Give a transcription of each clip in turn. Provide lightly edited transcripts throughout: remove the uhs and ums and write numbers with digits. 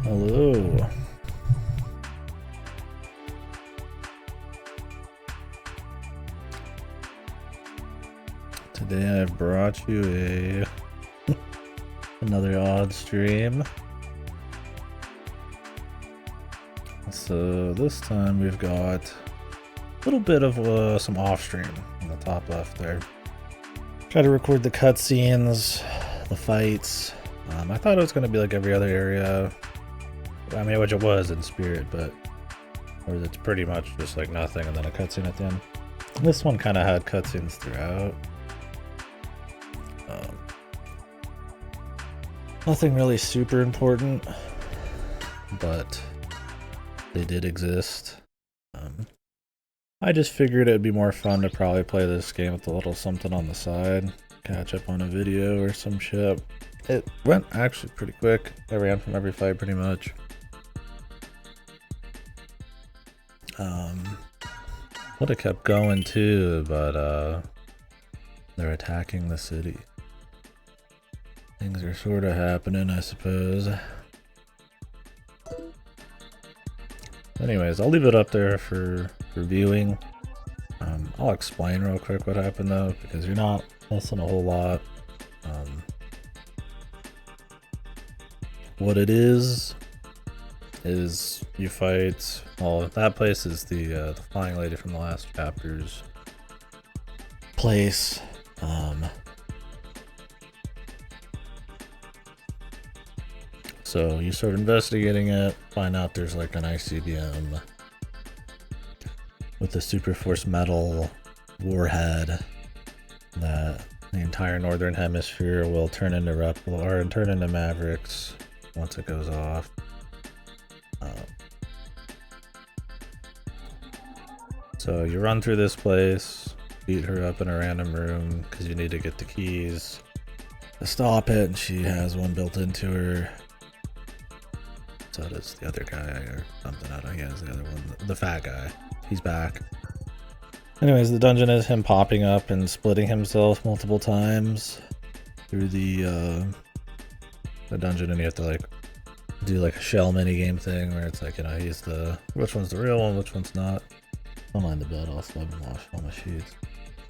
Hello. Today I've brought you another odd stream. So this time we've got a little bit of some off stream on the top left there. Try to record the cutscenes, the fights. I thought it was going to be like every other area. I mean, which it was in spirit, but or it's pretty much just like nothing and then a cutscene at the end. This one kind of had cutscenes throughout. Nothing really super important, but they did exist. I just figured it'd be more fun to probably play this game with a little something on the side, catch up on a video or some shit. It went actually pretty quick. I ran from every fight pretty much. Would have kept going too, but they're attacking the city. Things are sort of happening, I suppose. Anyways, I'll leave it up there for viewing. I'll explain real quick what happened though, because you're not missing a whole lot. What it is you fight. Well, that place is the flying lady from the last chapter's place. So you start investigating it, find out there's like an ICBM with a super force metal warhead that the entire northern hemisphere will turn into turn into Mavericks once it goes off. So you run through this place, beat her up in a random room because you need to get the keys to stop it, and she has one built into her. So does the other guy or something. I don't know. He has the other one. The fat guy. He's back. Anyways, the dungeon is him popping up and splitting himself multiple times through the dungeon, and you have to like do like a shell mini game thing where it's like, you know, he's the which one's the real one, which one's not. Don't mind the bed. I'll still wash all my sheets.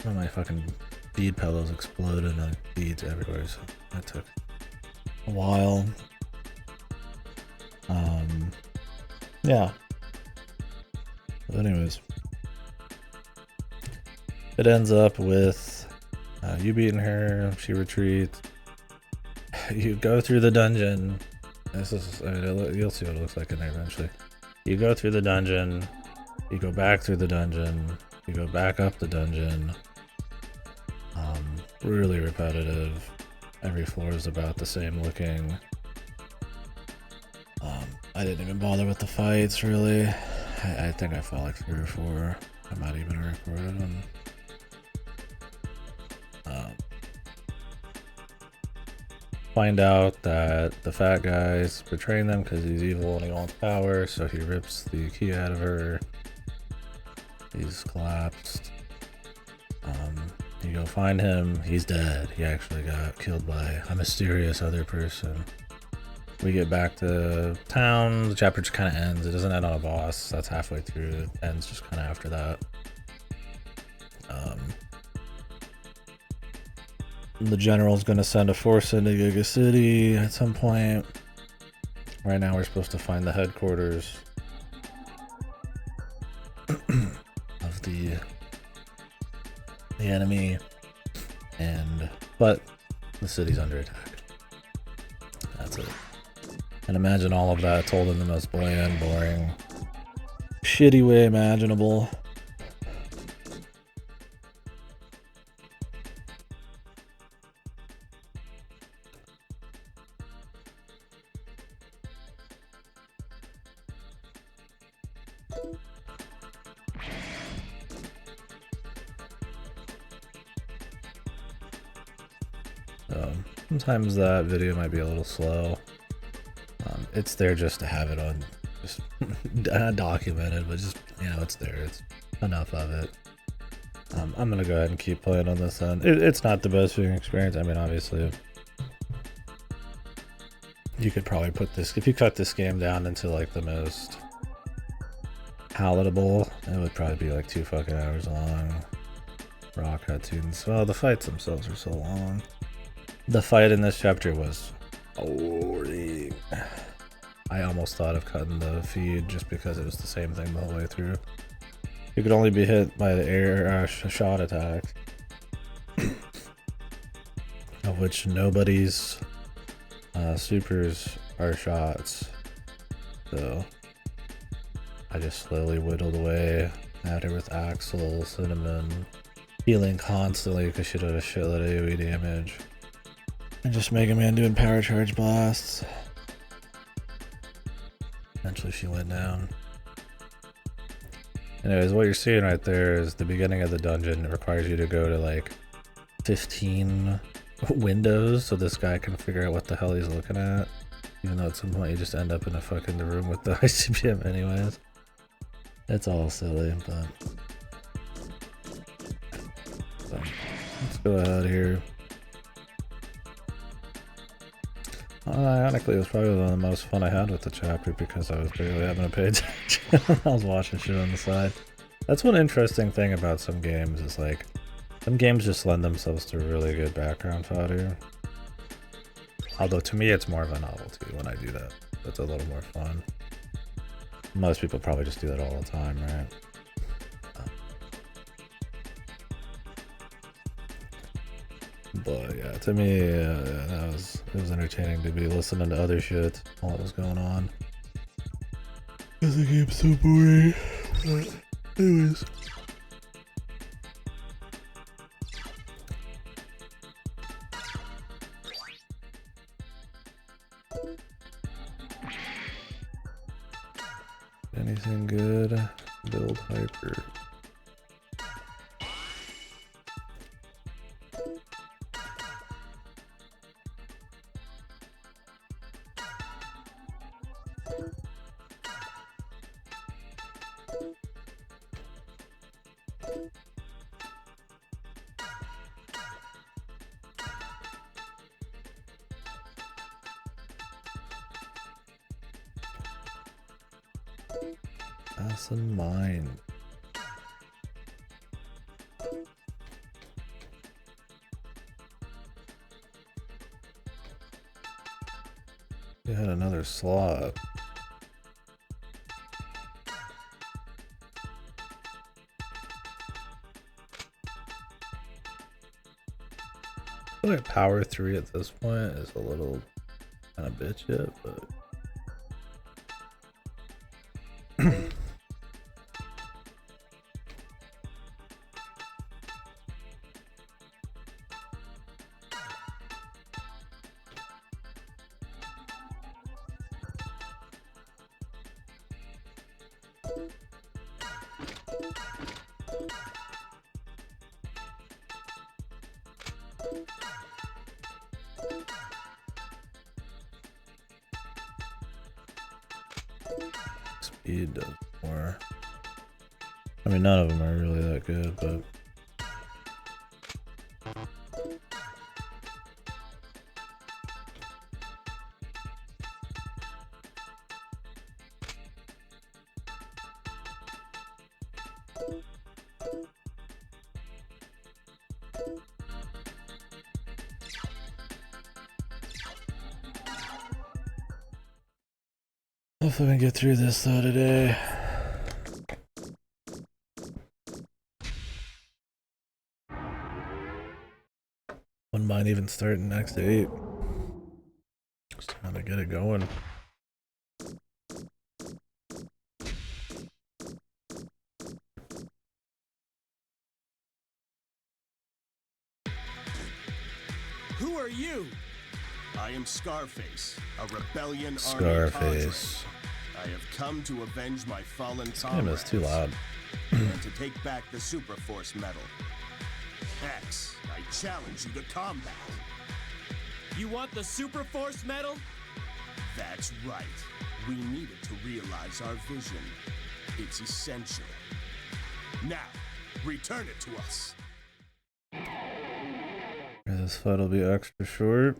All my fucking bead pillows exploded and beads everywhere, so that took a while. Yeah. But anyways, it ends up with you beating her. She retreats. You go through the dungeon. This is you'll see what it looks like in there eventually. You go through the dungeon. You go back through the dungeon. You go back up the dungeon. Really repetitive. Every floor is about the same looking. I didn't even bother with the fights, really. I think I fought like 3 or 4. I might even have recorded them. Find out that the fat guy's betraying them because he's evil and he wants power, so he rips the key out of her. He's collapsed. You go find him. He's dead. He actually got killed by a mysterious other person. We get back to town. The chapter just kind of ends. It doesn't end on a boss. That's halfway through. It ends just kind of after that. The general's going to send a force into Giga City at some point. Right now we're supposed to find the headquarters of the enemy, but the city's under attack. That's it. And imagine all of that told in the most bland, boring, shitty way imaginable. Sometimes that video might be a little slow. It's there just to have it on, just documented, but just, you know, it's there. It's enough of it. I'm gonna go ahead and keep playing on this end. It's not the best viewing experience. I mean, obviously, You could probably put this, if you cut this game down into like the most palatable, it would probably be like 2 fucking hours long. Raw cutscenes. Well, the fights themselves are so long. The fight in this chapter was boring. I almost thought of cutting the feed just because it was the same thing the whole way through. You could only be hit by the air shot attacks, of which nobody's supers are shots. So I just slowly whittled away at her with Axel, Cinnamon, healing constantly because she did a shitload of AoE damage. And just Mega Man doing power charge blasts. Eventually she went down. Anyways, what you're seeing right there is the beginning of the dungeon. It requires you to go to like 15 windows so this guy can figure out what the hell he's looking at. Even though at some point you just end up in a fucking room with the ICBM anyways. It's all silly, but... So, let's go ahead here. Ironically, it was probably one of the most fun I had with the chapter because I was barely having to pay attention. I was watching shit on the side. That's one interesting thing about some games is like, some games just lend themselves to really good background fodder. Although to me it's more of a novelty when I do that. That's a little more fun. Most people probably just do that all the time, right? But yeah, to me, it was entertaining to be listening to other shit while it was going on. Cause the game's so boring. But anyways. Anything good? Build hyper. Acid mine. We had another slot. I feel like power 3 at this point is a little kind of bitch yet, but speed does more. I mean, none of them are really that good, but hopefully we can get through this though today. Wouldn't mind even starting next 8. Just trying to get it going. Who are you? I am Scarface, a rebellion Scarface. I have come to avenge my fallen comrades. Damn, it's too loud. And to take back the Super Force medal. X, I challenge you to combat. You want the Super Force medal? That's right. We need it to realize our vision. It's essential. Now, return it to us. This fight will be extra short.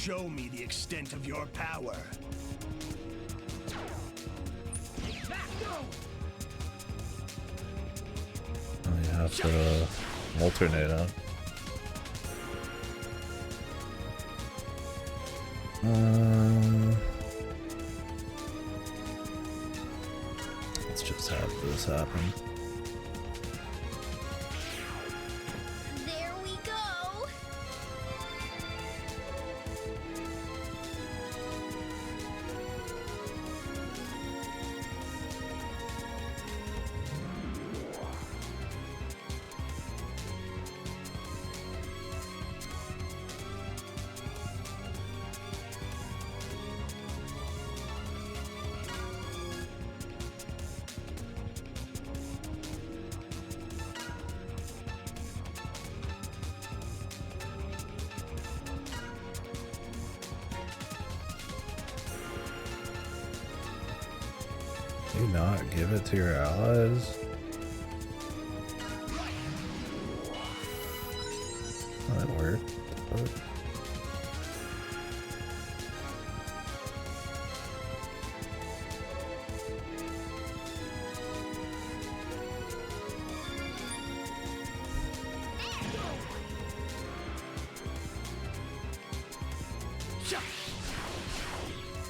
Show me the extent of your power. Oh, you have to alternate, huh? Let's just have this happen. There we go. Do you not give it to your allies? Oh, that worked. What?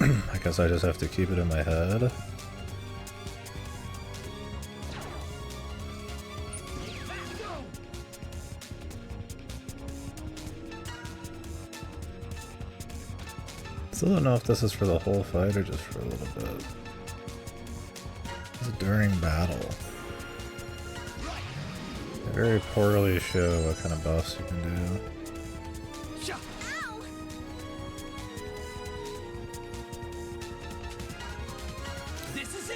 I guess I just have to keep it in my head. Still don't know if this is for the whole fight or just for a little bit. It's during battle. They very poorly show what kind of buffs you can do. Ow! This is it!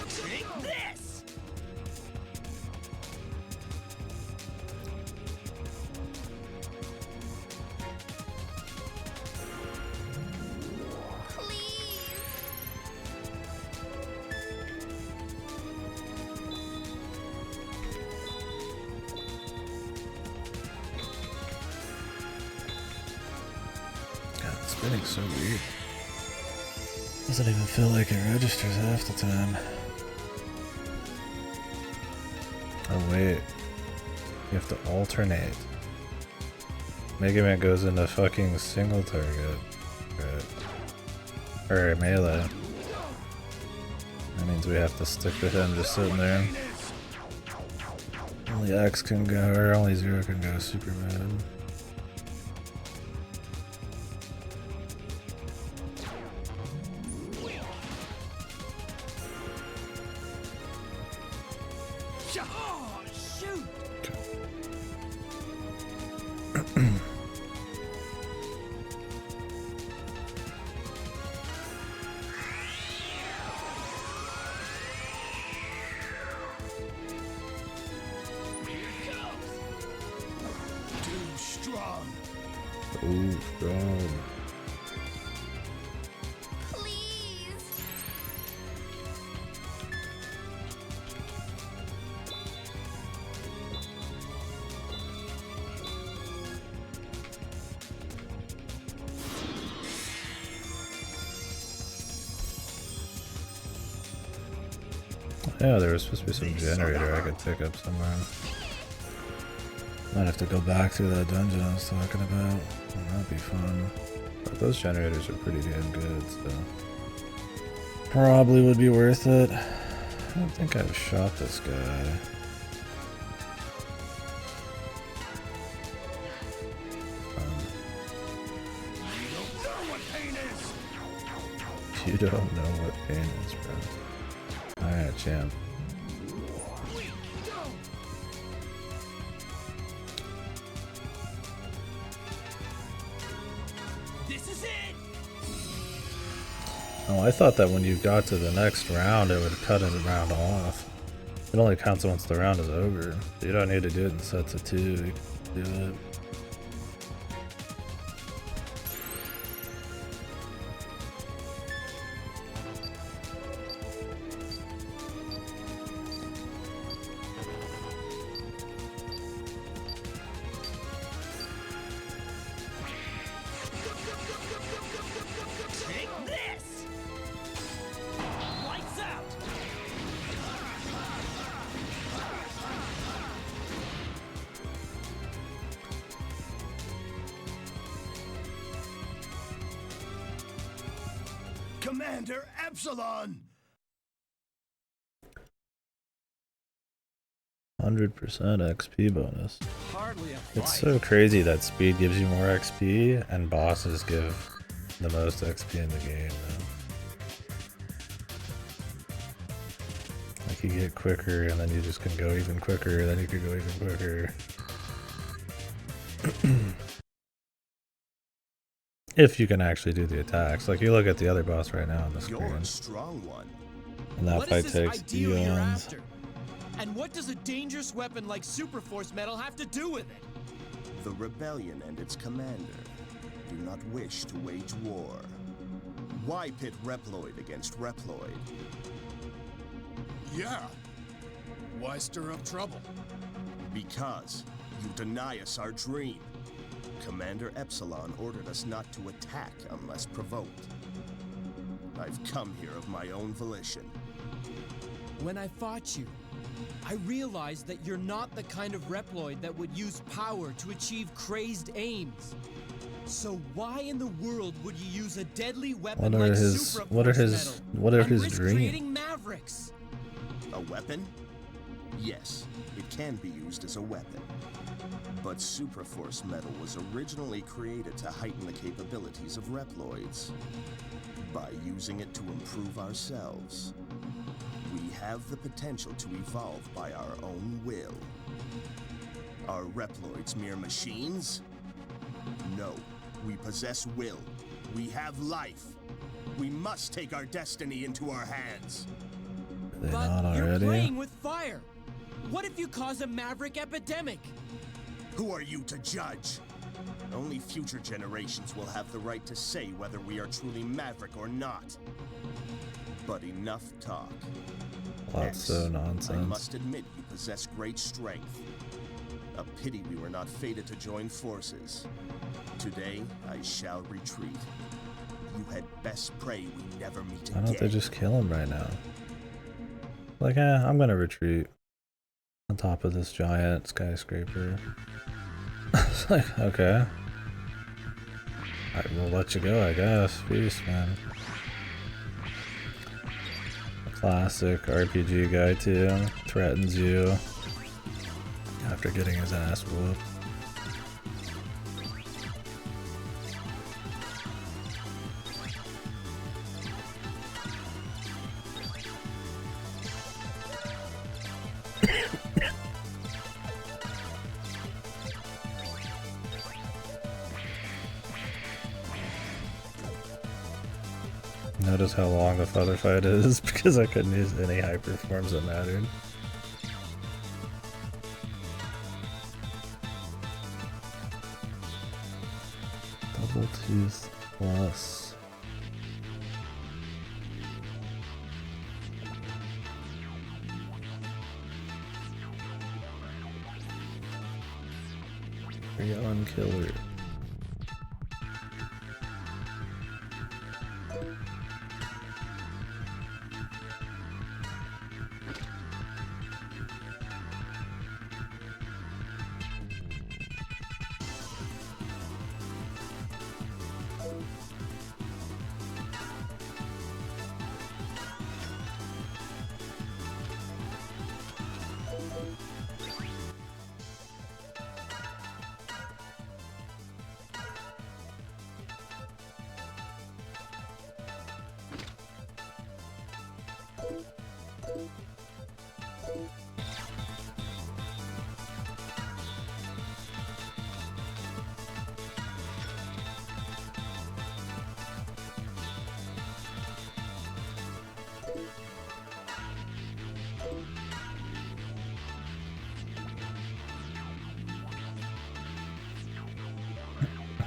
Take this! Please. God, spinning's so weird. Doesn't even feel like it registers half the time. Oh wait. You have to alternate. Mega Man goes into fucking single target. Right. Or melee. That means we have to stick with him just sitting there. Only X can go, or only Zero can go Superman. Oh, shoot! Too strong. Ooh, strong. Please. Yeah, there was supposed to be some generator I could pick up somewhere. Might have to go back through that dungeon I was talking about. Well, that'd be fun. But those generators are pretty damn good, so probably would be worth it. I don't think I've shot this guy. You don't know what pain is, bro. Alright, champ. This is it! Oh, I thought that when you got to the next round, it would cut a round off. It only counts once the round is over. You don't need to do it in sets of 2. You can do it. Take this! Lights out! Commander Epsilon! 100% XP bonus. Hardly a fight. It's so crazy that speed gives you more XP and bosses give the most XP in the game, man. Like you get quicker and then you just can go even quicker, then you can go even quicker. If you can actually do the attacks. Like you look at the other boss right now on the You're screen. a strong one. And that What fight is this takes ideal you're eons. after? And what does a dangerous weapon like Super Force Metal have to do with it? The rebellion and its commander do not wish to wage war. Why pit Reploid against Reploid? Yeah. Why stir up trouble? Because you deny us our dream. Commander Epsilon ordered us not to attack unless provoked. I've come here of my own volition. When I fought you, I realized that you're not the kind of Reploid that would use power to achieve crazy aims. So why in the world would you use a deadly weapon What are like his Super what are Force his Metal what are and his risk dreams? creating Mavericks? A weapon? Yes, it can be used as a weapon. But Super Force Metal was originally created to heighten the capabilities of Reploids. By using it to improve ourselves, we have the potential to evolve by our own will. Are Reploids mere machines? No, we possess will. We have life. We must take our destiny into our hands. Are they But not you're already? playing with fire. What if you cause a Maverick epidemic? Who are you to judge? Only future generations will have the right to say whether we are truly Maverick or not. But enough talk. That's so I nonsense. must admit you possess great strength. A pity we were not fated to join forces. Today, I shall retreat. You had best pray we never meet Why again. don't they just kill him right now? Like, I'm gonna retreat on top of this giant skyscraper. It's like, okay. Alright, we'll let you go, I guess. Peace, man. Classic RPG guy, too. Threatens you after getting his ass whooped. Notice how long the feather fight is because I couldn't use any hyper forms that mattered. Double tooth plus. Freon killer.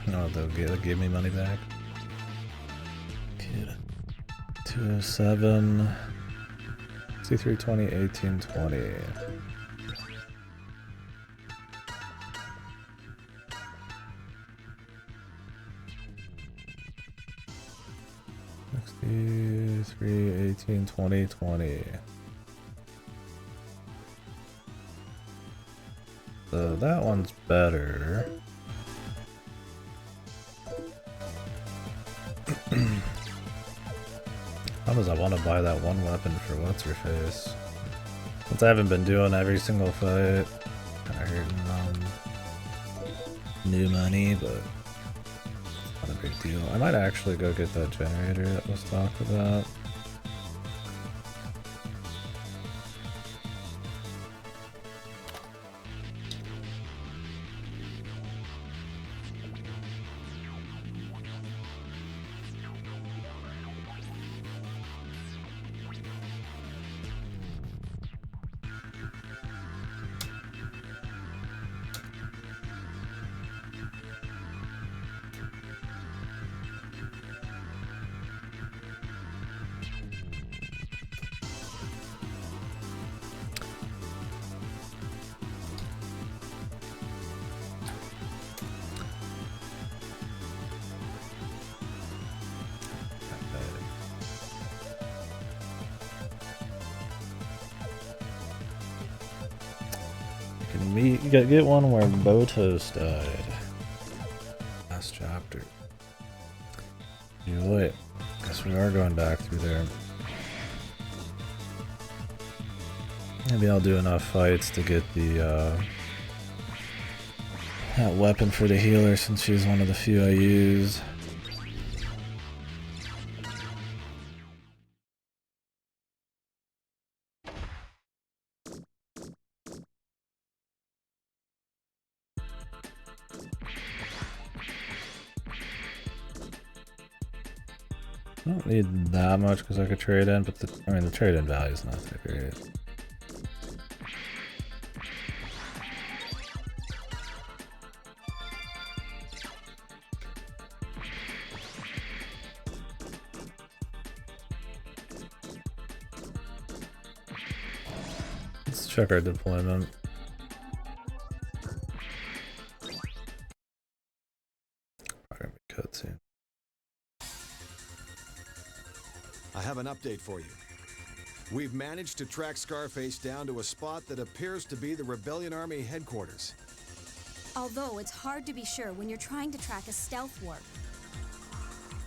Oh, they'll give me money back. Kid. 207. C320, 1820. $63, 18, 20, 20. So that one's better. How does I want to buy that one weapon for what's her face? Since I haven't been doing every single fight, kind of hurting new money, but not a big deal. I might actually go get that generator that was talked about. Get one where Botos died. Last chapter. You're late. Guess we are going back through there. Maybe I'll do enough fights to get the that weapon for the healer, since she's one of the few I use. I don't need that much because I could trade in, but the trade-in value is not that great. Let's check our deployment. Probably cutscene. I have an update for you. We've managed to track Scarface down to a spot that appears to be the Rebellion Army headquarters. Although it's hard to be sure when you're trying to track a stealth warp.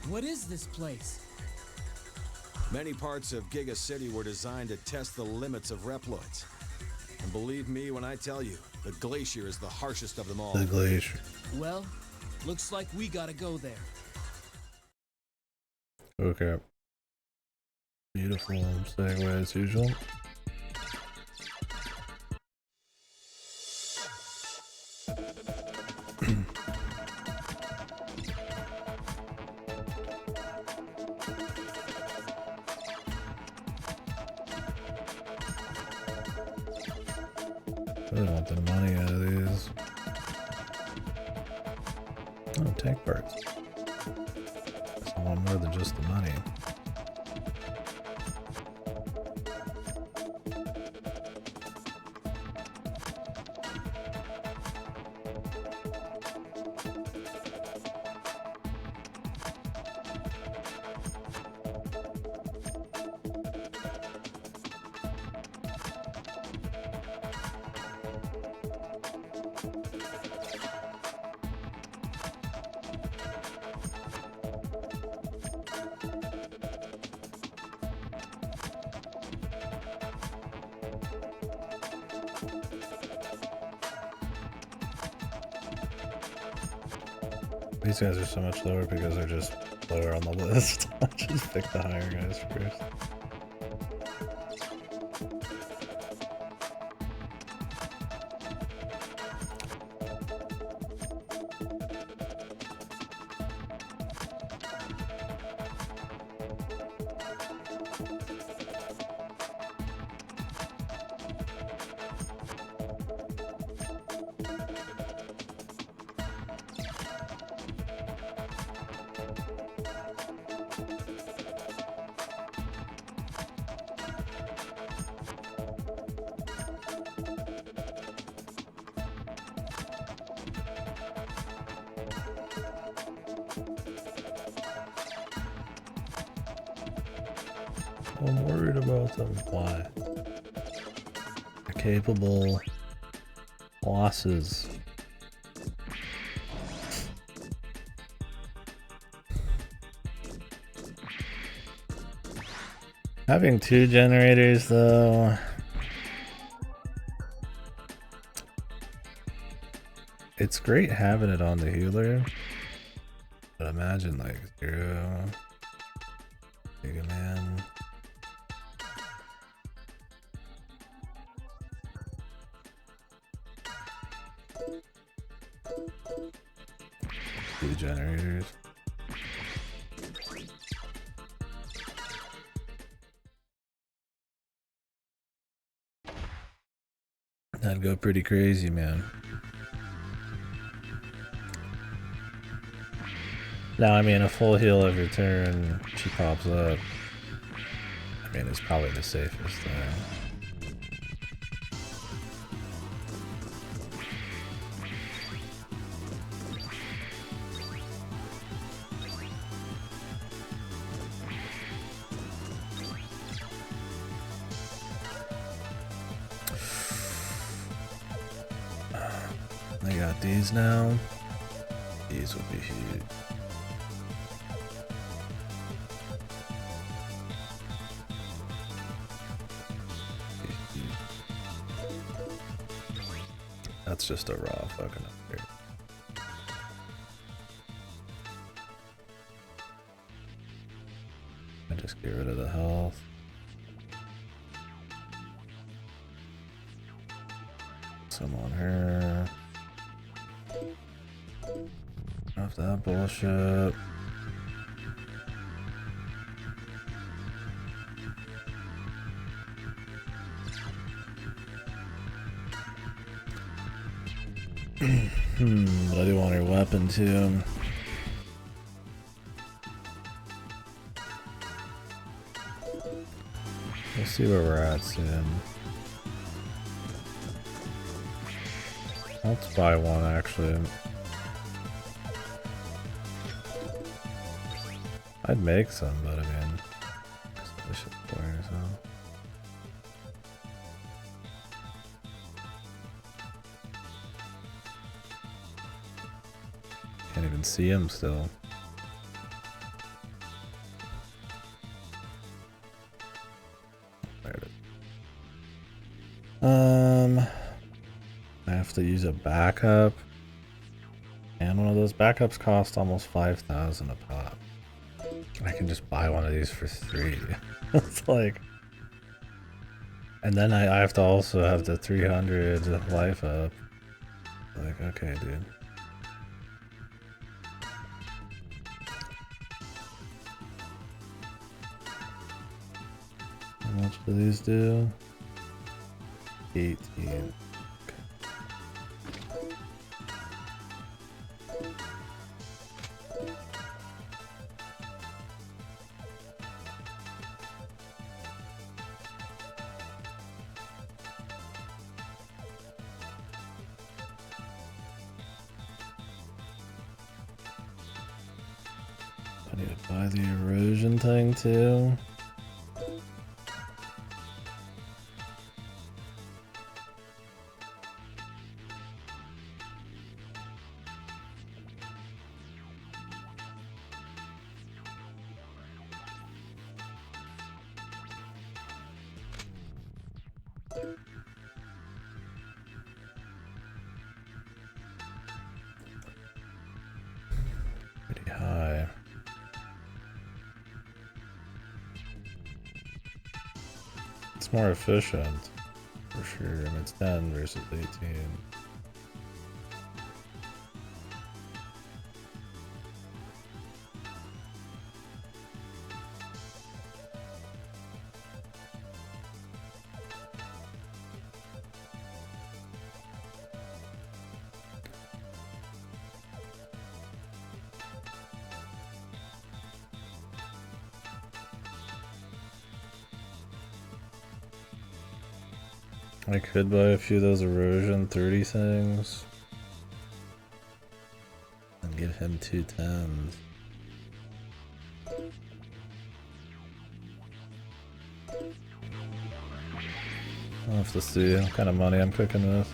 What is this place? Many parts of Giga City were designed to test the limits of Reploids. And believe me when I tell you, the Glacier is the harshest of them all. The Glacier. Well, looks like we gotta go there. Okay. Beautiful segue as usual. I really want the money out of these. Oh, tank parts. Guess I want more than just the money. These guys are so much lower because they're just lower on the list. I'll just pick the higher guys first. I'm worried about them. Why? They're capable bosses. Having 2 generators though, it's great having it on the healer, but imagine like 0 Mega Man. Two generators. That'd go pretty crazy, man. Now, I mean, a full heal every turn, she pops up. I mean, it's probably the safest thing. I got these now. These would be huge. That's just a raw fucking upgrade. I just get rid of the health. Some on her. Off that bullshit. But I do want her weapon too. We'll see where we're at soon. Let's buy one actually. I'd make some, but I mean, this shit boring, so. Can't even see him still. There it is. I have to use a backup, and one of those backups cost almost 5,000 a pop. I can just buy one of these for 3. It's like, and then I have to also have the 300 life up. Like, okay, dude. How much do these do? 18. I need to buy the erosion thing too. Pretty high. It's more efficient, for sure. I mean, it's 10 versus 18. I could buy a few of those erosion 30 things and give him 2 10s. I'll have to see what kind of money I'm cooking with.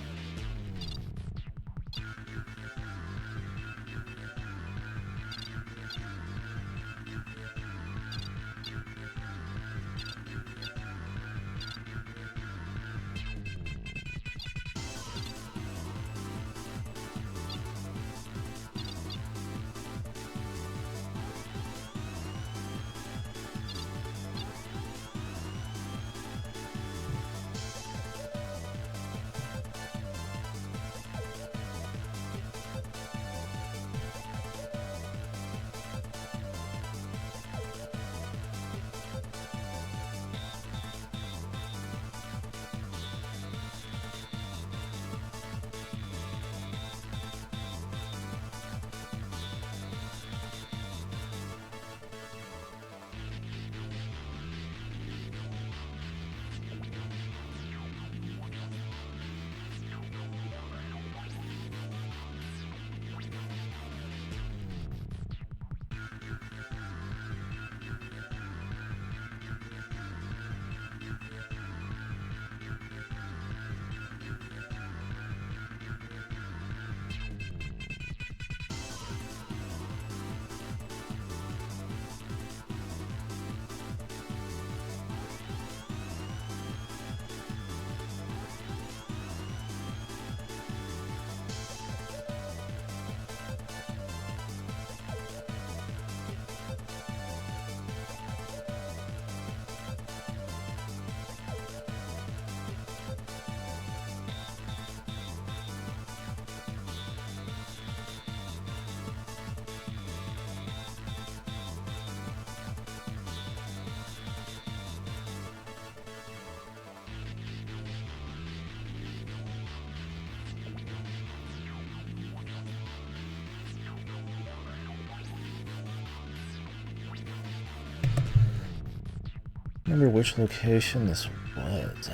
Remember which location this was.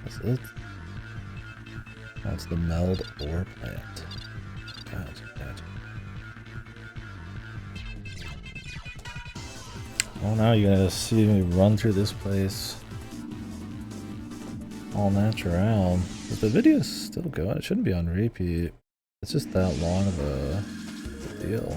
Was it? Oh, it's the Meld Ore Plant. Gotcha. Well, now you're gonna see me run through this place all natural. But the video's still going. It shouldn't be on repeat. It's just that long of a deal.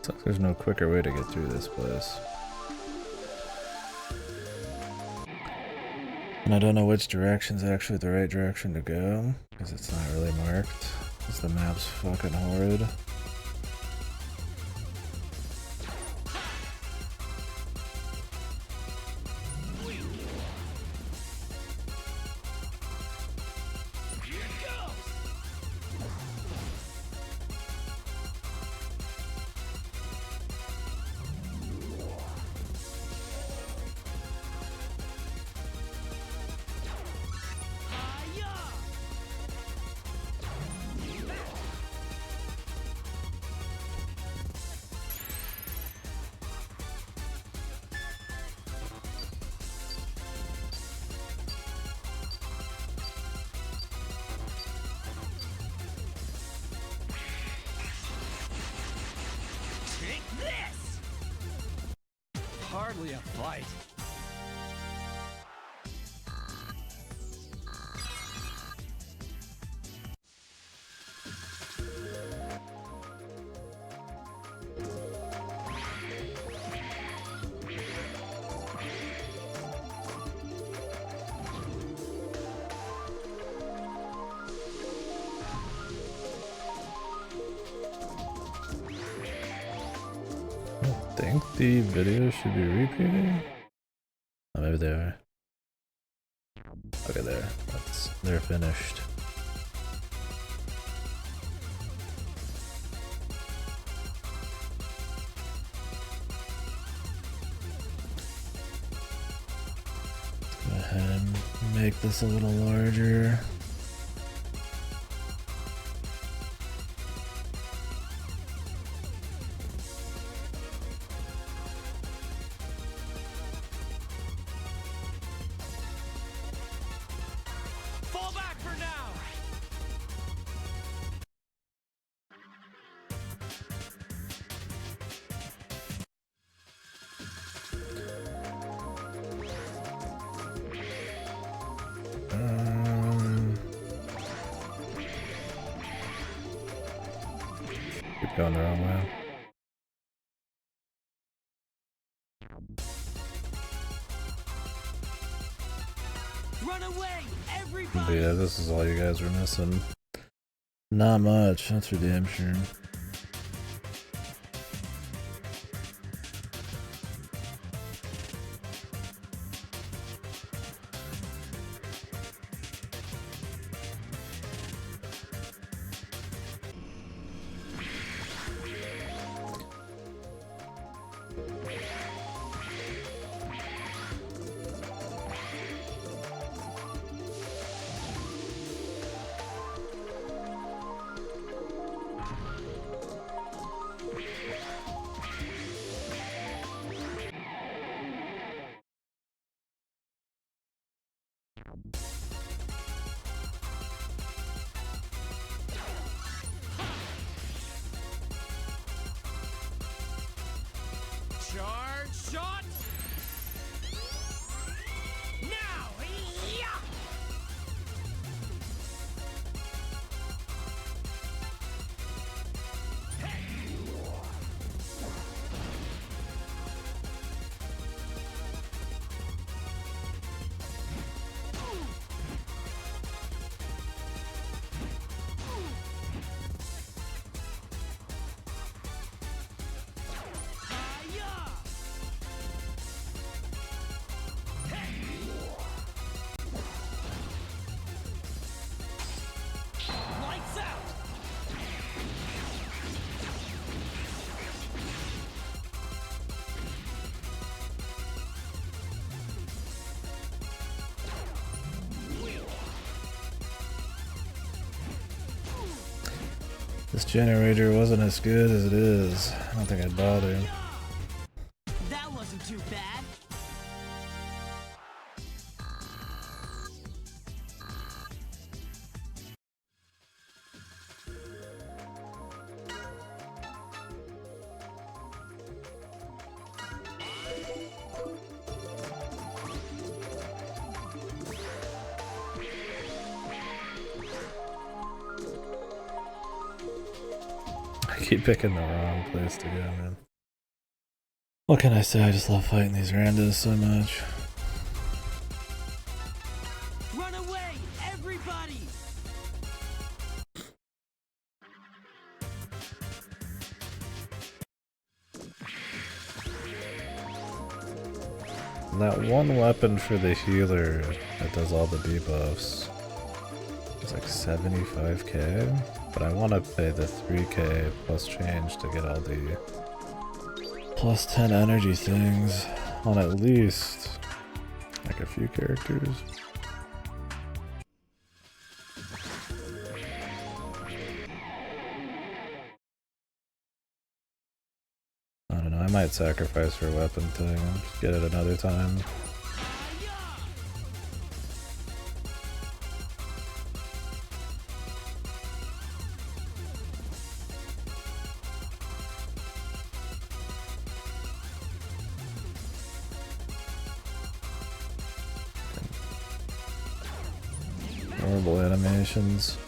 Looks like there's no quicker way to get through this place. And I don't know which direction's actually the right direction to go, because it's not really marked. Because the map's fucking horrid. Hardly a fight. I think the video should be repeating. Oh, maybe they are. Okay, they're finished. ahead and make this a little larger. Fall back for now! Keep going the wrong way. Run away, But everybody! yeah, this is all you guys were missing. Not much, that's for damn sure. Charge shot! Now! Yeah! Lights out! This generator wasn't as good as it is. I don't think I'd bother. That wasn't too bad. I keep picking the wrong place to go, man. What can I say? I just love fighting these randos so much. Run away, everybody! That one weapon for the healer that does all the debuffs is like 75k, but I want to pay the 3k plus change to get all the plus 10 energy things on at least like a few characters. I don't know, I might sacrifice for a weapon thing and just get it another time. Horrible animations.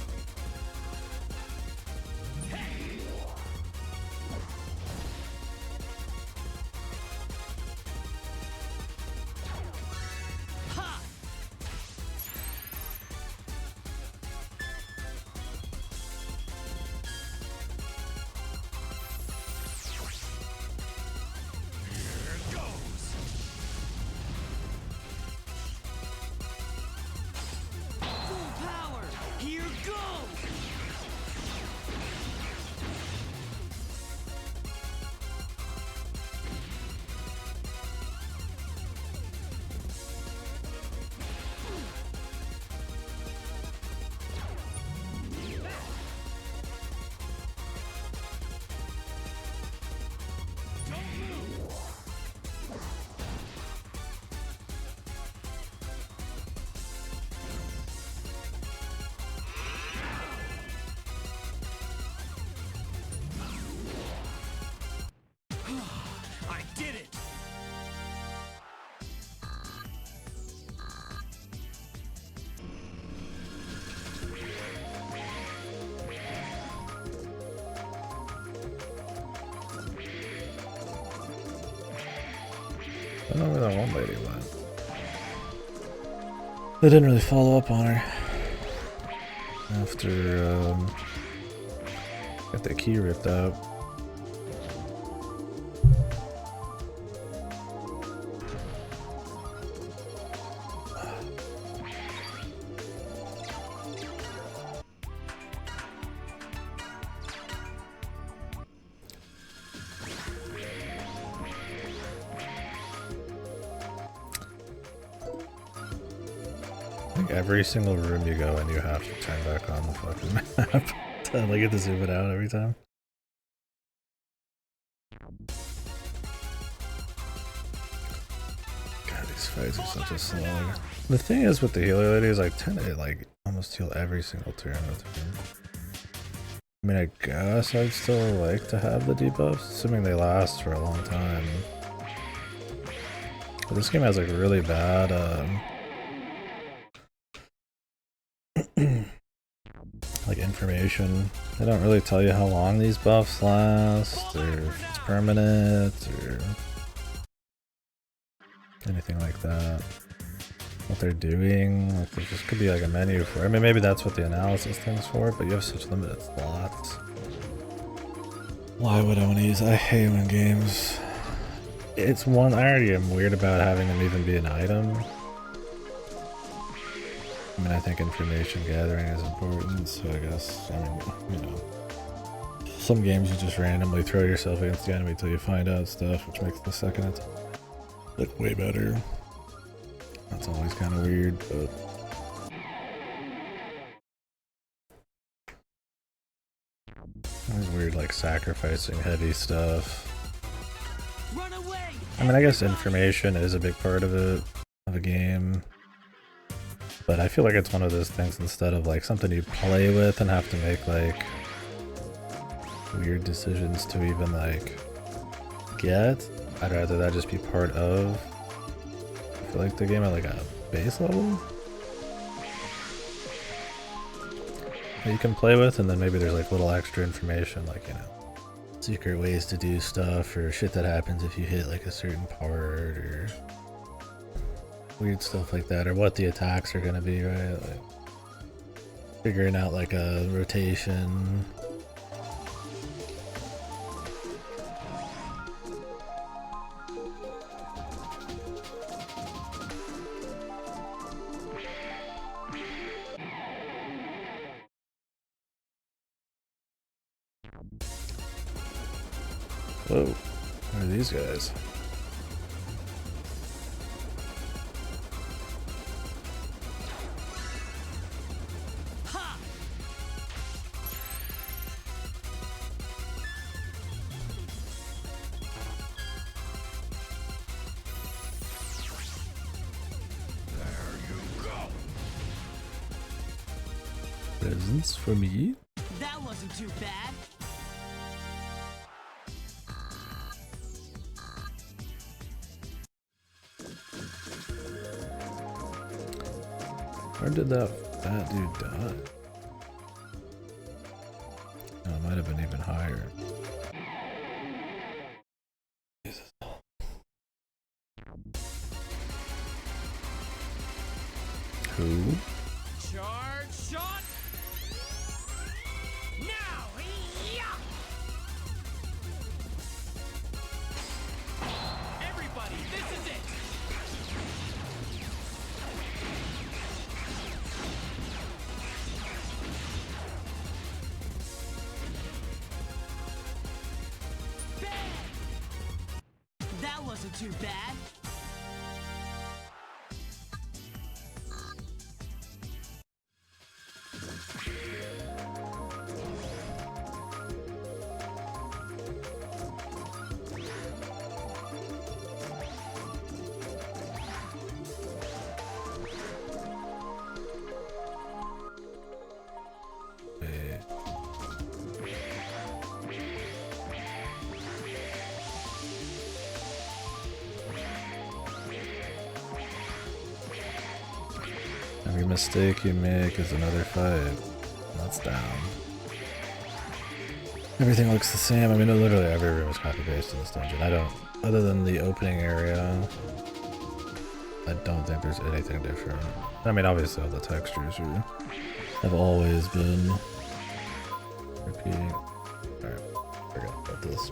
Full power! Here goes! did it! I don't know where that one lady went. They didn't really follow up on her after got the key ripped out. Every single room you go in, you have to turn back on the fucking map. I get to zoom it out every time. God, these fights are such a slog. The thing is with the healer lady is I tend to like almost heal every single turn with her. I mean, I guess I'd still like to have the debuffs, assuming they last for a long time. But this game has like really bad like information. They don't really tell you how long these buffs last, or if it's permanent, or anything like that. What they're doing, like there just could be like a menu for it. I mean, maybe that's what the analysis thing's for, but you have such limited slots. Why would I want to use? I hate when games. It's one. I already am weird about having them even be an item. I mean, I think information gathering is important, so I guess, I mean, you know, some games you just randomly throw yourself against the enemy until you find out stuff, which makes the second attack look way better. That's always kind of weird, but it's weird, like sacrificing heavy stuff. Run away! I mean, I guess information is a big part of it, of a game. But I feel like it's one of those things instead of like something you play with and have to make like weird decisions to even like get. I'd rather that just be part of, I feel like, the game at like a base level that you can play with, and then maybe there's like little extra information, like, you know, secret ways to do stuff or shit that happens if you hit like a certain part or weird stuff like that, or what the attacks are gonna be, right? Like figuring out like a rotation. Whoa, what are these guys? Presents for me? That wasn't too bad. Where did that dude die? Oh, it might have been even higher. Jesus. Who? Charge shot! Now! Yeah! Everybody, this is it! That wasn't too bad. Every mistake you make is another fight. That's down. Everything looks the same. I mean, literally every room is copy-paste in this dungeon. I don't, other than the opening area, I don't think there's anything different. I mean, obviously all the textures have always been repeating. Alright, forget about this.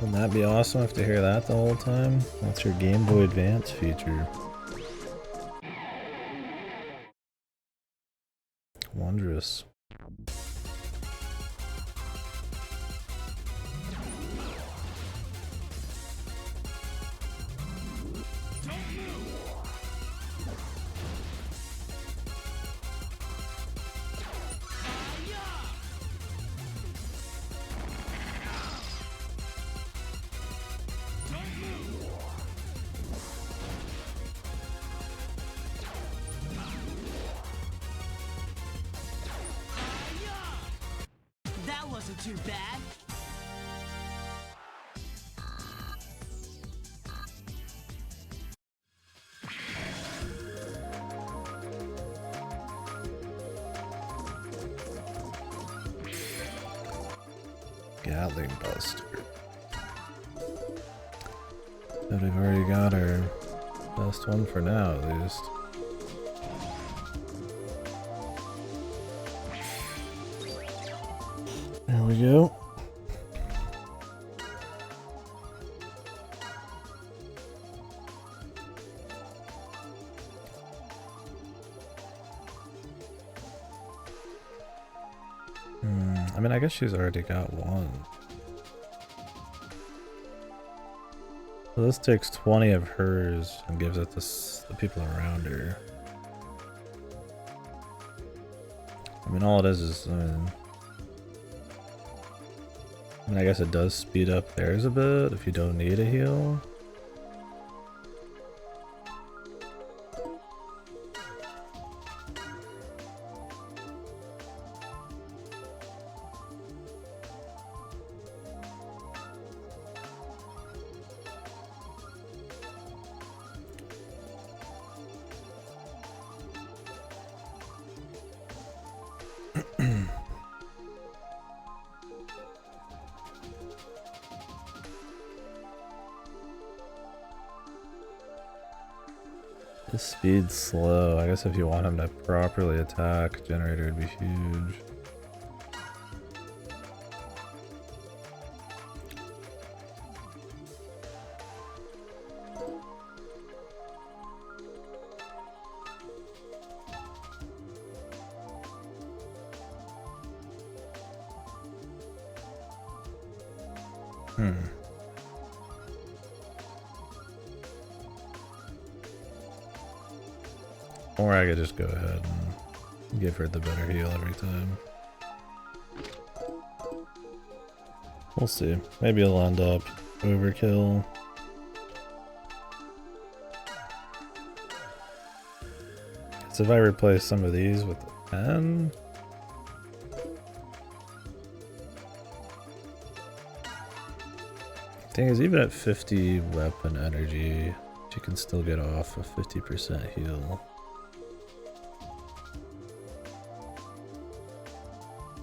Wouldn't that be awesome if to hear that the whole time? That's your Game Boy Advance feature. Wondrous. That wasn't too bad. Gatling Buster. But we've already got our best one for now, at least. There we go. I mean, I guess she's already got one. So this takes 20 of hers and gives it to the people around her. I mean, all it is, I mean, I guess it does speed up theirs a bit if you don't need a heal. His speed's slow. I guess if you want him to properly attack, generator would be huge. Or I could just go ahead and give her the better heal every time. We'll see. Maybe it'll end up overkill. So if I replace some of these with the 10... Thing is, even at 50 weapon energy, she can still get off a 50% heal.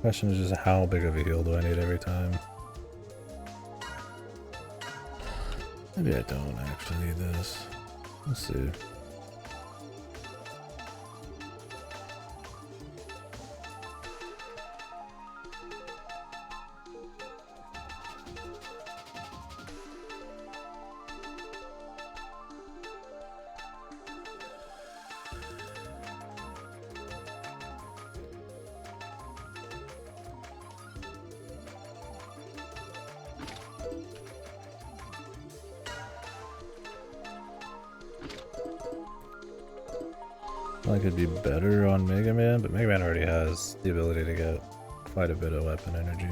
Question is just how big of a heal do I need every time? Maybe I don't actually need this. Let's see. I could be better on Mega Man, but Mega Man already has the ability to get quite a bit of weapon energy.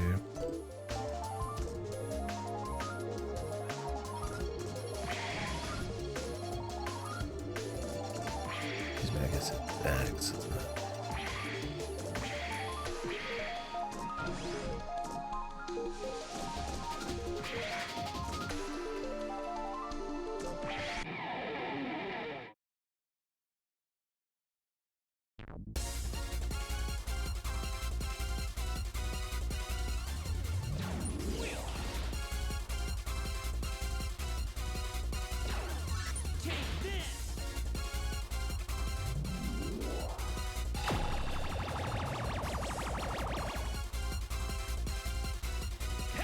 These Megas have bags.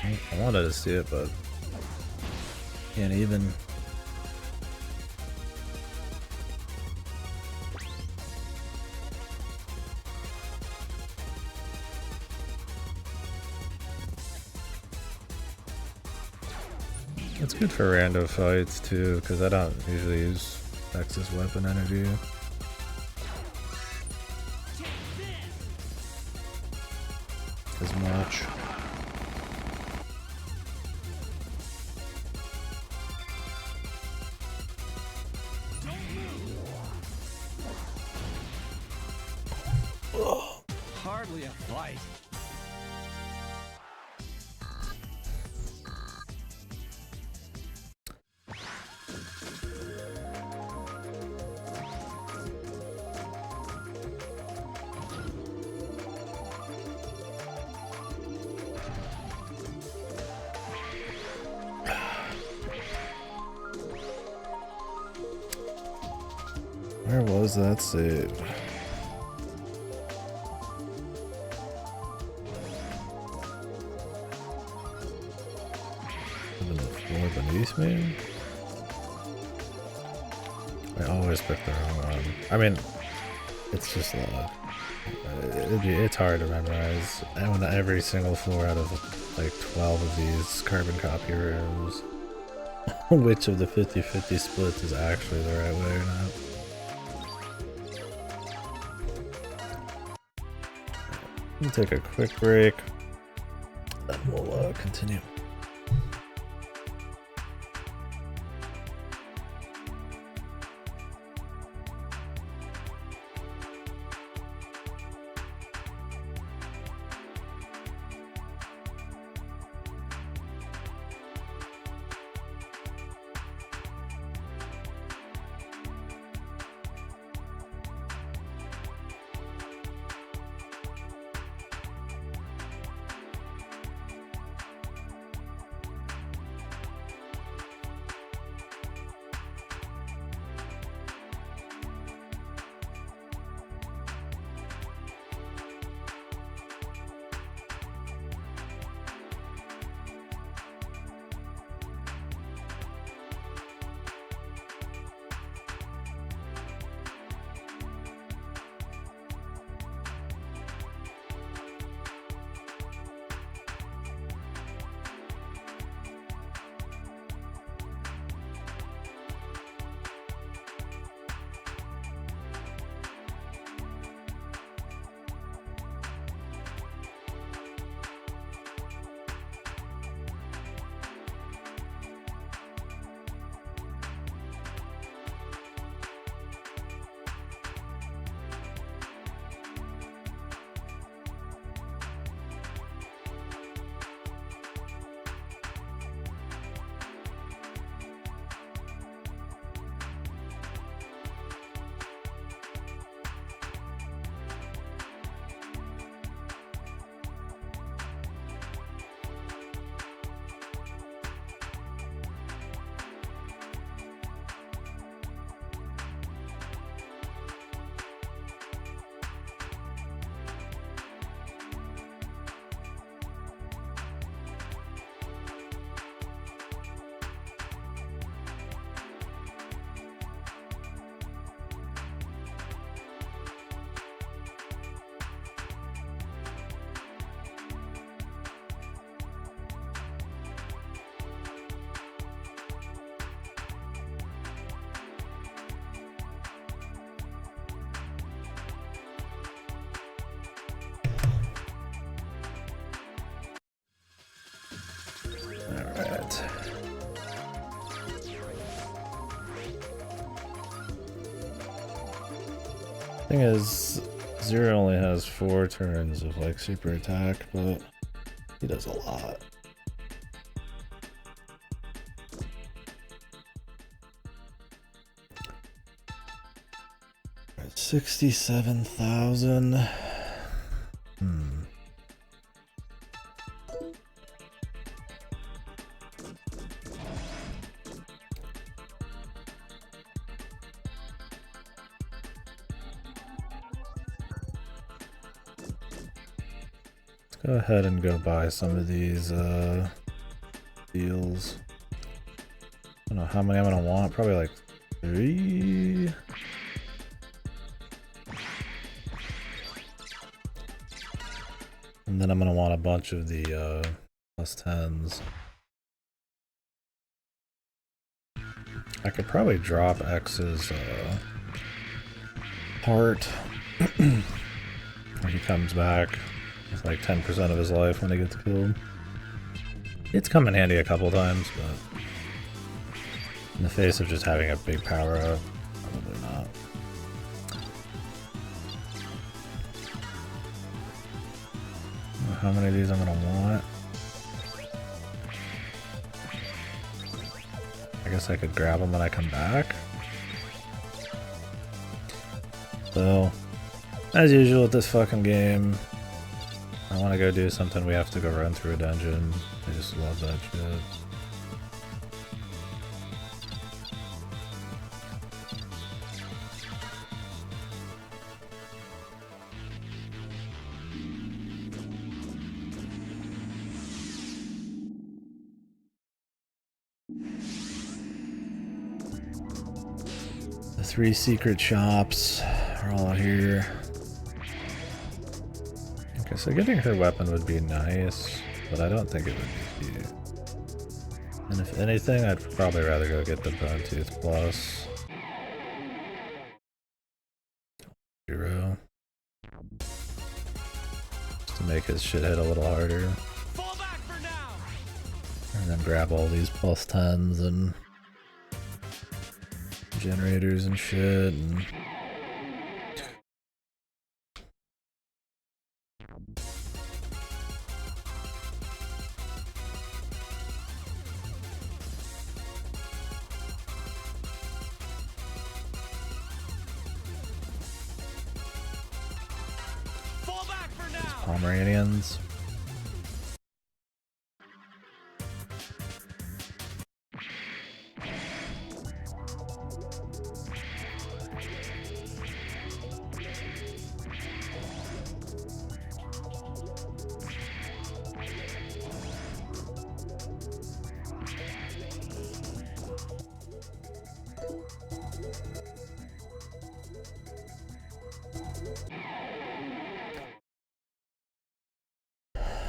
I wanted to see it, but can't even. It's good for random fights too, because I don't usually use Nexus weapon energy as much. Hardly a fight. Where was that save? On the floor beneath me? I always pick the wrong one. I mean, it's just it's hard to memorize. I want every single floor out of like 12 of these carbon copy rooms. Which of the 50-50 splits is actually the right way or not. We'll take a quick break, then we'll continue. Thing is, Zero only has 4 turns of like super attack, but he does a lot. Alright, 67,000. Go ahead and go buy some of these deals. I don't know how many I'm gonna want, probably like 3. And then I'm gonna want a bunch of the +10s. I could probably drop X's heart when he comes back with like 10% of his life when he gets killed. It's come in handy a couple times, but in the face of just having a big power up, probably not. How many of these I'm gonna want? I guess I could grab them when I come back. So, as usual with this fucking game, I want to go do something, we have to go run through a dungeon. I just love that shit. The 3 secret shops are all here. Okay, so getting her weapon would be nice, but I don't think it would be. And if anything, I'd probably rather go get the Bone Tooth Plus. 0. Just to make his shit hit a little harder. Fall back for now. And then grab all these +10s and generators and shit and Fall back for now. Pomeranians.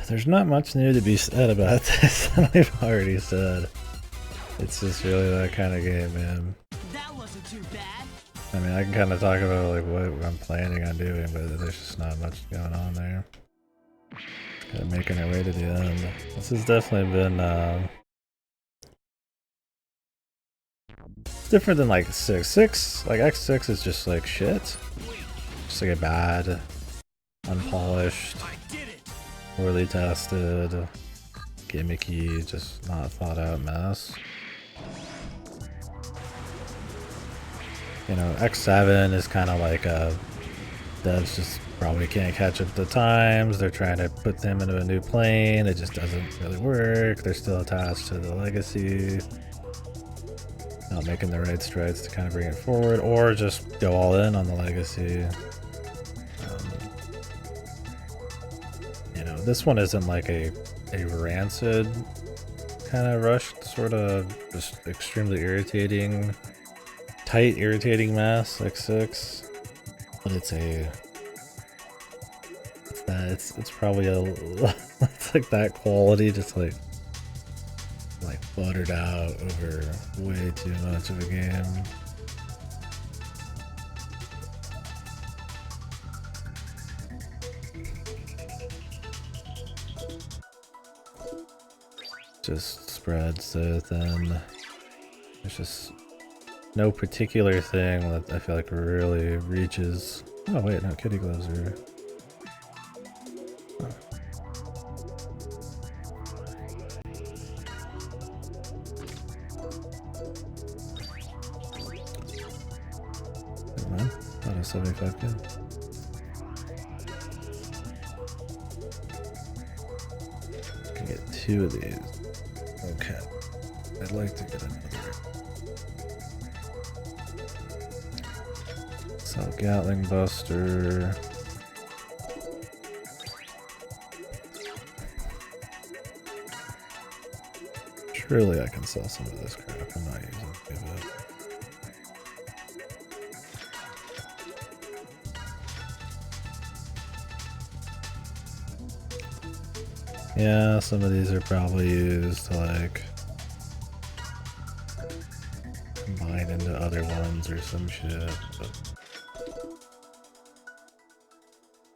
There's not much new to be said about this that we've already said. It's just really that kind of game, man. That wasn't too bad. I mean, I can kind of talk about like what I'm planning on doing, but there's just not much going on there. Kind of making our way to the end. This has definitely been it's different than like 6. Like X6 is just like shit. Just like a bad, unpolished, poorly tested, gimmicky, just not thought out mess. You know, X7 is kind of like a devs just probably can't catch up to times. They're trying to put them into a new plane. It just doesn't really work. They're still attached to the legacy. Not making the right strides to kind of bring it forward, or just go all in on the legacy. You know, this one isn't like a rancid kind of rushed, sort of just extremely irritating, tight, irritating mess like 6. But it's probably it's like that quality, just like buttered out over way too much of a game. Just spread so thin. There's just no particular thing that I feel like really reaches. Oh wait, no, kitty gloves are. Oh. Never mind. Thought I was 75 good. Can get 2 of these. Okay. I'd like to get another. So Gatling Buster. Surely I can sell some of this crap. I'm not using any of it. Yeah, some of these are probably used to like combine into other ones or some shit, but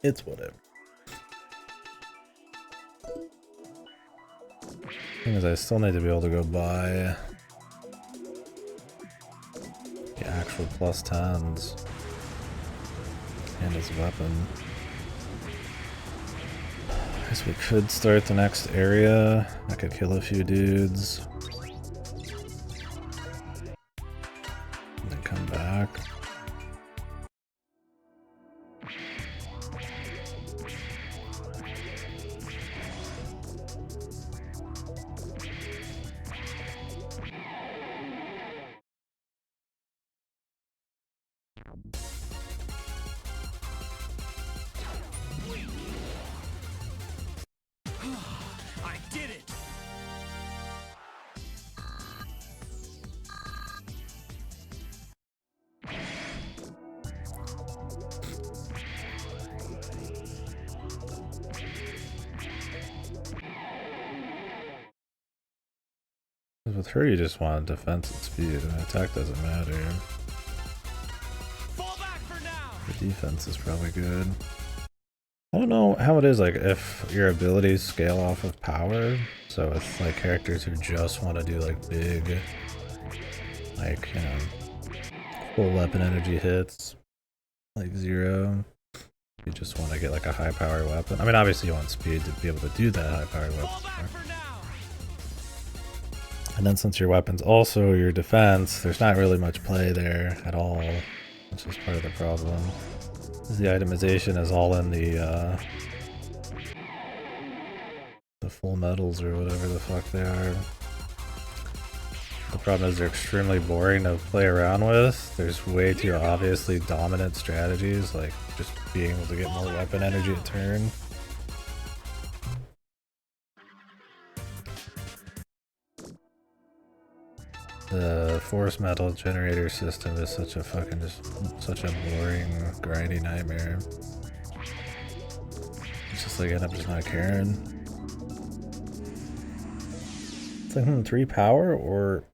it's whatever. Thing is, I still need to be able to go buy the actual plus 10s and his weapon. I guess we could start the next area. I could kill a few dudes. And then come back. I did it! With her, you just want defense and speed, and attack doesn't matter. Fall back for now! The defense is probably good. I don't know how it is, like, if your abilities scale off of power. So it's like characters who just want to do like big, like, you know, full weapon energy hits, like 0. You just want to get like a high power weapon. I mean, obviously you want speed to be able to do that high power weapon. And then since your weapon's also your defense, there's not really much play there at all, which is part of the problem. The itemization is all in the full metals or whatever the fuck they are. The problem is they're extremely boring to play around with. There's way too obviously dominant strategies, like just being able to get more weapon energy a turn. The force metal generator system is such a fucking such a boring, grindy nightmare. It's just like I end up just not caring. It's like 3 power or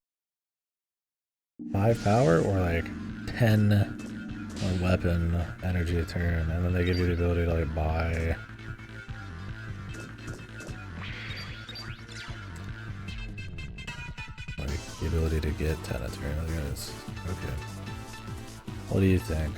5 power or like 10 more weapon energy a turn, and then they give you the ability to like buy. The ability to get 10 a turn. Okay. What do you think?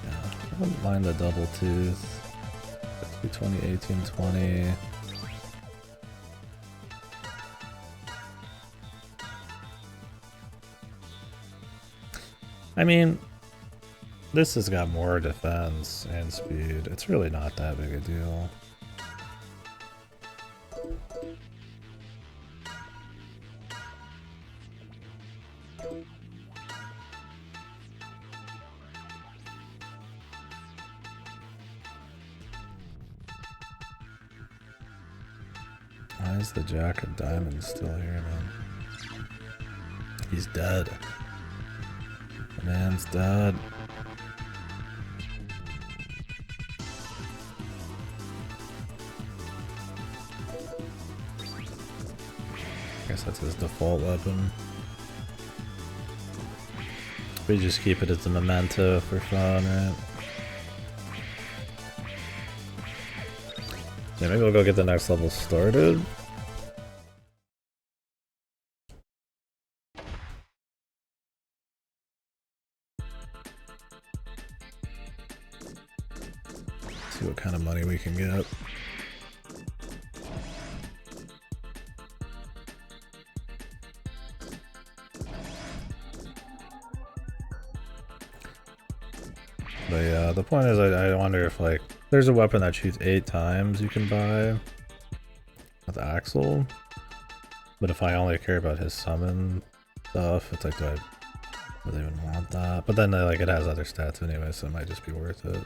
Yeah, I wouldn't mind the double tooth. 220, 18, 20. I mean, this has got more defense and speed. It's really not that big a deal. Why is the Jack of Diamonds still here, man? He's dead. The man's dead. I guess that's his default weapon. We just keep it as a memento for fun, right? Yeah, maybe we'll go get the next level started. See what kind of money we can get. But yeah, the point is I wonder if like there's a weapon that shoots 8 times you can buy with Axel. But if I only care about his summon stuff, it's like, do Would they even want that? But then like it has other stats anyway, so it might just be worth it.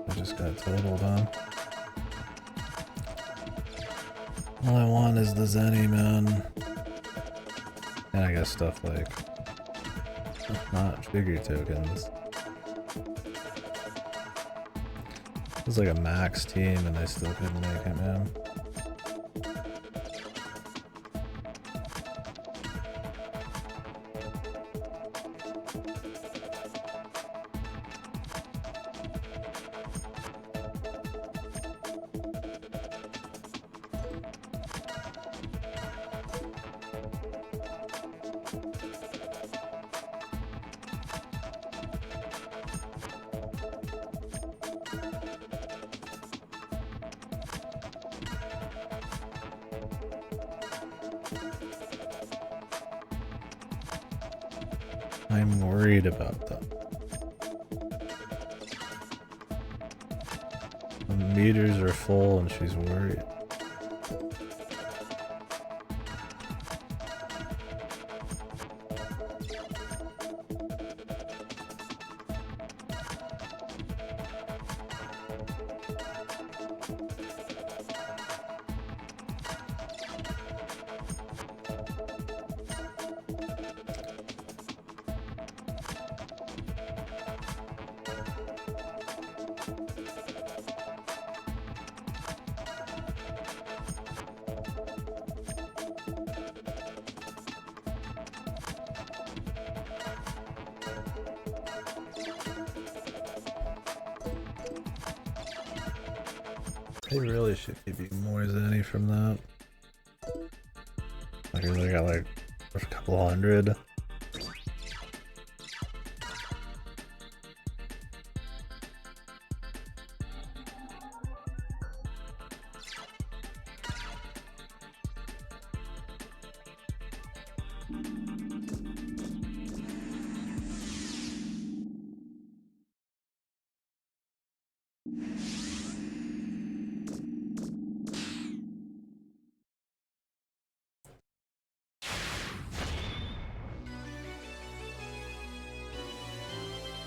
I just got totaled on. All I want is the Zenny, man. And I guess stuff like not figure tokens. It was like a max team and they still couldn't make it, man. I'm worried about them. The meters are full and she's worried. They really should give you more Zenny from that. Like, I really got like a couple hundred.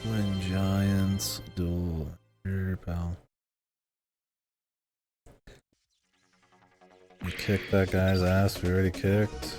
When Giants duel. Sure, pal. You kicked that guy's ass, we already kicked.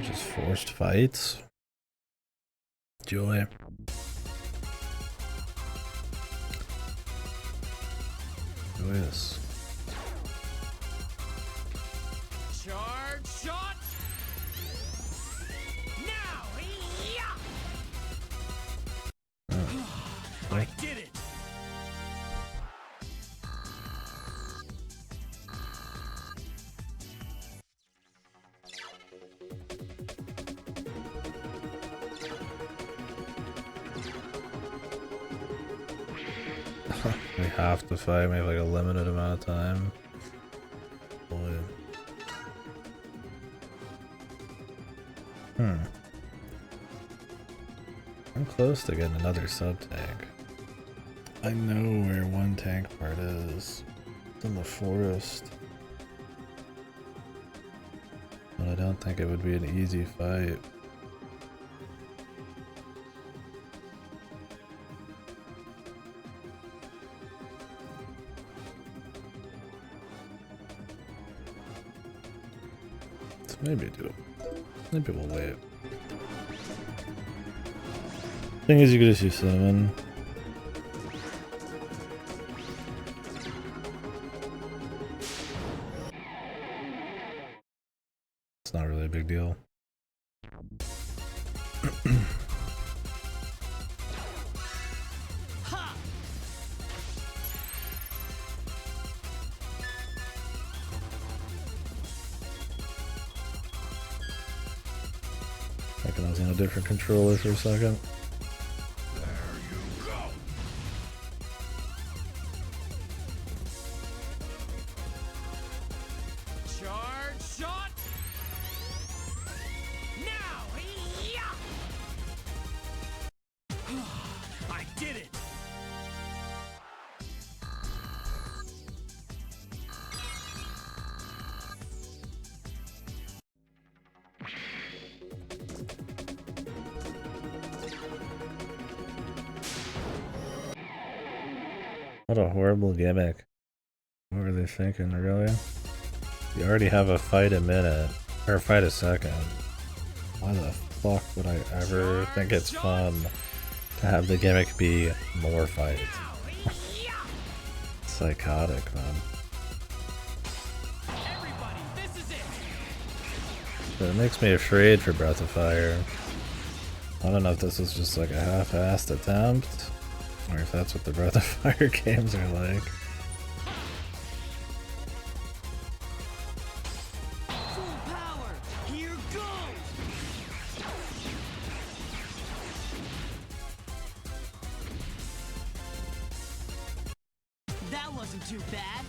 Just forced fights. Joy. Joyous. Charge shot! Now! I did it! We have to fight, we have like a limited amount of time. Boy. I'm close to getting another sub-tank. I know where one tank part is. It's in the forest. But I don't think it would be an easy fight. Maybe do it. Maybe we'll wait. Thing is, you could just use cinnamon. deal. Thinking I was on a different controller for a second. Charge shot! Now! I did it! What a horrible gimmick. What were they thinking, really? You already have a fight a minute, or a fight a second. Why the fuck would I ever think it's fun to have the gimmick be more fights? Psychotic, man. Everybody, this is it! But it makes me afraid for Breath of Fire. I don't know if this is just like a half-assed attempt, or if that's what the Breath of Fire games are like. Full power! Here goes! That wasn't too bad.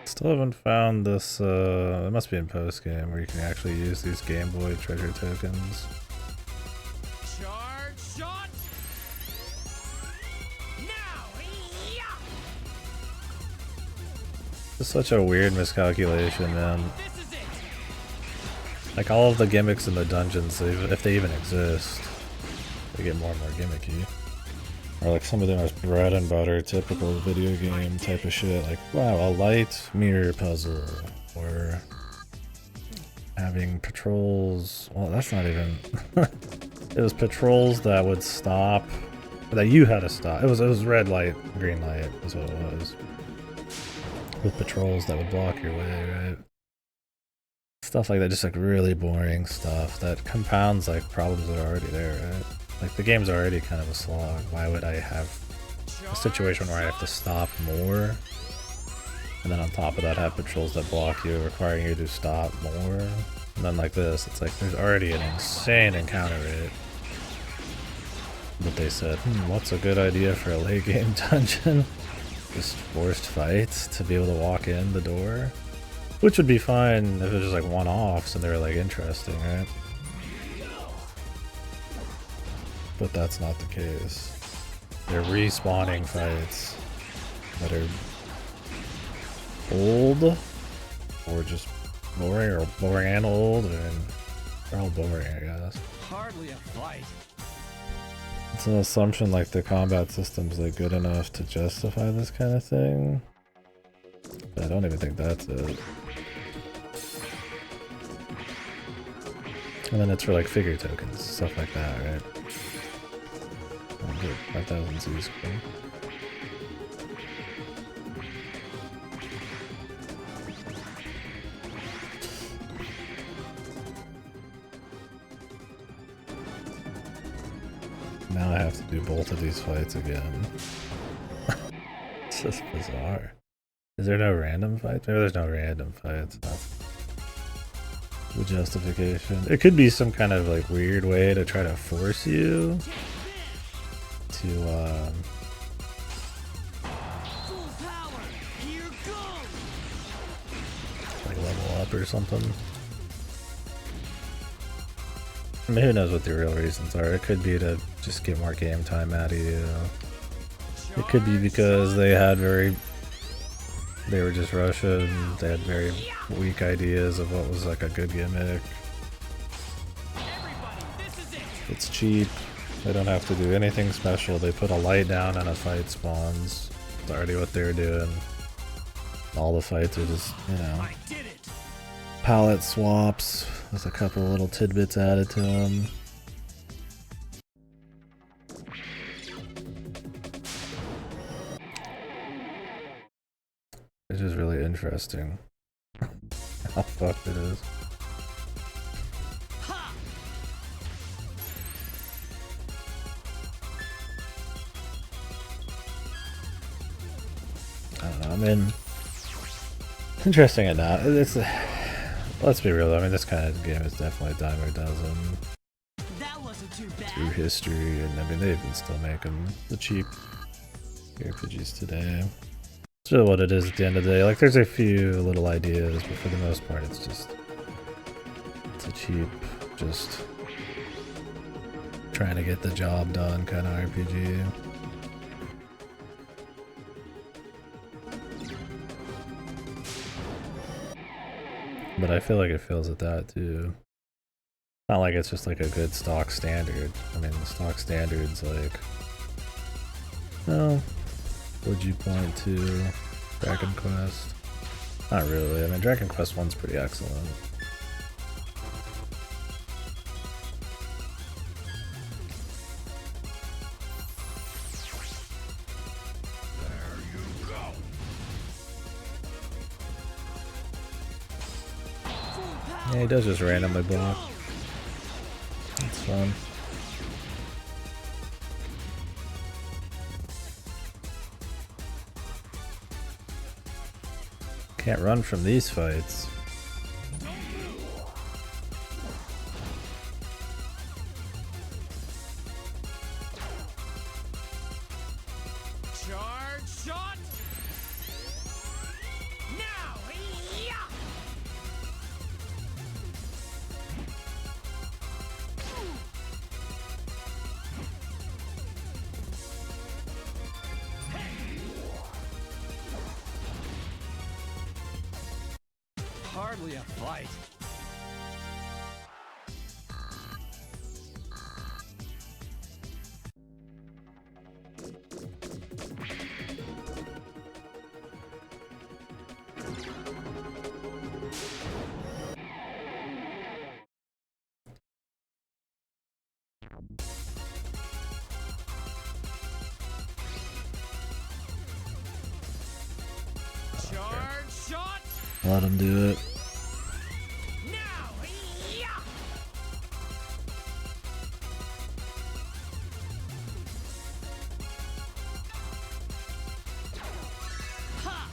Still haven't found this, it must be in post-game, where you can actually use these Game Boy treasure tokens. Charge shot! Now! It's such a weird miscalculation, man. This is it! Like, all of the gimmicks in the dungeons, if they even exist, they get more and more gimmicky. Or like some of them are bread and butter, typical video game type of shit. Like, wow, a light mirror puzzle. Or having patrols. Well, that's not even. It was patrols that would stop. That you had to stop. It was red light, green light is what it was. With patrols that would block your way, right? Stuff like that, just like really boring stuff that compounds like problems that are already there, right? Like, the game's already kind of a slog. Why would I have a situation where I have to stop more? And then on top of that, have patrols that block you, requiring you to stop more? And then like this, it's like there's already an insane encounter rate. But they said, what's a good idea for a late game dungeon? Just forced fights to be able to walk in the door? Which would be fine if it was just like one-offs and they were like interesting, right? But that's not the case. They're respawning fights that are old, or just boring, or boring and old, and they're all boring, I guess. Hardly a fight. It's an assumption like the combat system's like good enough to justify this kind of thing. But I don't even think that's it. And then it's for like figure tokens, stuff like that, right? Oh, good. 5,000 Z's cool. Now I have to do both of these fights again. It's just bizarre. Is there no random fights? Maybe there's no random fights. That's the justification. It could be some kind of like weird way to try to force you to like level up or something. I mean, who knows what the real reasons are. It could be to just get more game time out of you. It could be because they were just Russian, they had very weak ideas of what was like a good gimmick. It's cheap. They don't have to do anything special. They put a light down and a fight spawns. It's already what they're doing. All the fights are just, you know, palette swaps with a couple little tidbits added to them. It's just really interesting how fucked it is. I don't know, I mean, it's interesting enough. It's, let's be real, I mean, this kind of game is definitely a dime a dozen That wasn't too bad. through history, and I mean, they've been still making the cheap RPGs today. It's really what it is at the end of the day. Like, there's a few little ideas, but for the most part, it's just, it's a cheap, just trying to get the job done kind of RPG. But I feel like it feels at that too. Not like it's just like a good stock standard. I mean, the stock standard's like, oh, would you point to Dragon Quest? Not really. I mean, Dragon Quest 1's pretty excellent. Yeah, he does just randomly block. That's fun. Can't run from these fights. Charge shot! Now! Yeah! Hardly a fight. Charge shot! Let him do it. Now! Yeah! Ha!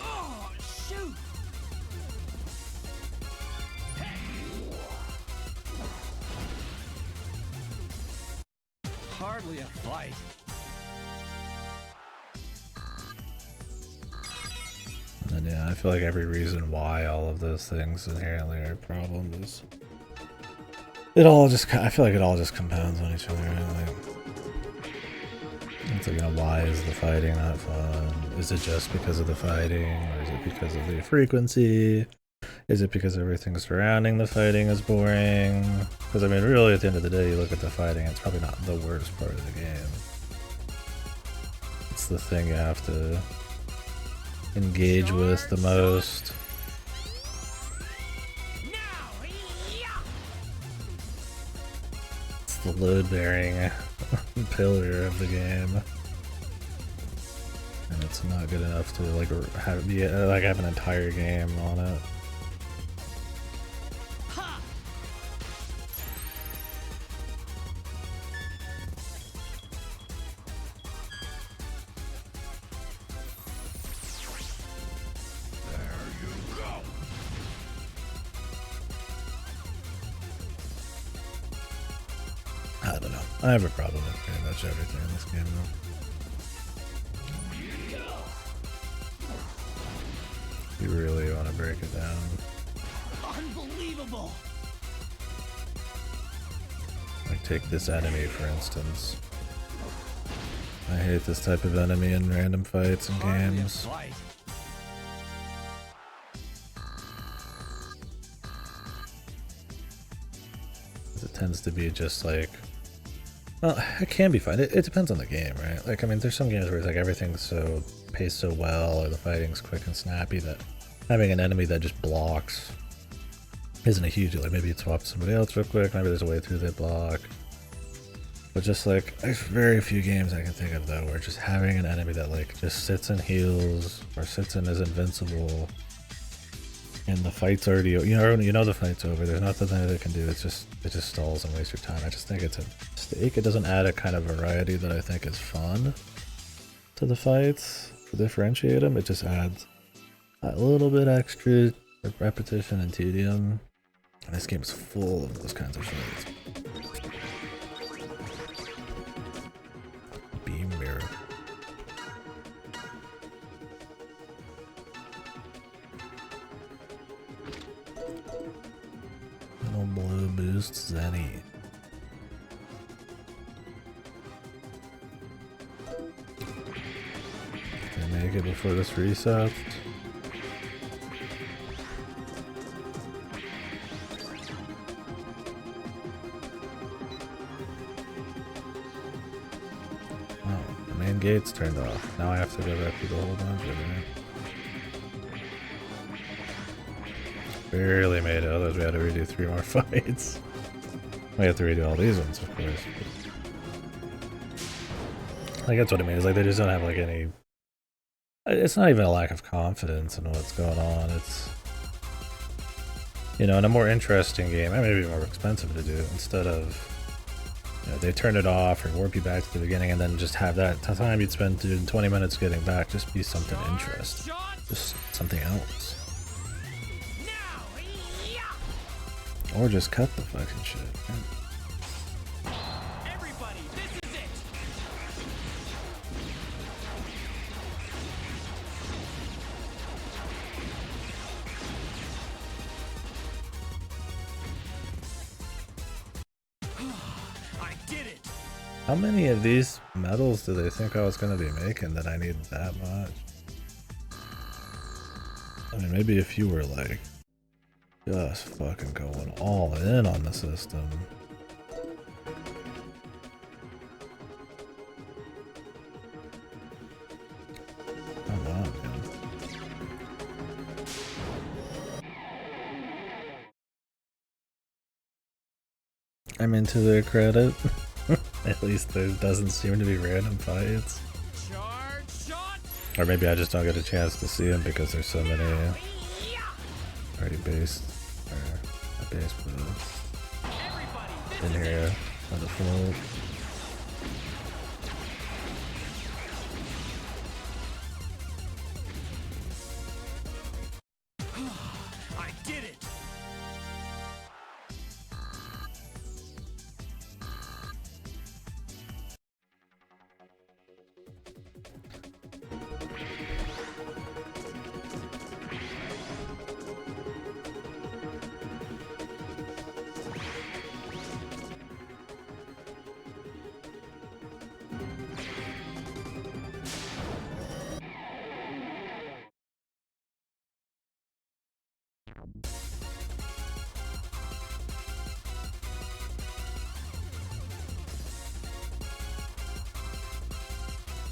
Oh, shoot! Hardly a fight. And yeah, I feel like every reason why all of those things inherently are problems. It all just, I feel like it all just compounds on each other. Right? Like, it's like, you know, why is the fighting not fun? Is it just because of the fighting, or is it because of the frequency? Is it because everything surrounding the fighting is boring? Because I mean, really, at the end of the day, you look at the fighting, it's probably not the worst part of the game. It's the thing you have to engage with the most. Now! Yeah! It's the load-bearing pillar of the game, and it's not good enough to like have an entire game on it. Ha! I don't know. I have a problem with pretty much much everything in this game though. You really want to break it down. Unbelievable. Like take this enemy for instance. I hate this type of enemy in random fights and games. It tends to be just like, well, it can be fun. It depends on the game, right? Like, I mean, there's some games where it's like everything's so paced so well, or the fighting's quick and snappy that having an enemy that just blocks isn't a huge deal. Like maybe you swap to somebody else real quick, maybe there's a way through they block. But just like, there's very few games I can think of though where just having an enemy that like just sits and heals or sits and is invincible, and the fight's already, you know the fight's over. There's nothing that it can do. It just stalls and wastes your time. I just think it's a mistake. It doesn't add a kind of variety that I think is fun to the fights to differentiate them. It just adds a little bit extra repetition and tedium. And this game's full of those kinds of fights. Beam mirror. Little blue boost Zenny. Can I make it before this resets? Gates turned off. Now I have to go back through the whole dungeon, right? Barely made it, otherwise we had to redo 3 more fights. We have to redo all these ones, of course. Like, that's what I mean, is like they just don't have like any... It's not even a lack of confidence in what's going on, it's... You know, in a more interesting game, and maybe more expensive to do, instead of... You know, they turn it off or warp you back to the beginning and then just have that time you'd spend doing 20 minutes getting back just be something interesting. Just something else. Or just cut the fucking shit. Everybody, this is it. How many of these medals do they think I was going to be making that I need that much? I mean, maybe if you were like, just fucking going all in on the system. Come on, man. I mean, to their credit. At least there doesn't seem to be random fights. Or maybe I just don't get a chance to see them because there's so many already based, or not based, but in here on the float. I did it.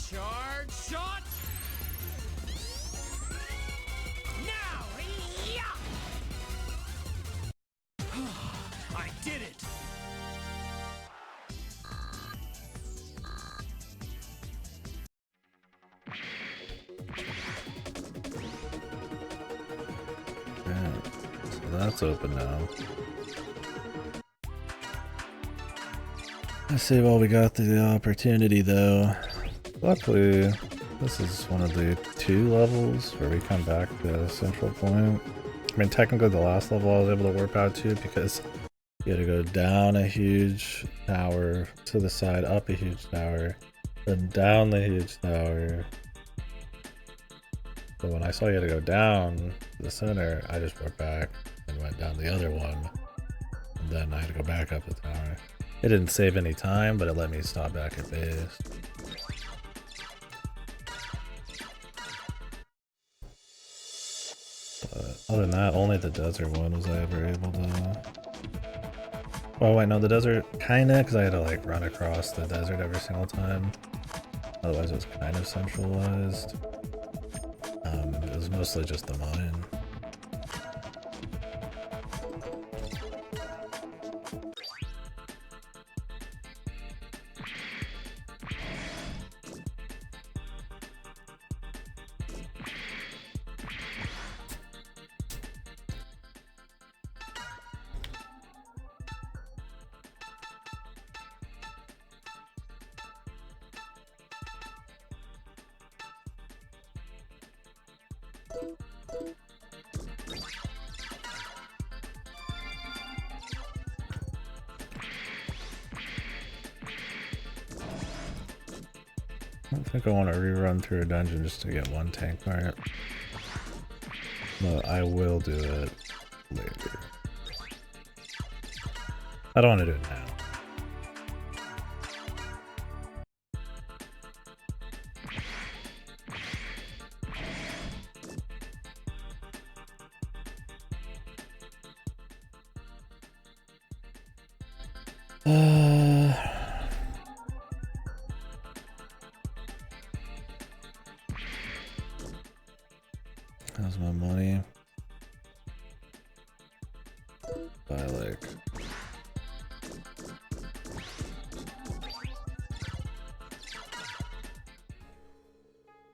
Charge shot! Now! I did it! Yeah, so that's open now. Let's see while we got the opportunity though. Luckily, this is one of the 2 levels where we come back to the central point. I mean, technically the last level I was able to warp out to because You gotta go down a huge tower to the side, up a huge tower, then down the huge tower. But when I saw you had to go down to the center, I just went back and went down the other one. And then I had to go back up the tower. It didn't save any time, but it let me stop back at base. But other than that, only the desert one was I ever able to... Oh wait, no, the desert kinda, because I had to like run across the desert every single time. Otherwise it was kind of centralized. It was mostly just the mine. I don't think I want to rerun through a dungeon just to get one tank part. But I will do it later. I don't want to do it now. How's my money? Buy like...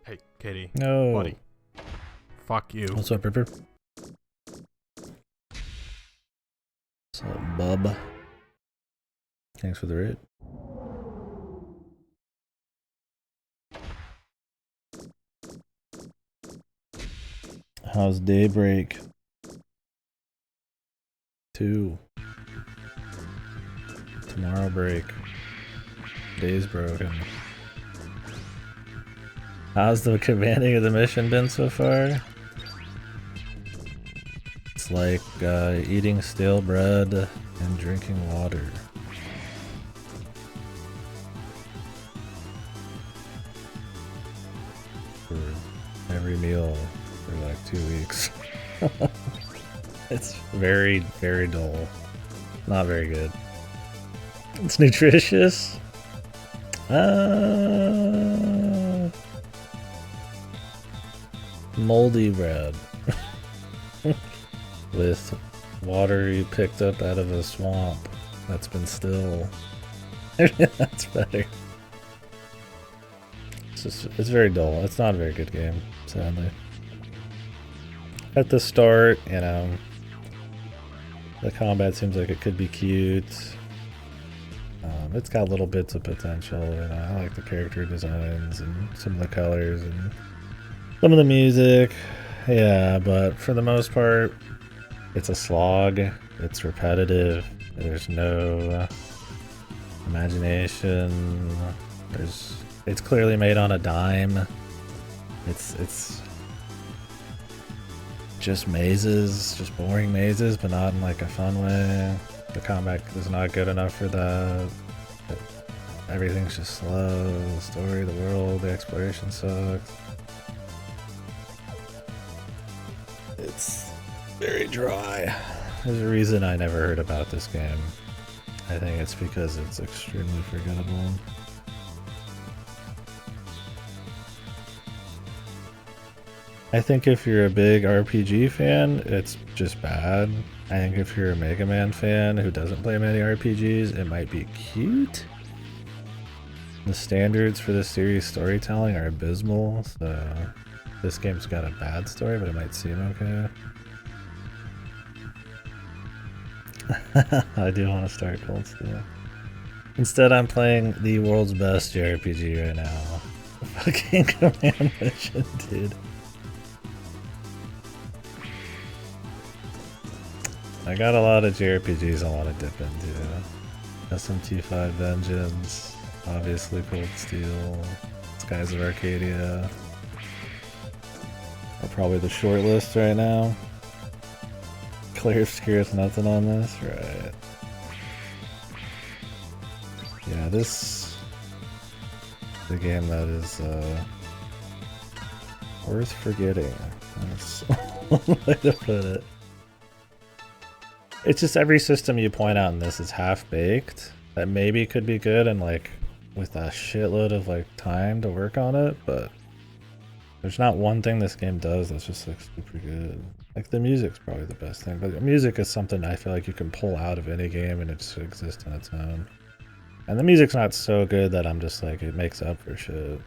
Hey, Katie. No. Buddy. Fuck you. What's up, Ripper? What's up, bub? Thanks for the raid. How's Daybreak? 2. Tomorrow break. Day's broken. How's the commanding of the mission been so far? It's like eating stale bread and drinking water. For every meal for like 2 weeks. It's very, very dull. Not very good. It's nutritious. Moldy bread. With water you picked up out of a swamp that's been still. That's better. It's very dull. It's not a very good game, sadly. At the start, you know, the combat seems like it could be cute. It's got little bits of potential, and I like the character designs and some of the colors and some of the music. Yeah, but for the most part, it's a slog. It's repetitive. There's no imagination. It's clearly made on a dime. It's just mazes, just boring mazes, but not in like a fun way. The combat is not good enough for that. Everything's just slow. The story, the world, the exploration sucks. It's very dry. There's a reason I never heard about this game. I think it's because it's extremely forgettable. I think if you're a big RPG fan, it's just bad. I think if you're a Mega Man fan who doesn't play many RPGs, it might be cute. The standards for this series storytelling are abysmal, so this game's got a bad story, but it might seem okay. I do want to start Cold Steel. Instead, I'm playing the world's best JRPG right now. Fucking Command Mission, dude. I got a lot of JRPGs I want to dip into. SMT5 Vengeance, obviously Cold Steel, Skies of Arcadia are probably the short list right now. Clear Obscure's nothing on this, right? Yeah, this is a game that is worth forgetting. That's one way to put it. It's just every system you point out in this is half-baked. That maybe could be good and like with a shitload of like time to work on it, but there's not one thing this game does that's just like super good. Like the music's probably the best thing, but music is something I feel like you can pull out of any game and it just exists on its own. And the music's not so good that I'm just like, it makes up for shit.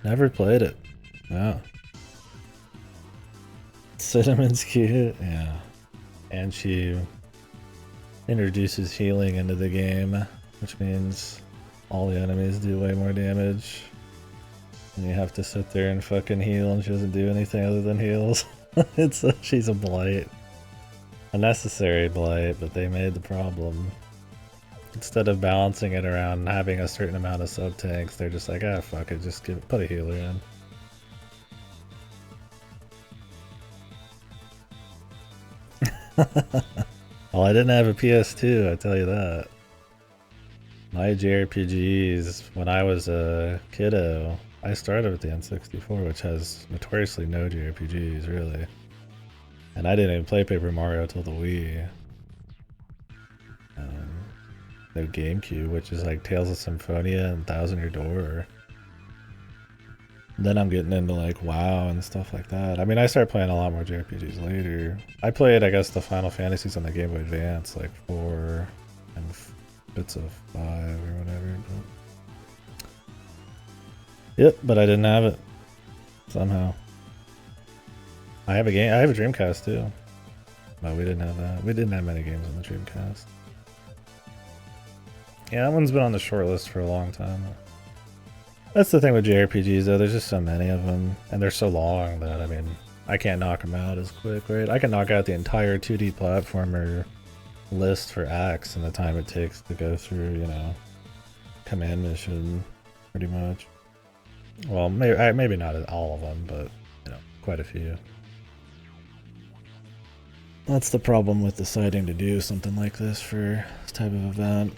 Never played it. No. Cinnamon's cute, yeah. And she introduces healing into the game, which means all the enemies do way more damage. And you have to sit there and fucking heal, and she doesn't do anything other than heals. She's a blight. A necessary blight, but they made the problem. Instead of balancing it around having a certain amount of sub-tanks, they're just like, ah, fuck it, just put a healer in. Well, I didn't have a PS2, I tell you that. My JRPGs, when I was a kiddo, I started with the N64, which has notoriously no JRPGs, really. And I didn't even play Paper Mario till the Wii. No GameCube, which is like Tales of Symphonia and Thousand Year Door. Then I'm getting into like WoW and stuff like that. I mean, I started playing a lot more JRPGs later. I played, I guess, the Final Fantasies on the Game Boy Advance, like 4 and bits of 5 or whatever. But... Yep, but I didn't have it somehow. I have a Dreamcast too, but we didn't have that. We didn't have many games on the Dreamcast. Yeah, that one's been on the short list for a long time. That's the thing with JRPGs though, there's just so many of them, and they're so long that, I mean, I can't knock them out as quick, right? I can knock out the entire 2D platformer list for Axe in the time it takes to go through, you know, command mission, pretty much. Well, maybe not all of them, but, you know, quite a few. That's the problem with deciding to do something like this for this type of event.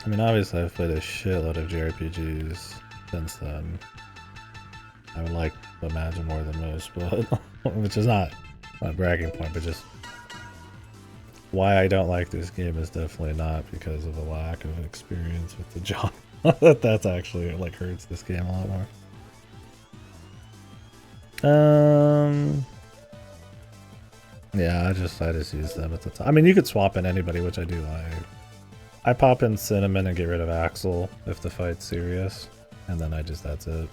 I mean, obviously I've played a shitload of JRPGs since then. I would like to imagine more than most, but which is not a bragging point, but just why I don't like this game is definitely not because of a lack of experience with the genre. That's actually like hurts this game a lot more. Yeah, I just use them at the time. I mean, you could swap in anybody, which I do like. I pop in Cinnamon and get rid of Axel if the fight's serious, and then that's it.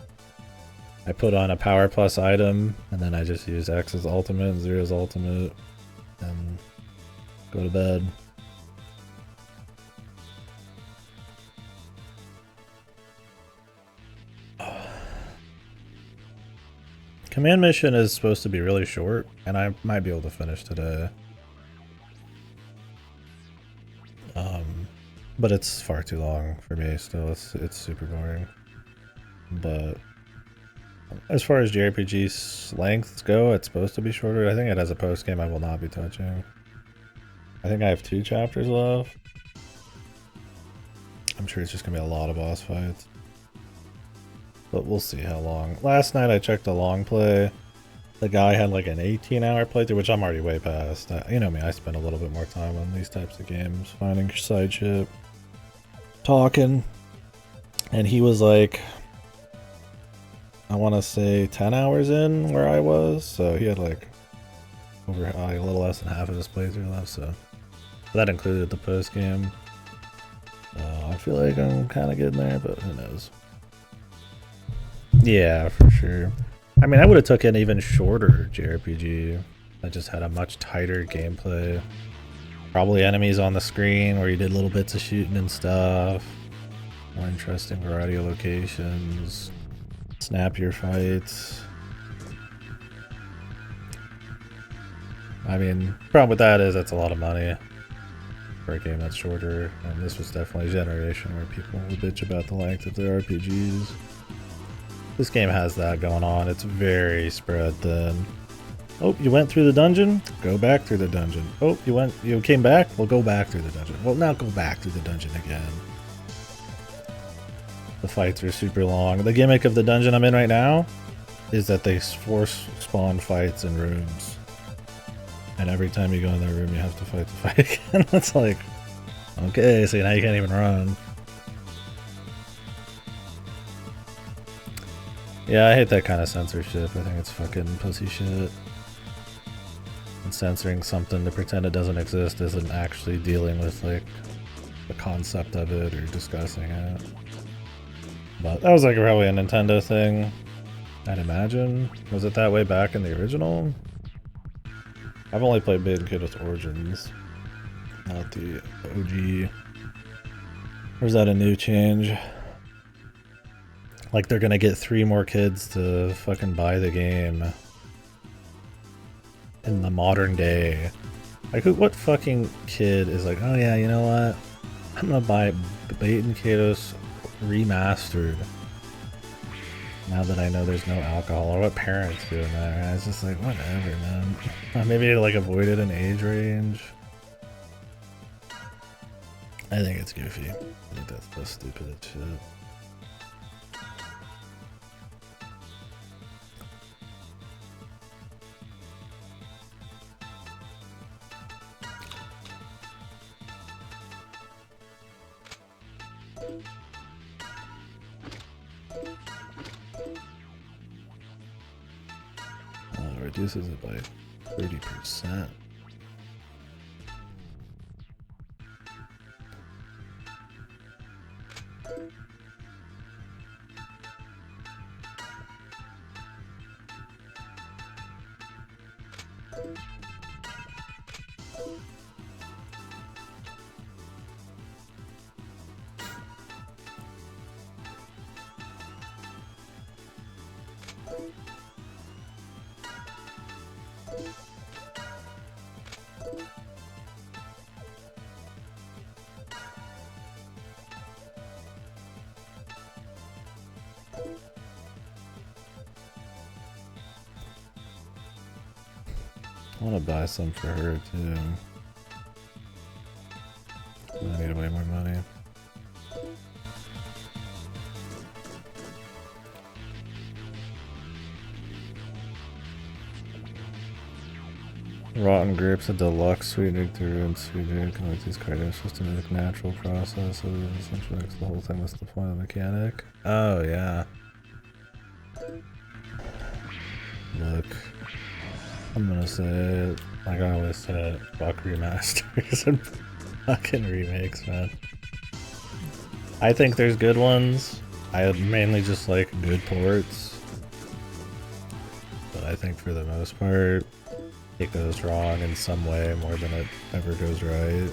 I put on a Power Plus item, and then I just use X's ultimate and Zero's ultimate, and go to bed. Command mission is supposed to be really short, and I might be able to finish today. But it's far too long for me still. It's super boring. But as far as JRPG's lengths go, it's supposed to be shorter. I think it has a post game I will not be touching. I think I have 2 chapters left. I'm sure it's just gonna be a lot of boss fights. But we'll see how long. Last night I checked the long play. The guy had like an 18-hour playthrough, which I'm already way past. You know me, I spend a little bit more time on these types of games, finding side shit, talking. And he was like, I want to say 10 hours in where I was. So he had like over a little less than half of his playthrough left. So that included the post game. I feel like I'm kind of getting there, but who knows? Yeah, for sure. I mean, I would have took an even shorter JRPG that just had a much tighter gameplay. Probably enemies on the screen where you did little bits of shooting and stuff. More interesting variety of locations. Snappier fights. I mean, problem with that is that's a lot of money for a game that's shorter, and this was definitely a generation where people would bitch about the length of their RPGs. This game has that going on. It's very spread thin. Oh, you went through the dungeon? Go back through the dungeon. Oh, you came back? Well, go back through the dungeon. Well, now go back through the dungeon again. The fights are super long. The gimmick of the dungeon I'm in right now is that they force spawn fights in rooms. And every time you go in that room, you have to fight the fight again. That's like, okay, so now you can't even run. Yeah, I hate that kind of censorship. I think it's fucking pussy shit. And censoring something to pretend it doesn't exist isn't actually dealing with, like, the concept of it or discussing it. But that was, like, probably a Nintendo thing, I'd imagine. Was it that way back in the original? I've only played Bait and Kiddos Origins, not the OG. Or is that a new change? Like they're gonna get 3 more kids to fucking buy the game in the modern day. Like what fucking kid is like, oh yeah, you know what? I'm gonna buy Bait and Kiddos Remastered now that I know there's no alcohol. Or what parents doing that, right? It's just like, whatever, man. Maybe they like avoided an age range. I think it's goofy. I think that's the stupidest shit. Reduces it by 30%. I want to buy some for her too. I need way more money. Rotten grapes, a deluxe sweet drink to ruin sweet drink, and with these cards, it's just a natural process, so it essentially makes the whole thing. What's the point of the mechanic? Oh, yeah. Look. I'm gonna say it, like I always said, fuck remasters and fucking remakes, man. I think there's good ones. I mainly just like good ports. But I think for the most part, it goes wrong in some way more than it ever goes right.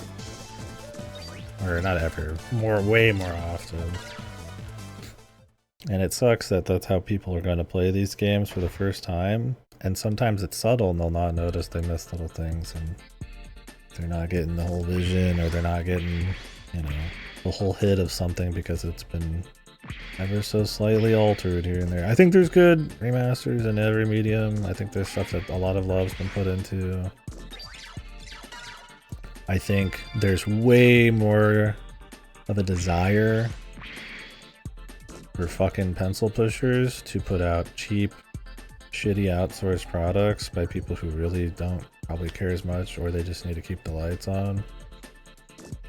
Or not ever, way more often. And it sucks that that's how people are going to play these games for the first time. And sometimes it's subtle and they'll not notice they miss little things and they're not getting the whole vision, or they're not getting, you know, the whole hit of something because it's been ever so slightly altered here and there. I think there's good remasters in every medium. I think there's stuff that a lot of love's been put into. I think there's way more of a desire for fucking pencil pushers to put out cheap, shitty outsourced products by people who really don't probably care as much, or they just need to keep the lights on.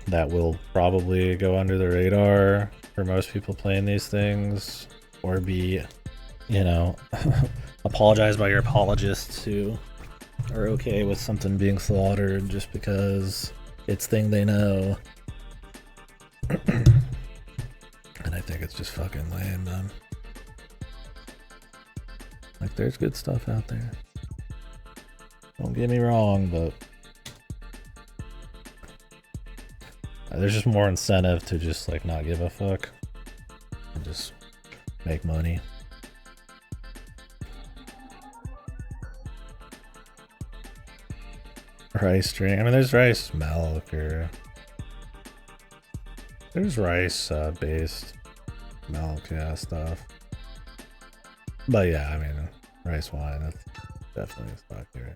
That will probably go under the radar for most people playing these things, or be, you know, apologized by your apologists who are okay with something being slaughtered just because it's thing they know. And I think it's just fucking lame, man. Like, there's good stuff out there. Don't get me wrong, but there's just more incentive to just, like, not give a fuck and just make money. Rice drink. I mean, there's rice milk or there's rice based milk, yeah, stuff. But yeah, I mean, rice wine, that's definitely a stock here.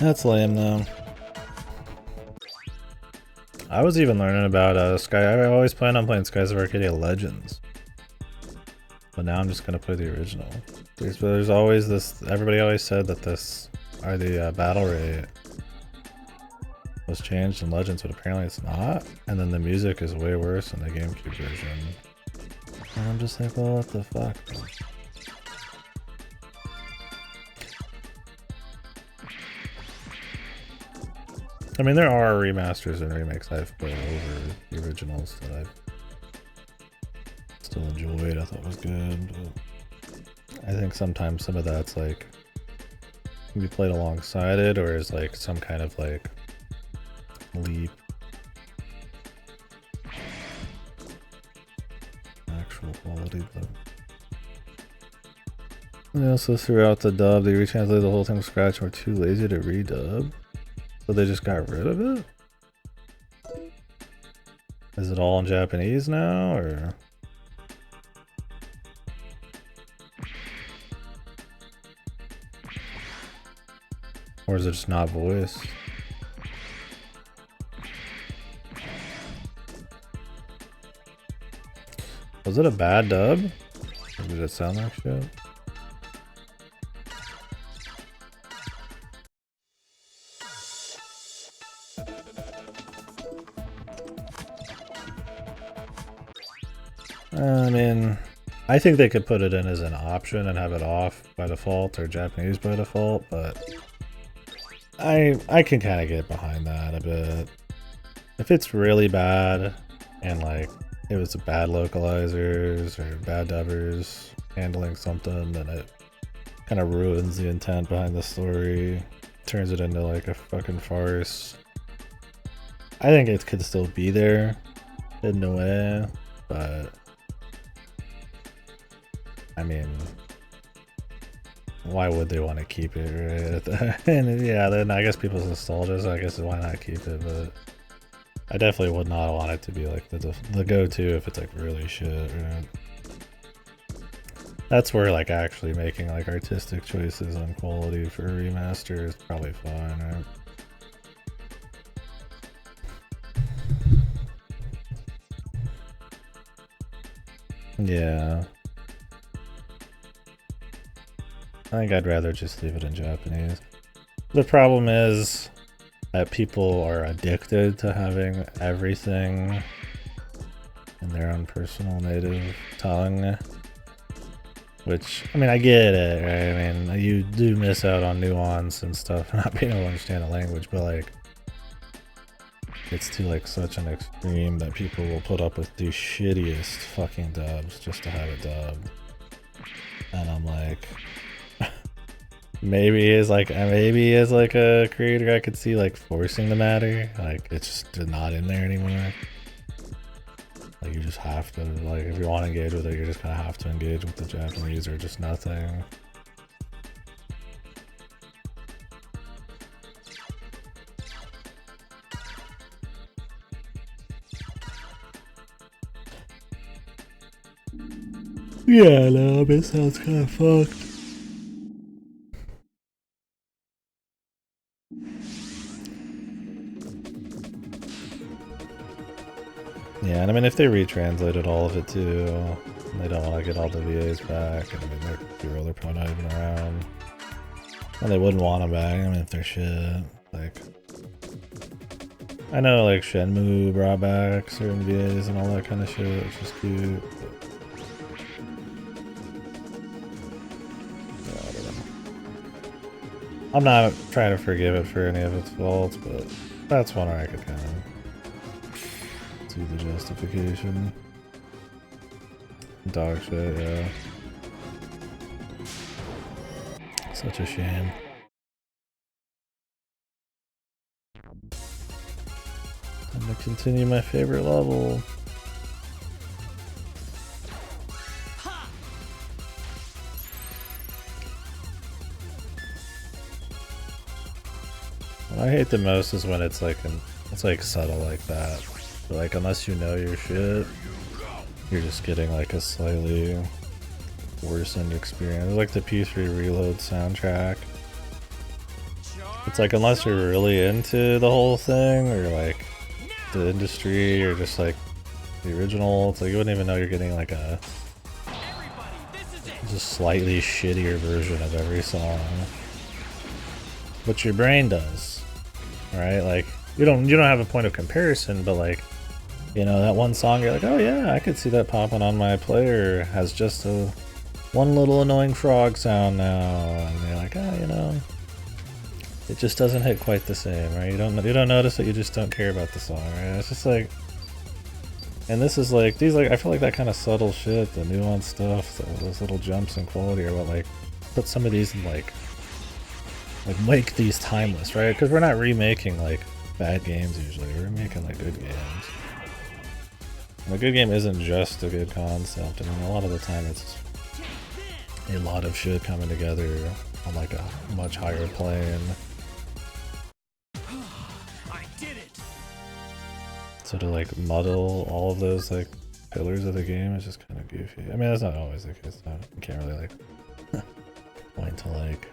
That's lame though. I was even learning about Sky. I always plan on playing Skies of Arcadia Legends, but now I'm just gonna play the original. There's always this. Everybody always said that this or the battle rate was changed in Legends, but apparently it's not. And then the music is way worse in the GameCube version. And I'm just like, well, what the fuck? I mean, there are remasters and remakes I've played over the originals that I've still enjoyed. I thought was good, but I think sometimes some of that's like can be played alongside it, or is like some kind of like leap. Actual quality, but they also threw out the dub. They retranslated the whole thing from scratch and were too lazy to redub. So they just got rid of it? Is it all in Japanese now, or? Or is it just not voiced? Was it a bad dub? Or did it sound like shit? I mean, I think they could put it in as an option and have it off by default or Japanese by default, but I can kind of get behind that a bit. If it's really bad and like it was bad localizers or bad dubbers handling something, then it kind of ruins the intent behind the story, turns it into like a fucking farce. I think it could still be there hidden away, but I mean, why would they want to keep it, right? And yeah, then I guess people's nostalgia, so I guess why not keep it, but I definitely would not want it to be like the go-to if it's like really shit, right? That's where like actually making like artistic choices on quality for a remaster is probably fine, right? Yeah. I think I'd rather just leave it in Japanese. The problem is that people are addicted to having everything in their own personal native tongue. Which, I mean, I get it, right? I mean, you do miss out on nuance and stuff, not being able to understand the language, but like, it's to like such an extreme that people will put up with the shittiest fucking dubs just to have it dubbed. And I'm like, maybe he is like a creator I could see like forcing the matter. Like it's just not in there anymore. Like you just have to, like if you want to engage with it, you're just gonna have to engage with the Japanese or just nothing. Yeah, no, it sounds kind of fucked. Yeah, and I mean, if they retranslated all of it too, they don't want to get all the VAs back. I mean, they're probably not even around. And they wouldn't want them back, I mean, if they're shit. Like, I know, like, Shenmue brought back certain VAs and all that kind of shit, which is cute. I'm not trying to forgive it for any of its faults, but that's one where I could kind of see the justification. Dog shit, yeah. Such a shame. I'm gonna continue my favorite level. What I hate the most is when it's like subtle like that. But like unless you know your shit, you're just getting like a slightly worsened experience. It's like the P3 Reload soundtrack. It's like unless you're really into the whole thing or like the industry or just like the original, it's like you wouldn't even know you're getting like a just slightly shittier version of every song. But your brain does. Right? Like you don't have a point of comparison, but like, you know, that one song you're like, oh yeah, I could see that popping on my player has just a one little annoying frog sound now, and you're like, oh, you know, it just doesn't hit quite the same, right? You don't notice it, you just don't care about the song, right? It's just like, and this is like these like I feel like that kind of subtle shit, the nuanced stuff, those little jumps in quality are what like put some of these in like make these timeless, right? Because we're not remaking like bad games usually, we're making like good games. And a good game isn't just a good concept. I mean, a lot of the time it's a lot of shit coming together on like a much higher plane. I did it. So to like muddle all of those like pillars of the game is just kind of goofy. I mean, that's not always the case. You can't really like point to like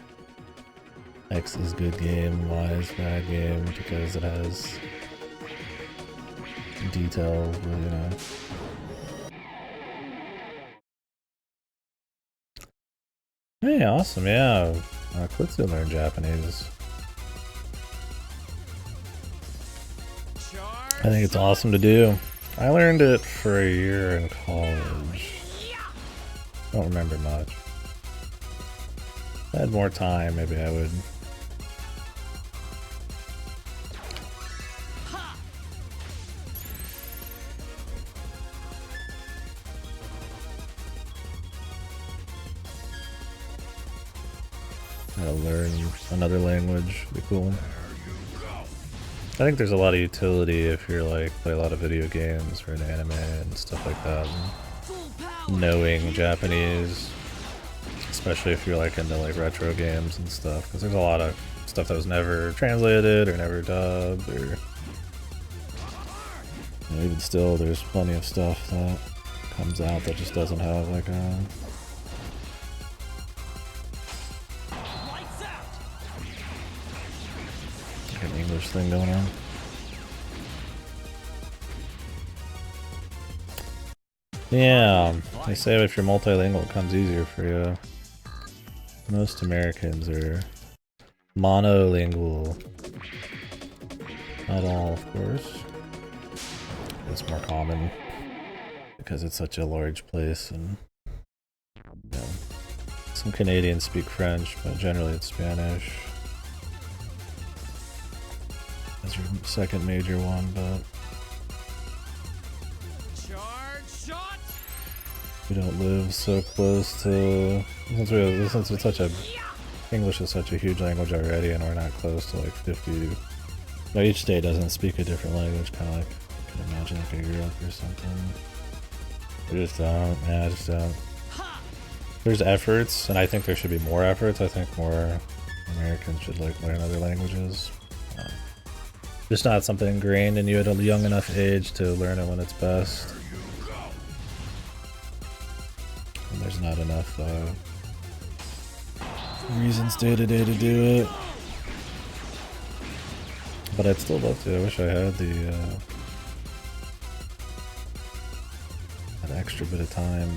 X is good game, Y is bad game because it has details, but, you know. Hey, awesome, yeah. Quit to learn Japanese. I think it's awesome to do. I learned it for a year in college. Don't remember much. If I had more time, maybe I would. Gotta learn another language, would be cool. I think there's a lot of utility if you're like play a lot of video games or an anime and stuff like that. And knowing Japanese, especially if you're like into like retro games and stuff, because there's a lot of stuff that was never translated or never dubbed, or you know, even still, there's plenty of stuff that comes out that just doesn't have like a an English thing going on. Yeah, they say if you're multilingual, it comes easier for you. Most Americans are monolingual. Not all, of course. It's more common because it's such a large place, and you know, some Canadians speak French, but generally it's Spanish. That's your second major one, but we don't live so close to, since we're such a English is such a huge language already, and we're not close to like 50. But each state doesn't speak a different language, kind of like, I can imagine like a Europe or something. I just don't, yeah, I just don't. There's efforts, and I think there should be more efforts. I think more Americans should like learn other languages. Just not something ingrained in you at a young enough age to learn it when it's best. And there's not enough reasons day to day to do it. But I'd still love to. I wish I had the that extra bit of time.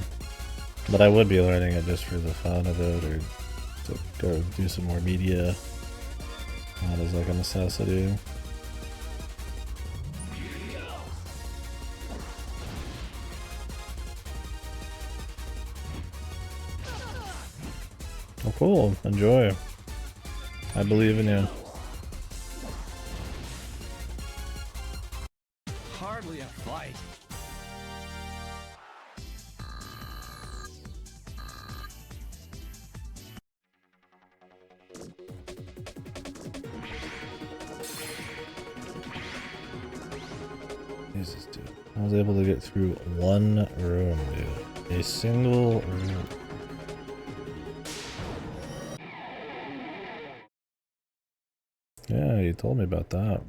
But I would be learning it just for the fun of it, or to go do some more media. Not as like a necessity. Oh cool, enjoy. I believe in you. Hardly a fight. Jesus, dude. I was able to get through one room, dude. A single room. Yeah, you told me about that.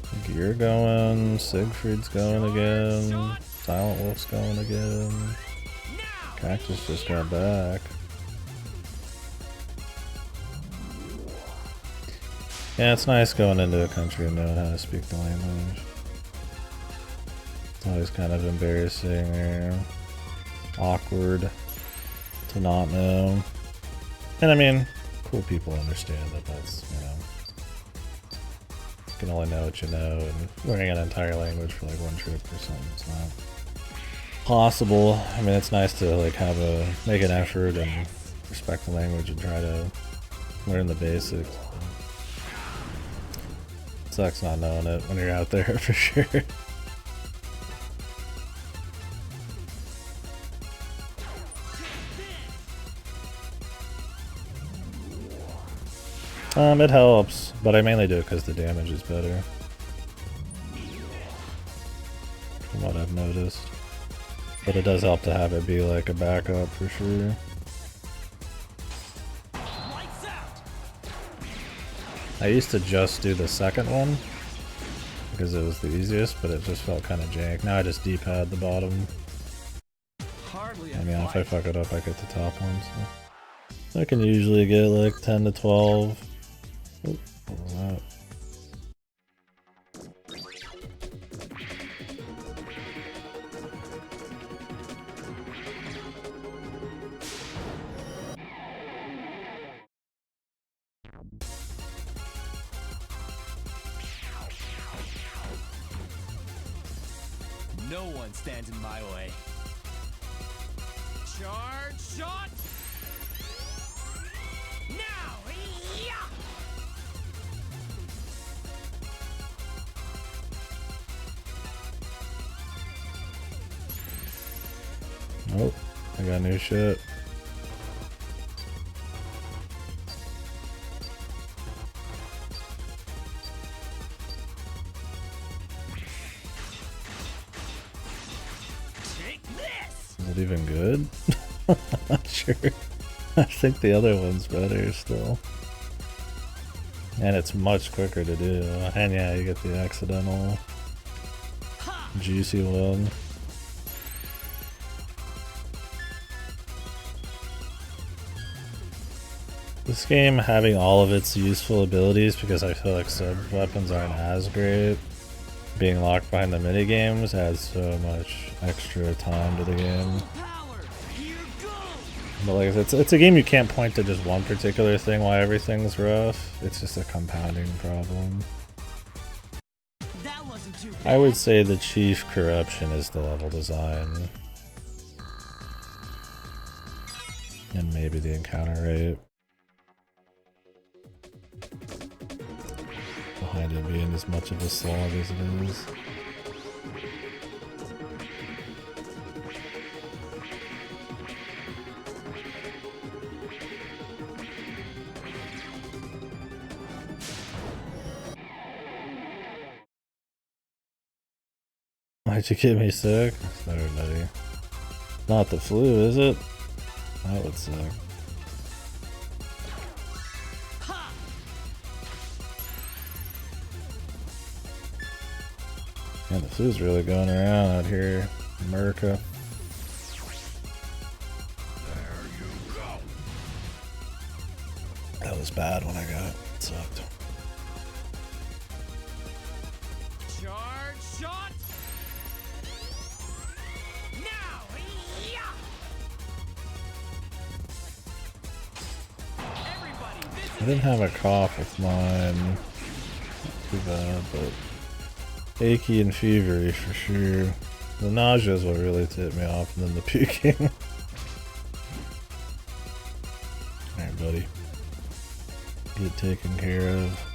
I think you're going, Siegfried's going again, Silent Wolf's going again. Cactus just got back. Yeah, it's nice going into a country and knowing how to speak the language. It's always kind of embarrassing or awkward to not know. And I mean, cool people understand that that's, you know, you can only know what you know, and learning an entire language for like one trip or something, it's not possible. I mean, it's nice to like make an effort and respect the language and try to learn the basics. Sucks not knowing it when you're out there for sure. It helps, but I mainly do it because the damage is better. From what I've noticed. But it does help to have it be like a backup for sure. I used to just do the second one because it was the easiest, but it just felt kind of jank. Now I just D-pad the bottom. I mean, if I fuck it up, I get the top one. So I can usually get like 10 to 12. Oh, what was that? No one stands in my way. Charge shot! Now! Yeah! Oh, I got new shit. Take this! Is it even good? I'm not sure. I think the other one's better still. And it's much quicker to do. And yeah, you get the accidental juicy one. This game having all of its useful abilities, because I feel like sub weapons aren't as great, being locked behind the mini games adds so much extra time to the game. But like it's a game you can't point to just one particular thing why everything's rough. It's just a compounding problem. I would say the chief corruption is the level design. And maybe the encounter rate. Behind it being as much of a slog as it is. Why'd you get me sick? Sorry, buddy. Not the flu, is it? That would suck. Man, the flu's really going around out here in America. That was bad when I got it. It sucked. Charge shot! Now! Everybody, this I didn't have a cough with mine. Not too bad, but achy and fevery for sure. The nausea is what really tipped me off, and then the puking. Alright, buddy. Get taken care of.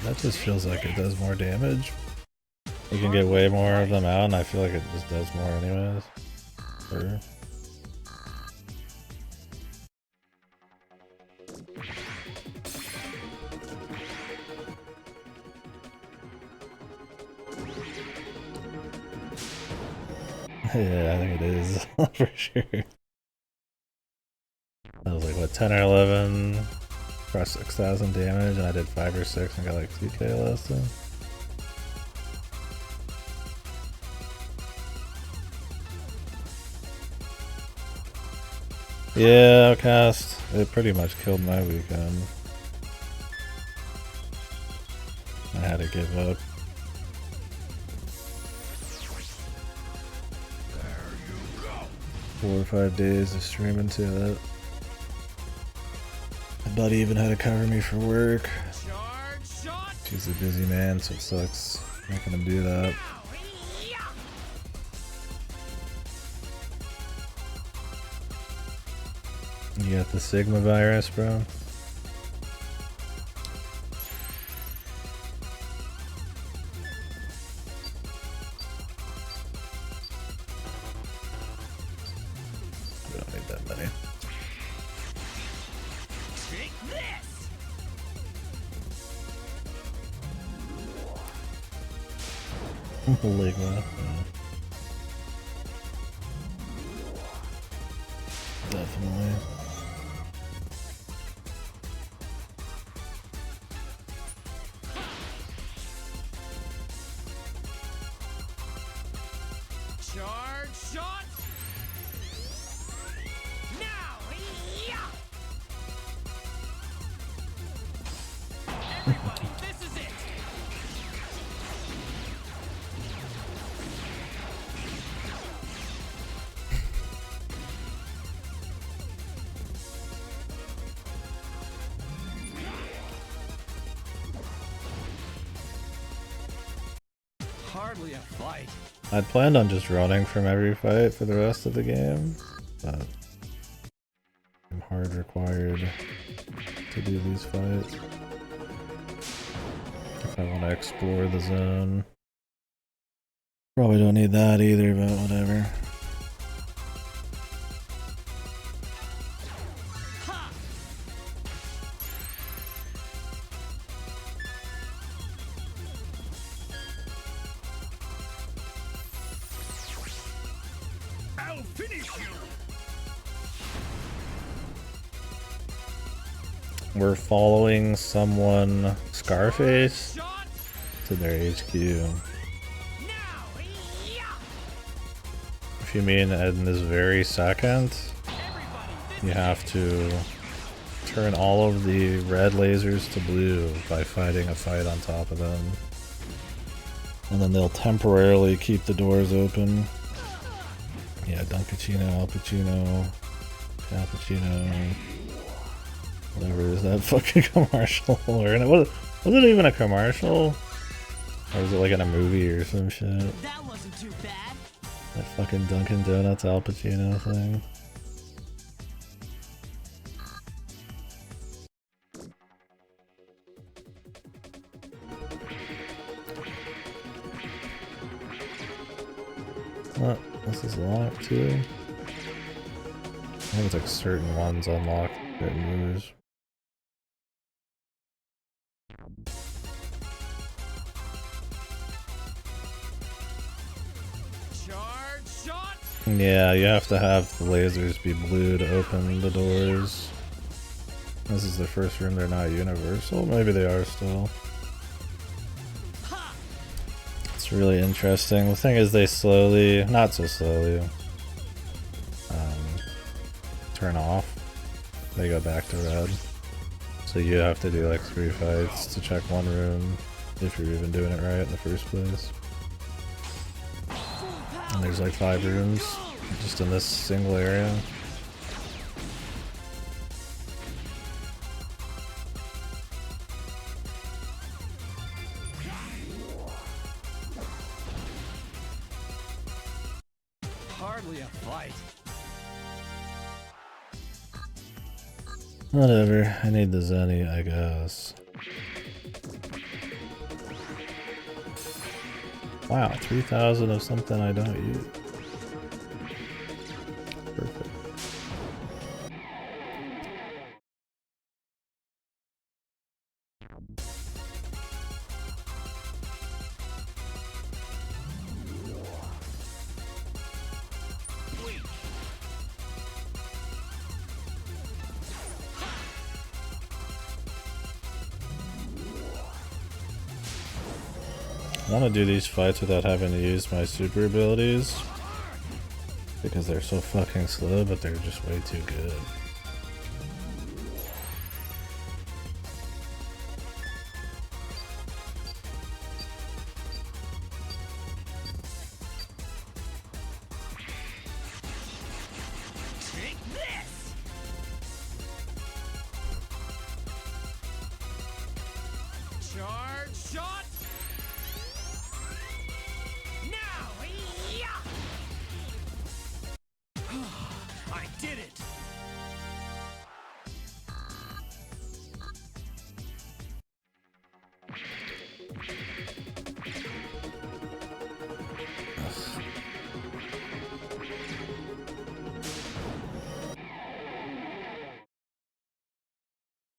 That just feels like it does more damage. You can get way more of them out, and I feel like it just does more anyways. Sure. Yeah, I think it is. For sure. That was like, what, 10 or 11? For 6,000 damage, and I did 5 or 6 and got like 2k last time. Yeah, Outcast. It pretty much killed my weekend. I had to give up. There you go. 4 or 5 days of streaming to it. My buddy even had to cover me for work. He's a busy man, so it sucks making him do that. You got the Sigma virus, bro? We don't need that many. Ligma. Definitely. Charge shot! Now! Everybody, this is it! Hardly a fight. I'd planned on just running from every fight for the rest of the game, but I'm hard required to do these fights if I want to explore the zone. Probably don't need that either, but whatever. I'll finish you. We're following someone, Scarface, to their HQ. If you mean in this very second, you have to turn all of the red lasers to blue by fighting a fight on top of them. And then they'll temporarily keep the doors open. Yeah, Dunkachino, Al Pacino, Cappuccino, whatever is that fucking commercial? Or was it even a commercial? Or was it like in a movie or some shit? That wasn't too bad. That fucking Dunkin' Donuts Al Pacino thing. Oh, this is locked too. I think it's like certain ones unlock certain moves. Charge shot! Yeah, you have to have the lasers be blue to open the doors. This is the first room they're not universal. Maybe they are still. It's really interesting. The thing is they slowly, not so slowly, turn off. They go back to red. So you have to do like 3 fights to check one room if you're even doing it right in the first place. And there's like 5 rooms just in this single area. Hardly a fight. Whatever, I need the Zenny, I guess. Wow, 3,000 of something I don't use. Perfect. I want to do these fights without having to use my super abilities because they're so fucking slow, but they're just way too good. Take this! Charge shot! Now! Yeah! I did it!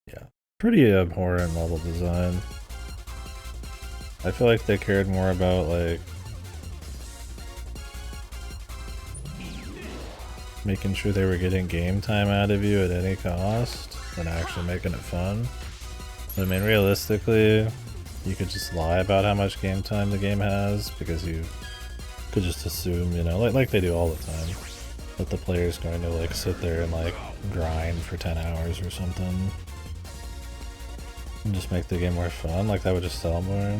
Yeah, pretty abhorrent level design. I feel like they cared more about like making sure they were getting game time out of you at any cost than actually making it fun. But I mean, realistically, you could just lie about how much game time the game has because you could just assume, you know, like they do all the time, that the player's going to like sit there and like grind for 10 hours or something. And just make the game more fun, like that would just sell more.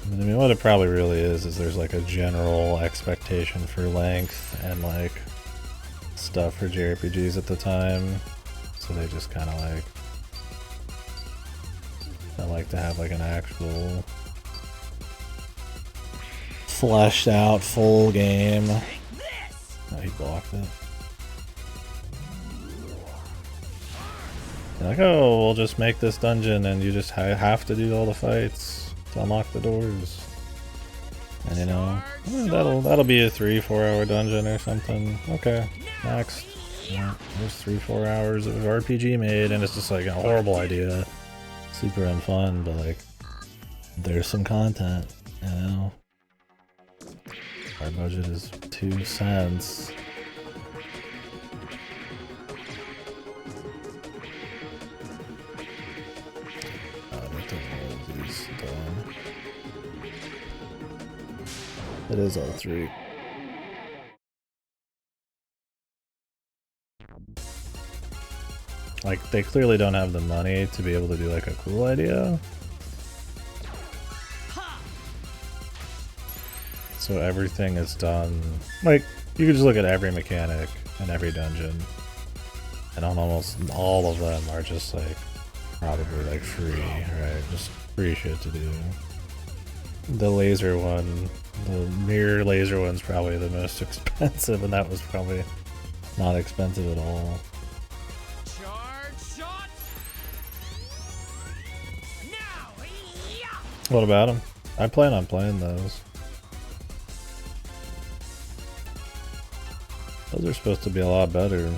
I mean, what it probably really is there's like a general expectation for length and like stuff for JRPGs at the time, so they just kind of like, I like to have like an actual fleshed out full game. Oh, he blocked it. They're like, oh, we'll just make this dungeon and you just have to do all the fights to unlock the doors. And you know, that'll be a 3-4 hour dungeon or something. Okay, next. Yeah, there's 3-4 hours of RPG made, and it's just like a horrible idea. Super unfun, but like, there's some content, you know? Our budget is 2 cents. It is all 3. Like, they clearly don't have the money to be able to do like a cool idea. So everything is done, like, you can just look at every mechanic in every dungeon, and on almost all of them are just like, probably like free, right? Just free shit to do. The laser one, the mirror laser one's probably the most expensive, and that was probably not expensive at all. Charge shot! Now! What about them? I plan on playing those. Those are supposed to be a lot better.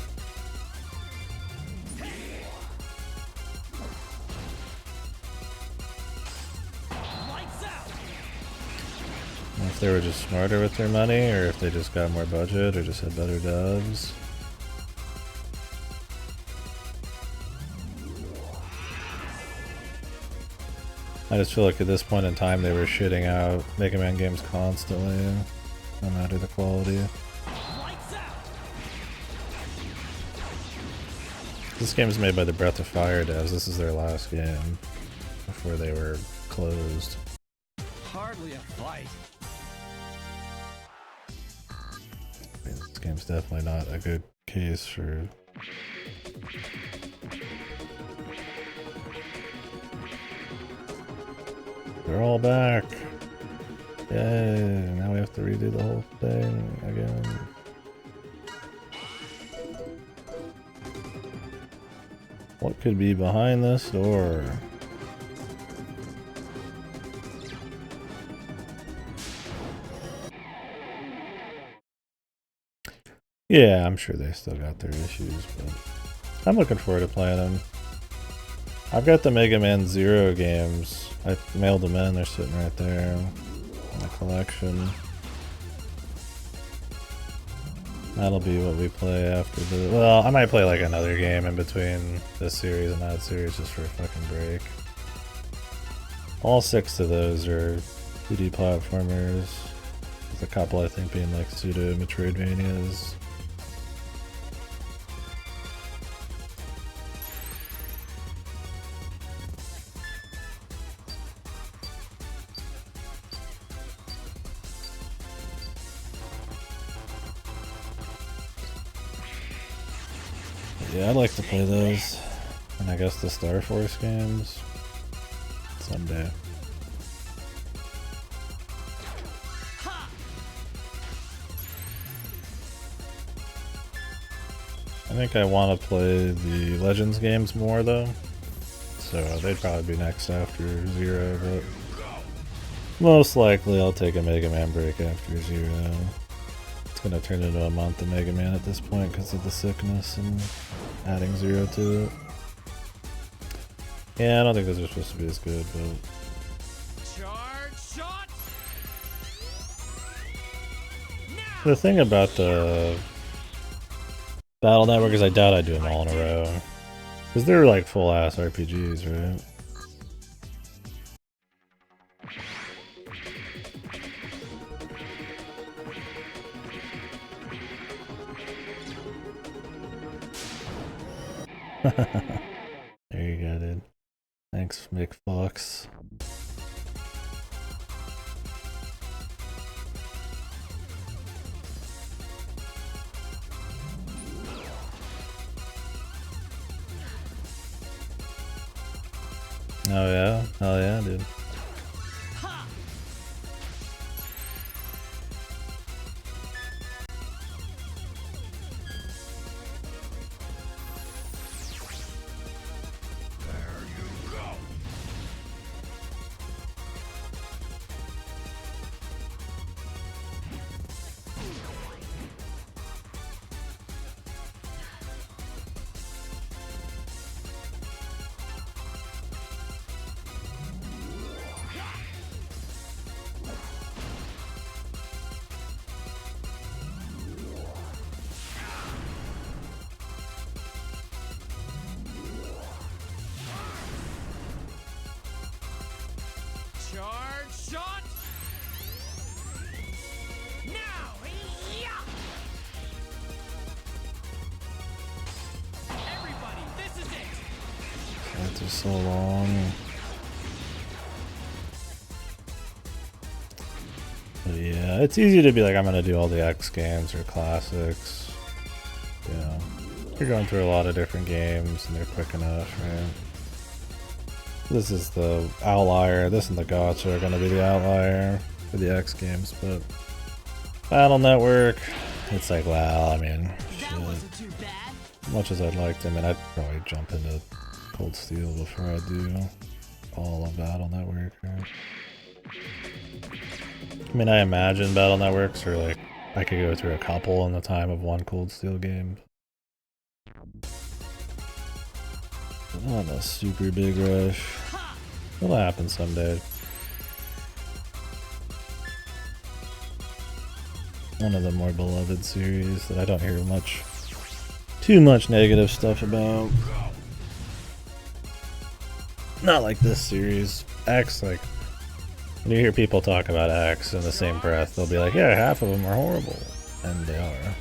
If they were just smarter with their money, or if they just got more budget, or just had better devs. I just feel like at this point in time they were shitting out Mega Man games constantly, no matter the quality. This game is made by the Breath of Fire devs. This is their last game before they were closed. Hardly a fight. I mean, this game's definitely not a good case for... They're all back! Yay! Now we have to redo the whole thing again. What could be behind this door? Yeah, I'm sure they still got their issues, but I'm looking forward to playing them. I've got the Mega Man Zero games. I mailed them in, they're sitting right there in the collection. That'll be what we play after the... Well, I might play like another game in between this series and that series just for a fucking break. All 6 of those are 2D platformers, with a couple I think being like pseudo Metroidvanias. Yeah, I'd like to play those, and I guess the Star Force games someday. I think I want to play the Legends games more though, so they'd probably be next after Zero, but most likely I'll take a Mega Man break after Zero. It's gonna turn into a month of Mega Man at this point because of the sickness and adding Zero to it. Yeah, I don't think those are supposed to be as good, but... Charge shot. The thing about the Battle Network is I doubt I'd do them all in a row. Because they're like full-ass RPGs, right? There you go, dude. Thanks, Mick Fox. Oh yeah? Hell yeah, dude. Charge shot. Now. Everybody, this is it. That's just so long. But yeah, it's easy to be like, I'm gonna do all the X games or classics. You know, you're going through a lot of different games and they're quick enough, right? This is the outlier. This and the Gacha are gonna be the outlier for the X games, but Battle Network, it's like, well, I mean, shit. As much as I'd like to, I mean, I'd probably jump into Cold Steel before I do all of Battle Network, right? I mean, I imagine Battle Networks are like, I could go through a couple in the time of one Cold Steel game. But not a super big rush. It'll happen someday. One of the more beloved series that I don't hear too much negative stuff about. Not like this series. X, like, when you hear people talk about X in the same breath, they'll be like, yeah, half of them are horrible. And they are.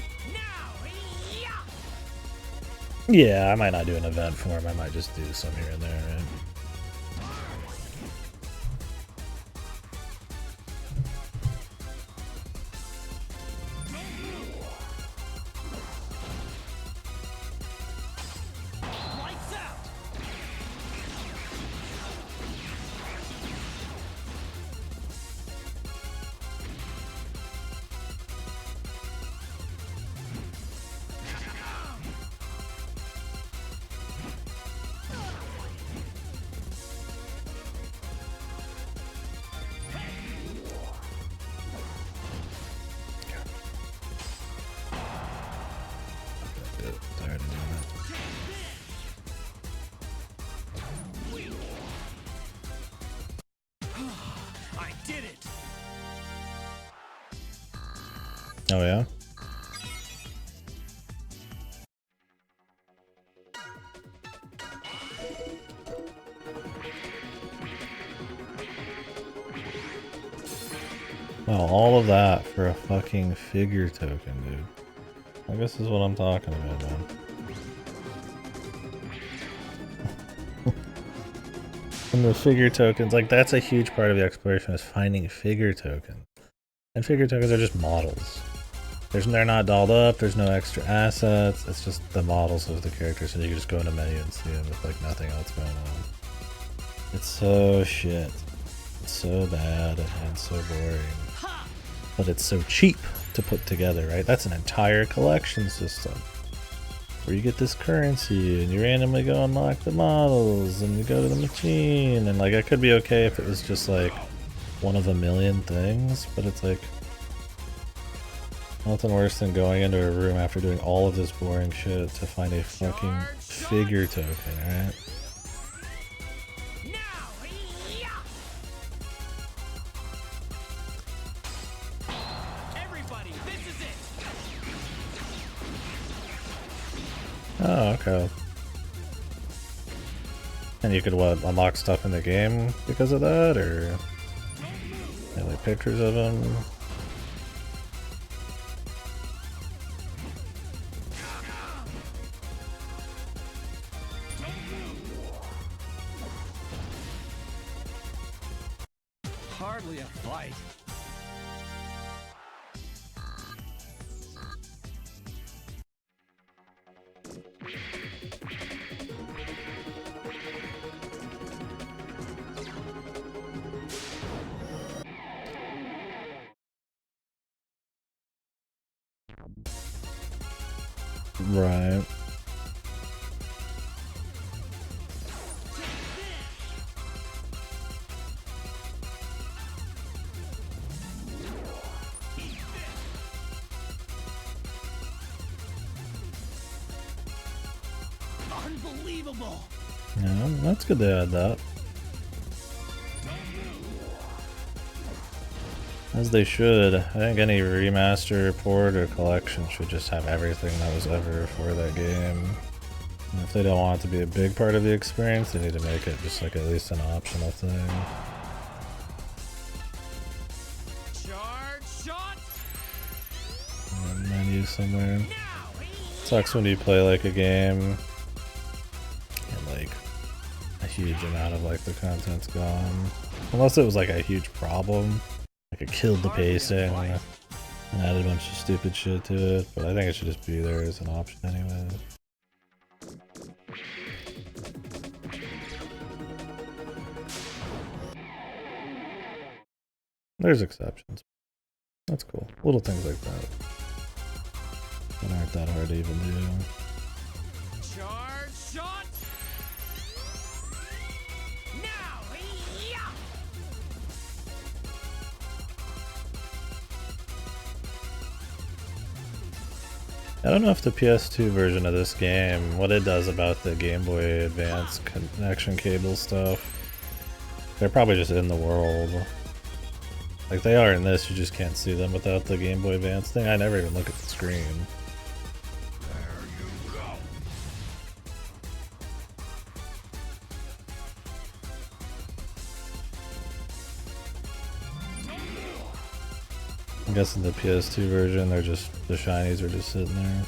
Yeah, I might not do an event for him. I might just do some here and there, right? Tired of doing I did it. that. Oh yeah? Wow, all of that for a fucking figure token, dude. I guess this is what I'm talking about, man. And the figure tokens, like, that's a huge part of the exploration, is finding figure tokens. And figure tokens are just models. They're not dolled up, there's no extra assets, it's just the models of the characters, and you can just go in a menu and see them with, like, nothing else going on. It's so shit. It's so bad and so boring. But it's so cheap to put together, right? That's an entire collection system. Where you get this currency and you randomly go unlock the models and you go to the machine, and like, I could be okay if it was just like one of a million things, but it's like nothing worse than going into a room after doing all of this boring shit to find a fucking figure token, right? Oh, okay. And you could, what, unlock stuff in the game because of that, or like pictures of them? Hardly a fight. Right. Unbelievable. Yeah, that's good to add that. As they should. I think any remaster, port, or collection should just have everything that was ever for that game. And if they don't want it to be a big part of the experience, they need to make it just like at least an optional thing. Charge shot. In a menu somewhere. Sucks when you play like a game and like a huge amount of like the content's gone. Unless it was like a huge problem. Like it killed the pacing and added a bunch of stupid shit to it, but I think it should just be there as an option anyway. There's exceptions. That's cool. Little things like that aren't that hard to even do. Charge shot. Now. I don't know if the PS2 version of this game, what it does about the Game Boy Advance connection cable stuff. They're probably just in the world. Like they are in this, you just can't see them without the Game Boy Advance thing. I never even look at the screen. I'm guessing the PS2 version, they're just, the shinies are just sitting there.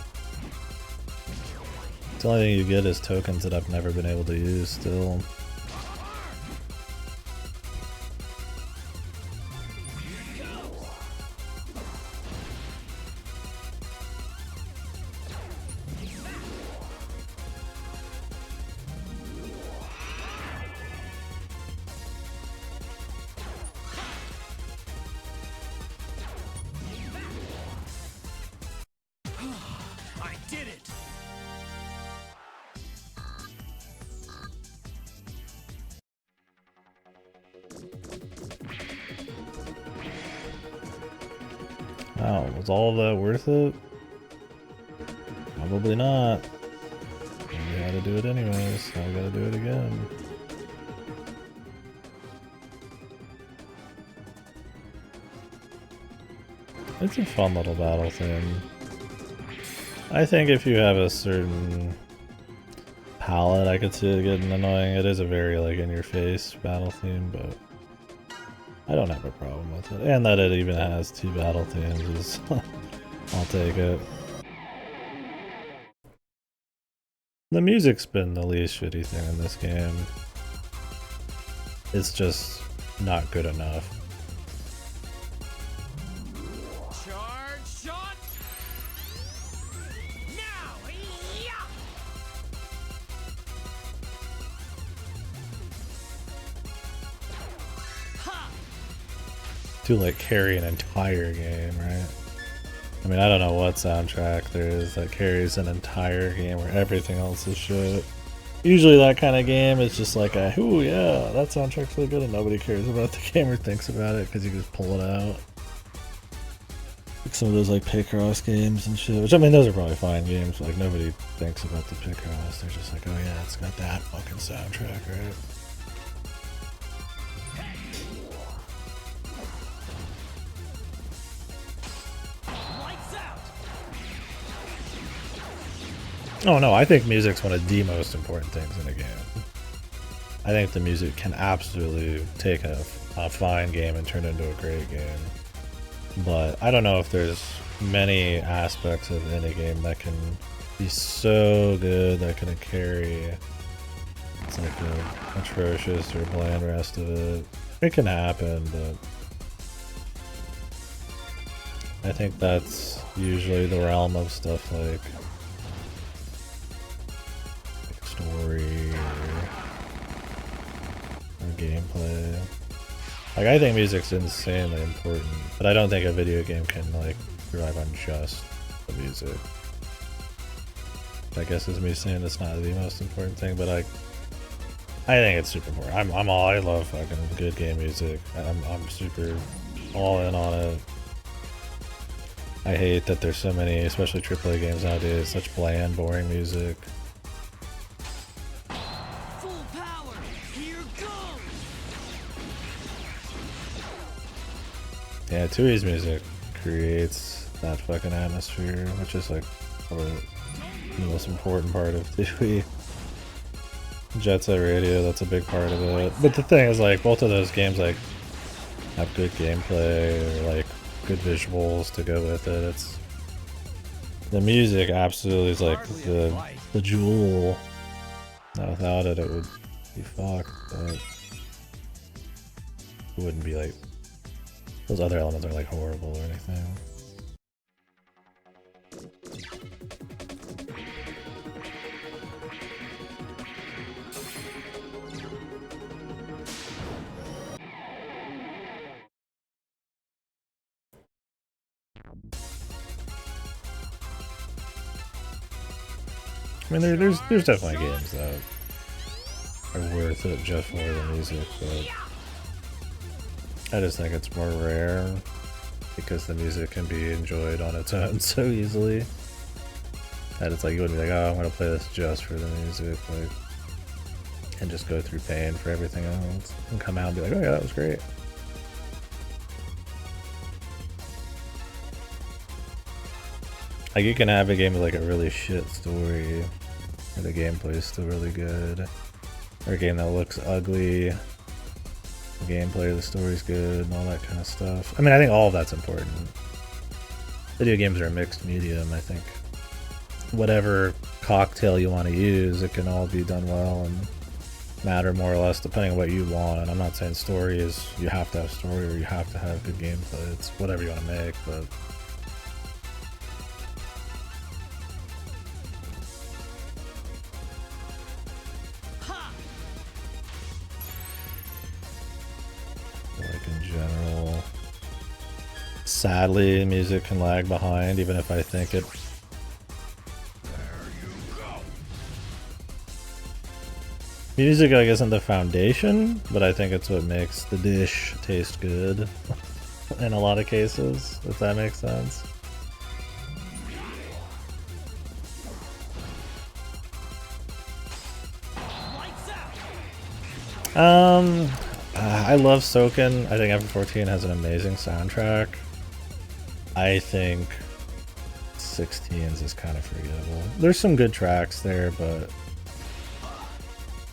The only thing you get is tokens that I've never been able to use still. I did it! Wow, was all of that worth it? Probably not. We had to do it anyways, so we gotta do it again. It's a fun little battle theme. I think if you have a certain palette, I could see it getting annoying. It is a very like in-your-face battle theme, but I don't have a problem with it. And that it even has 2 battle themes is I'll take it. The music's been the least shitty thing in this game. It's just not good enough. Charge shot! Now! Yeah! Ha! To like carry an entire game, right? I mean, I don't know what soundtrack there is that carries an entire game where everything else is shit. Usually that kind of game is just like a, ooh yeah, that soundtrack's really good and nobody cares about the game or thinks about it because you can just pull it out. Like some of those like Picross games and shit, which I mean those are probably fine games, like nobody thinks about the Picross, they're just like, oh yeah, it's got that fucking soundtrack, right? Lights out! Oh no, I think music's one of the most important things in a game. I think the music can absolutely take a fine game and turn it into a great game. But I don't know if there's many aspects of any game that can be so good that can carry it's like a atrocious or bland rest of it. It can happen, but I think that's usually the realm of stuff like story or gameplay. Like I think music's insanely important, but I don't think a video game can like survive on just the music. I guess it's me saying it's not the most important thing, but I think it's super important. I love fucking good game music. I'm super all in on it. I hate that there's so many, especially AAA games nowadays, such bland, boring music. Full power! Here goes! Yeah, Tui's music creates that fucking atmosphere, which is like probably the most important part of Tui. Jet Set Radio, that's a big part of it. But the thing is, like, both of those games like have good gameplay or like good visuals to go with it. It's the music absolutely is like the jewel. Now without it, it would be fucked. But it wouldn't be like those other elements are like horrible or anything. I mean, there's definitely games that are worth it just for the music, but I just think it's more rare because the music can be enjoyed on its own so easily. head, it's like you wouldn't be like, oh, I'm gonna play this just for the music, like, and just go through pain for everything else, and come out and be like, oh yeah, that was great. Like, you can have a game with like a really shit story, or the gameplay is still really good, or a game that looks ugly, the gameplay, the story's good, and all that kind of stuff. I mean, I think all of that's important. Video games are a mixed medium, I think. Whatever cocktail you want to use, it can all be done well and matter more or less depending on what you want. I'm not saying story is you have to have story or you have to have good gameplay. It's whatever you want to make, but like in general, sadly, music can lag behind, even if I think it. Music, like, isn't the foundation, but I think it's what makes the dish taste good in a lot of cases, if that makes sense. I love Soken. I think FF14 has an amazing soundtrack. I think 16's is kind of forgettable. There's some good tracks there, but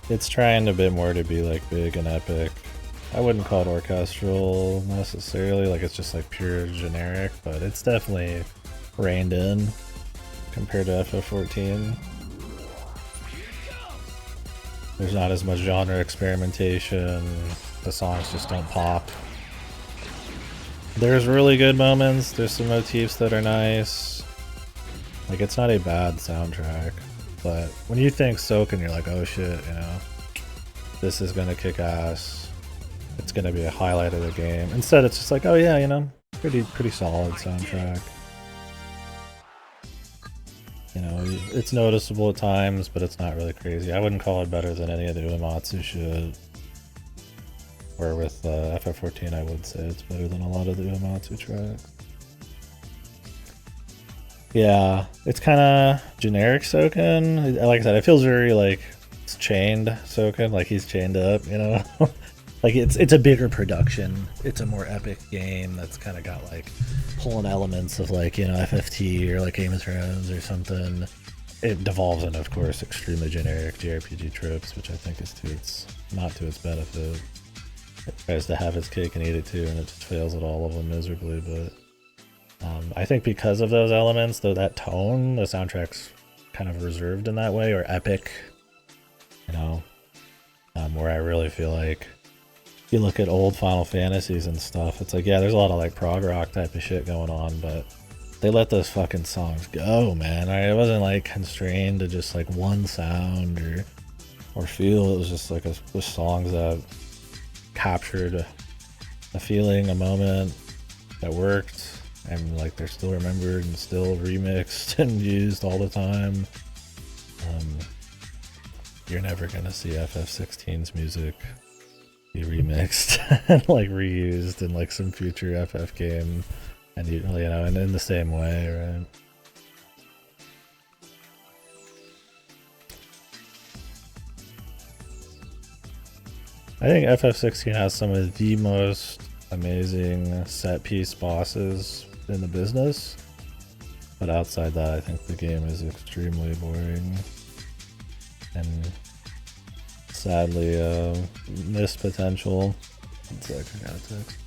it's trying a bit more to be like big and epic. I wouldn't call it orchestral necessarily, like it's just like pure generic, but it's definitely reined in compared to FF14. There's not as much genre experimentation, the songs just don't pop. There's really good moments, there's some motifs that are nice. Like, it's not a bad soundtrack. But when you think Soken, you're like, oh shit, you know, this is gonna kick ass. It's gonna be a highlight of the game. Instead, it's just like, oh yeah, you know, pretty solid soundtrack. You know, it's noticeable at times, but it's not really crazy. I wouldn't call it better than any of the Uematsu shit. Or with FF14, I would say it's better than a lot of the Uematsu tracks. Yeah, it's kind of generic Soken. Like I said, it feels very like it's chained Soken, like he's chained up, you know? Like it's a bigger production. It's a more epic game that's kind of got like pulling elements of like, you know, FFT or like Game of Thrones or something. It devolves into, of course, extremely generic JRPG tropes, which I think is not to its benefit. It tries to have its cake and eat it too, and it just fails at all of them miserably, but I think because of those elements, though, that tone, the soundtrack's kind of reserved in that way, or epic, you know, where I really feel like if you look at old Final Fantasies and stuff, it's like, yeah, there's a lot of like prog rock type of shit going on, but they let those fucking songs go, man. It wasn't like constrained to just like one sound or feel. It was just like just songs that captured a feeling, a moment that worked. And like they're still remembered and still remixed and used all the time. You're never gonna see FF16's music be remixed and like reused in like some future FF game, and you know, and in the same way, right? I think FF16 has some of the most amazing set piece bosses in the business, but outside that, I think the game is extremely boring and sadly missed potential. One sec, I got a text.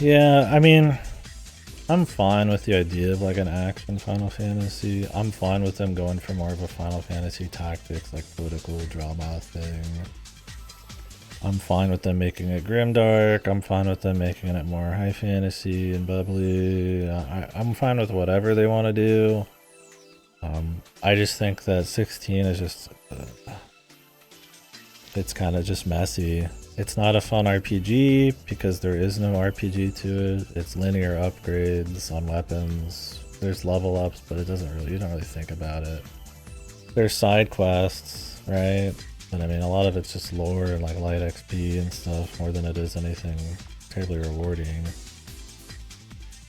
Yeah, I mean, I'm fine with the idea of like an action Final Fantasy. I'm fine with them going for more of a Final Fantasy Tactics, like political drama thing. I'm fine with them making it grimdark. I'm fine with them making it more high fantasy and bubbly. I'm fine with whatever they want to do. I just think that 16 is just... it's kind of just messy. It's not a fun RPG because there is no RPG to it. It's linear upgrades on weapons. There's level ups, but it doesn't really, you don't really think about it. There's side quests, right? But I mean, a lot of it's just lore and like light XP and stuff more than it is anything terribly rewarding.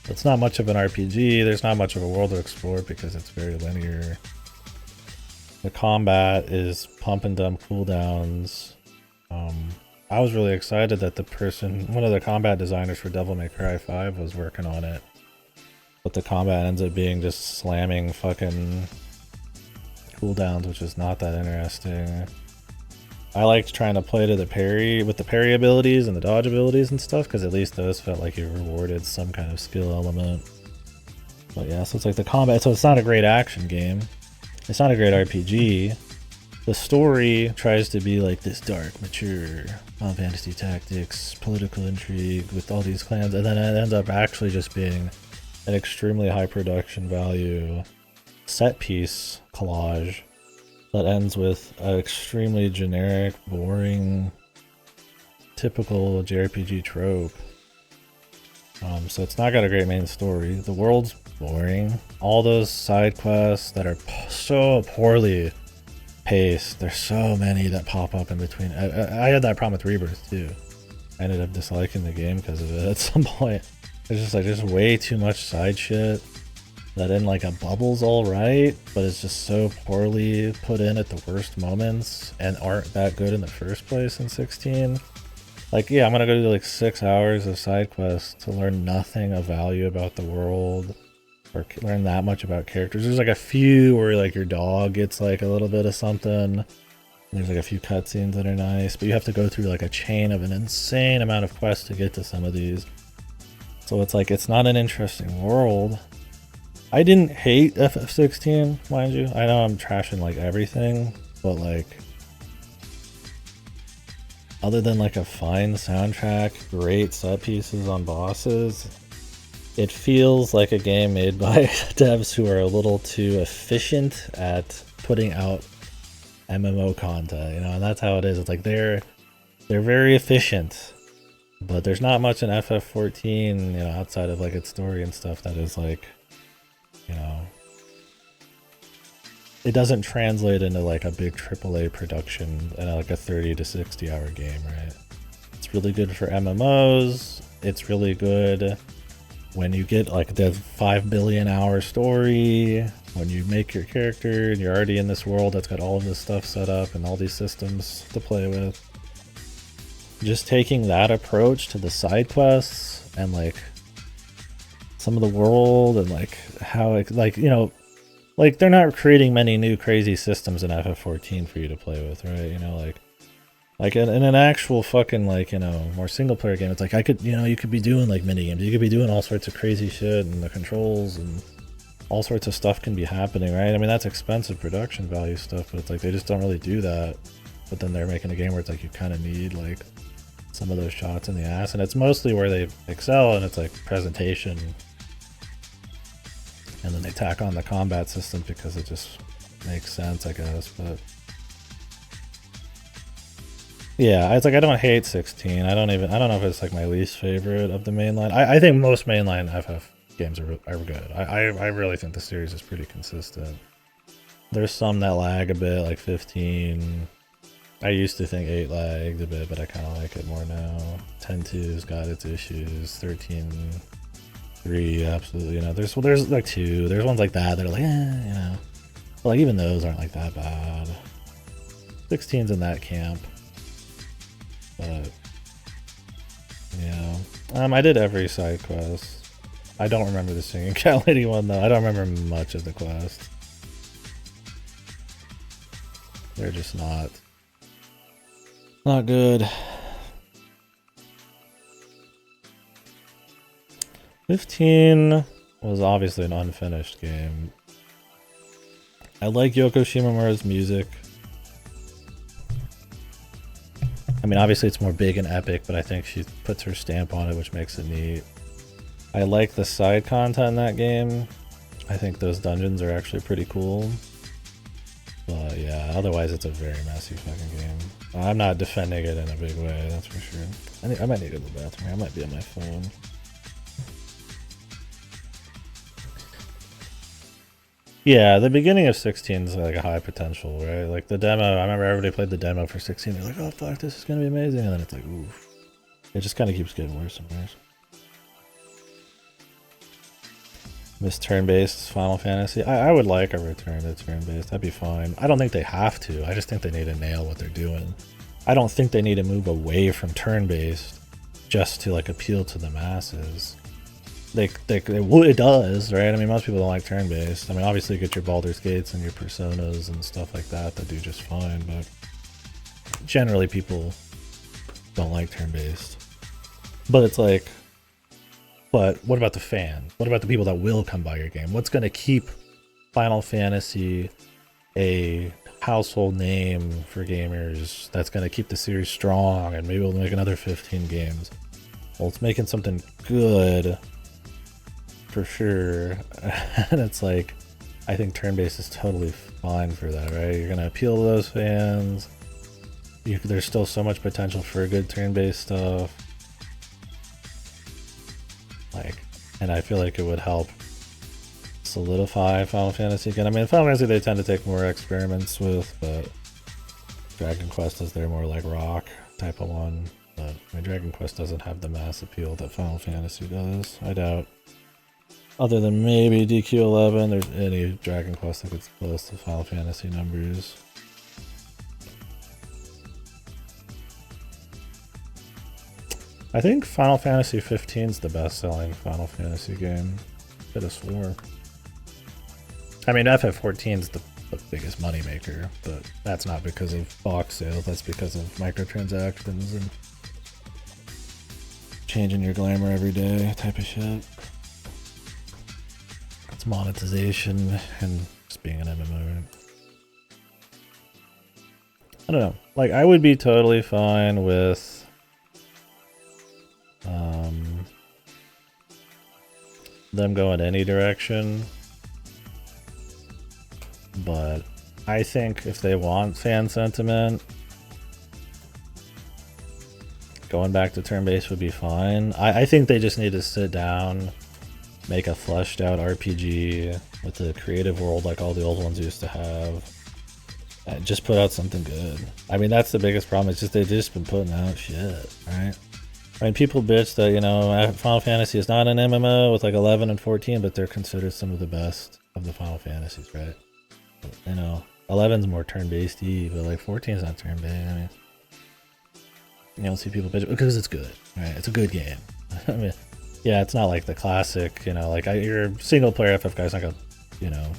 It's not much of an RPG. There's not much of a world to explore because it's very linear. The combat is pump and dump cooldowns. I was really excited that one of the combat designers for Devil May Cry 5 was working on it. But the combat ends up being just slamming fucking cooldowns, which is not that interesting. I liked trying to play to the parry, with the parry abilities and the dodge abilities and stuff, because at least those felt like you rewarded some kind of skill element. But yeah, so it's like the combat, so it's not a great action game. It's not a great RPG. The story tries to be like this dark, mature, fantasy tactics, political intrigue with all these clans, and then it ends up actually just being an extremely high production value set piece collage that ends with an extremely generic, boring, typical JRPG trope. So it's not got a great main story. The world's boring. All those side quests that are so poorly paced. There's so many that pop up in between. I had that problem with Rebirth too. I ended up disliking the game because of it at some point. There's just like there's way too much side shit that in like a bubble's alright, but it's just so poorly put in at the worst moments and aren't that good in the first place in 16. Like, yeah, I'm gonna go do like 6 hours of side quests to learn nothing of value about the world or learn that much about characters. There's like a few where like your dog gets like a little bit of something. There's like a few cutscenes that are nice, but you have to go through like a chain of an insane amount of quests to get to some of these. So it's like, it's not an interesting world. I didn't hate FF16, mind you. I know I'm trashing like everything, but like, other than like a fine soundtrack, great set pieces on bosses, it feels like a game made by devs who are a little too efficient at putting out MMO content, you know, and that's how it is. It's like they're very efficient, but there's not much in FF14, you know, outside of like its story and stuff that is like, you know, it doesn't translate into like a big AAA production in like a 30 to 60 hour game, right? It's really good for MMOs. It's really good when you get like the 5 billion hour story, when you make your character and you're already in this world that's got all of this stuff set up and all these systems to play with. Just taking that approach to the side quests and like some of the world and like how it, like, you know, like they're not creating many new crazy systems in FF14 for you to play with, right? You know, like in an actual fucking like, you know, more single player game, it's like I could, you know, you could be doing like mini games, you could be doing all sorts of crazy shit and the controls and all sorts of stuff can be happening, right? I mean, that's expensive production value stuff, but it's like they just don't really do that. But then they're making a game where it's like you kind of need like some of those shots in the ass, and it's mostly where they excel, and it's like presentation. And then they tack on the combat system because it just makes sense, I guess. But yeah, it's like I don't hate 16. I don't know if it's like my least favorite of the mainline. I think most mainline FF games are good. I really think the series is pretty consistent. There's some that lag a bit, like 15. I used to think 8 lagged a bit, but I kind of like it more now. 10-2's got its issues. 13-3, absolutely. You know, there's like 2. There's ones like that that are like, you know. But like even those aren't like that bad. 16's in that camp. But yeah, I did every side quest. I don't remember the singing cat lady one though. I don't remember much of the quest. They're just not good. 15 was obviously an unfinished game. I like Yoko Shimomura's music. I mean, obviously it's more big and epic, but I think she puts her stamp on it, which makes it neat. I like the side content in that game. I think those dungeons are actually pretty cool. But yeah, otherwise it's a very messy fucking game. I'm not defending it in a big way, that's for sure. I might need to go to the bathroom. I might be on my phone. Yeah, the beginning of 16 is like a high potential, right? Like the demo, I remember everybody played the demo for 16. They're like, oh fuck, this is gonna be amazing. And then it's like, oof. It just kind of keeps getting worse and worse. Miss turn-based Final Fantasy. I would like a return to turn-based. That'd be fine. I don't think they have to. I just think they need to nail what they're doing. I don't think they need to move away from turn-based just to like appeal to the masses. It does, right? I mean, most people don't like turn-based. I mean, obviously you get your Baldur's Gates and your Personas and stuff like that that do just fine, but generally people don't like turn-based. But it's like, but what about the fans? What about the people that will come buy your game? What's going to keep Final Fantasy a household name for gamers that's going to keep the series strong and maybe we'll make another 15 games? Well, it's making something good for sure. And it's like, I think turn-based is totally fine for that, right? You're going to appeal to those fans. There's still so much potential for good turn-based stuff. Like, and I feel like it would help solidify Final Fantasy again. I mean, Final Fantasy they tend to take more experiments with, but Dragon Quest is their more like rock type of one. But I mean, Dragon Quest doesn't have the mass appeal that Final Fantasy does. I doubt. Other than maybe DQ11, there's any Dragon Quest that gets close to Final Fantasy numbers. I think Final Fantasy 15 is the best-selling Final Fantasy game. Could have swore. I mean, FF14 is the biggest moneymaker, but that's not because of box sales. That's because of microtransactions and changing your glamour every day type of shit. It's monetization and just being an MMO. I don't know. Like, I would be totally fine with them going any direction, but I think if they want fan sentiment, going back to turn-based would be fine. I think they just need to sit down, make a fleshed out RPG with a creative world like all the old ones used to have, and just put out something good. I mean, that's the biggest problem. It's just they've just been putting out shit, right? I mean, people bitch that, you know, Final Fantasy is not an MMO with like 11 and 14, but they're considered some of the best of the Final Fantasies, right? You know, 11's more turn-based-y, but like 14's not turn-based. I mean, you don't see people bitch because it's good, right? It's a good game. I mean, yeah, it's not like the classic, you know, like your single-player FF guy's not gonna, you know,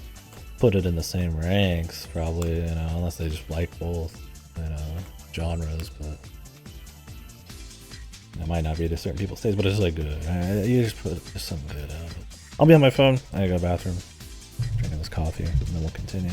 put it in the same ranks, probably, you know, unless they just like both, you know, genres, but it might not be to certain people's taste, but it's like good. You just put just something good out of it. I'll be on my phone. I gotta go to the bathroom. Drinking this coffee, and then we'll continue.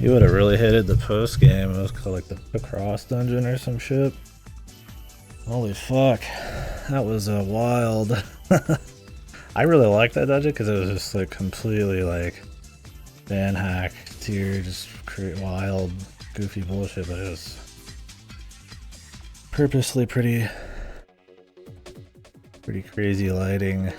You would have really hated the post game. It was called like the cross dungeon or some shit. Holy fuck. That was wild. I really liked that dungeon because it was just like completely like fan hack tier, just create wild, goofy bullshit, but it was purposely pretty crazy lighting.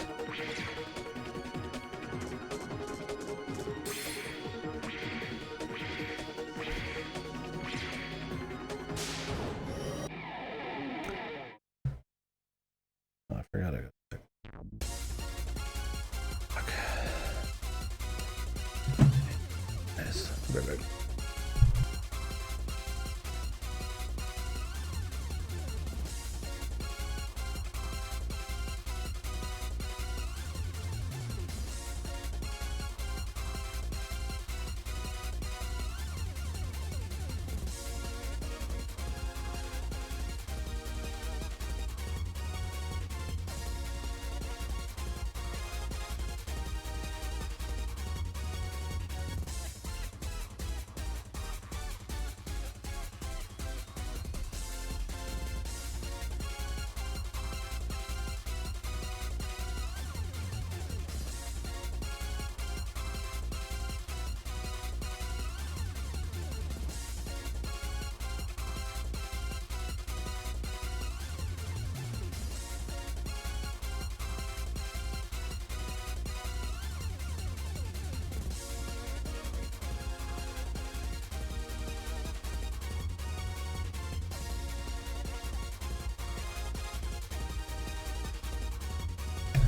Oh, I forgot it. Okay. Nice. Perfect.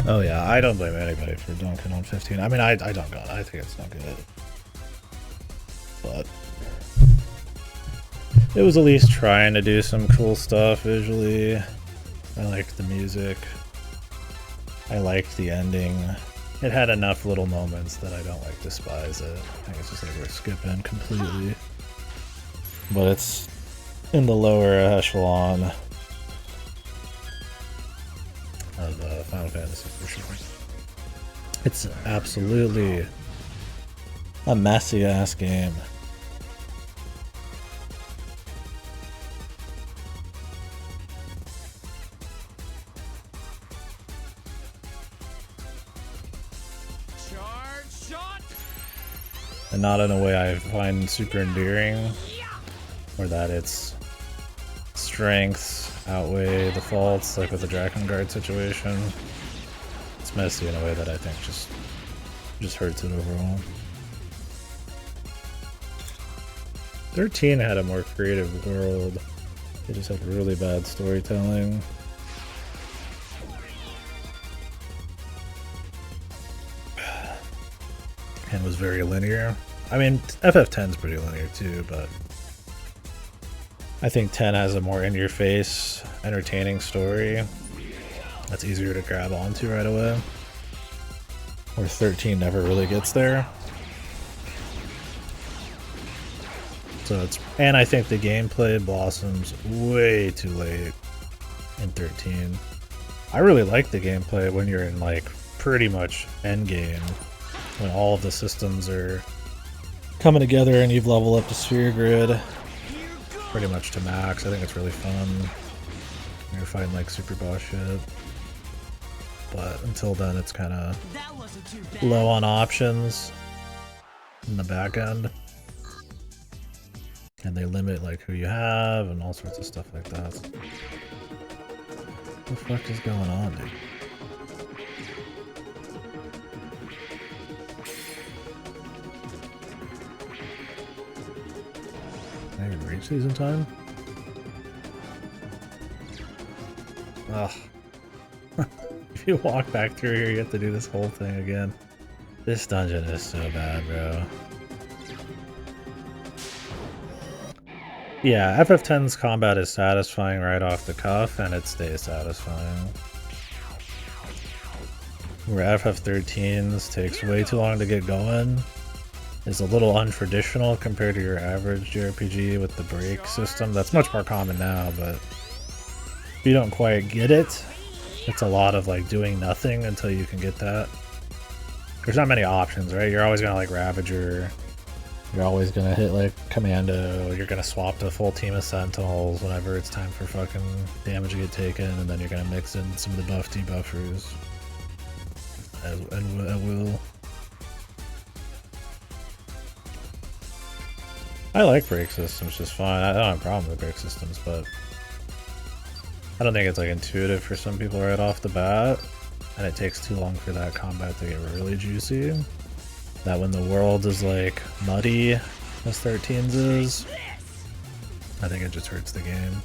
Oh yeah, I don't blame anybody for dunking on 15. I mean, I dunk on it. I think it's not good. But it was at least trying to do some cool stuff visually. I liked the music. I liked the ending. It had enough little moments that I don't like despise it. I think it's just like we're skipping completely. But it's in the lower echelon of Final Fantasy for sure. It's absolutely a messy ass game. Charge shot. And not in a way I find super endearing, or that its strengths outweigh the faults, like with the Drakengard situation. It's messy in a way that I think just hurts it overall. 13 had a more creative world. They just had really bad storytelling. And was very linear. I mean, FF10's pretty linear too, but I think 10 has a more in-your-face, entertaining story that's easier to grab onto right away. Where 13 never really gets there. So it's, and I think the gameplay blossoms way too late in 13. I really like the gameplay when you're in like pretty much endgame, when all of the systems are coming together and you've leveled up the sphere grid pretty much to max. I think it's really fun. You're fighting like super boss shit. But until then, it's kind of low on options in the back end. And they limit like who you have and all sorts of stuff like that. What the fuck is going on, dude? Can I even reach these in time? Ugh. If you walk back through here, you have to do this whole thing again. This dungeon is so bad, bro. Yeah, FF10's combat is satisfying right off the cuff, and it stays satisfying. Where FF13's takes way too long to get going, is a little untraditional compared to your average JRPG with the break system. That's much more common now, but if you don't quite get it, it's a lot of like doing nothing until you can get that. There's not many options, right? You're always gonna like Ravager You're always gonna hit like commando, you're gonna swap to a full team of sentinels whenever it's time for fucking damage to get taken, and then you're gonna mix in some of the buff debuffers at will. I like break systems just fine. I don't have a problem with break systems, but I don't think it's like intuitive for some people right off the bat, and it takes too long for that combat to get really juicy. That when the world is like muddy, as 13's is, I think it just hurts the game.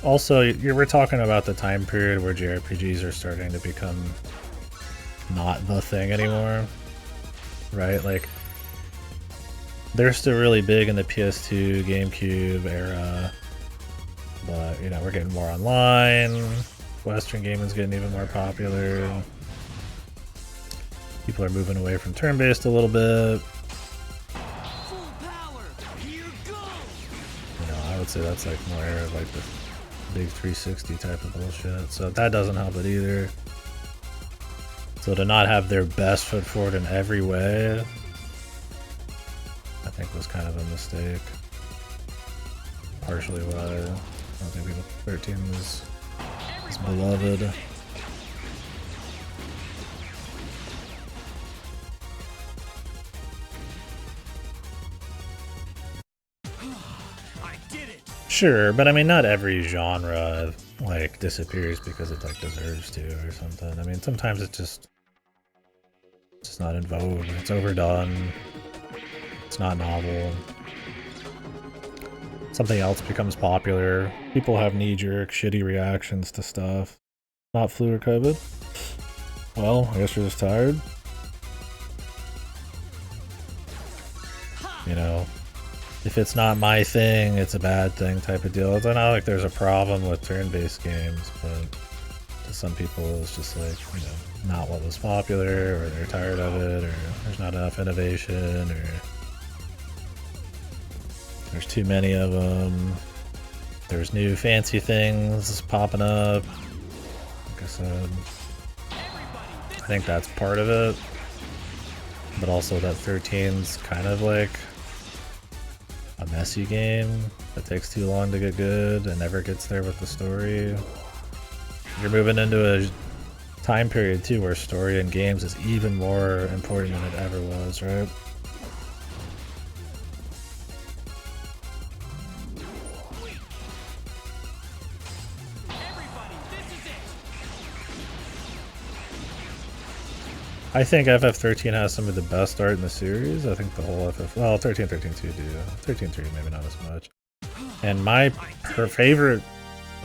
Also, we're talking about the time period where JRPGs are starting to become not the thing anymore, right? Like, they're still really big in the PS2, GameCube era, but you know, we're getting more online. Western gaming's getting even more popular. People are moving away from turn-based a little bit. You know, I would say that's like more of like the big 360 type of bullshit. So that doesn't help it either. So to not have their best foot forward in every way, I think was kind of a mistake. Partially why I don't think people 13 is beloved. Sure, but I mean, not every genre like disappears because it like deserves to or something. I mean, sometimes it's just not in vogue. It's overdone. It's not novel. Something else becomes popular. People have knee-jerk, shitty reactions to stuff. Not flu or COVID. Well, I guess you're just tired. You know. If it's not my thing, it's a bad thing type of deal. It's not like there's a problem with turn-based games, but to some people it's just like, you know, not what was popular, or they're tired of it, or there's not enough innovation, or there's too many of them. There's new fancy things popping up. Like I said, I think that's part of it. But also that 13's kind of like a messy game that takes too long to get good and never gets there with the story. You're moving into a time period too where story in games is even more important than it ever was, right? I think FF13 has some of the best art in the series. I think the whole well, 13, 13-2 do. 13-3 maybe not as much. And my favorite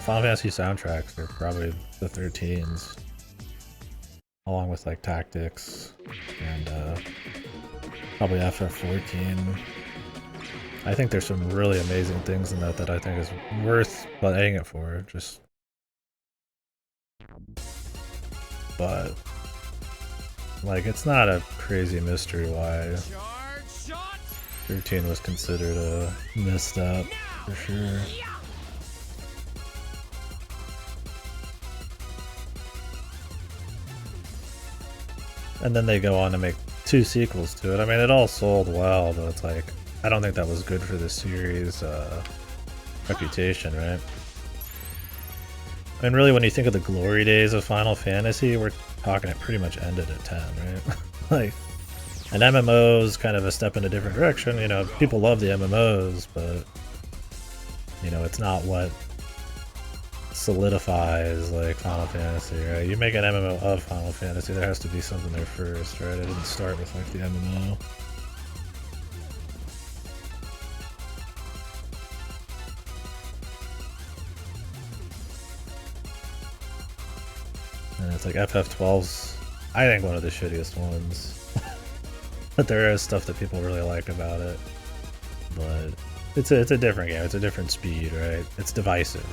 Final Fantasy soundtracks are probably the 13s. Along with like Tactics and probably FF14. I think there's some really amazing things in that I think is worth playing it for. But like, it's not a crazy mystery why 13 was considered a misstep, for sure. And then they go on to make 2 sequels to it. I mean, it all sold well, but it's like, I don't think that was good for the series' reputation, right? And really, when you think of the glory days of Final Fantasy, we're talking it pretty much ended at 10, right? Like, an MMO is kind of a step in a different direction. You know, people love the MMOs, but, you know, it's not what solidifies, like, Final Fantasy, right? You make an MMO of Final Fantasy, there has to be something there first, right? It didn't start with, like, the MMO. And it's like FF12's, I think, one of the shittiest ones. But there is stuff that people really like about it. But it's a different game. It's a different speed, right? It's divisive.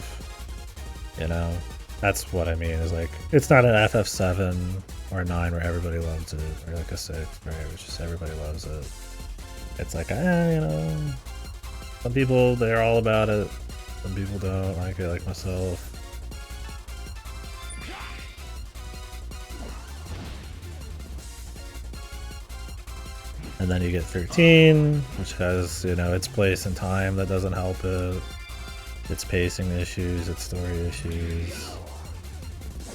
You know? That's what I mean. Is like, it's not an FF7 or 9 where everybody loves it. Or like a 6, right? It's just everybody loves it. It's like, you know, some people, they're all about it. Some people don't like it, like myself. And then you get 13, which has, you know, its place in time that doesn't help it. Its pacing issues, its story issues.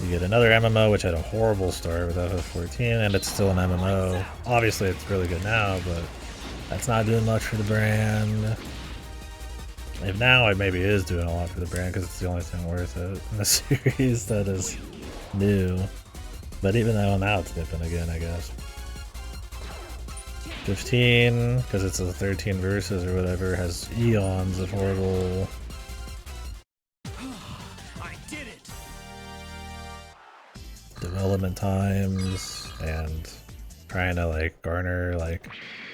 You get another MMO, which had a horrible start with FF14, and it's still an MMO. Obviously, it's really good now, but that's not doing much for the brand. If now it maybe is doing a lot for the brand, because it's the only thing worth it in the series that is new. But even though now it's dipping again, I guess. 15, because it's a 13 versus or whatever, has eons of horrible. I did it. Development times and trying to like garner like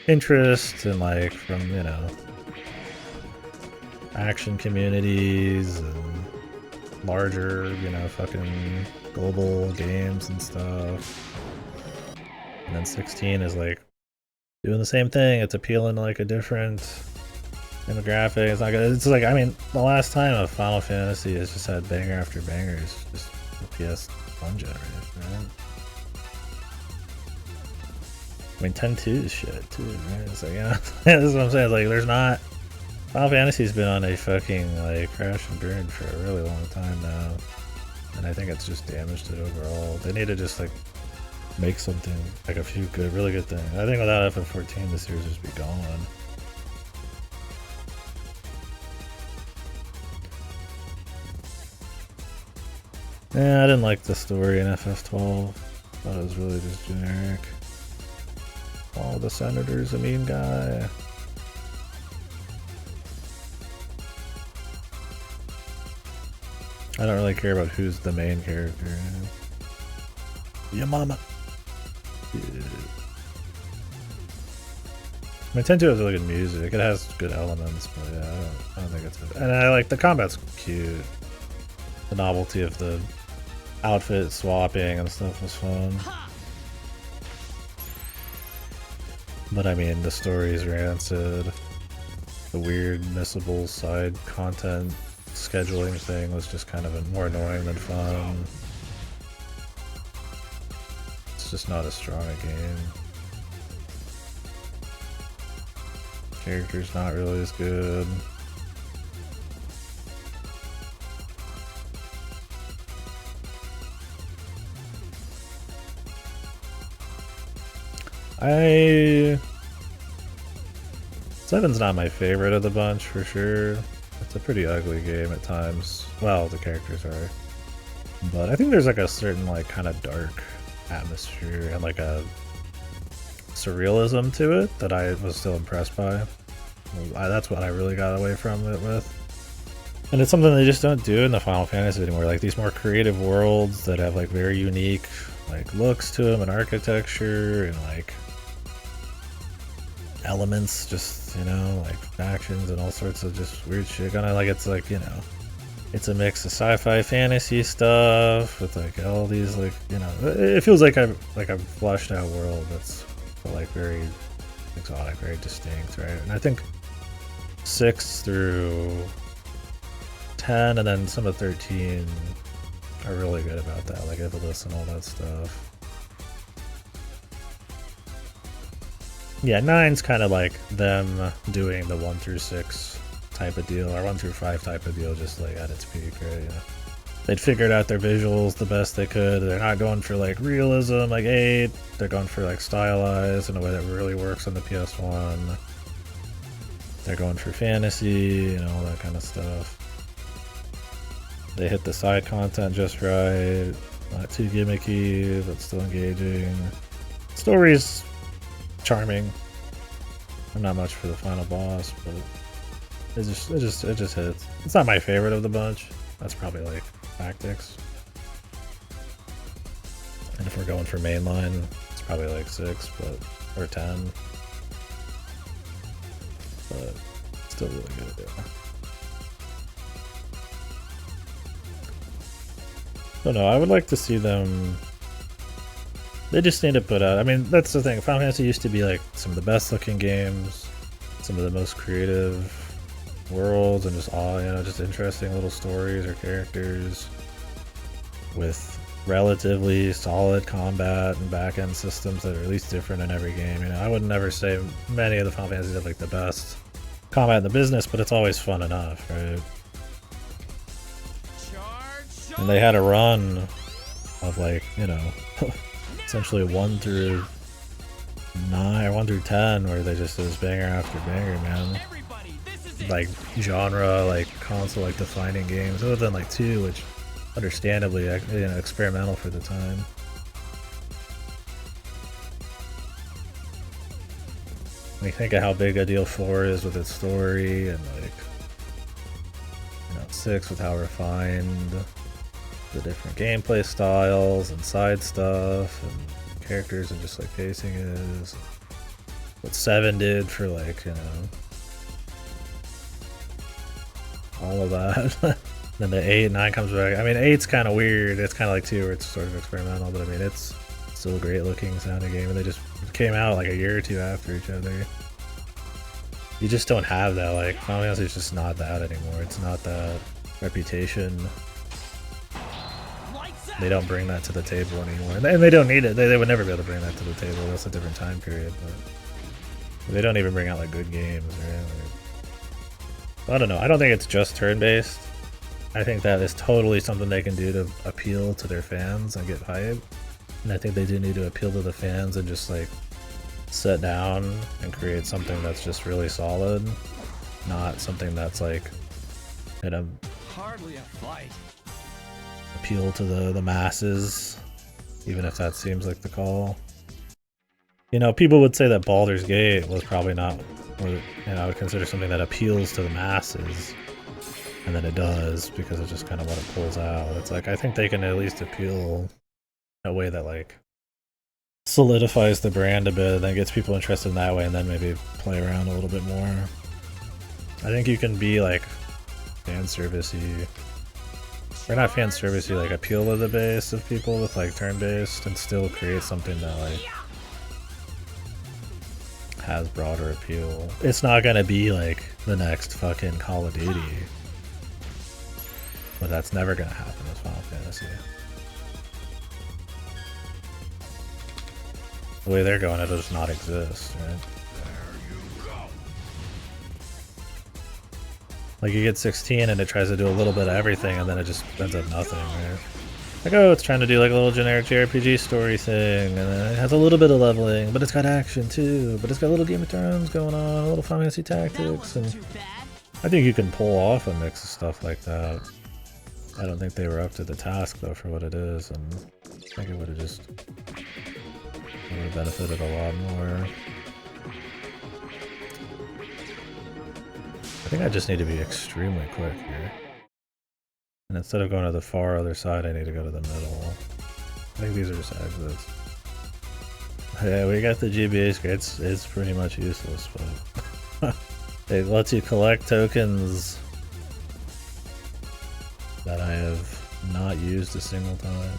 interest and like from, you know, action communities and larger, you know, fucking global games and stuff. And then 16 is like doing the same thing. It's appealing to like a different demographic. It's not good. It's like, I mean, the last time a Final Fantasy has just had banger after banger is just the PS1 generation, right? I mean, 10-2 is shit too, right? It's like, you know, this is what I'm saying. It's like, there's not. Final Fantasy's been on a fucking like crash and burn for a really long time now, and I think it's just damaged it overall. They need to just like make something, like a few good, really good things. I think without FF14, the series would just be gone. Yeah, I didn't like the story in FF12. Thought it was really just generic. Oh, the senator's a mean guy. I don't really care about who's the main character. Your mama. Yeah. I mean, 10-2 has really good music. It has good elements, but yeah, I don't think it's good. And I like the combat's cute. The novelty of the outfit swapping and stuff was fun. But I mean, the story's rancid. The weird missable side content scheduling thing was just kind of more annoying than fun. It's just not as strong a game. Character's not really as good. Seven's not my favorite of the bunch for sure. It's a pretty ugly game at times. Well, the characters are. But I think there's like a certain like kind of dark atmosphere and like a surrealism to it that I was still impressed by. That's what I really got away from it with. And it's something they just don't do in the Final Fantasy anymore. Like these more creative worlds that have like very unique like looks to them and architecture and like elements, just, you know, like factions and all sorts of just weird shit. Kind of like, it's like, you know, it's a mix of sci-fi fantasy stuff with like all these like, you know, it feels like a fleshed out world that's like very exotic, very distinct, right? And I think 6 through 10 and then some of 13 are really good about that, like Evilus and all that stuff. Yeah, 9's kind of like them doing the 1 through 6 type of deal, or 1 through 5 type of deal, just like at its peak, right? Yeah. They'd figured out their visuals the best they could. They're not going for like realism like 8. They're going for like stylized in a way that really works on the PS1. They're going for fantasy and all that kind of stuff. They hit the side content just right. Not too gimmicky, but still engaging. Story's charming. I'm not much for the final boss, but it just hits. It's not my favorite of the bunch. That's probably like tactics. And if we're going for mainline, it's probably like 6, but or 10. But still really good. Yeah. But no, I would like to see them. They just need to put out. I mean, that's the thing. Final Fantasy used to be like some of the best looking games, some of the most creative worlds, and just all, you know, just interesting little stories or characters with relatively solid combat and back-end systems that are at least different in every game. You know, I would never say many of the Final Fantasies have like the best combat in the business, but it's always fun enough, right? And they had a run of like, you know, essentially 1 through 9 or 1 through 10 where they just is banger after banger, man. Like genre, like console, like defining games, other than like 2, which understandably, you know, experimental for the time. When you think of how big a deal 4 is with its story, and like, you know, 6 with how refined the different gameplay styles and side stuff and characters and just like pacing is, what 7 did for like, you know, all of that. Then the 8 and 9 comes back. I mean, 8's kind of weird. It's kind of like 2 where it's sort of experimental, but I mean, it's still a great looking sounding game, and they just came out like a year or 2 after each other. You just don't have that. Like, Final Fantasy is just not that anymore. It's not that reputation. They don't bring that to the table anymore. And they don't need it. They would never be able to bring that to the table. That's a different time period. But they don't even bring out like good games, right? Like, I don't know. I don't think it's just turn-based. I think that is totally something they can do to appeal to their fans and get hype. And I think they do need to appeal to the fans and just like sit down and create something that's just really solid, not something that's like gonna Hardly a fight. appeal to the masses, even if that seems like the call. You know, people would say that Baldur's Gate was probably not what, you know, I would consider something that appeals to the masses, and then it does because it's just kind of what it pulls out. It's like, I think they can at least appeal in a way that like solidifies the brand a bit and then gets people interested in that way, and then maybe play around a little bit more. I think you can be like fan servicey, or not fan servicey, like appeal to the base of people with like turn-based and still create something that like has broader appeal. It's not gonna be like the next fucking Call of Duty, but that's never gonna happen with Final Fantasy. The way they're going, it'll just not exist, right? Like you get 16 and it tries to do a little bit of everything and then it just ends up nothing, right? Like, oh, it's trying to do like a little generic JRPG story thing, and then it has a little bit of leveling, but it's got action too, but it's got a little Game of Thrones going on, a little Final Fantasy Tactics, and I think you can pull off a mix of stuff like that. I don't think they were up to the task though for what it is, and I think it would have just benefited a lot more. I think I just need to be extremely quick here. And instead of going to the far other side, I need to go to the middle. I think these are just exits. Yeah, we got the GBA screen. It's pretty much useless, but it lets you collect tokens that I have not used a single time.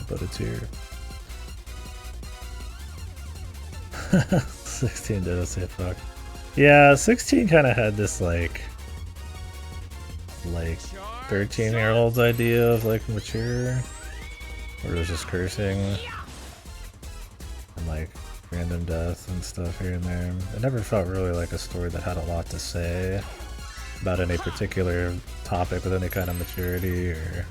But it's here. 16 didn't say fuck. Yeah, 16 kind of had this like 13-year-old's idea of like mature, where it was just cursing and like random death and stuff here and there. It never felt really like a story that had a lot to say about any particular topic with any kind of maturity, or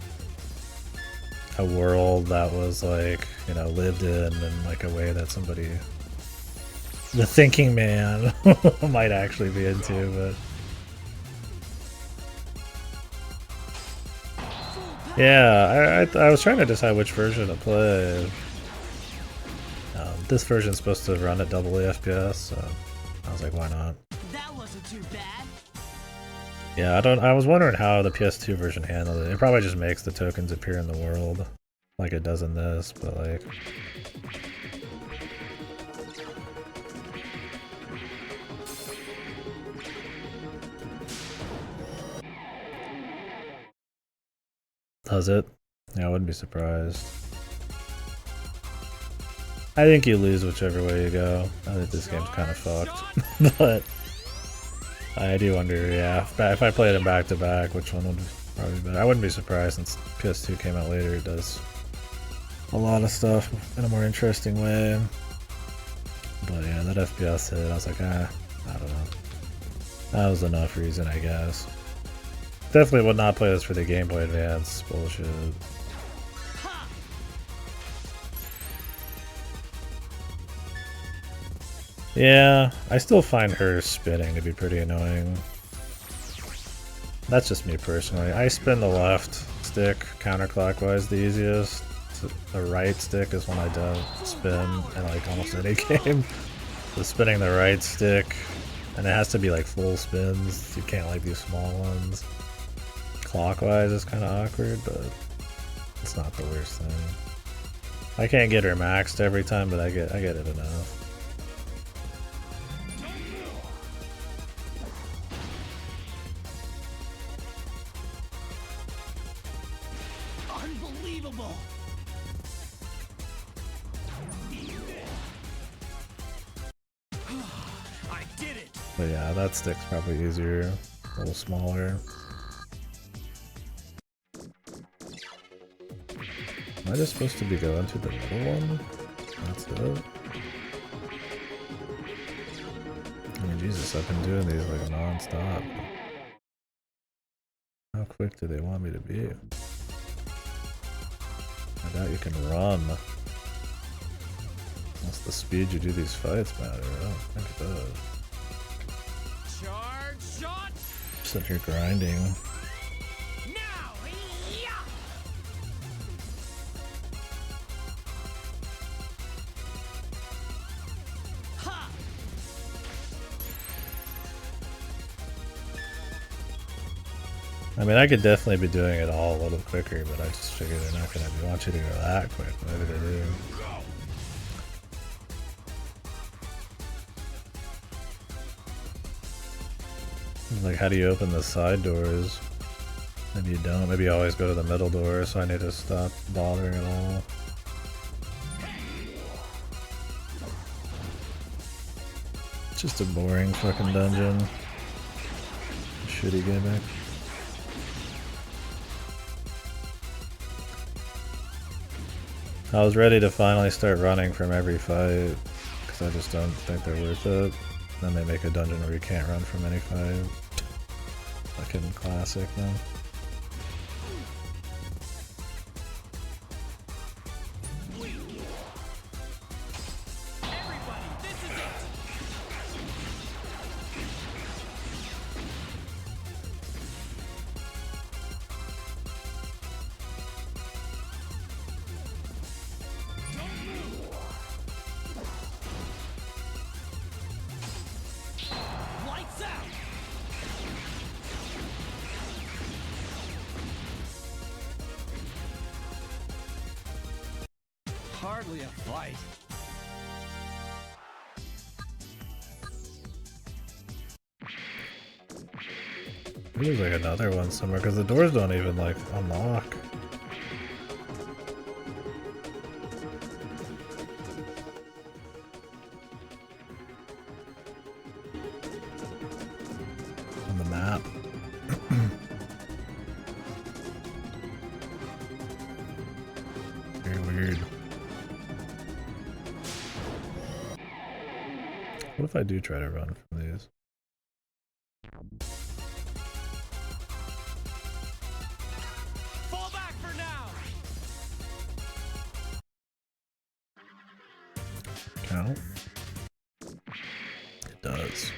a world that was like, you know, lived in like a way that somebody, the thinking man, might actually be into. But yeah, I was trying to decide which version to play. This version's supposed to run at double FPS, so I was like, why not? That wasn't too bad. Yeah, I was wondering how the PS2 version handled it. It probably just makes the tokens appear in the world like it does in this, but like does it? Yeah, I wouldn't be surprised. I think you lose whichever way you go. I think this game's kind of fucked. But I do wonder, yeah, if I played them back to back, which one would Probably better. I wouldn't be surprised since PS2 came out later. It does a lot of stuff in a more interesting way. But yeah, that FPS hit, I was like, I don't know. That was enough reason, I guess. Definitely would not play this for the Game Boy Advance. Bullshit. Yeah, I still find her spinning to be pretty annoying. That's just me personally. I spin the left stick counterclockwise the easiest. The right stick is when I don't spin in like almost any game. So spinning the right stick, and it has to be like full spins. You can't like do small ones. Clockwise is kind of awkward, but it's not the worst thing. I can't get her maxed every time, but I get it enough. Unbelievable! I did it! But yeah, that stick's probably easier, a little smaller. Am I just supposed to be going to the middle one? That's it? I mean, Jesus, I've been doing these like non-stop. How quick do they want me to be? I doubt you can run. Unless the speed you do these fights matter. I don't think it does. Charge shot! Sit here grinding. Now! Yeah! Ha! I mean, I could definitely be doing it all a little quicker, but I just figured they're not going to want you to go that quick. Maybe they do. Like, how do you open the side doors? Maybe you don't. Maybe you always go to the middle door, so I need to stop bothering at all. It's just a boring fucking dungeon. Shitty gimmick. I was ready to finally start running from every fight, because I just don't think they're worth it. Then they make a dungeon where you can't run from any fight. Fucking classic, man. Everybody, this is it! Lights out! Hardly a fight. There's like another one somewhere, because the doors don't even like unlock. On the map. Very weird. What if I do try to run from these? Fall back for now! Count? It does.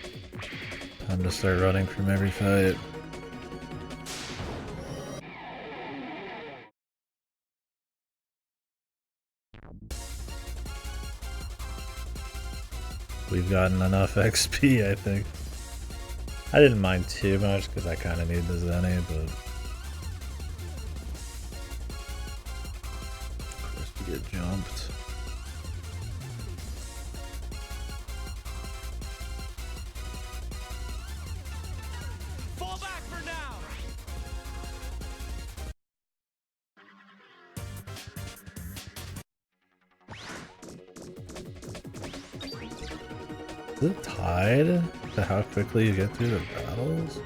Time to start running from every fight. We've gotten enough XP, I think. I didn't mind too much because I kind of need the Zenny, but of course we get jumped. Fall back for now! Is it tied to how quickly you get through the battles?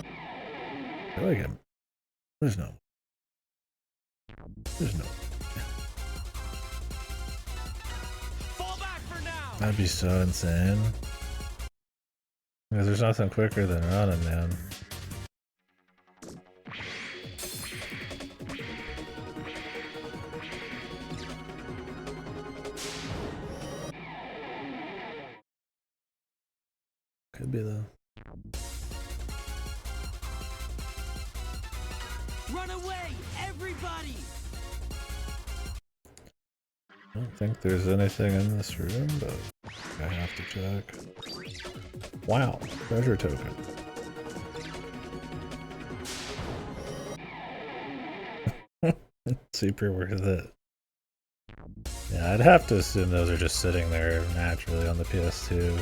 I feel do I get? There's no. There's no. Fall back for now. That'd be so insane. Because there's nothing quicker than running, man. Could be though. Run away, everybody! I don't think there's anything in this room, but I have to check. Wow, treasure token. Super worth it. Yeah, I'd have to assume those are just sitting there naturally on the PS2.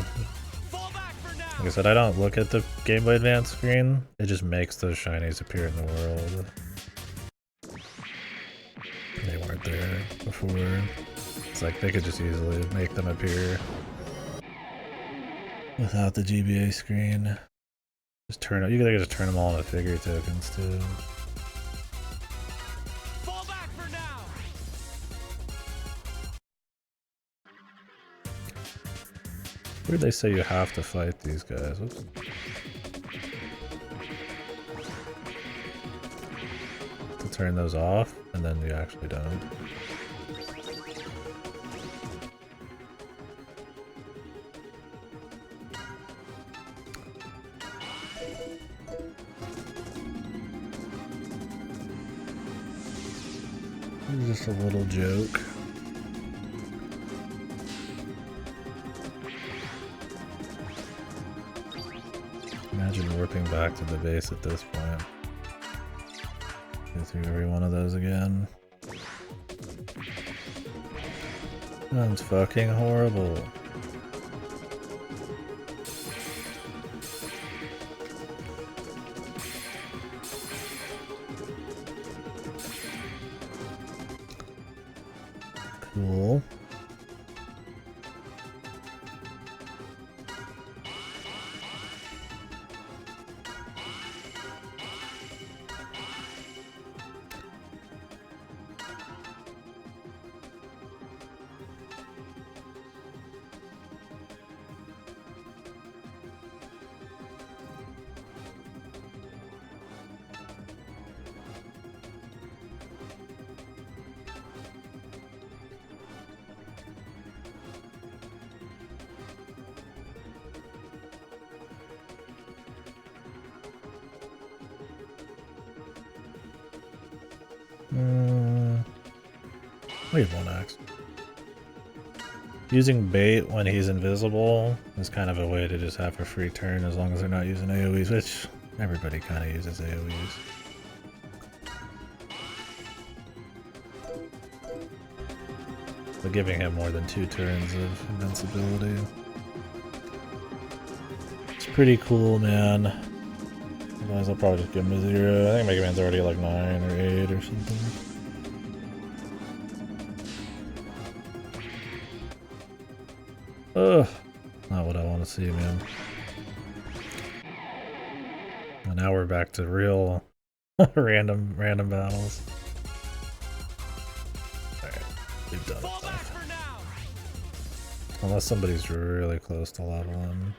Like I said, I don't look at the Game Boy Advance screen. It just makes those shinies appear in the world. They weren't there before. It's like they could just easily make them appear without the GBA screen. Just turn it. You could just turn them all into figure tokens too. Fall back for now. Where did they say you have to fight these guys? Whoops. To turn those off, and then you actually don't. Just a little joke. Imagine warping back to the base at this point. Go through every one of those again. Sounds fucking horrible. Cool. Wait, one axe. Using bait when he's invisible is kind of a way to just have a free turn as long as they're not using AoEs, which everybody kind of uses AoEs. But giving him more than 2 turns of invincibility. It's pretty cool, man. Otherwise I'll probably just give him a 0. I think Mega Man's already like 9 or 8 or something. Ugh, not what I want to see, man. And now we're back to real random battles. Alright, we've done enough. Unless somebody's really close to leveling.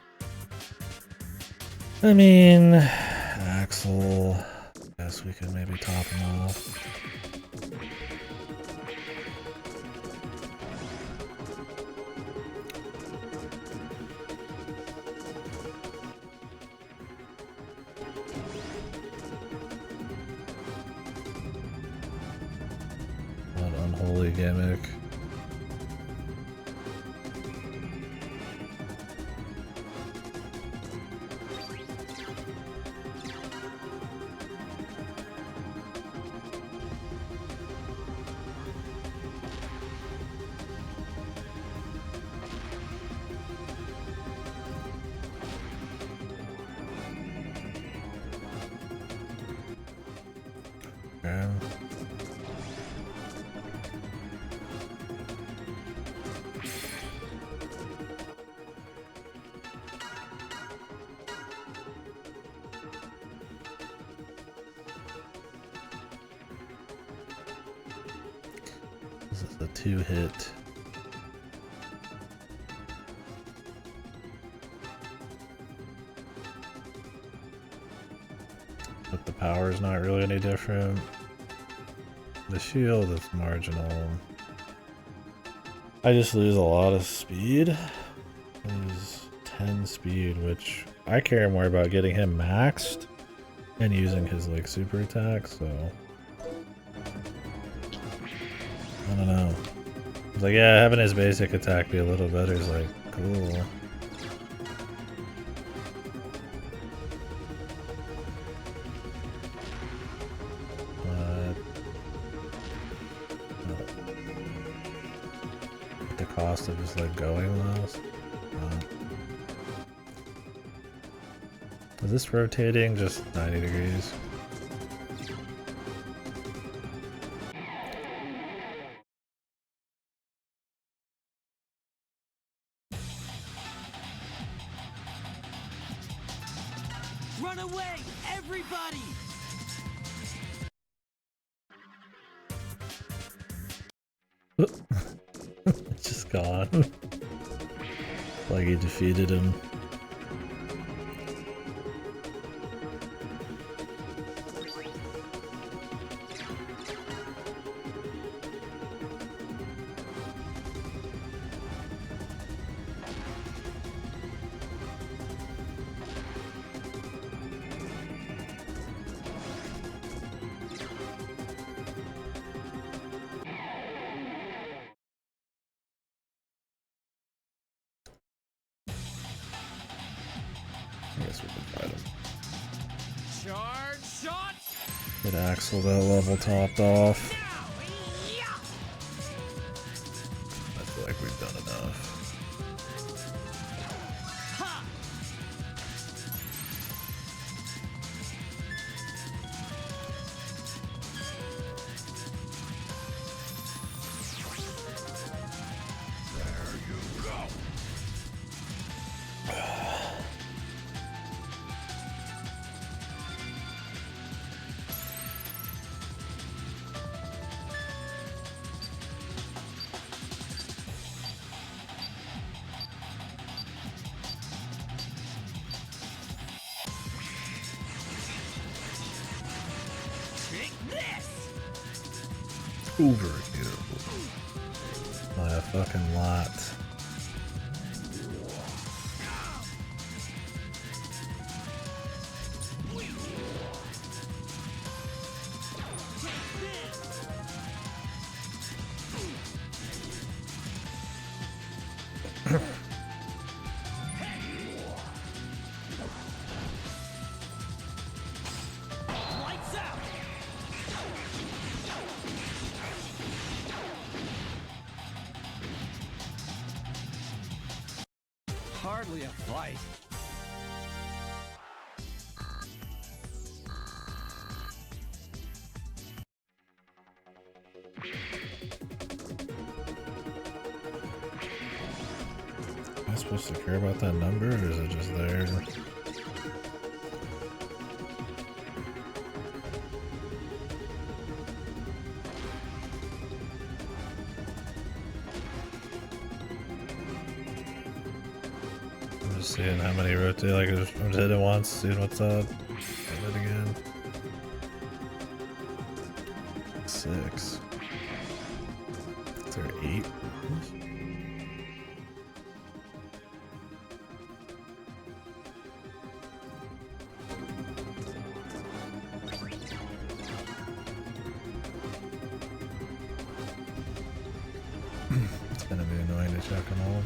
I mean, Axel, guess we could maybe top him off. Unholy gimmick. Okay. the 2-hit. But the power is not really any different. The shield is marginal. I just lose a lot of speed. Lose 10 speed, which I care more about getting him maxed and using his like super attack, so I don't know. It's like, yeah, having his basic attack be a little better is like cool. The cost of just like going less. Is this rotating just 90 degrees? Run away, everybody! It's just gone. Like he defeated him. I guess we can fight him. Charge shot! Get Axel that level topped off. I feel like we've done enough. Overkill. By a fucking lot. Lights out! Hardly a fight. Am I supposed to care about that number, or is it just there? I'm just seeing how many rotate, like I'm just hitting it once, seeing what's up. Hit it again. 6. Is there 8? It's gonna be annoying to check them all.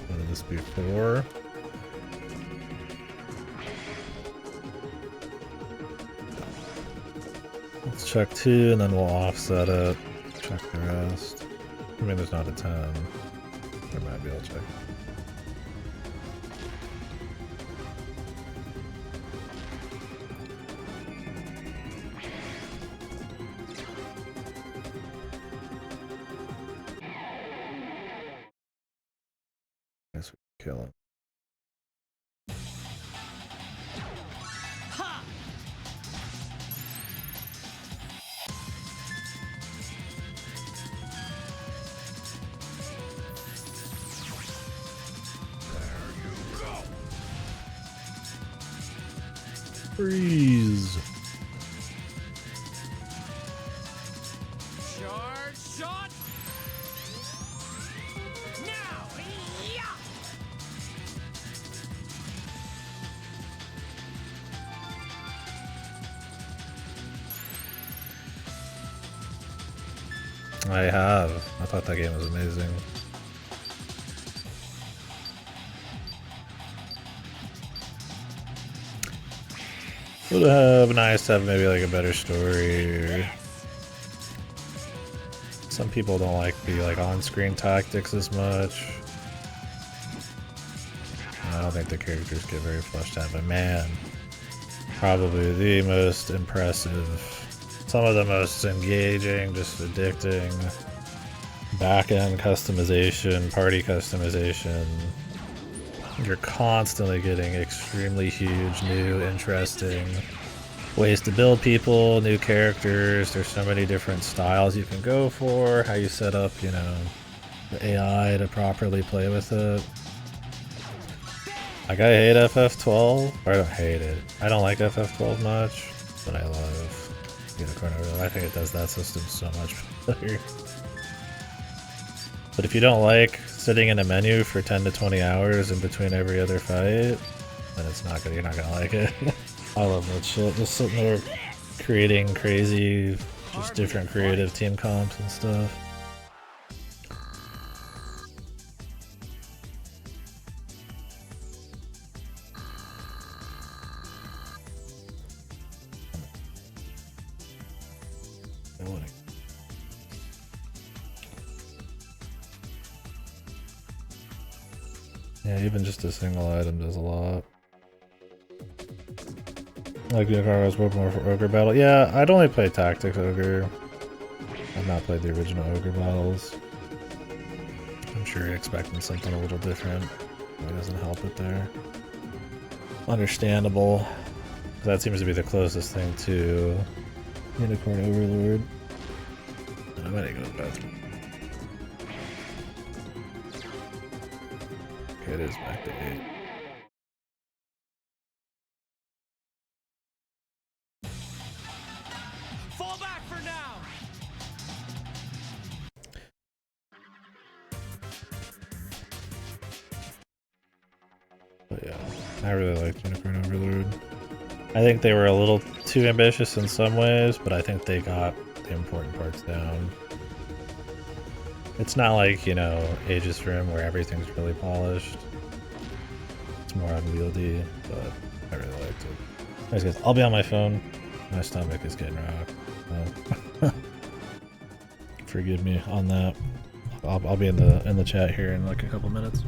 What did this be for? Let's check 2 and then we'll offset it. Check the rest. I mean, there's not a 10. There might be, I'll check. Guess we can kill him. Freeze. Charge shot! Now! Yeah! I have. I thought that game was amazing. Would have nice to have maybe like a better story. Or... Some people don't like the like on-screen tactics as much. I don't think the characters get very fleshed out, but man, probably the most impressive, some of the most engaging, just addicting back-end customization, party customization. You're constantly getting extremely huge, new, interesting ways to build people, new characters. There's so many different styles you can go for, how you set up, you know, the AI to properly play with it. Like, I hate FF12, or I don't hate it. I don't like FF12 much, but I love Unicorn Overlord. I think it does that system so much better. But if you don't like sitting in a menu for 10 to 20 hours in between every other fight, then it's not gonna, you're not gonna like it. I love that shit. Just sitting there creating crazy, just different creative team comps and stuff. Yeah, even just a single item does a lot. Like the Akara's Pokemon for Ogre Battle. Yeah, I'd only play Tactics Ogre. I've not played the original Ogre Battles. I'm sure you're expecting something a little different. It doesn't help it there. Understandable. That seems to be the closest thing to Unicorn Overlord. I'm gonna go to the bathroom. Okay, it is back to 8. Fall back for now! But yeah, I really liked Unicorn Overlord. I think they were a little too ambitious in some ways, but I think they got the important parts down. It's not like, you know, Aegis Rim where everything's really polished. It's more unwieldy, but I really liked it. Anyways guys, I'll be on my phone. My stomach is getting rocked. Forgive me on that. I'll be in the chat here in like a couple minutes.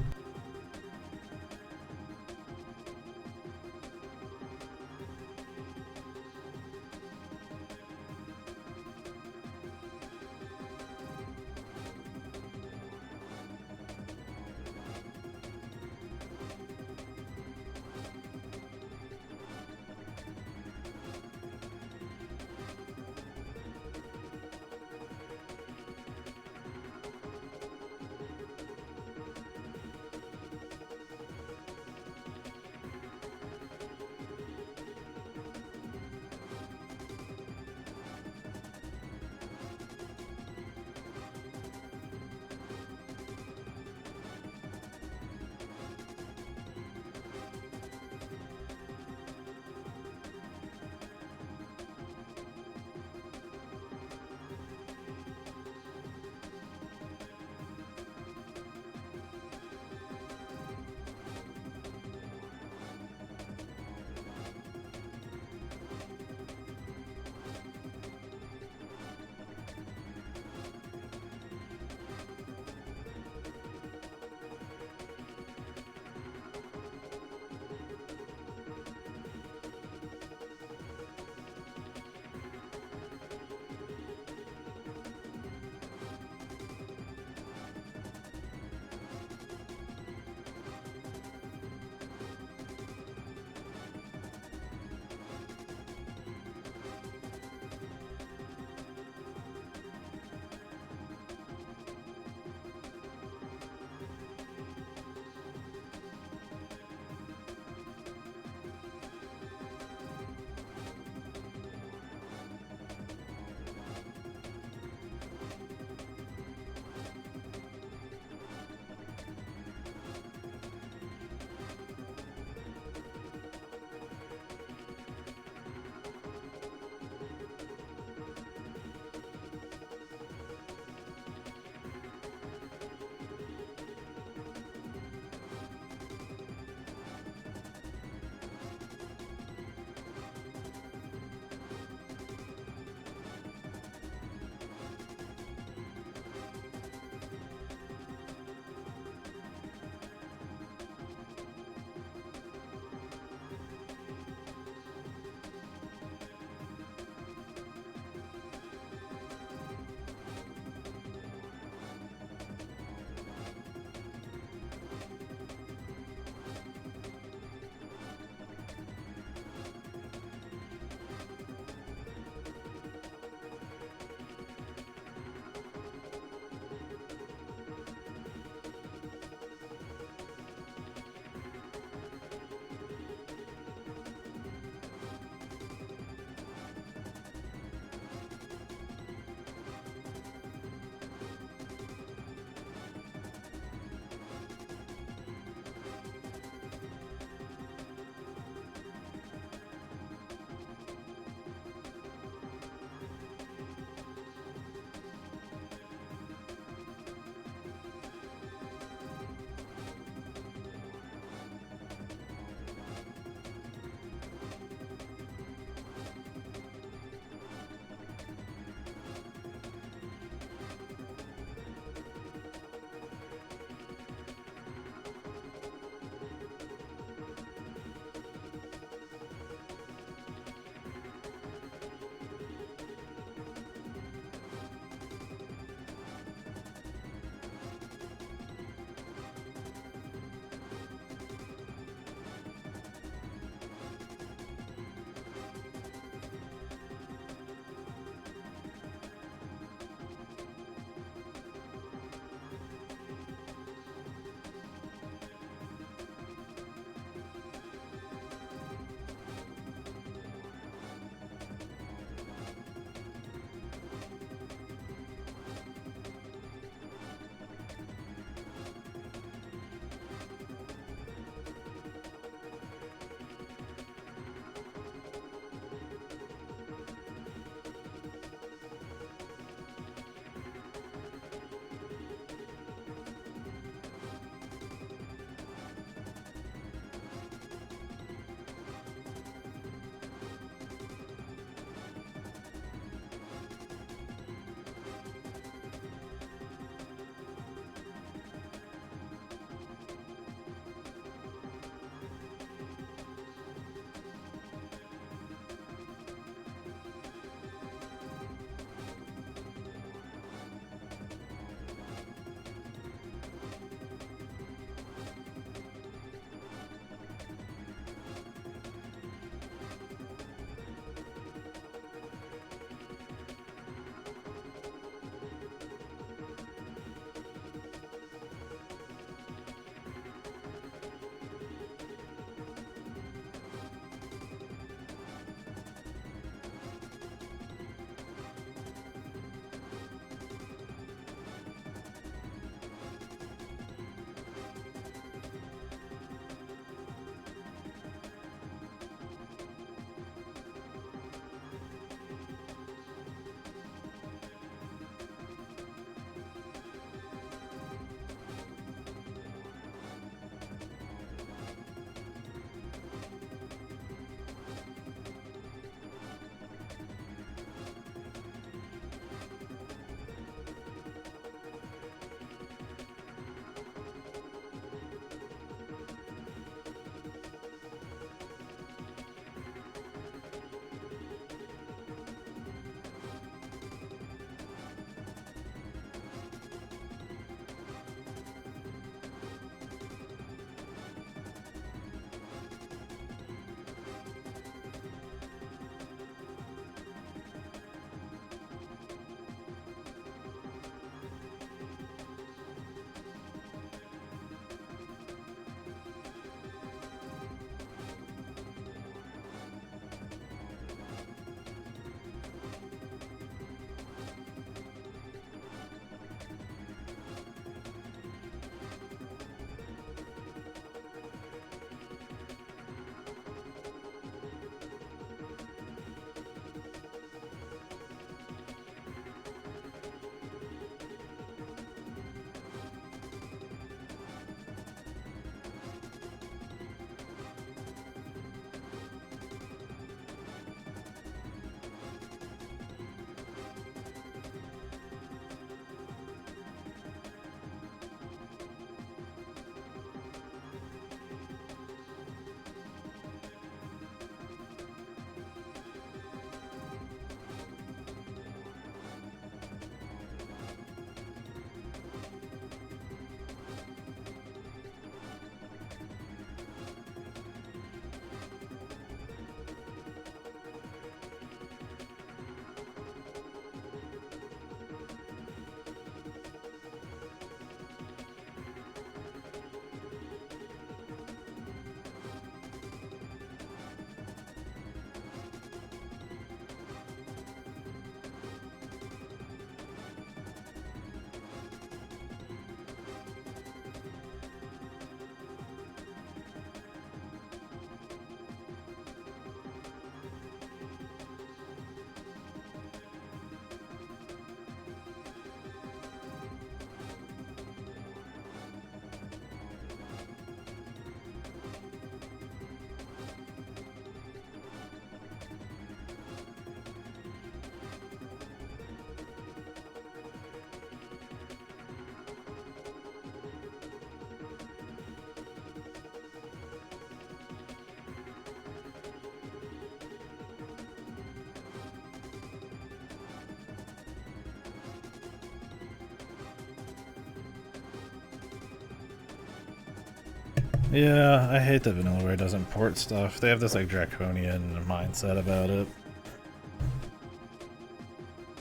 Yeah, I hate that Vanillaware doesn't port stuff. They have this like draconian mindset about it.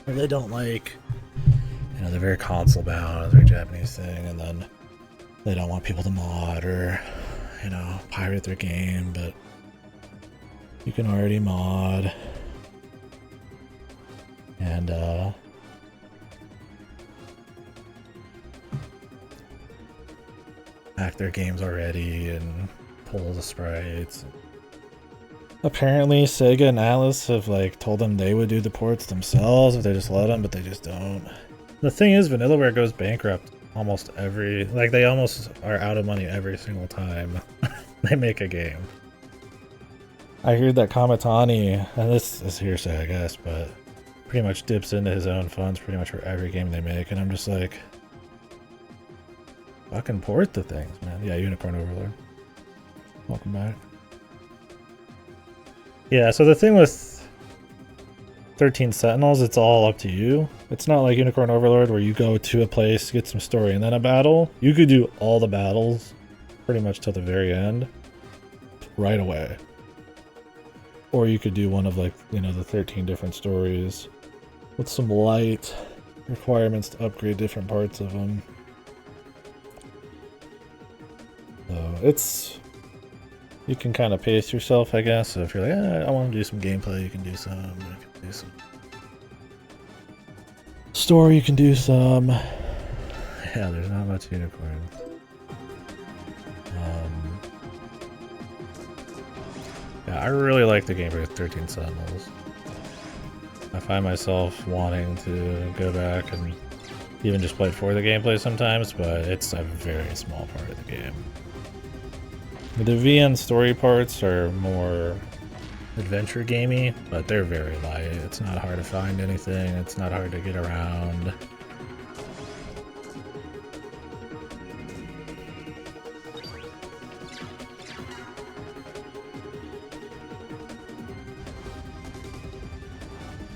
Or they don't like, you know, they're very console bound, they're a Japanese thing, and then they don't want people to mod or, you know, pirate their game, but you can already mod. And hack their games already and pull the sprites. Apparently Sega and Atlas have like told them they would do the ports themselves if they just let them, but they just don't. The thing is, Vanillaware goes bankrupt almost every, like they almost are out of money every single time they make a game. I heard that Kamitani, and this is hearsay I guess, but pretty much dips into his own funds pretty much for every game they make, and I'm just like, fucking port the things, man. Yeah, Unicorn Overlord. Welcome back. Yeah, so the thing with 13 Sentinels, it's all up to you. It's not like Unicorn Overlord where you go to a place, get some story, and then a battle. You could do all the battles pretty much till the very end right away. Or you could do one of like, you know, the 13 different stories with some light requirements to upgrade different parts of them. So it's, you can kind of pace yourself, I guess. So if you're like, I want to do some gameplay, you can do some. You can do some story, you can do some. Yeah, there's not much unicorn. Yeah, I really like the game for 13 Sentinels. I find myself wanting to go back and even just play it for the gameplay sometimes, but it's a very small part of the game. The VN story parts are more adventure gamey, but they're very light. It's not hard to find anything, it's not hard to get around.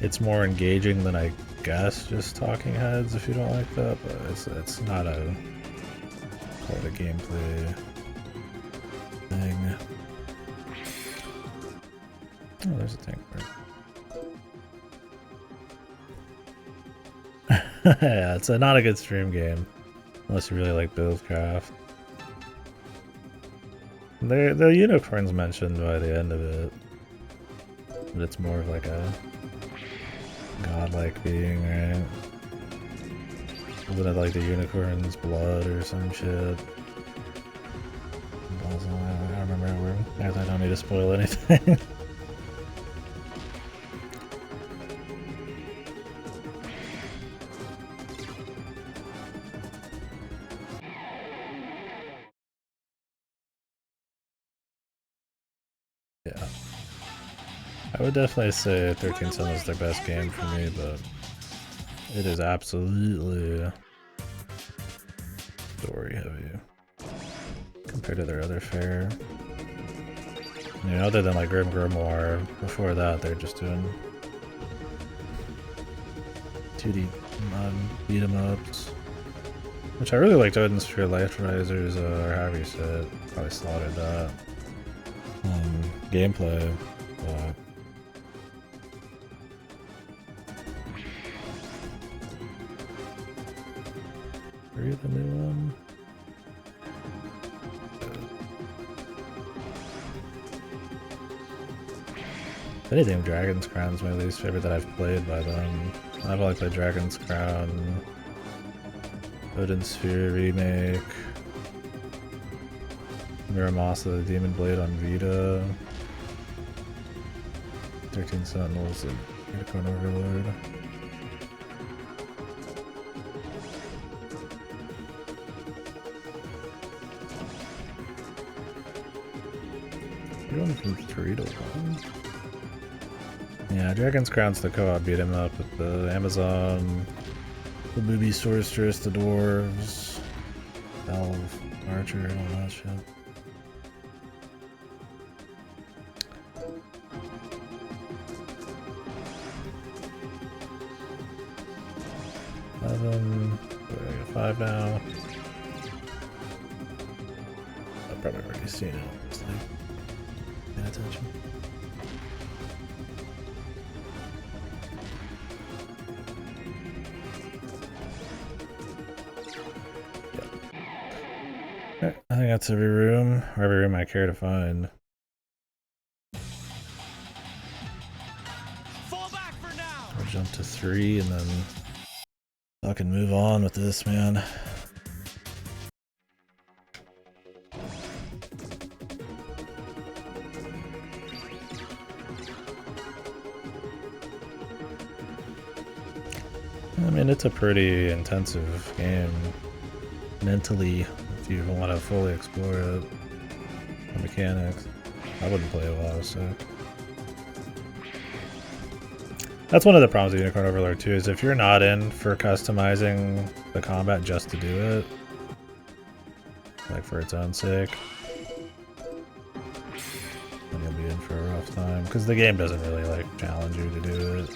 It's more engaging than I guess just talking heads if you don't like that, but it's not a part of gameplay thing. Oh, there's a tank part. Yeah, it's not a good stream game unless you really like Buildcraft. The unicorn's mentioned by the end of it, but it's more of like a godlike being, right? Wasn't it like the unicorn's blood or some shit? I don't remember. I don't need to spoil anything. Yeah. I would definitely say 13 Sun is their best game for me, but it is absolutely story heavy compared to their other fare. You know, other than like Grim Grimoire, before that they're just doing 2D beat 'em ups, which I really liked. Odin's Sphere Life Risers, or however you say it, probably slaughtered that gameplay, but are the new one? If anything, Dragon's Crown's my least favorite that I've played by them. I've only played Dragon's Crown, Odin Sphere Remake, Miramasa the Demon Blade on Vita, 13 Sentinels, and Unicorn Overlord. We're going from 3 to 1. Yeah, Dragon's Crown's the co-op beat 'em up with the Amazon, the booby sorceress, the dwarves, Valve Archer, and all that shit. I got 5 now. probably already seen it. Just like, paying attention. Alright, I think that's every room, or every room I care to find. Fall back for now. I'll jump to 3 and then fucking move on with this, man. I mean, it's a pretty intensive game mentally if you want to fully explore it. The mechanics. I wouldn't play a while, so. That's one of the problems with Unicorn Overlord too, is if you're not in for customizing the combat just to do it, like for its own sake, then you'll be in for a rough time. Because the game doesn't really like challenge you to do it.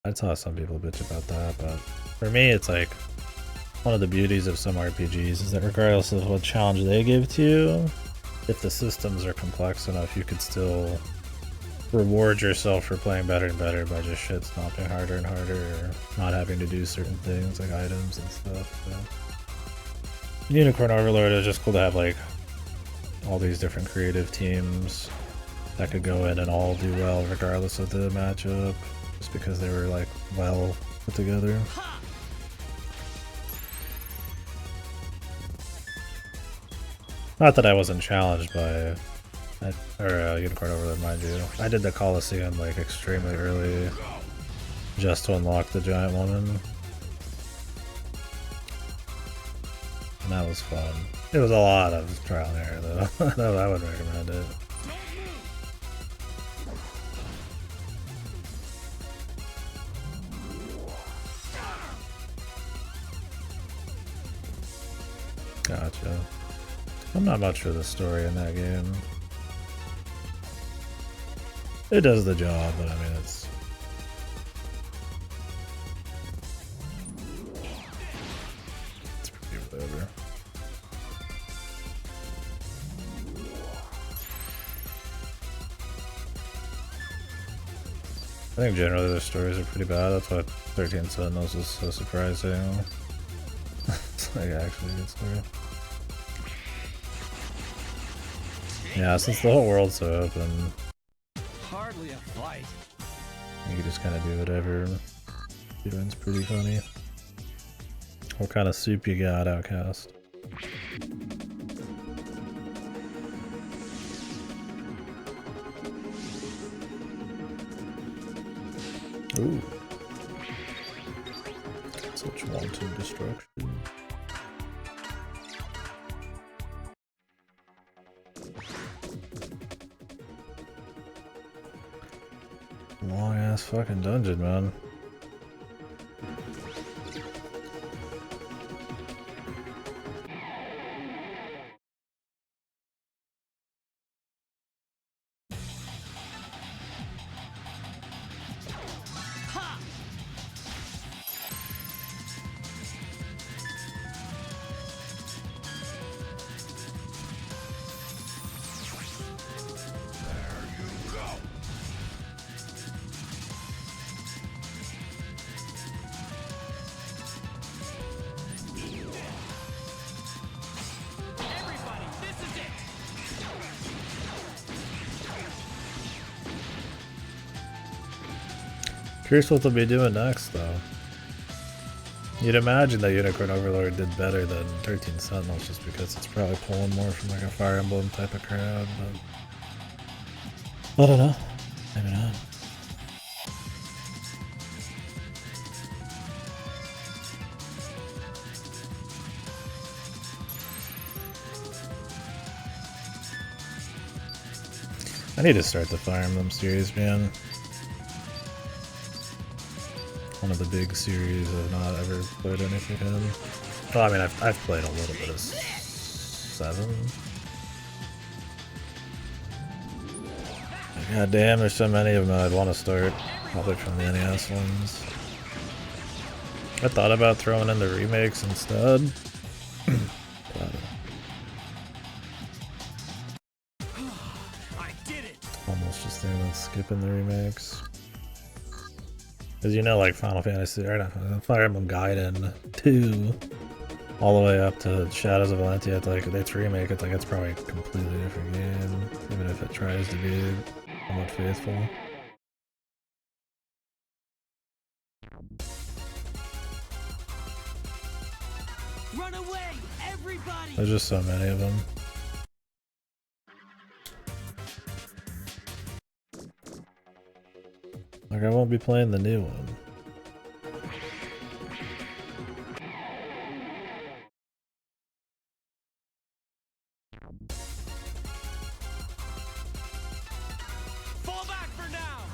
I saw some people bitch about that, but for me it's like one of the beauties of some RPGs is that regardless of what challenge they give to you, if the systems are complex enough, you could still reward yourself for playing better and better by just shit stomping harder and harder, or not having to do certain things like items and stuff. So. Unicorn Overlord is just cool to have like all these different creative teams that could go in and all do well regardless of the matchup, just because they were like well put together. Not that I wasn't challenged by Unicorn Overlord, mind you. I did the Coliseum like extremely early just to unlock the giant woman. And that was fun. It was a lot of trial and error though. No, I would recommend it. Gotcha. I'm not much for the story in that game. It does the job, but I mean it's pretty whatever. I think generally their stories are pretty bad. That's why 13 Sentinels is so surprising. It's like actually a good story. Yeah, since the whole world's so open, Hardly a fight. you can just kind of do whatever. Doing's pretty funny. What kind of soup you got, Outcast? Ooh. Such wanton destruction. Long ass fucking dungeon, man. Curious what they'll be doing next, though. You'd imagine that Unicorn Overlord did better than 13 Sentinels just because it's probably pulling more from like a Fire Emblem type of crowd, but I don't know. Maybe not. I need to start the Fire Emblem series, man. One of the big series I've not ever played anything in. Well, I mean, I've played a little bit of 7. God damn, there's so many of them I'd want to start. Probably from the NES ones. I thought about throwing in the remakes instead. But I did it. almost just thinking about skipping the remakes. Because you know, like Final Fantasy, or not, Fire Emblem Gaiden 2, all the way up to Shadows of Valentia, it's like, its remake, it's like, it's probably a completely different game, even if it tries to be somewhat faithful. Run away, everybody! There's just so many of them. Like, I won't be playing the new one. Fall back for now.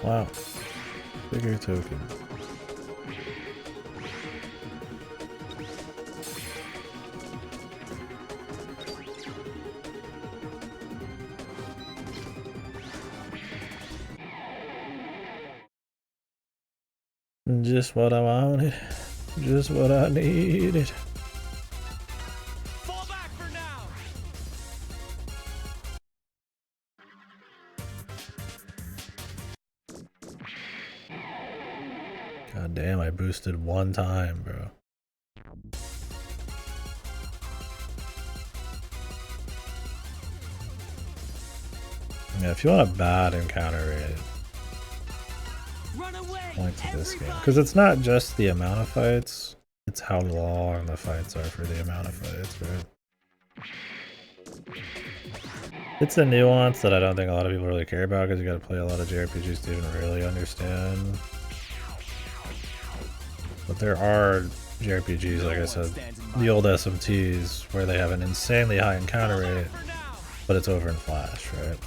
Wow. Figure token. Just what I wanted. Just what I needed. Fall back for now. God damn, I boosted one time, bro. Yeah, if you want a bad encounter rate, Run away, point to this game. everybody! Because it's not just the amount of fights, it's how long the fights are for the amount of fights, right? It's a nuance that I don't think a lot of people really care about because you gotta play a lot of JRPGs to even really understand. But there are JRPGs, like I said, the old SMTs, where they have an insanely high encounter rate, but it's over in Flash, right?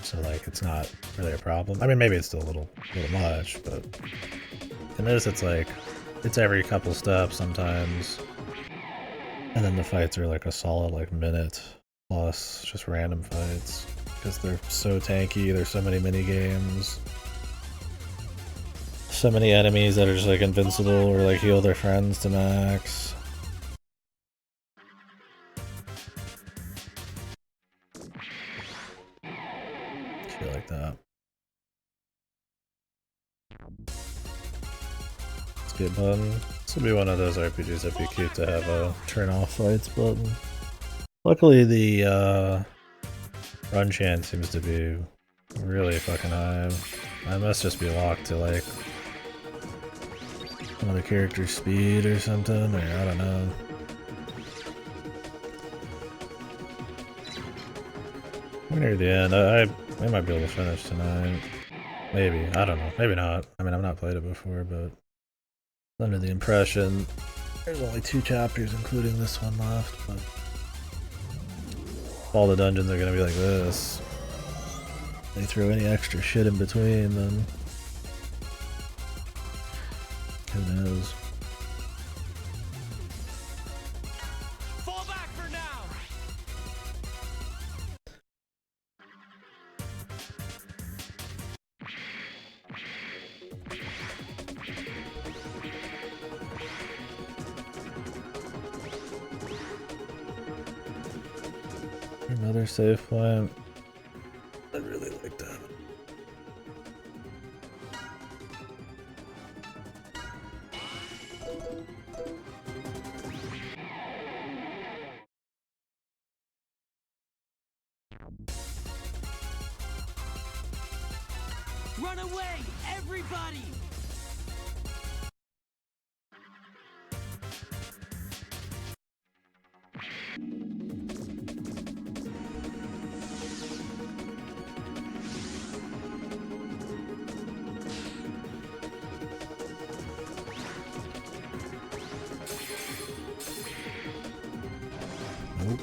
So like, it's not really a problem. I mean, maybe it's still a little much, but in this, it's like, it's every couple steps sometimes. And then the fights are like a solid like minute plus, just random fights. Because they're so tanky, there's so many mini games. So many enemies that are just like invincible or like heal their friends to max. Shit like that. Skip button. This will be one of those RPGs that'd be cute to have a turn off fights button. Luckily the run chance seems to be really fucking high. I must just be locked to like another character's speed or something, or I don't know. We're near the end. We might be able to finish tonight. Maybe. I don't know. Maybe not. I mean, I've not played it before, but under the impression there's only 2 chapters, including this one left, but if all the dungeons are gonna be like this, if they throw any extra shit in between, then who knows? Fall back for now. Another save point. I'd really like that. Run away, everybody! Nope.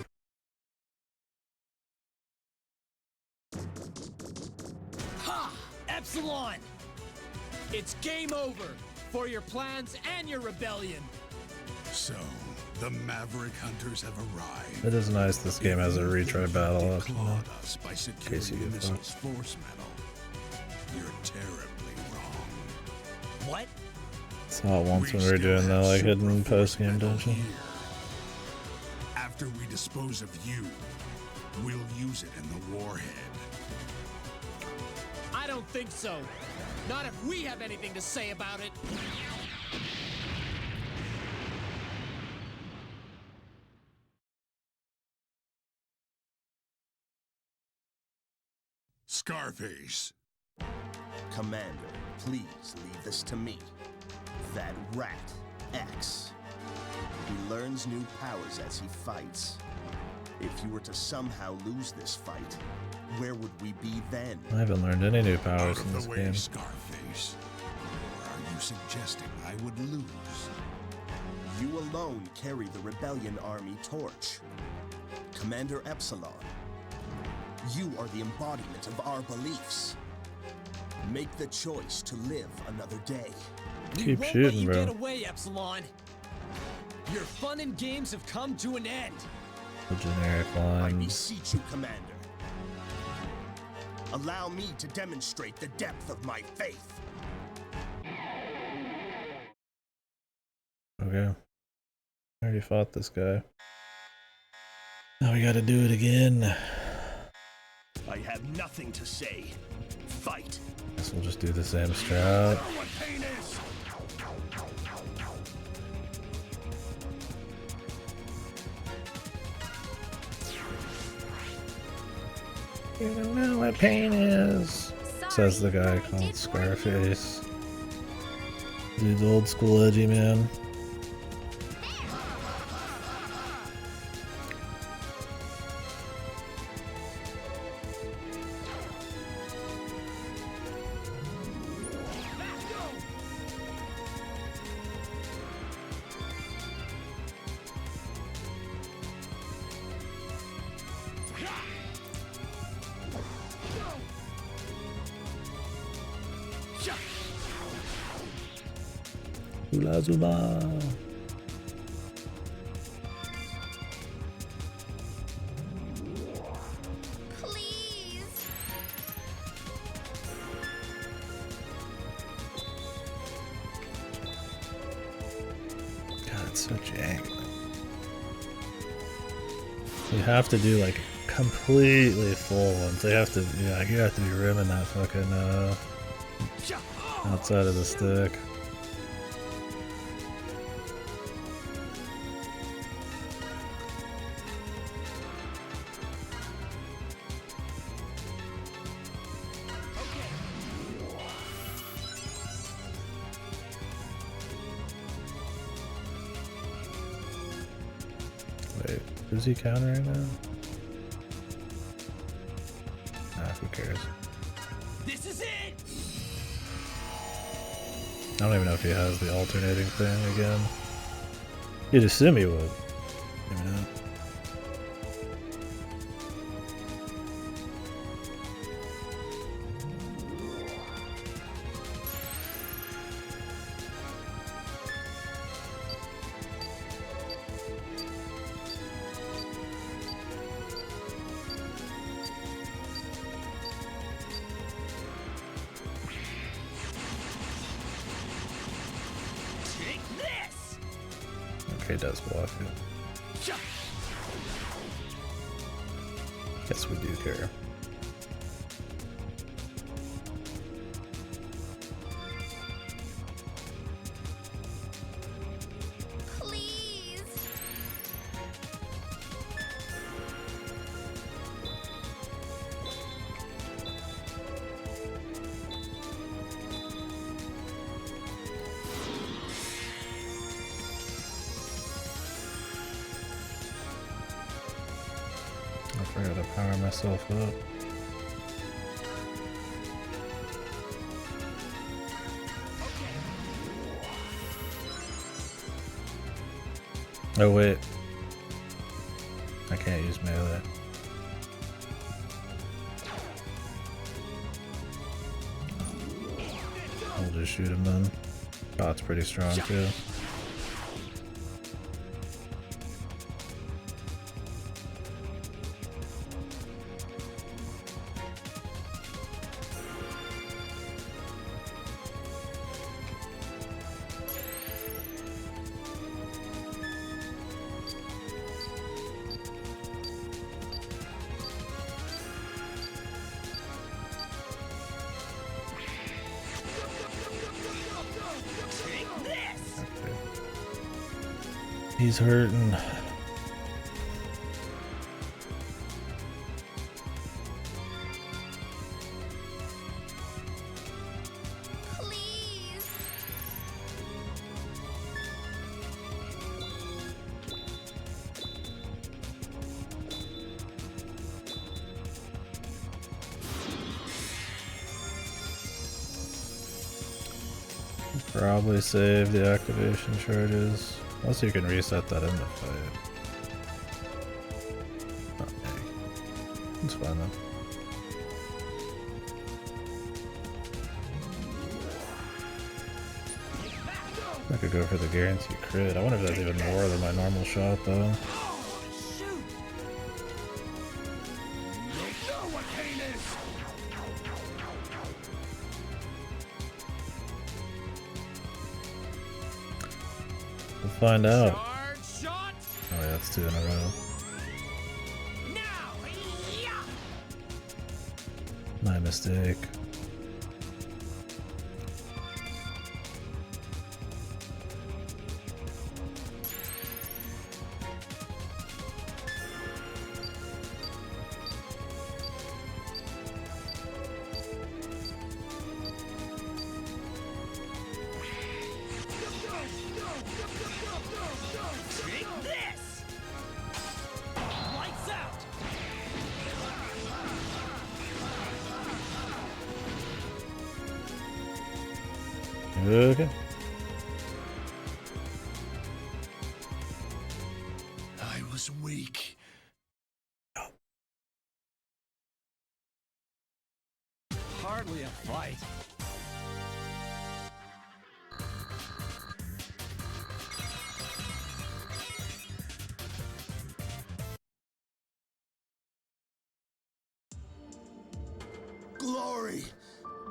Ha! Epsilon! It's game over for your plans and your rebellion. So, The Maverick Hunters have arrived. It is nice this game has a retry battle option. Clawed us by securing Case you the get missile's force metal. You're terribly wrong. What? Saw it once when we were still doing the have like super hidden force post game metal dungeon. here. After we dispose of you, we'll use it in the warhead. I don't think so. Not if we have anything to say about it. Scarface. Commander, please leave this to me. That rat, X. He learns new powers as he fights. If you were to somehow lose this fight, where would we be then? I haven't learned any new Out powers in of this the way, game. Scarface. Or are you suggesting I would lose? You alone carry the Rebellion Army torch. Commander Epsilon, you are the embodiment of our beliefs. Make the choice to live another day. We Keep won't shooting, let you bro. get away, Epsilon. Your fun and games have come to an end. The generic I lines. beseech you, Commander. Allow me to demonstrate the depth of my faith. Okay. I already fought this guy. Now we gotta do it again. I have nothing to say. Fight. Guess we'll just do the same strat. What pain is? You don't know what pain is, says the guy I called did Scarface. Dude's old school edgy man. Zula Zula. Please. God, it's so jank. You have to do like completely full ones. They have to, yeah, you have to be rimming that fucking outside of the stick. Wait, who's he countering now? Ah, who cares? This is it. I don't even know if he has the alternating thing again. You'd assume he would. Maybe not. Take this. Okay, does block it. Guess we do care. Please. I forgot to power myself up. Oh wait. I can't use melee. I'll just shoot him then. Oh, it's pretty strong too. He's hurting. Please. Probably save the activation charges. Unless you can reset that in the fight. Oh, hey. It's fine though. I could go for the guarantee crit. I wonder if that's even more than my normal shot though. We'll find out. Oh yeah, that's 2 in a row. My mistake. Okay. I was weak. Hardly a fight. Glory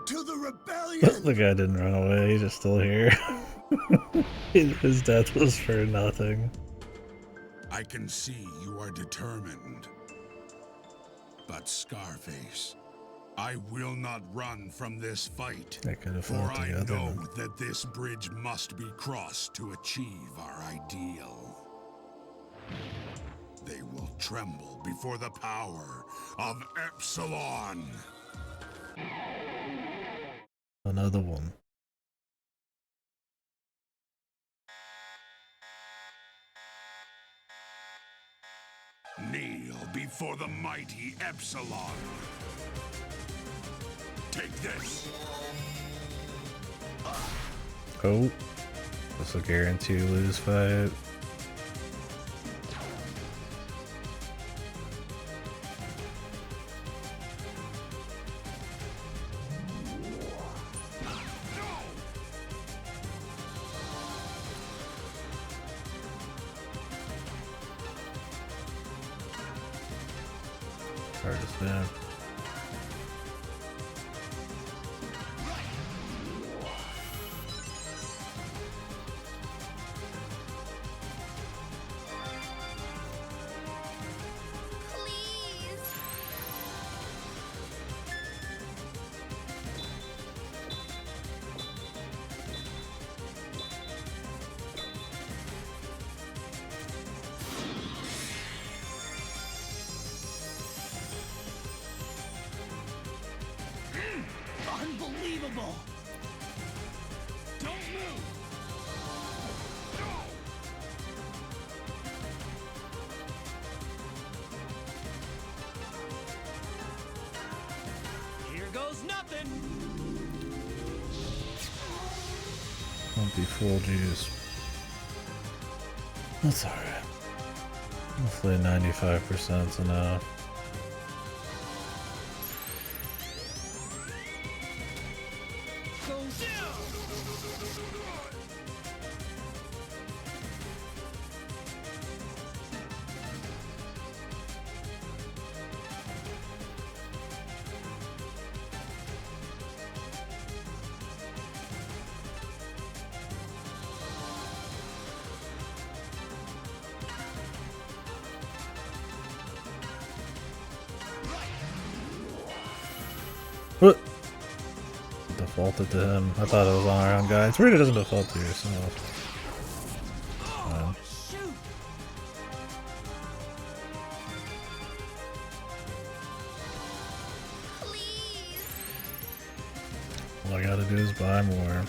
to the rebellion! The guy didn't run away, he's just still here. His death was for nothing. I can see you are determined. But Scarface, I will not run from this fight. They could have For fought I together. know that this bridge must be crossed to achieve our ideal. They will tremble before the power of Epsilon. Another one. Kneel before the mighty Epsilon. Take this. Oh. This will guarantee lose fight. Hard to spin. Please. Unbelievable! Don't move! Here goes nothing! Won't be full juice. That's alright. Hopefully 95% is enough. Goes down! What? Defaulted to him. I thought it was on our own guy. It's weird it doesn't default to yourself. Oh, shoot! I gotta do is buy more.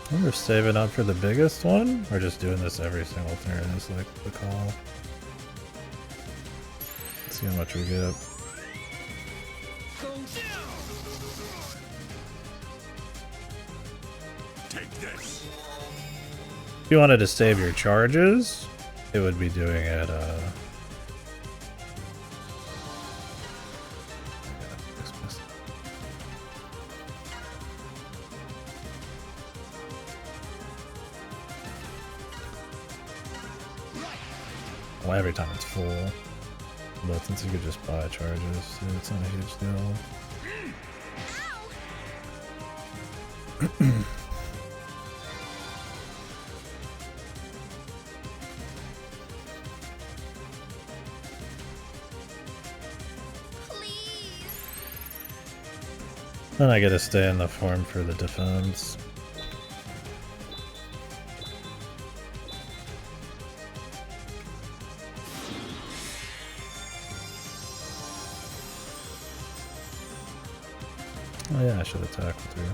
I wonder if saving up for the biggest one, or just doing this every single turn is like the call. Let's see how much we get. Take this. If you wanted to save your charges, it would be doing it, well, every time it's full. But since you could just buy charges, it's not a huge deal. Then I gotta stay in the farm for the defense. Oh yeah, I should attack with her.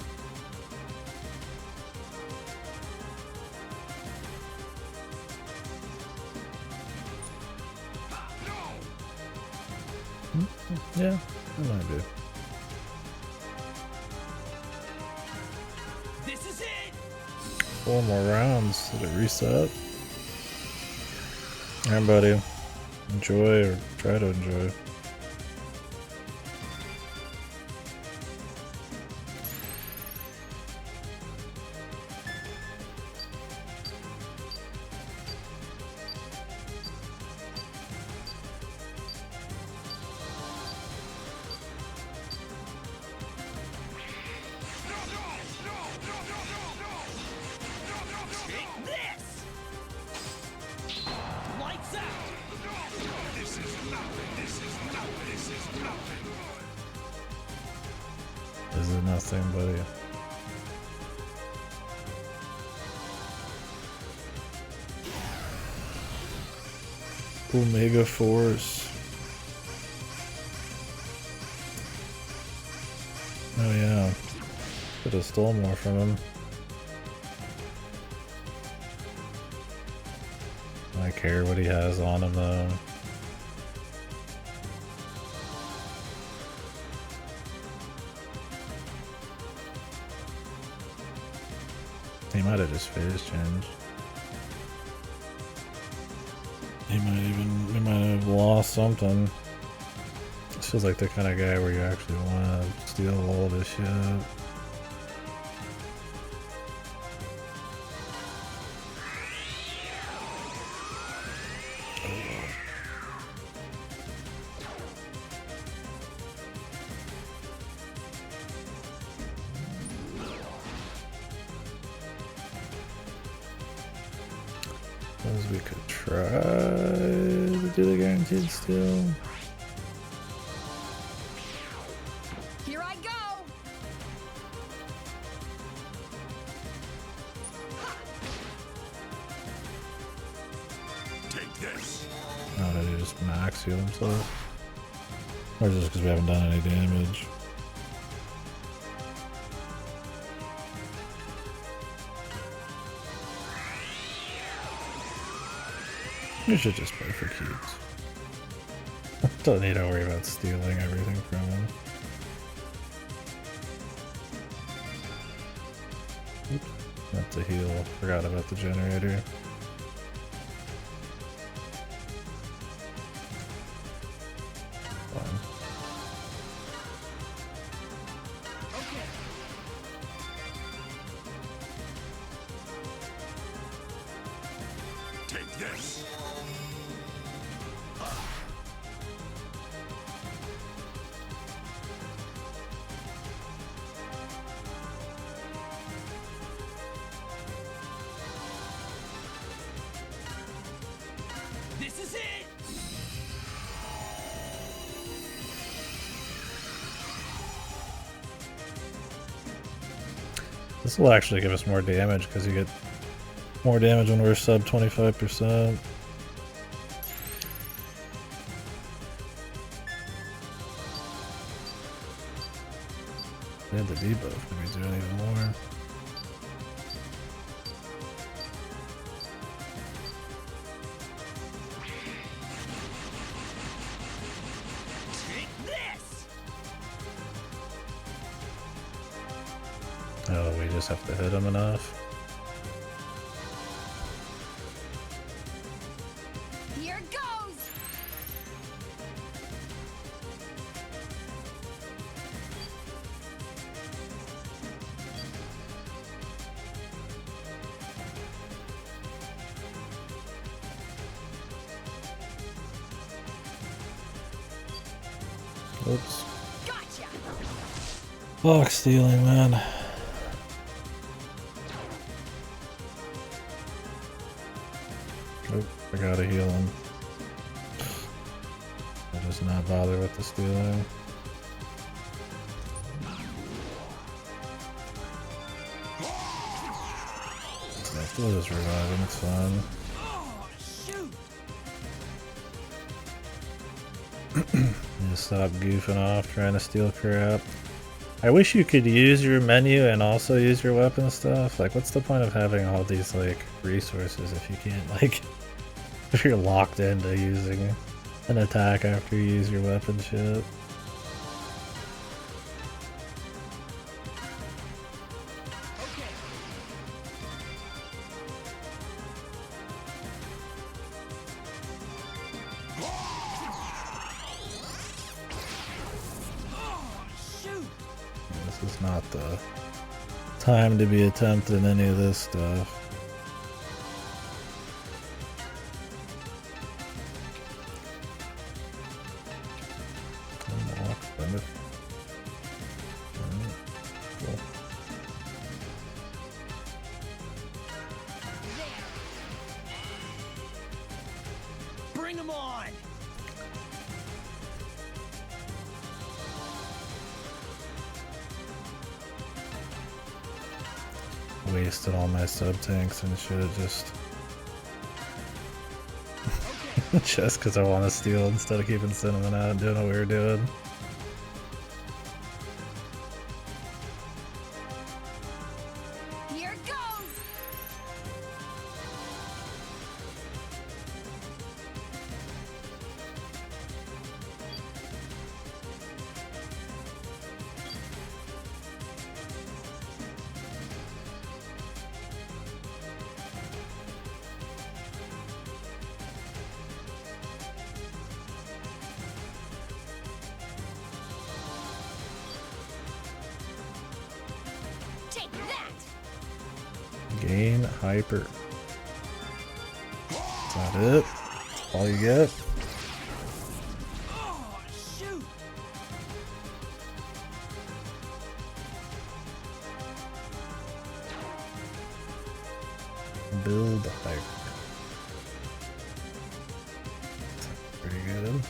Yeah, that might be. This is it. 4 more rounds. Did it reset? Alright, buddy. Enjoy, or try to enjoy. Is it nothing, buddy? Omega Force. Oh yeah. Could have stole more from him. I care what he has on him though. He might have just phase changed. We might have lost something. This feels like the kind of guy where you actually want to steal all of his shit. Suppose we could try to do the guaranteed steal. Here I go! Take this. Oh, did he just max heal himself? Or just because we haven't done any damage? You should just play for keeps. Don't need to worry about stealing everything from him. Oops, that's a heal. Forgot about the generator. Fine. Take this. This is it! This will actually give us more damage because you get more damage when we're sub 25%. And the debuff could be doing even more. Oh, we just have to hit him enough. Here goes! Oops. Gotcha! Box stealing, man. Oop, I gotta heal him. I'll just not bother with the stealing. We'll just revive him, it's fine. Oh, shoot! Just stop goofing off trying to steal crap. I wish you could use your menu and also use your weapon stuff. Like, what's the point of having all these, like, resources if you can't, like, if you're locked into using an attack after you use your weapon shit? This is not the time to be attempting any of this stuff. Cool. Bring him on! Wasted all my sub tanks and shit just just because I want to steal instead of keeping Cinnamon out and doing what we were doing. Here goes! Take that! Gain hyper. Is that it? That's all you get? Oh, shoot! Build hyper. Pretty good.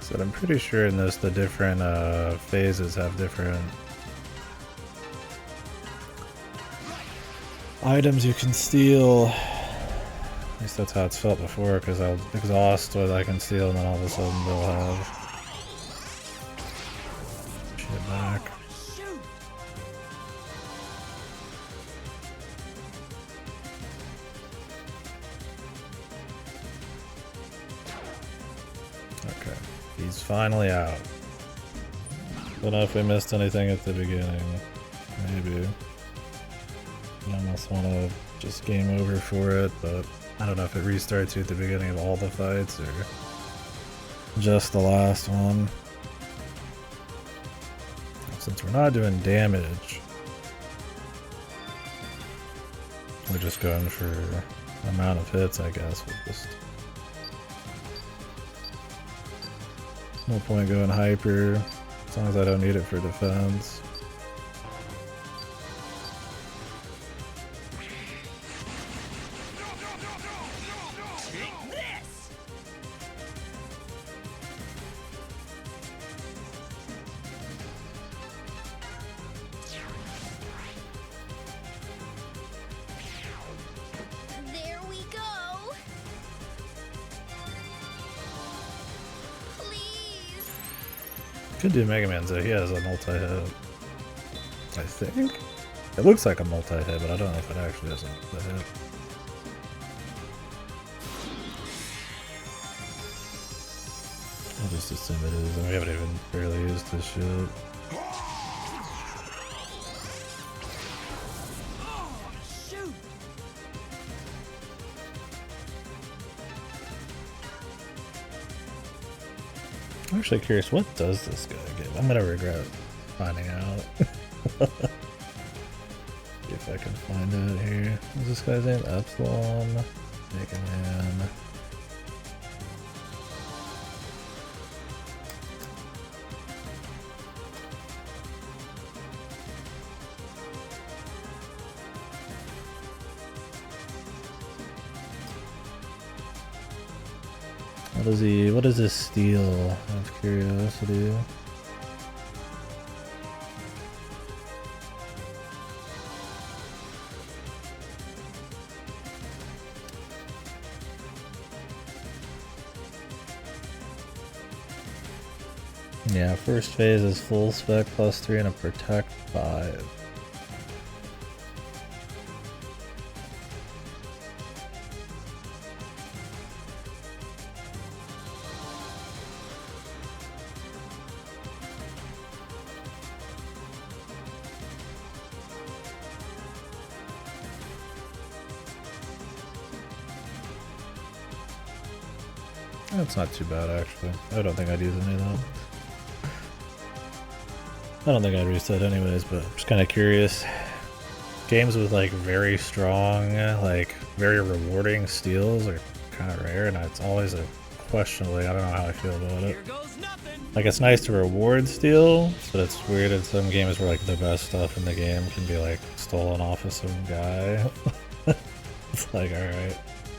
So I'm pretty sure in this the different phases have different items you can steal. At least that's how it's felt before, because I'll exhaust what I can steal and then all of a sudden they'll have shit back. Okay, he's finally out. Don't know if we missed anything at the beginning. Maybe. I almost want to just game over for it, but I don't know if it restarts you at the beginning of all the fights or just the last one. Since we're not doing damage, We're just going for amount of hits, I guess. We'll just no point going hyper as long as I don't need it for defense. There we go. Please. Could do Mega Man, so he has a multi-hit. I think? It looks like a multi-hit, but I don't know if it actually has a multi-hit. I'll just assume it is, and we haven't even barely used this shit. Shoot! I'm actually curious, what does this guy give? I'm gonna regret finding out. See if I can find out here. What's this guy's name? Epsilon, Mega Man. What does this steal? Out of curiosity. Yeah, first phase is full spec +3 and a protect 5. That's not too bad, actually. I don't think I'd use any of that. I don't think I'd reset anyways, but I'm just kind of curious. Games with like very strong, like very rewarding steals are kind of rare, and it's always a question. Like, I don't know how I feel about it. Here goes nothing. Like, it's nice to reward steal, but it's weird in some games where like the best stuff in the game can be like stolen off of some guy. It's like, alright,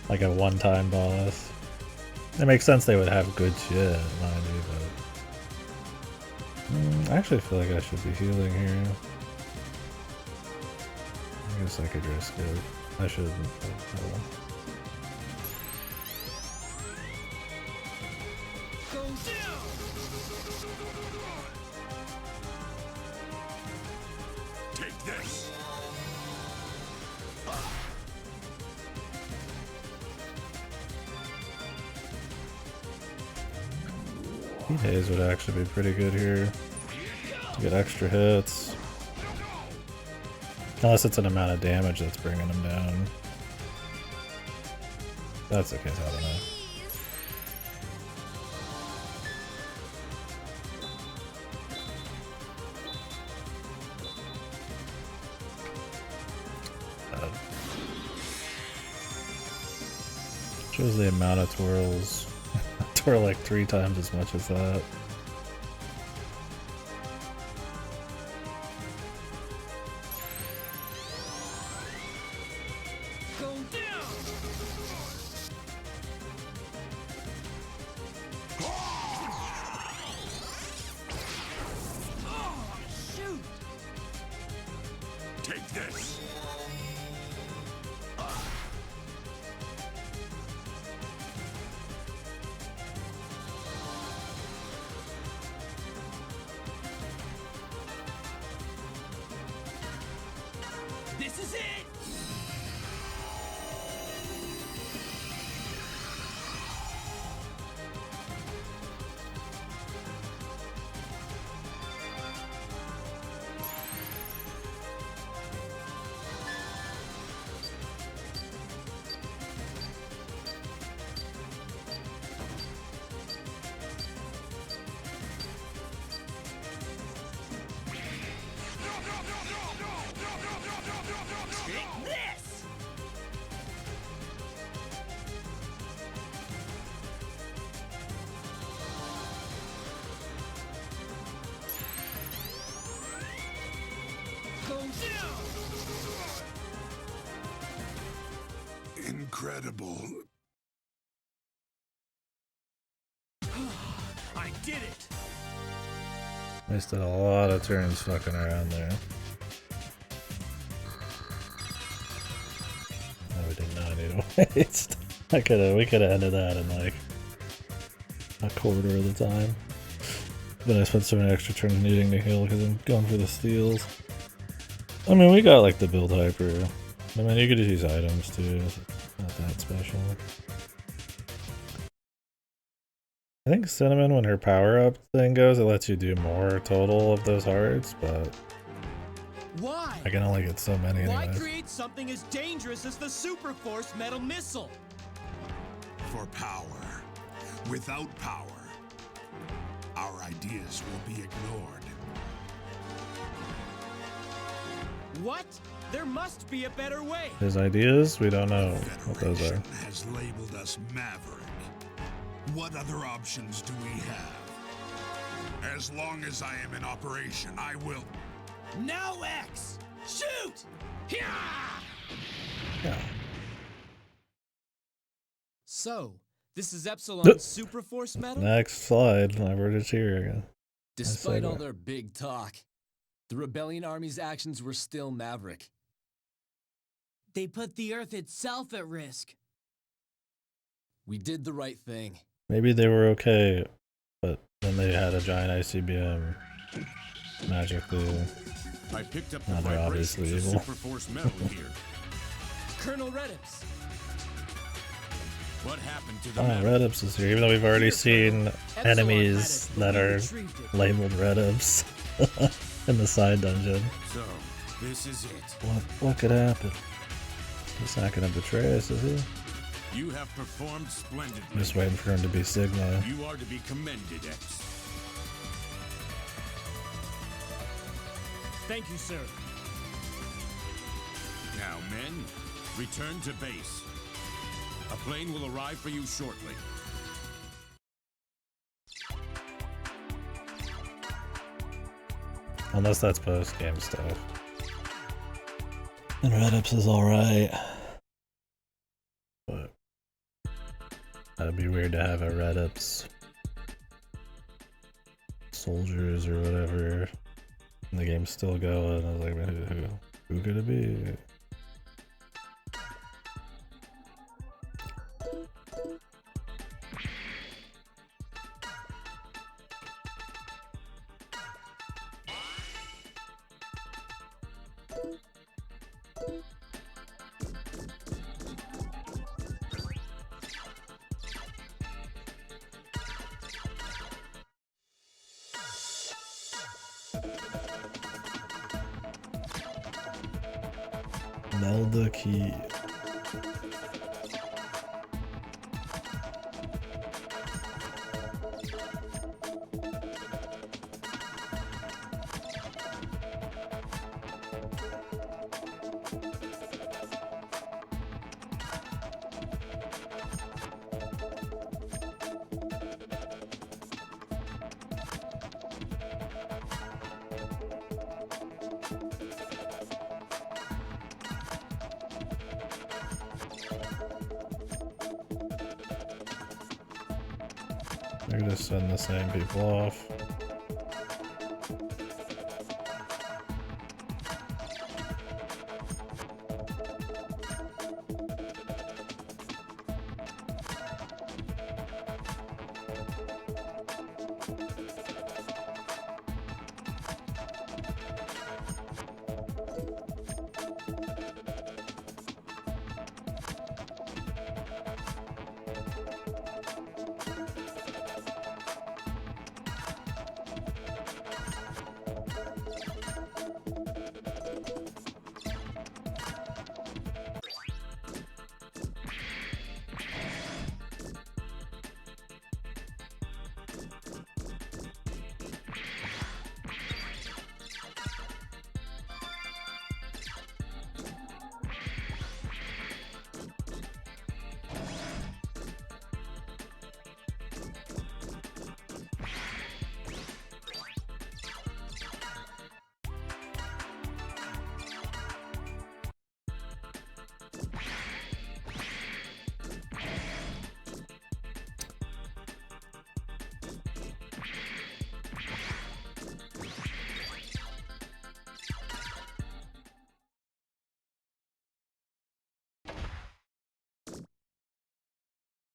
like a one-time boss. It makes sense they would have good shit, mind you, but I actually feel like I should be healing here. I guess I could risk it. I shouldn't, but oh well. Go down. Take this. Heat Haze would actually be pretty good here to get extra hits. Unless it's an amount of damage that's bringing him down. If that's the case, I don't know. Shows the amount of twirls. Twirl like 3 times as much as that. Go down. Oh, shoot. Take this. This is it. Take Incredible. I did it! Wasted a lot of turns fucking around there. No, we did not need to waste. We could have ended that in like a quarter of the time. But I spent so many extra turns needing to heal because I'm going for the steals. I mean, we got like the build hyper. I mean, you could just use items too. It's not that special. I think Cinnamon, when her power up thing goes, it lets you do more total of those hearts, but Why? I can only get so many Why anyways. create something as dangerous as the Super Force metal missile? For power. Without power, our ideas will be ignored. What? There must be a better way. His ideas? We don't know what those are. Federation has labeled us Maverick. What other options do we have? As long as I am in operation, I will. Now X! Shoot! Yeah. So, this is Epsilon's Super Force metal? Next slide. Leverage here again. Despite all that. their big talk, the rebellion army's actions were still maverick. They put the Earth itself at risk. We did the right thing. Maybe they were okay, but then they had a giant ICBM magically. I picked up Now the they're vibrations obviously of evil. Superforce metal here. Colonel Redips. What happened to the Oh, metal? Redips is here, even though we've already seen Epsilon enemies had it, but that we are retrieved it. labeled Redips in the side dungeon. So, this is it. What could happen? He's not gonna betray us, is he? You have performed splendidly. I'm just waiting for him to be Sigma. You are to be commended, X. Thank you, sir. Now, men, return to base. A plane will arrive for you shortly. Unless that's post-game stuff. And Redips is alright. But that'd be weird to have a Redips soldiers or whatever. And the game's still going. I was like, who could it be? Melda key. They're gonna send the same people off.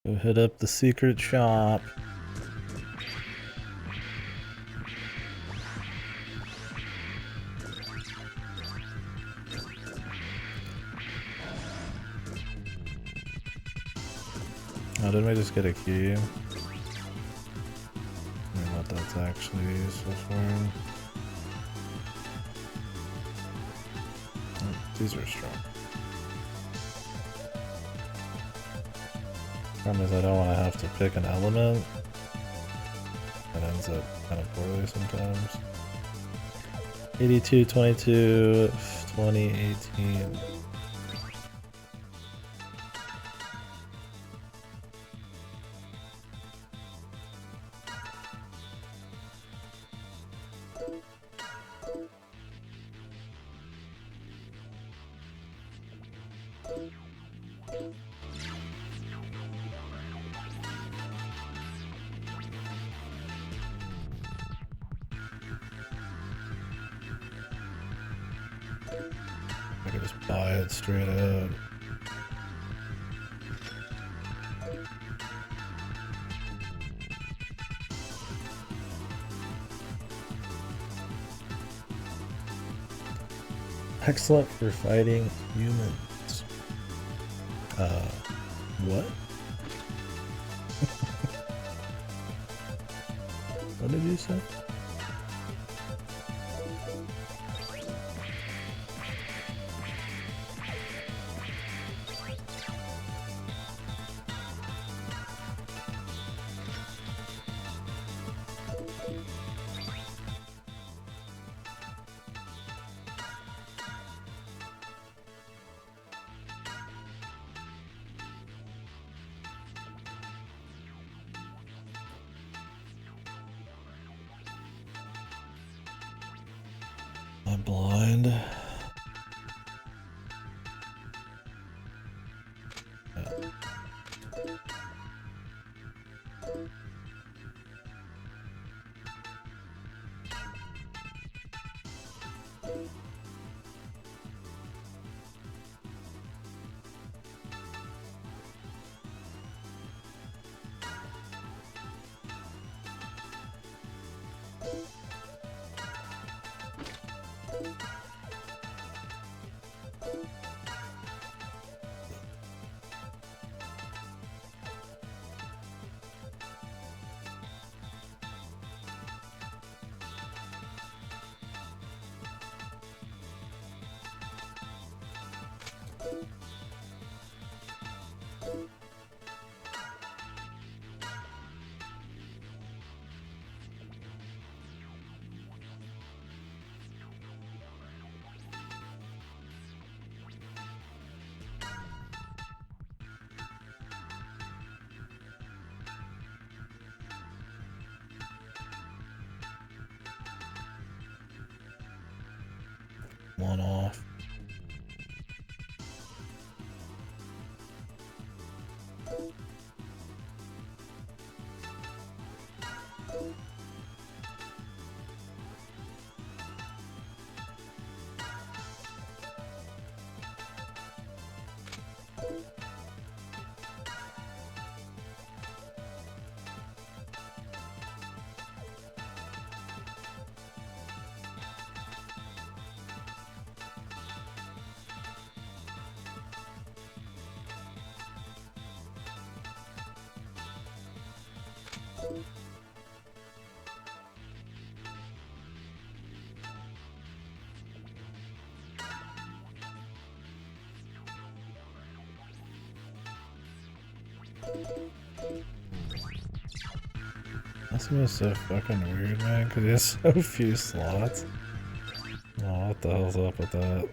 Go hit up the secret shop. Oh, didn't we just get a key? I don't know what that's actually useful for. Oh, these are strong. Problem is I don't want to have to pick an element. That ends up kind of poorly sometimes. 82, 22, 20, 18. I could just buy it straight out. Excellent for fighting humans. What? What did you say? I'm blind. Yeah. One off. That's gonna be so fucking weird, man, because he has so few slots. Oh, what the hell's up with that?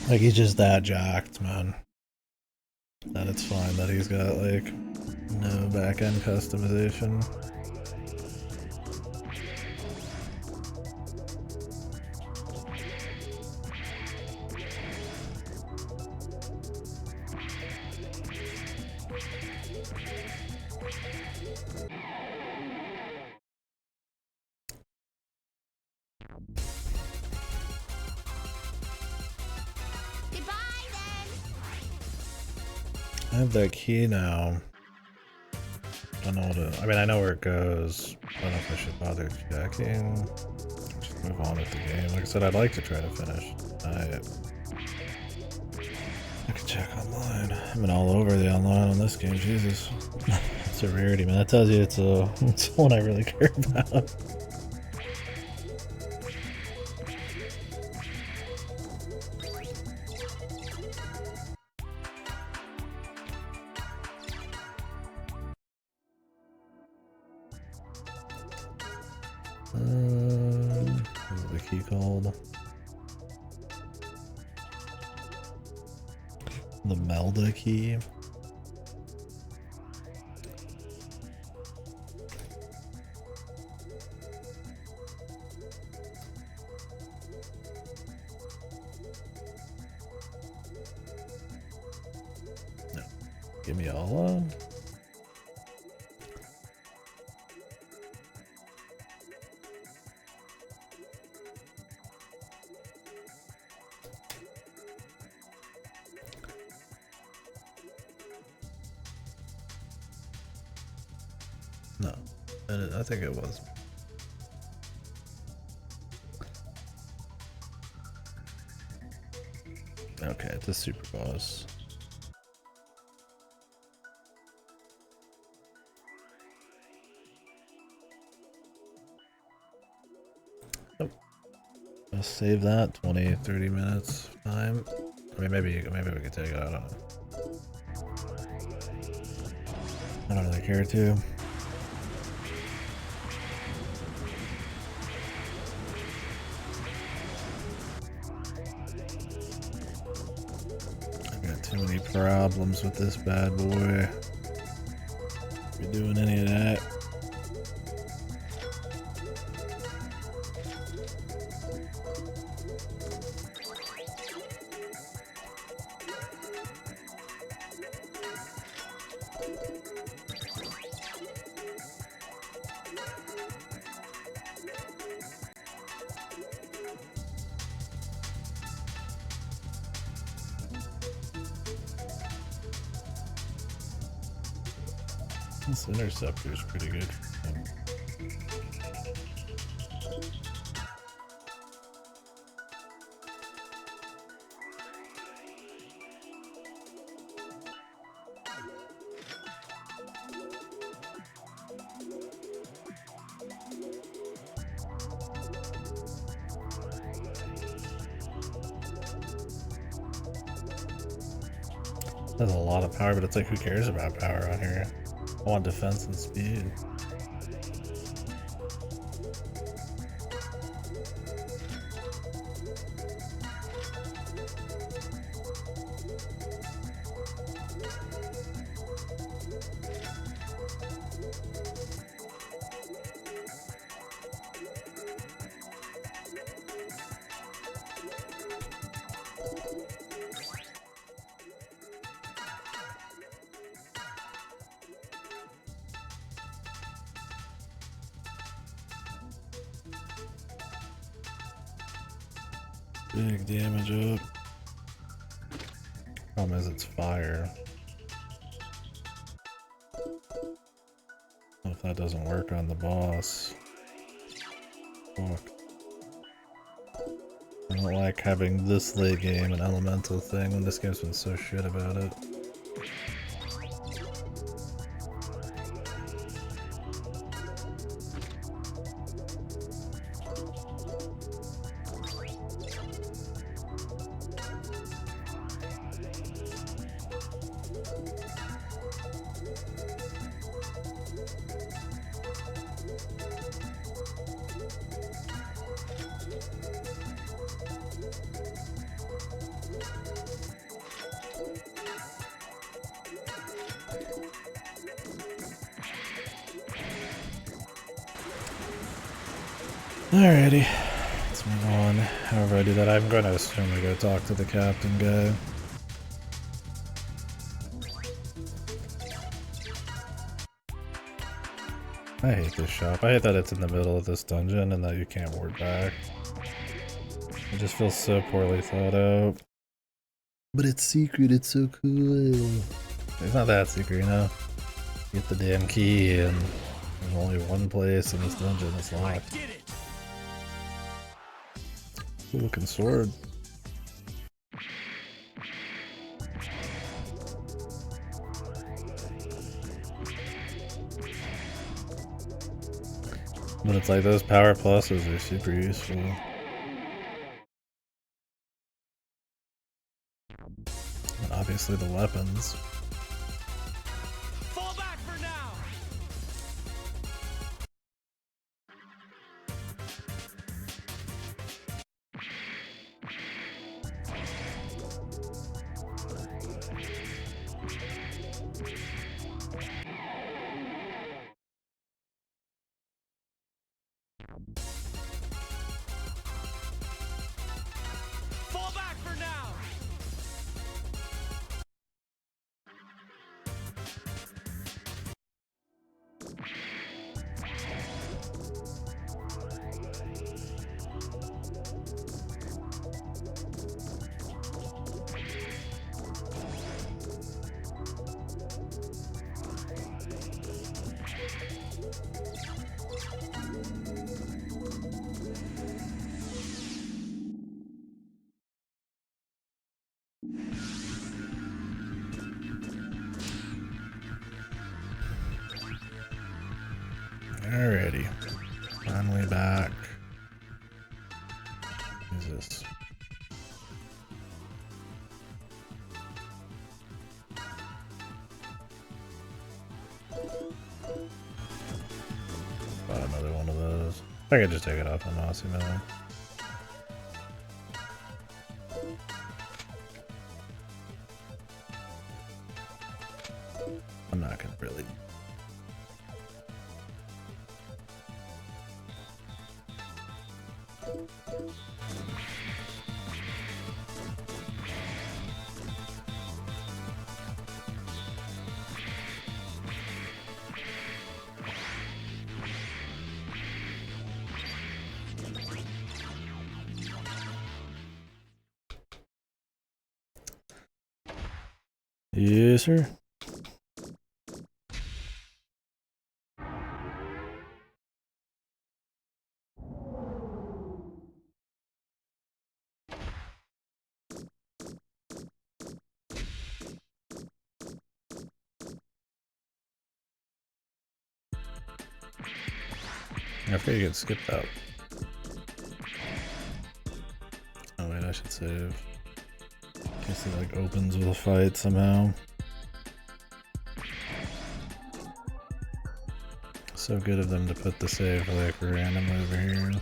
Like, he's just that jacked, man. That it's fine that he's got, like, no back-end customization. Goodbye, then. I have that key now. I don't know what I mean, I know where it goes. I don't know if I should bother checking. Just move on with the game. Like I said, I'd like to try to finish tonight. I could check online. I've been all over the online on this game, Jesus. It's a rarity, man. That tells you it's one I really care about. What is the key called? The Melda key. No. Give me all No, I think it was. Okay, it's a super boss. Oh. I'll save that 20-30 minutes time. I mean, maybe we could take it. I don't know. I don't really care to. Too many problems with this bad boy. Be doing any of that. This interceptor is pretty good. That's a lot of power, but it's like, who cares about power on here? I want defense and speed. Big damage up. Problem is it's fire. What if that doesn't work on the boss? Fuck. I don't like having this late game an elemental thing when this game's been so shit about it. Alrighty, let's move on. However I do that, I'm going to assume I go talk to the captain guy. I hate this shop. I hate that it's in the middle of this dungeon and that you can't ward back. It just feels so poorly thought out. But it's secret, it's so cool. It's not that secret, you know? Get the damn key and there's only one place in this dungeon that's locked. Cool looking sword. But it's like those power pluses are super useful. And obviously the weapons. Fall back for now. Fall back for now. Alrighty. Finally back. Who's this? Another one of those. I could just take it off on Aussie Melon. I'm not gonna really. Yes, sir. I figured you get skipped out. Oh wait, I should save. In case it like opens with a fight somehow. So good of them to put the save like randomly over here.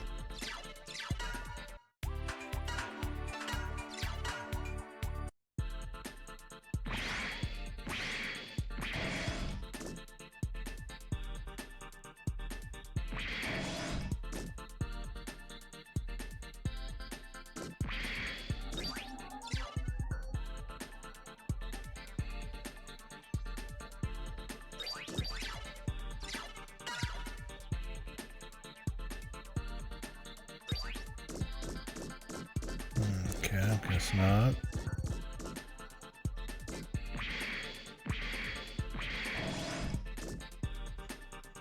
Okay, guess not.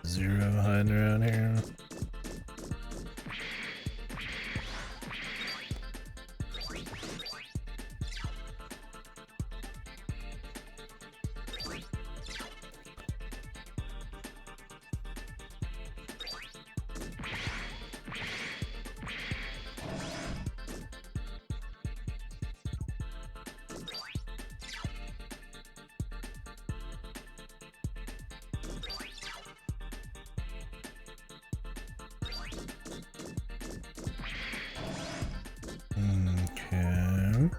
Zero hiding around here. Okay.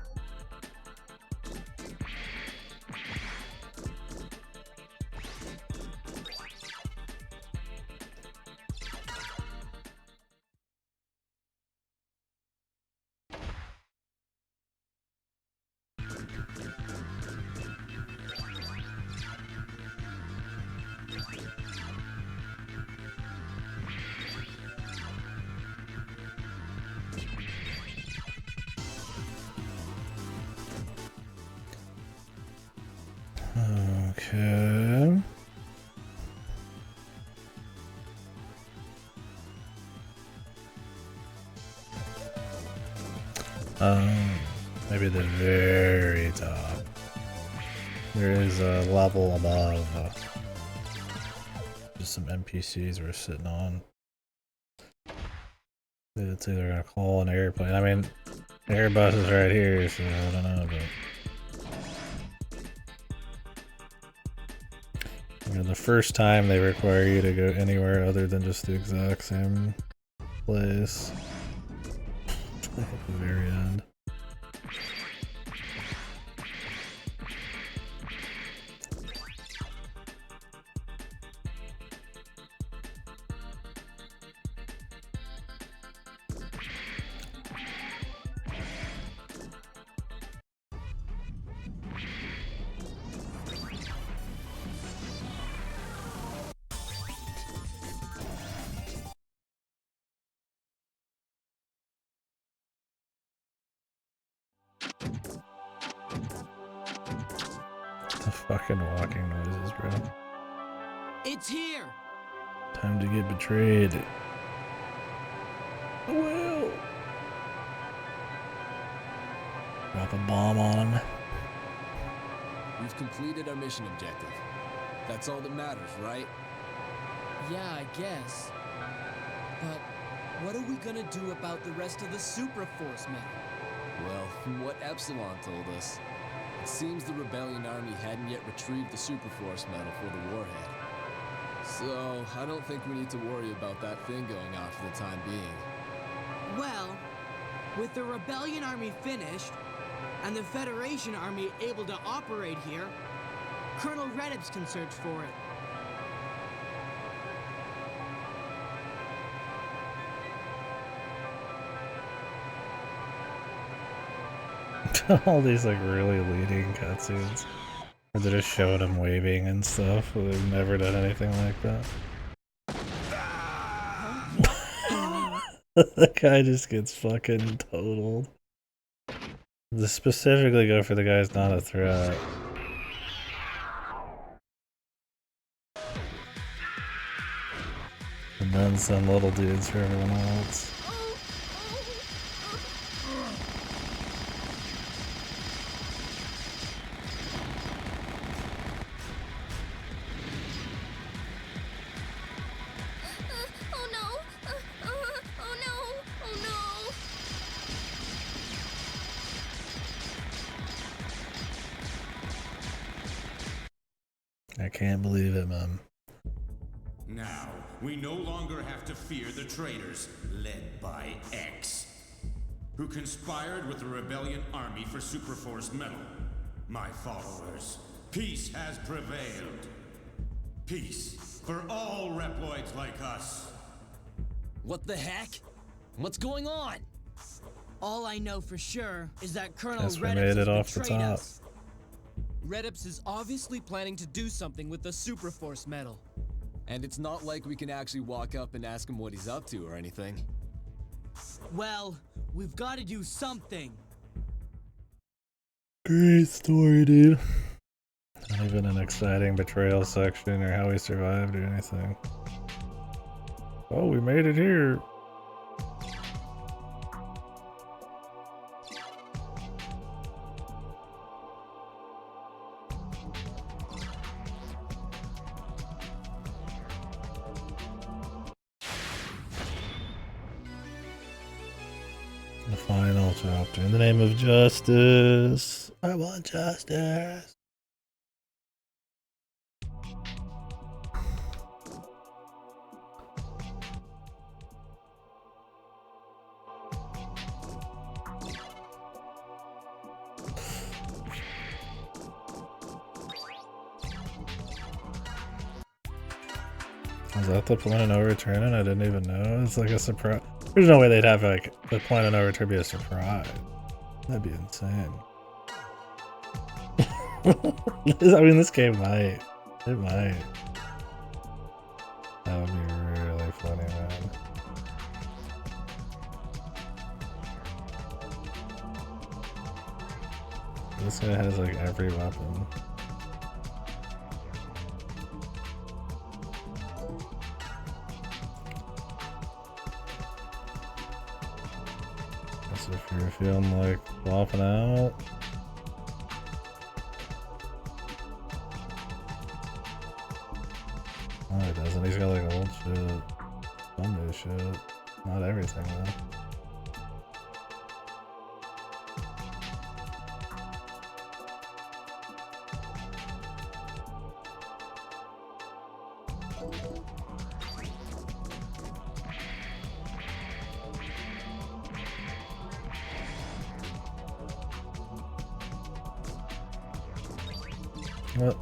Maybe the very top. There is a level above. Just some NPCs we're sitting on. It's either gonna call an airplane. I mean, Airbus is right here, so I don't know. But you know, the first time they require you to go anywhere other than just the exact same place. At the very end. The fucking walking noises, bro. It's here! Time to get betrayed. Well. Drop a bomb on him. We've completed our mission objective. That's all that matters, right? Yeah, I guess. But what are we gonna do about the rest of the Super Force metal? Well, from what Epsilon told us, it seems the Rebellion Army hadn't yet retrieved the Super Force medal for the warhead. So, I don't think we need to worry about that thing going off for the time being. Well, with the Rebellion Army finished, and the Federation Army able to operate here, Colonel Redips can search for it. All these like really leading cutscenes. Where they're just showing him waving and stuff. They've never done anything like that. The guy just gets fucking totaled. They specifically go for the guy's not a threat. And then some little dudes for everyone else. I can't believe it, man. Now, we no longer have to fear the traitors, led by X, who conspired with the Rebellion Army for Superforce metal. My followers, peace has prevailed. Peace for all Reploids like us. What the heck? What's going on? All I know for sure is that Colonel Guess we Redips made it has off the betrayed top. us. Redips is obviously planning to do something with the Super Force medal. And it's not like we can actually walk up and ask him what he's up to or anything. Well, we've got to do something. Great story, dude. Not even an exciting betrayal section or how we survived or anything. Oh, we made it here. The final chapter. In the name of justice. I want justice. Was that the point of no return and I didn't even know? It's like a surprise. There's no way they'd have like the point of no return be a surprise. That'd be insane. I mean, this game might. It might. That would be really funny, man. This guy has like every weapon. This if you're feeling like flopping out. Oh, he doesn't. He's got like old shit. Some new shit. Not everything though. What?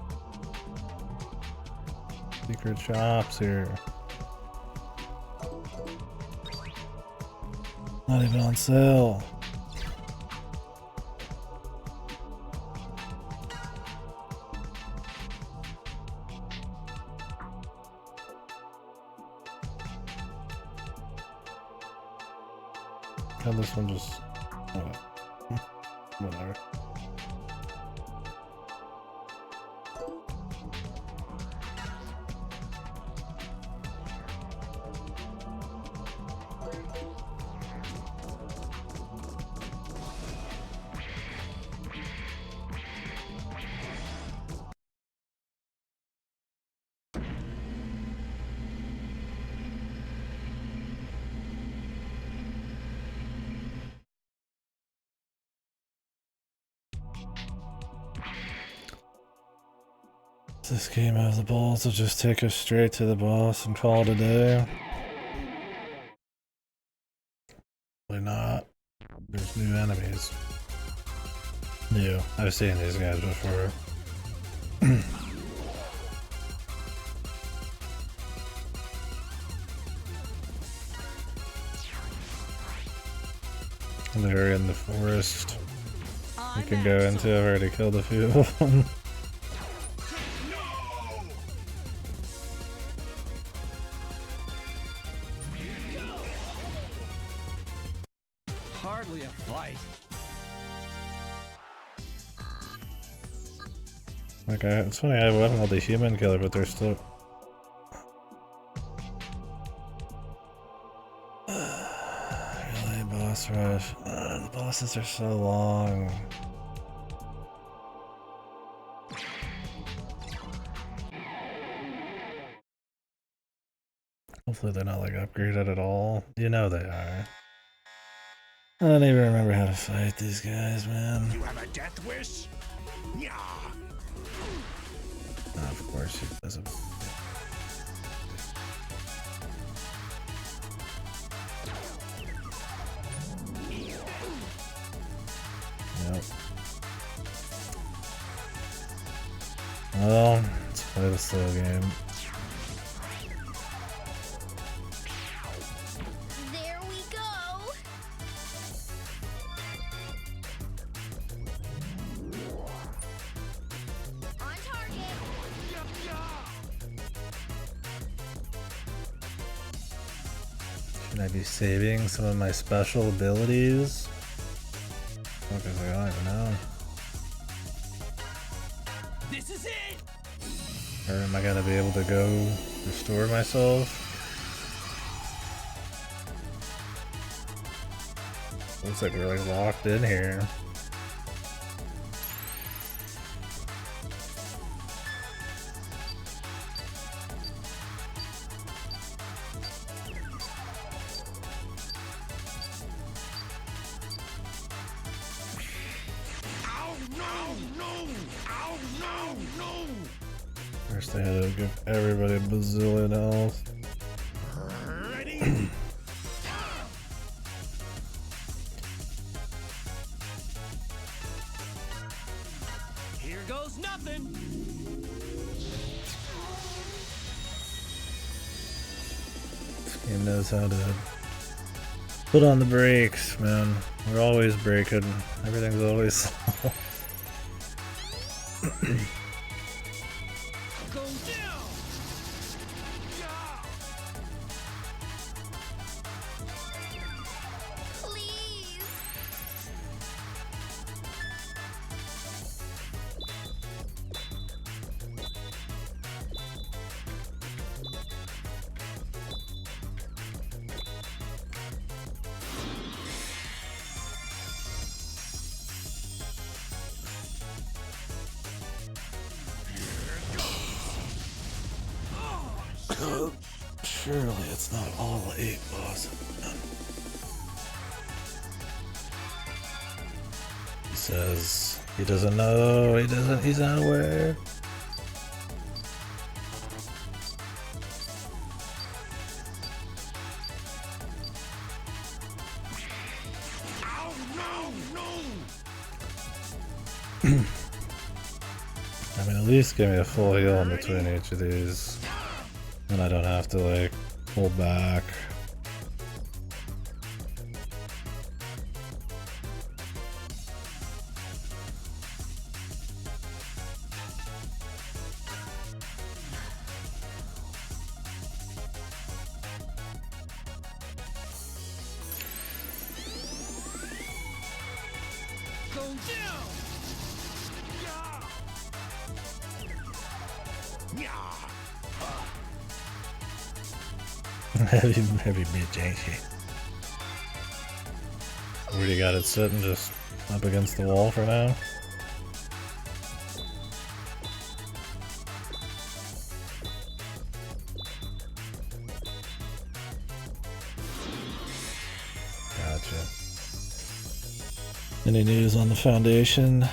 Secret shops here. Not even on sale. God, this one just... whatever. This game has the balls to just take us straight to the boss and call it a day. Probably not. There's new enemies. New. I've seen these guys before. They're in the forest. You can go into. I've already killed a few of them. Hardly a fight. Okay, it's funny I have a weapon called the human killer, but they're still... Really, boss rush. The bosses are so long. Hopefully they're not like upgraded at all. You know they are. I don't even remember how to fight these guys, man. You have a death wish? Yeah. Of course he doesn't. Yep. Well, let's play the slow game. There we go. On target. Should I be saving some of my special abilities? Because I don't even know. This is it. Or am I gonna be able to go restore myself? Looks like we're like locked in here. First they had to give everybody a bazillion health. Ready? Here goes nothing. This game knows how to put on the brakes, man. We're always braking. Everything's always slow. Go down. Please. Surely it's not all 8 boss. He says he doesn't know, he's not aware. Ow, no, I mean, at least give me a full heal in between each of these. And I don't have to, like, pull back. Heavy bitch, ain't she? Where do you got it sitting? Just up against the wall for now? Gotcha. Any news on the Foundation?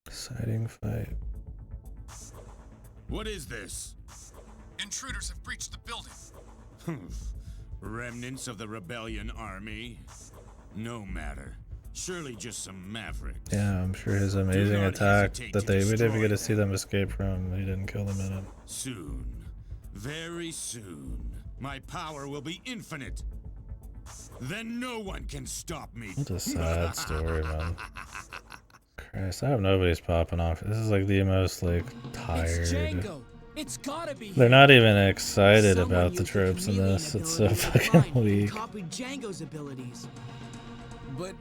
Exciting fight. What is this? Intruders have breached the building. Remnants of the rebellion army? No matter. Surely just some mavericks. Yeah, I'm sure his amazing attack that we didn't get to see them escape from, he didn't kill them in it. Soon, very soon, my power will be infinite. Then no one can stop me. What a sad story, man. Christ, I hope nobody's popping off. This is like the most, like, tired. It's Django. It's gotta be. They're not even excited about the tropes in this. It's so fucking weak. Copied Django's abilities. But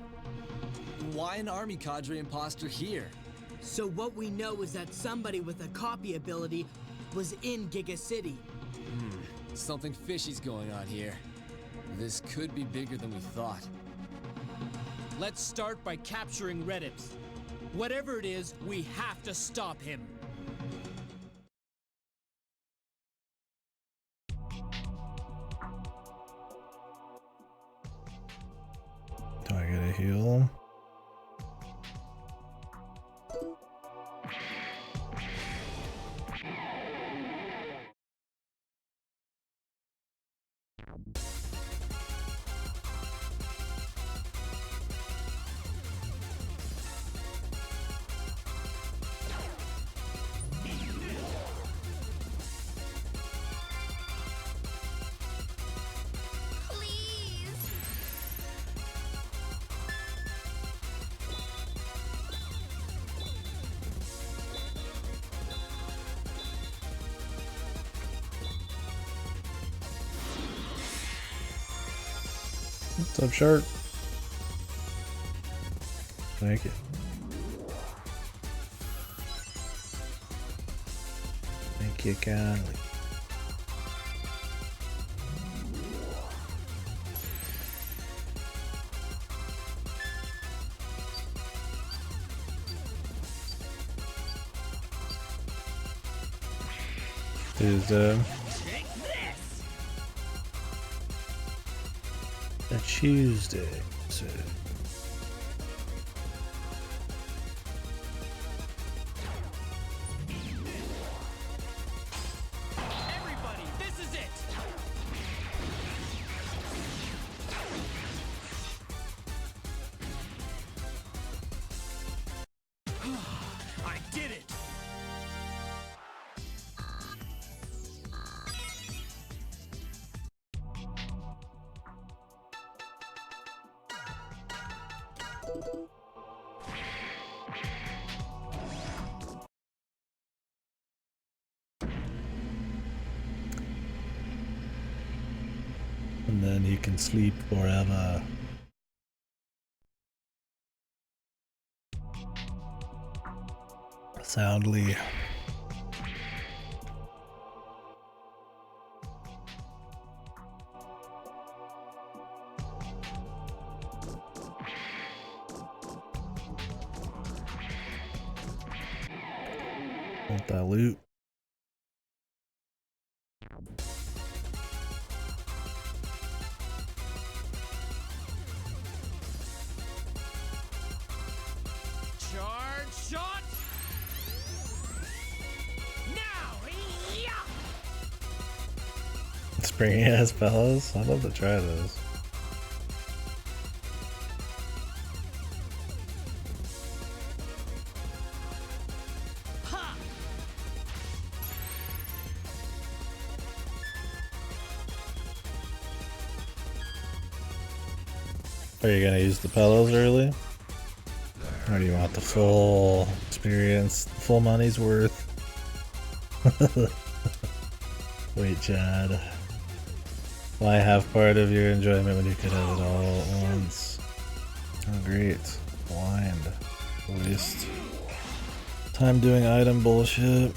why an army cadre imposter here? So what we know is that somebody with a copy ability was in Giga City. Something fishy's going on here. This could be bigger than we thought. Let's start by capturing Redips. Whatever it is, we have to stop him. Do I get a heal? What's up, Shark? Thank you. Thank you kindly. Is a Tuesday, so Everybody, this is it. I did it. and then he can sleep forever. Soundly. Want that loot? Charge shot! Now! Yeah! Springy ass fellas. I'd love to try those. Ha! Are you gonna use the pillows early? Or do you want the full experience, the full money's worth? Wait, Chad. Why have part of your enjoyment when you could have it all at once? Oh great. Blind. Waste time doing item bullshit.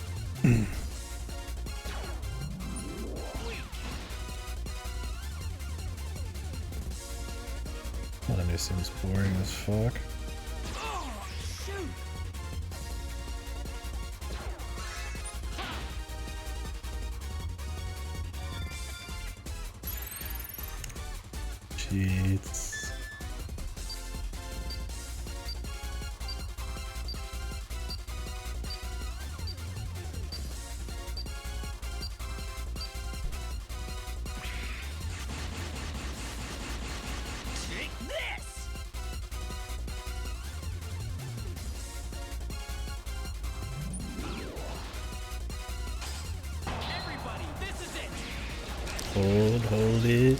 Enemy seems boring as fuck. Oh, shoot! Cheats. Take this! Everybody, this is it! Hold it.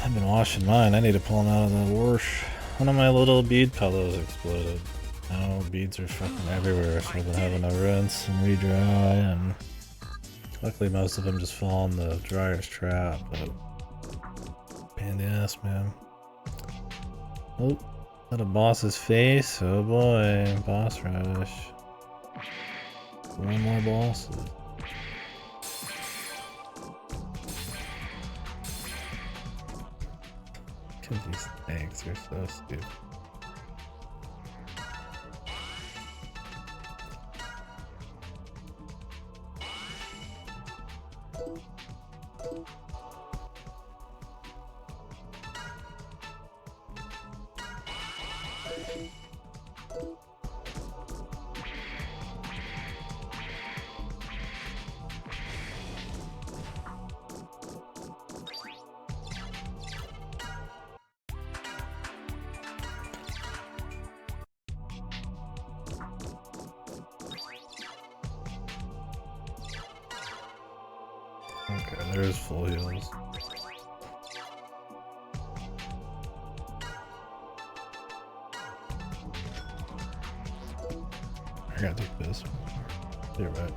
I've been washing mine. I need to pull them out of the wash. One of my little bead pillows exploded. Now beads are fucking everywhere, so I've been having to rinse and re-dry, and luckily most of them just fall in the dryer's trap, but pain in the ass, man. Oh, that a boss's face? Oh boy, boss rush. One more bosses. These eggs are so stupid. Okay, there's full heals. I gotta take this. You're right.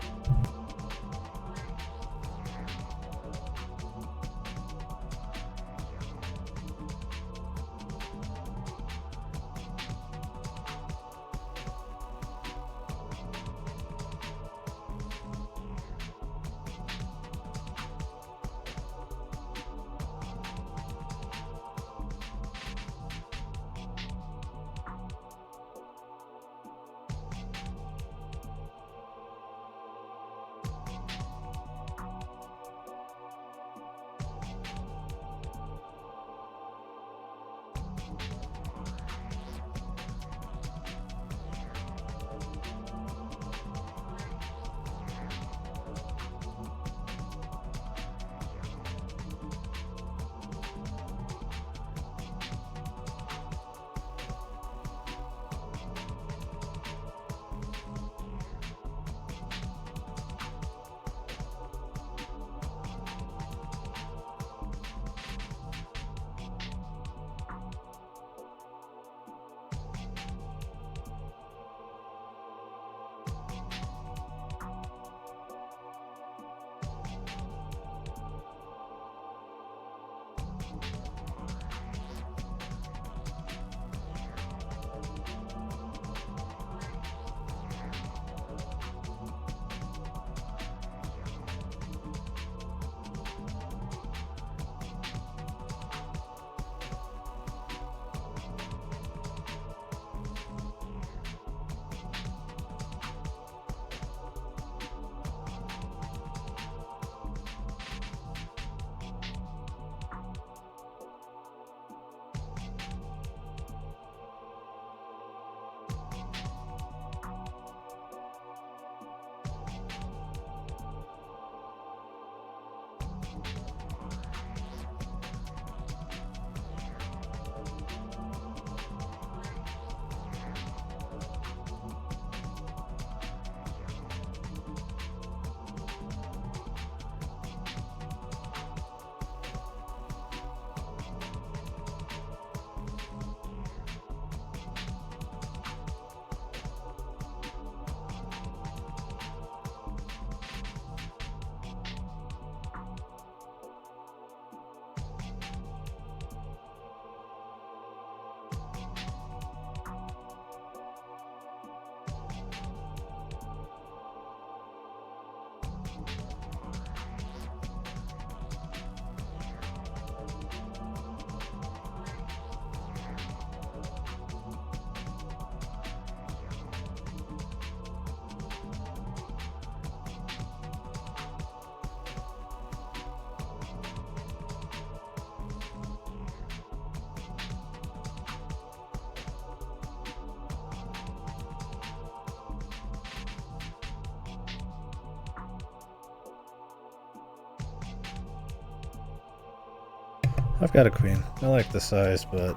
I've got a queen. I like the size, but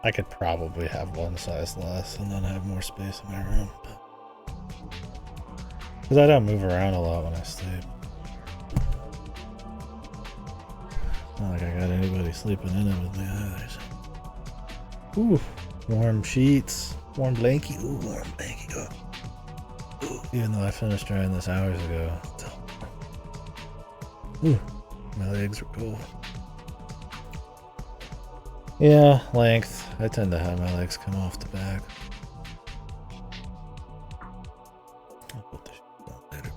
I could probably have one size less and then have more space in my room. Because I don't move around a lot when I sleep. Not like I got anybody sleeping in it with me either. So. Ooh, warm sheets, warm blankie. Ooh, warm blankie. Oh. Ooh, even though I finished drying this hours ago. Ooh, my legs are cool. Yeah, length. I tend to have my legs come off the back. I'll put the shit on later.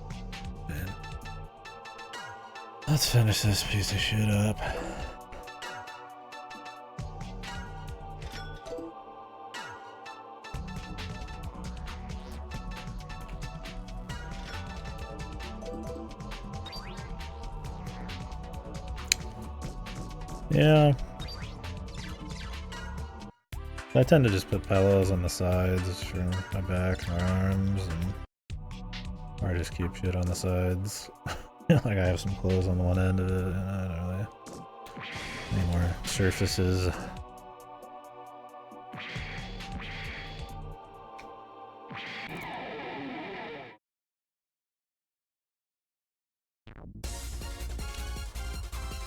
Man. Let's finish this piece of shit up. Yeah. I tend to just put pillows on the sides for my back and arms, or just keep shit on the sides. Like I have some clothes on one end of it, and I don't really any more surfaces.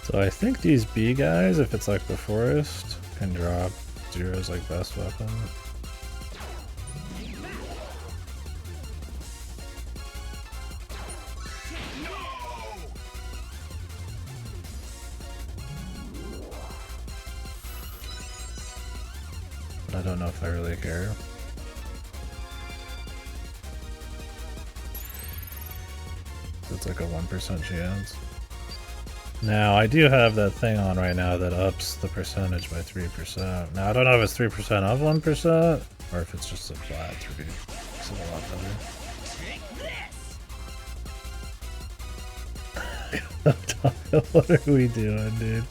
So I think these B guys, if it's like the forest, can drop Zero's like best weapon. But I don't know if I really care. It's like a 1% chance. Now, I do have that thing on right now that ups the percentage by 3%. Now, I don't know if it's 3% of 1%, or if it's just a flat 3. Makes it a lot better. What are we doing, dude?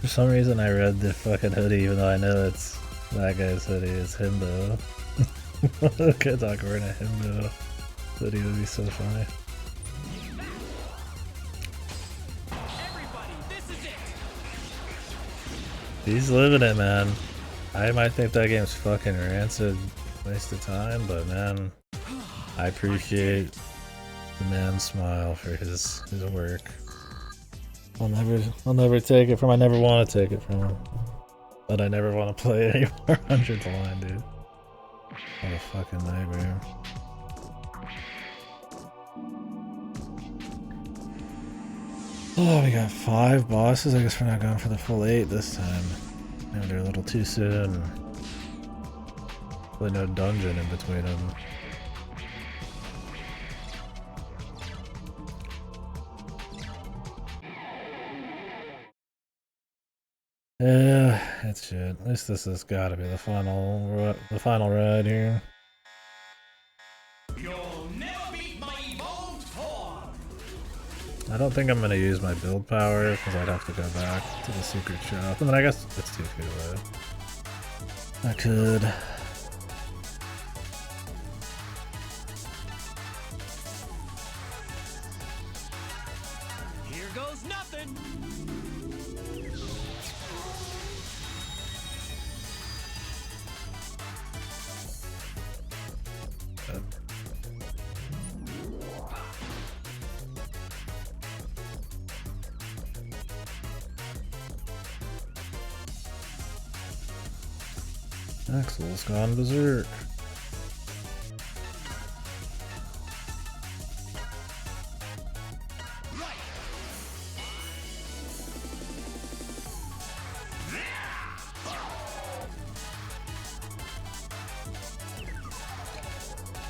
For some reason, I read the fucking hoodie, even though I know it's that guy's hoodie. It's himbo. KDkill wearing a himbo hoodie would be so funny. He's living it, man. I might think that game's fucking rancid, waste of time, but man, I appreciate the man's smile for his work. I'll never take it from. I never want to take it from him, but I never want to play any more 100th line, dude. What a fucking nightmare. Oh, we got 5 bosses. I guess we're not going for the full 8 this time. Maybe they're a little too soon. Probably no dungeon in between them. Yeah, it's shit. At least this has got to be the final ride here. You'll never beat my evolved form. I don't think I'm gonna use my build power because I'd have to go back to the secret shop. I mean, I guess it's 2 feet away. I could. Here goes nothing. Axel's gone berserk.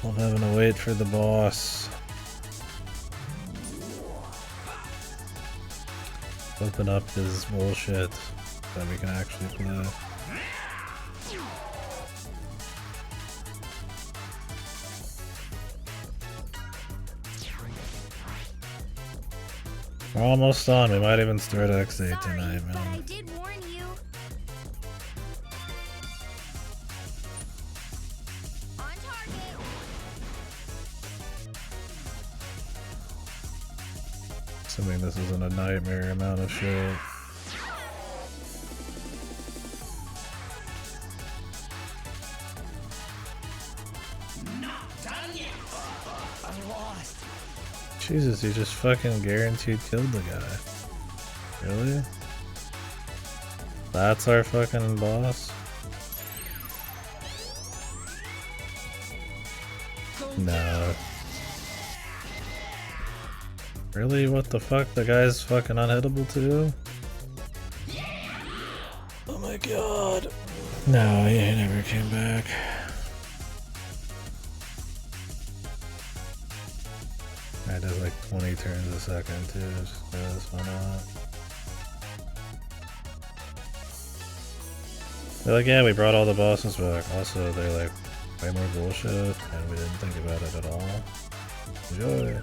I'm having to wait for the boss. Open up his bullshit that we can actually play. We're almost done. We might even start X8 tonight, man. But I did warn you. On target. Assuming this isn't a nightmare amount of shit. I'm lost. Jesus, you just fucking guaranteed killed the guy. Really? That's our fucking boss? No. Really? What the fuck? The guy's fucking unhittable too? Oh my god. No, he never came back. I does like 20 turns a second too, just because, why not? They're like, yeah, we brought all the bosses back. Also, they're like, way more bullshit, and we didn't think about it at all. Enjoy.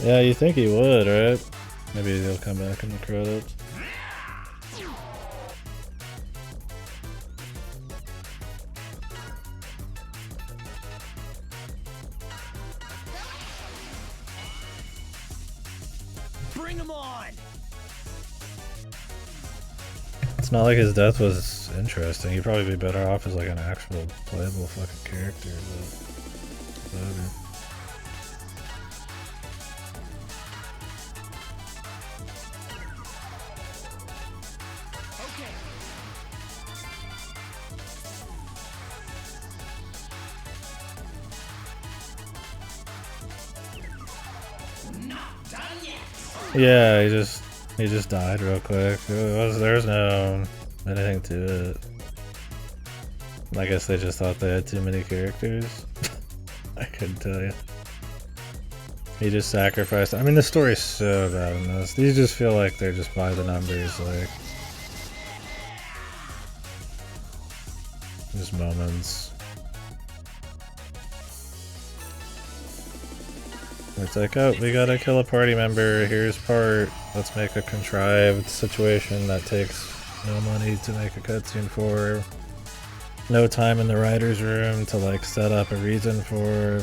Yeah, you think he would, right? Maybe he'll come back in the credits. Bring him on! It's not like his death was interesting. He'd probably be better off as like an actual playable fucking character, but whatever. Yeah, he just died real quick. There's no anything to it. I guess they just thought they had too many characters. I couldn't tell you. He just sacrificed. I mean, the story's so bad in this. These just feel like they're just by the numbers, like just moments. It's like, oh, we gotta kill a party member, here's part, let's make a contrived situation that takes no money to make a cutscene for, no time in the writer's room to like set up a reason for,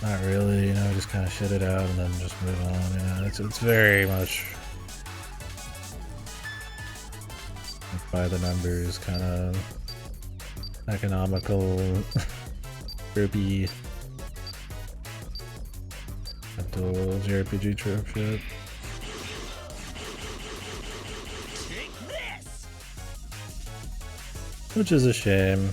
not really, you know, just kind of shit it out and then just move on, you know, it's very much by the numbers, kind of economical, groupie. JRPG trope shit. Which is a shame.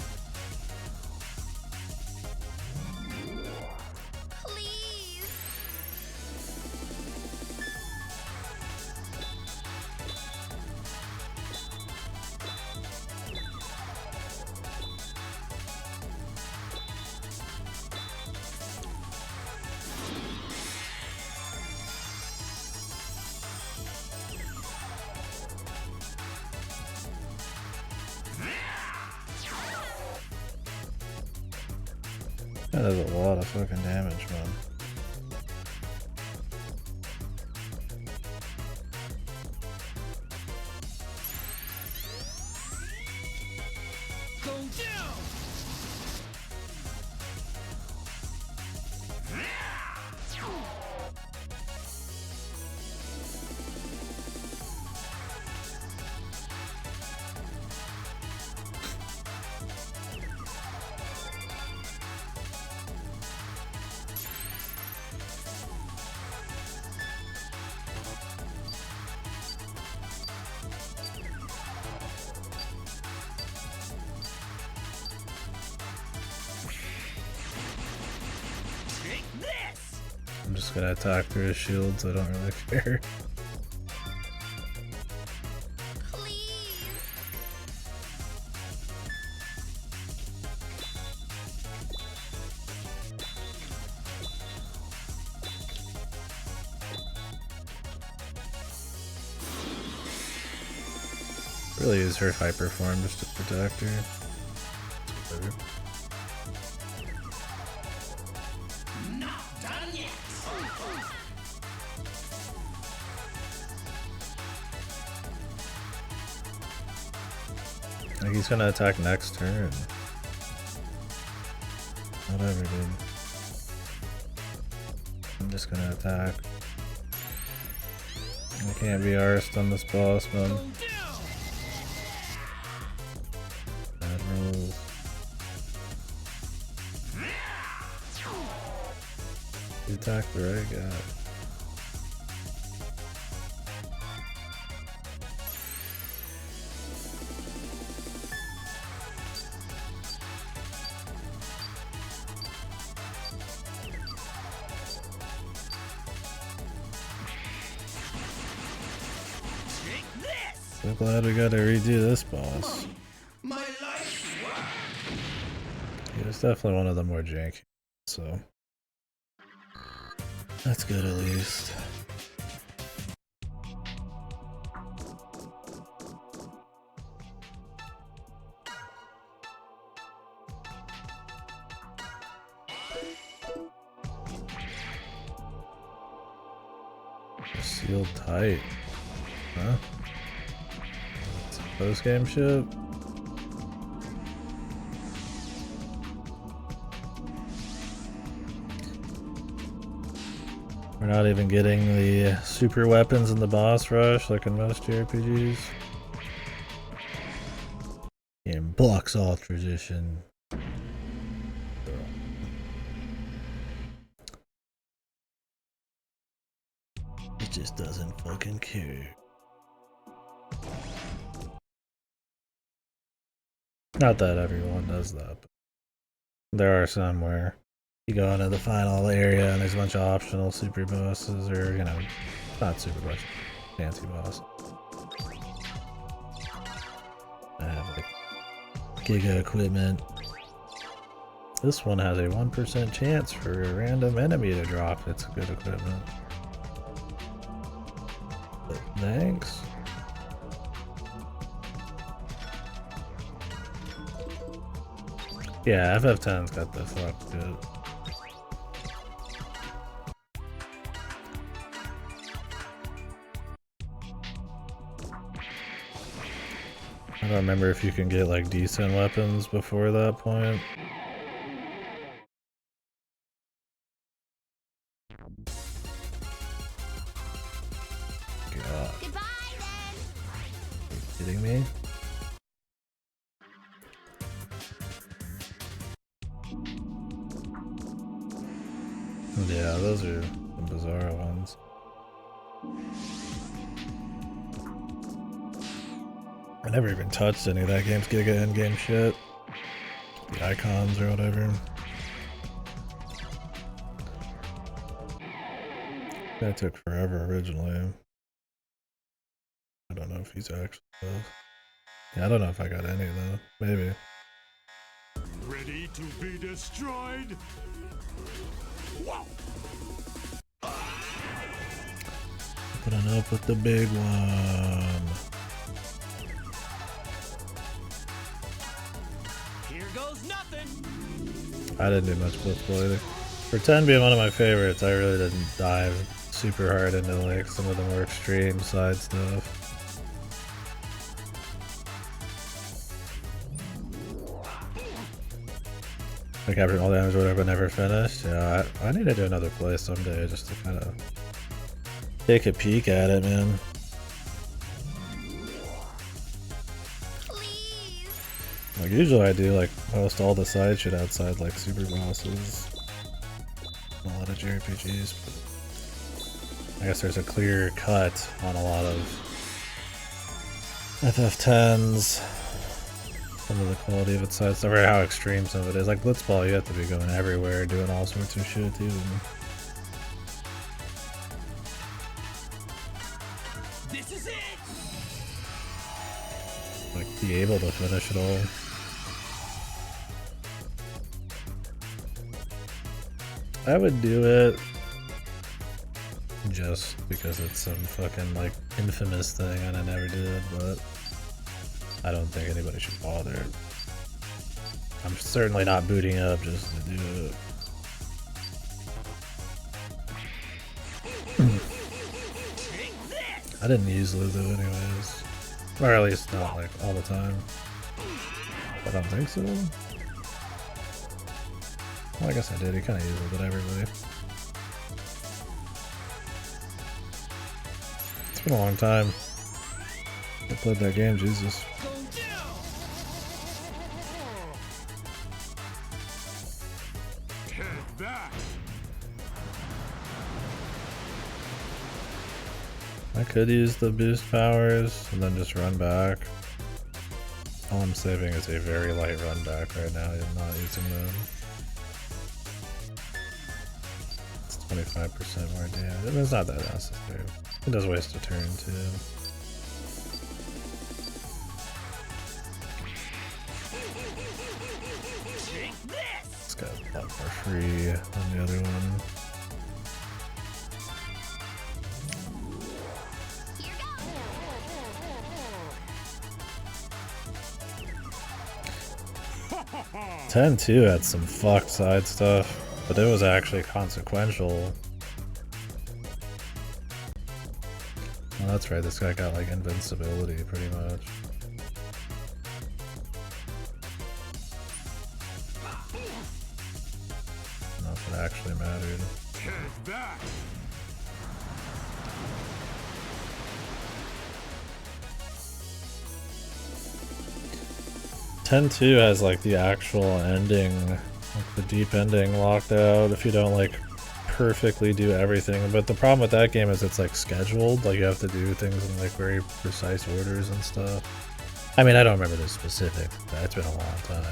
That does a lot of fucking damage, man. I'm just gonna attack through his shield, so I don't really care. Really use her hyper form just to protect her. Whatever. Like he's gonna attack next turn. Whatever, dude. I'm just gonna attack. I can't be arsed on this boss, man. Bad rolls. He attacked the right guy. So glad we gotta redo this boss. He was definitely one of the more janky, so that's good at least. Sealed tight. Huh? Post game ship? We're not even getting the super weapons in the boss rush like in most JRPGs. Game blocks all tradition. It just doesn't fucking care. Not that everyone does that, but there are some where you go into the final area and there's a bunch of optional super bosses, or, you know, not super bosses, fancy bosses. I have like Giga equipment. This one has a 1% chance for a random enemy to drop. It's good equipment. But thanks. Yeah, FF10's got the fuck good. I don't remember if you can get like decent weapons before that point. God. Goodbye, then. Are you kidding me? Yeah, those are the bizarre ones. I never even touched any of that game's Giga endgame shit. The icons or whatever. That took forever originally. I don't know if he's actually does. Yeah, I don't know if I got any though. Maybe. Ready to be destroyed? Wow. Putting up with the big one. Here goes nothing. I didn't do much Blitzball either. For 10 being one of my favorites, I really didn't dive super hard into like some of the more extreme side stuff. I captured all damage or whatever, but never finished. Yeah, I need to do another play someday just to kind of take a peek at it, man. Please. Like usually I do like most all the side shit outside like super bosses. A lot of JRPGs, but I guess there's a clear cut on a lot of FF10s. Some of the quality of its side stuff, or how extreme some of it is. Like Blitzball, you have to be going everywhere, doing all sorts of shit too. This is it. Like be able to finish it all. I would do it just because it's some fucking like infamous thing and I never did, but I don't think anybody should bother. I'm certainly not booting up just to do it. I didn't use Lulu anyways. Or at least not like all the time. I don't think so. Well, I guess I did. He kind of used it, but everybody. It's been a long time. I played that game, Jesus. Head back. I could use the boost powers and then just run back. All I'm saving is a very light run back right now. I'm not using them. It's 25% more damage. I mean, it's not that necessary. It does waste a turn too. It's got a lot more free on the other one. Ten 2 had some fucked side stuff, but it was actually consequential. Oh, that's right, this guy got like invincibility pretty much. I don't know if it actually mattered. Head back. 10-2 has like the actual ending, like the deep ending locked out if you don't like perfectly do everything. But the problem with that game is it's like scheduled, like you have to do things in like very precise orders and stuff. I mean, I don't remember the specifics, it's been a long time,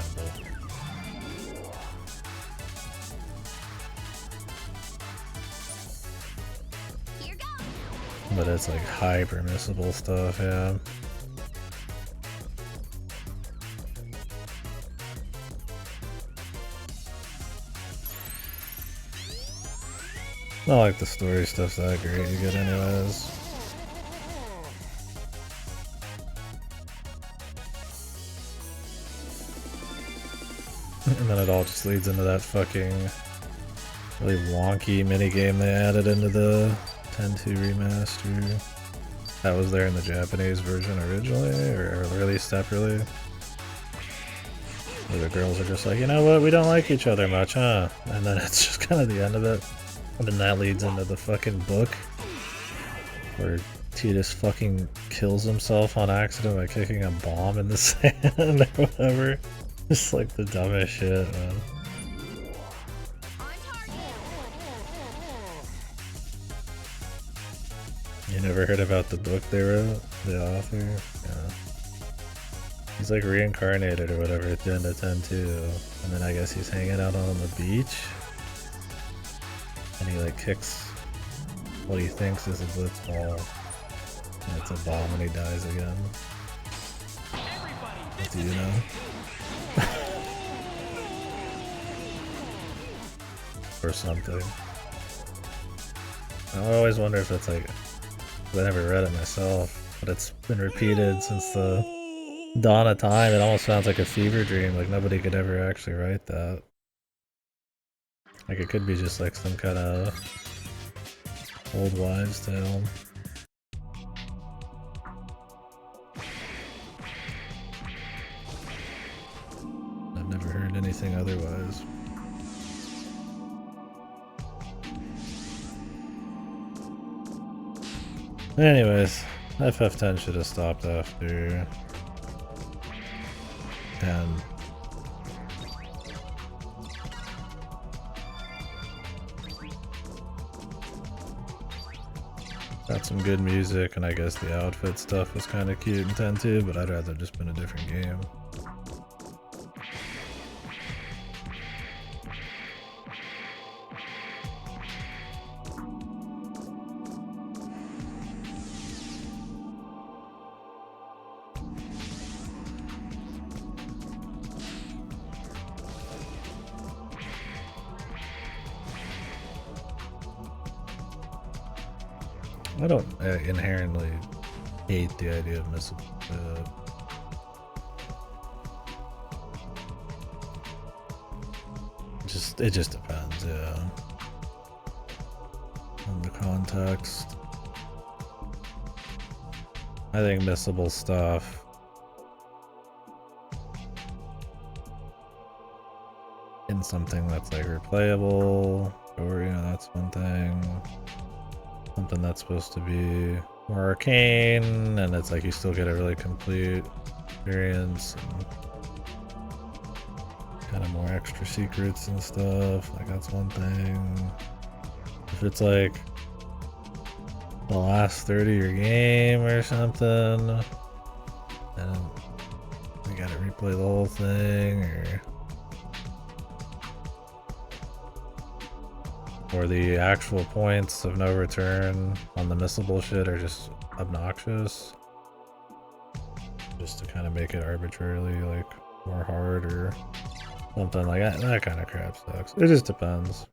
but it's like high permissible stuff, yeah. Not like the story stuff's that great you get anyways. And then it all just leads into that fucking really wonky minigame they added into the 10-2 remaster. That was there in the Japanese version originally, or released separately. Where the girls are just like, you know what, we don't like each other much, huh? And then it's just kind of the end of it. And then that leads into the fucking book where Titus fucking kills himself on accident by kicking a bomb in the sand or whatever. Just like the dumbest shit, man. You never heard about the book they wrote? The author? Yeah. He's like reincarnated or whatever at the end of 10-2. And then I guess he's hanging out on the beach. And he like kicks what he thinks is a blitz ball. And it's a bomb and he dies again. What do you know? Or something. I always wonder if it's like, I never read it myself, but it's been repeated since the dawn of time. It almost sounds like a fever dream, like nobody could ever actually write that. Like it could be just like some kind of old wives' tale. I've never heard anything otherwise. Anyways, FF10 should have stopped after 10. Got some good music, and I guess the outfit stuff was kind of cute in 10 too, but I'd rather just been a different game. I don't inherently hate the idea of missile. It just depends, yeah, on the context. I think missable stuff find something that's like replayable, or you know, that's one thing. Something that's supposed to be more arcane, and it's like you still get a really complete experience, and kind of more extra secrets and stuff. Like that's one thing. If it's like the last 30 of your game or something, then we gotta replay the whole thing, or the actual points of no return on the missable shit are just obnoxious, just to kind of make it arbitrarily like more hard or something like that. That kind of crap sucks. It just depends.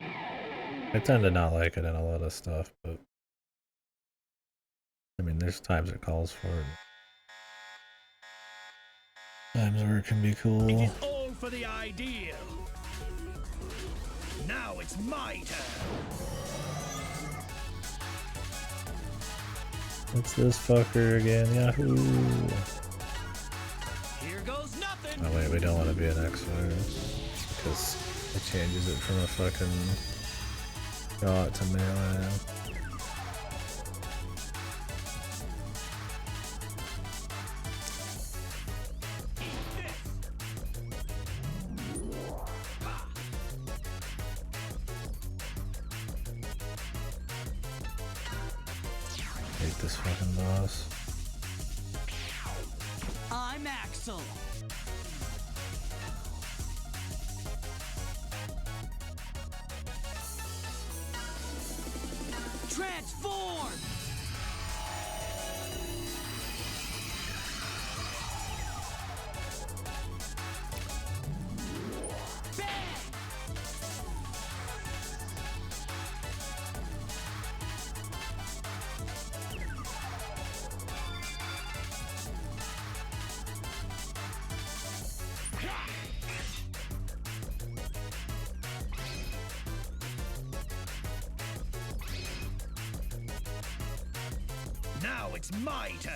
I tend to not like it in a lot of stuff, but I mean, there's times it calls for it. Times where it can be cool. It is all for the ideal. Now it's my turn. It's this fucker again, yahoo! Here goes nothing. Oh wait, we don't want to be an X-Fire, because it changes it from a fucking shot to melee. Hate this fucking boss. I'm Axel. Transform! Now it's my turn.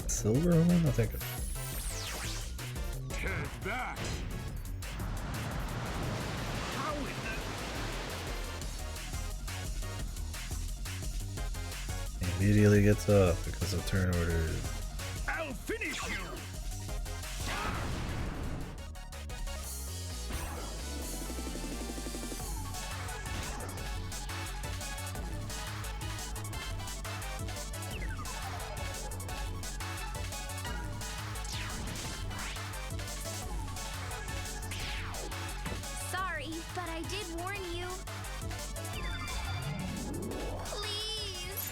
Silver one? I think. Take that! How is that? He immediately gets up because of turn order. I'll finish you. Sorry, but I did warn you. Please.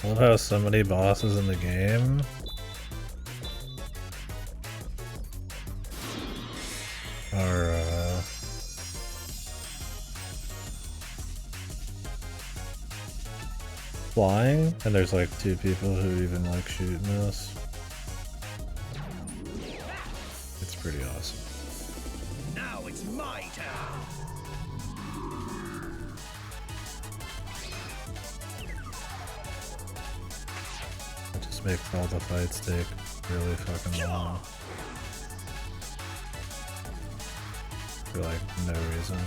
I love how so many bosses in the game are flying, and there's like 2 people who even like shooting this. It's pretty awesome. Now it's my turn. It just makes all the fights take really fucking long. For like no reason.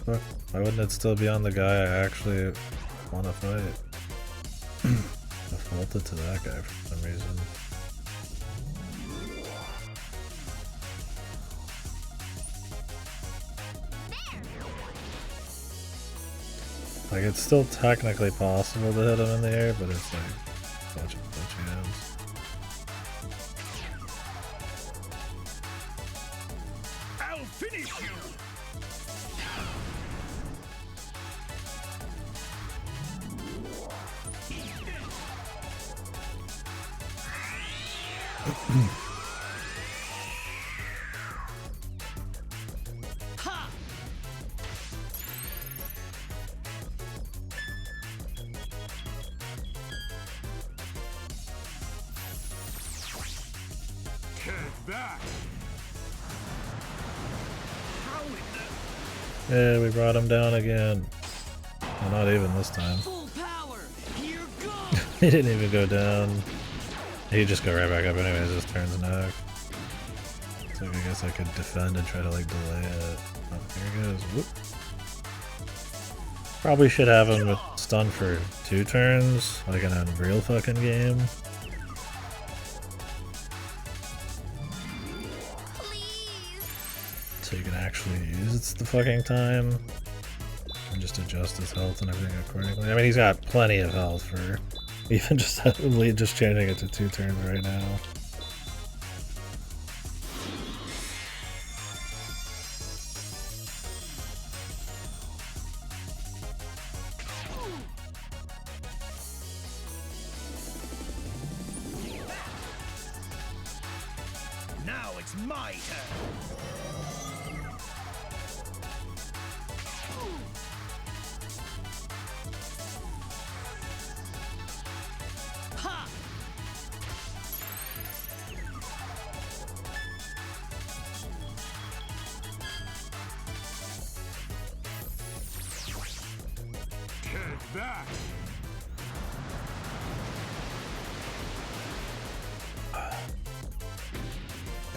Fuck, why wouldn't it still be on the guy I actually want to fight? I faulted to that guy for some reason. Like, it's still technically possible to hit him in the air, but it's like bunch of hands. I'll finish you! Ha! Get back! How in the... Yeah, we brought him down again. Well, not even this time. Full power! Here goes! He didn't even go down. He'd just go right back up anyways, his turn's next. So I guess I could defend and try to like delay it. Oh, here he goes. Whoop. Probably should have him with stun for 2 turns, like in a real fucking game. So you can actually use the fucking time. And just adjust his health and everything accordingly. I mean, he's got plenty of health for even just changing it to 2 turns right now. Now it's my turn! Ha! Get back!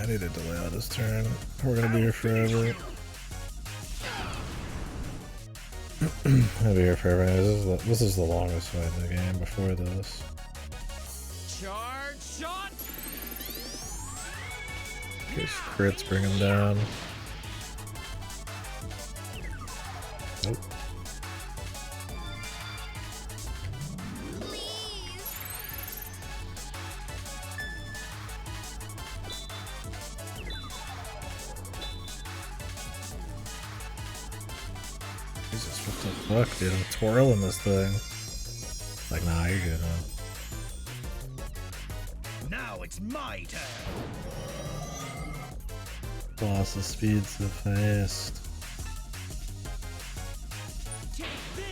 I need to delay out his turn. We're gonna be here forever. I'll be here forever. This is the longest fight in the game before this. Charge shot! Because crits bring him down. Nope. Jesus, what the fuck, dude? I'm twirling this thing. Like, nah, you're good, man. Now it's my turn! Lost the speed so fast. Take this!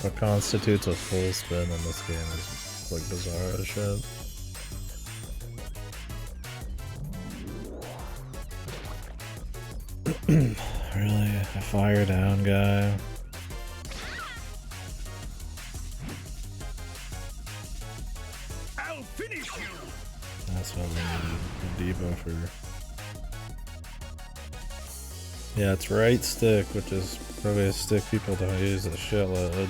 What constitutes a full spin in this game is like bizarre as shit. Really? A fire down guy? I'll finish you! That's what we need a debuffer. Yeah, it's right stick, which is probably a stick people don't use a shitload.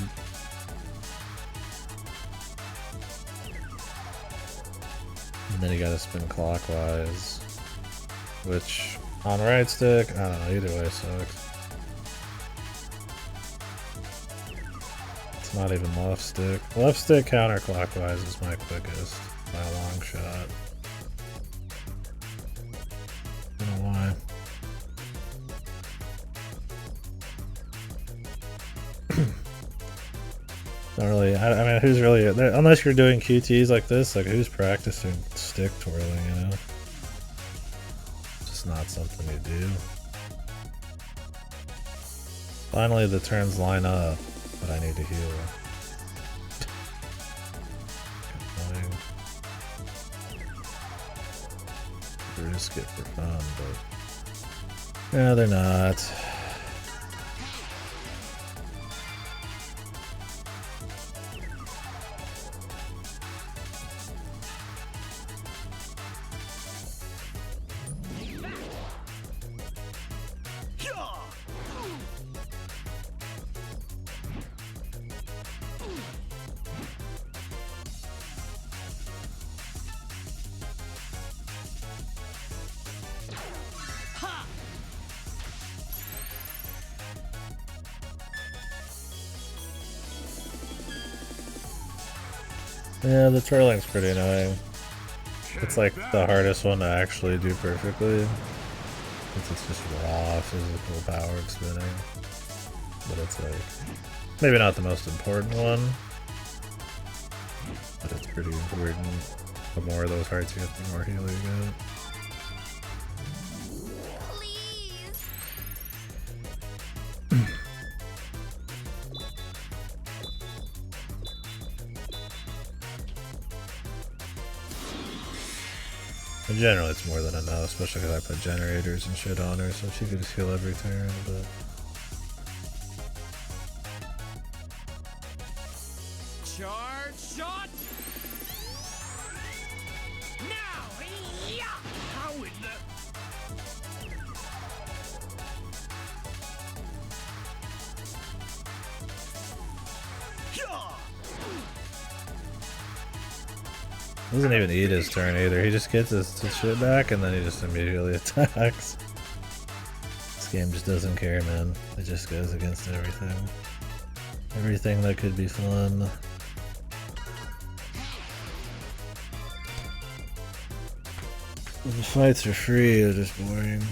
And then you gotta spin clockwise, which on right stick, I don't know, either way sucks. It's not even left stick. Left stick counterclockwise is my quickest by a long shot. I don't know why. Not really. I mean, who's really unless you're doing QTs like this? Like, who's practicing stick twirling? You know, it's just not something you do. Finally, the turns line up, but I need to heal. They're just get for fun, but yeah, they're not. Yeah, the twirling's pretty annoying. It's like the hardest one to actually do perfectly. Since it's just raw physical power of spinning. But it's like, maybe not the most important one. But it's pretty important. The more of those hearts you get, the more heal you get. But generally it's more than enough, especially because I put generators and shit on her, so she can just heal every turn, but... Charge shot! Now! Yeah! How in the... Doesn't even eat his turn either, he just gets his shit back and then he just immediately attacks. This game just doesn't care, man. It just goes against everything. Everything that could be fun. When the fights are free, they're just boring.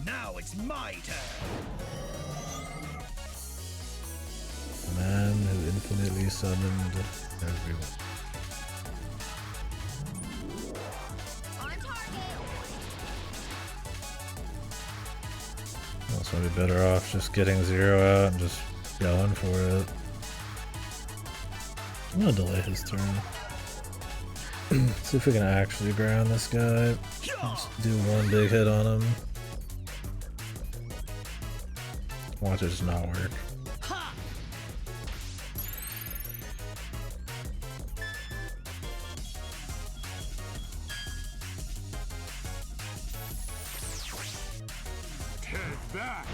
Now it's my turn. The man who infinitely summoned everyone. Also, I'd be better off just getting 0 out and just going for it. I'm gonna delay his turn. See if we can actually ground this guy. Just do one big hit on him. Watch it just not work. Take that!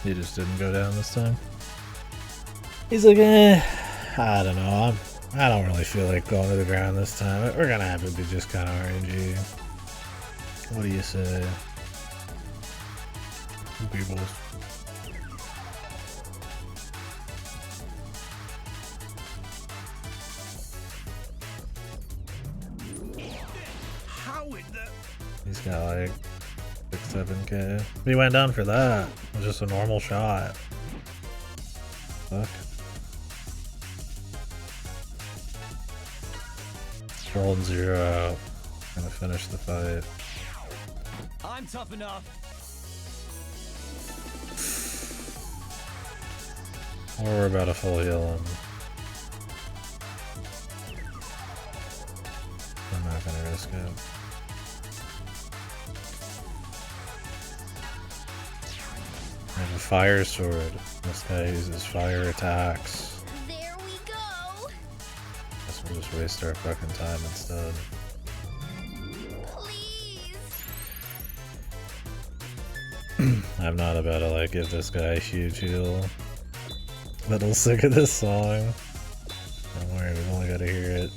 He just didn't go down this time. He's like, eh, I don't know. I don't really feel like going to the ground this time. We're gonna have it be just kind of RNG. What do you say? Peoples. How in the... He's got like 6-7k. He went down for that. It was just a normal shot. Fuck. Rolling 0 out. Gonna finish the fight. I'm tough enough. Or we're about to full heal him. I'm not gonna risk it. I have a fire sword. This guy uses fire attacks. There we go. Guess we'll just waste our fucking time instead. I'm not about to like give this guy a huge heal. Little sick of this song. Don't worry, we've only got to hear it.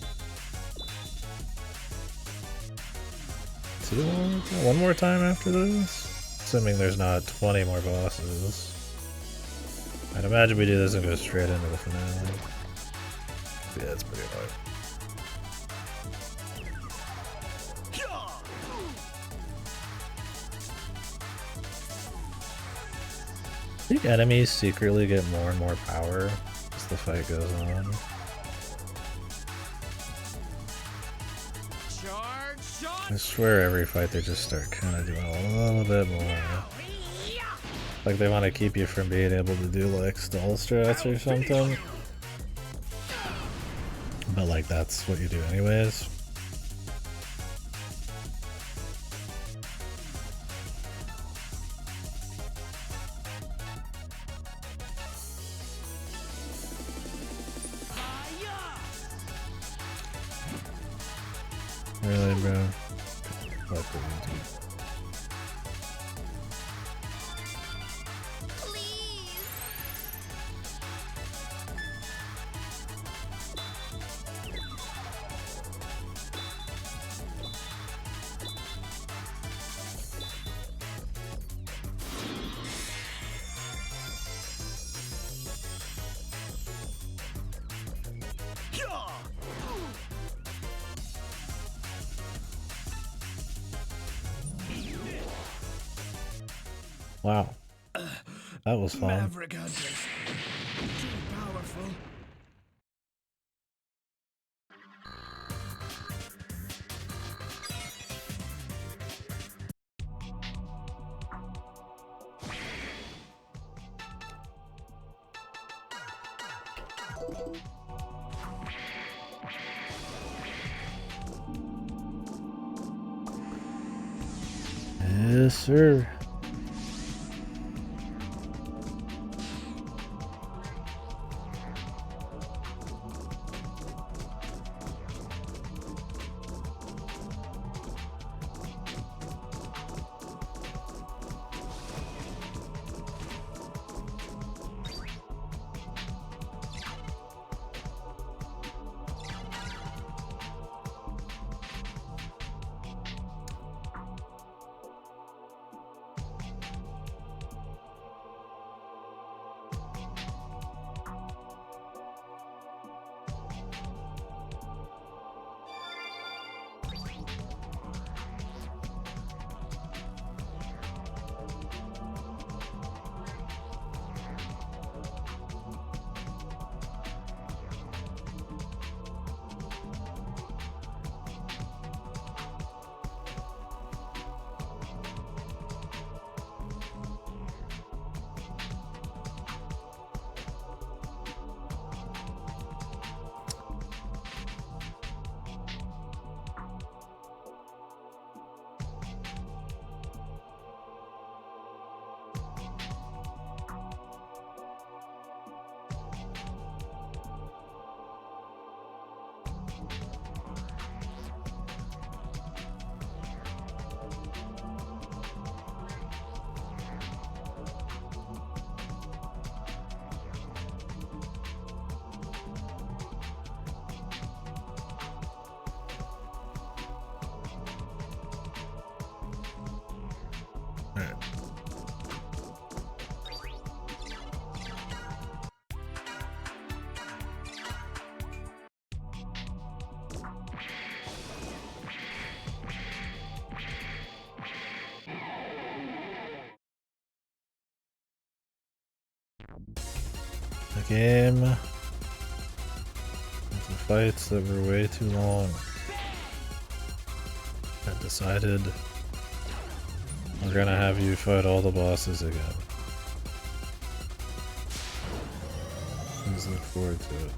One more time after this? Assuming there's not 20 more bosses. I'd imagine we do this and go straight into the finale. Yeah, that's pretty annoying. I think enemies secretly get more and more power as the fight goes on. I swear every fight they just start kind of doing a little bit more. Like they want to keep you from being able to do like stall strats or something. But like that's what you do anyways. Really, bro? Fuck what you do. Wow. That was fun. Maverick hunters. Too powerful. Yes, sir. The game. The fights that were way too long. I decided we're gonna have you fight all the bosses again. Please look forward to it.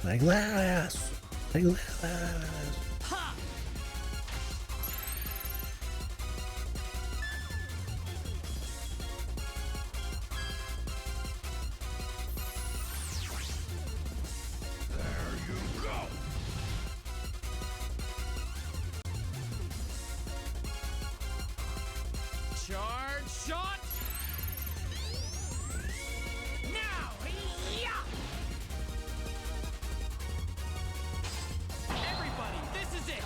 My glass! My glass! Ha! There you go. Charge shot. Now, yeah! Everybody, this is it!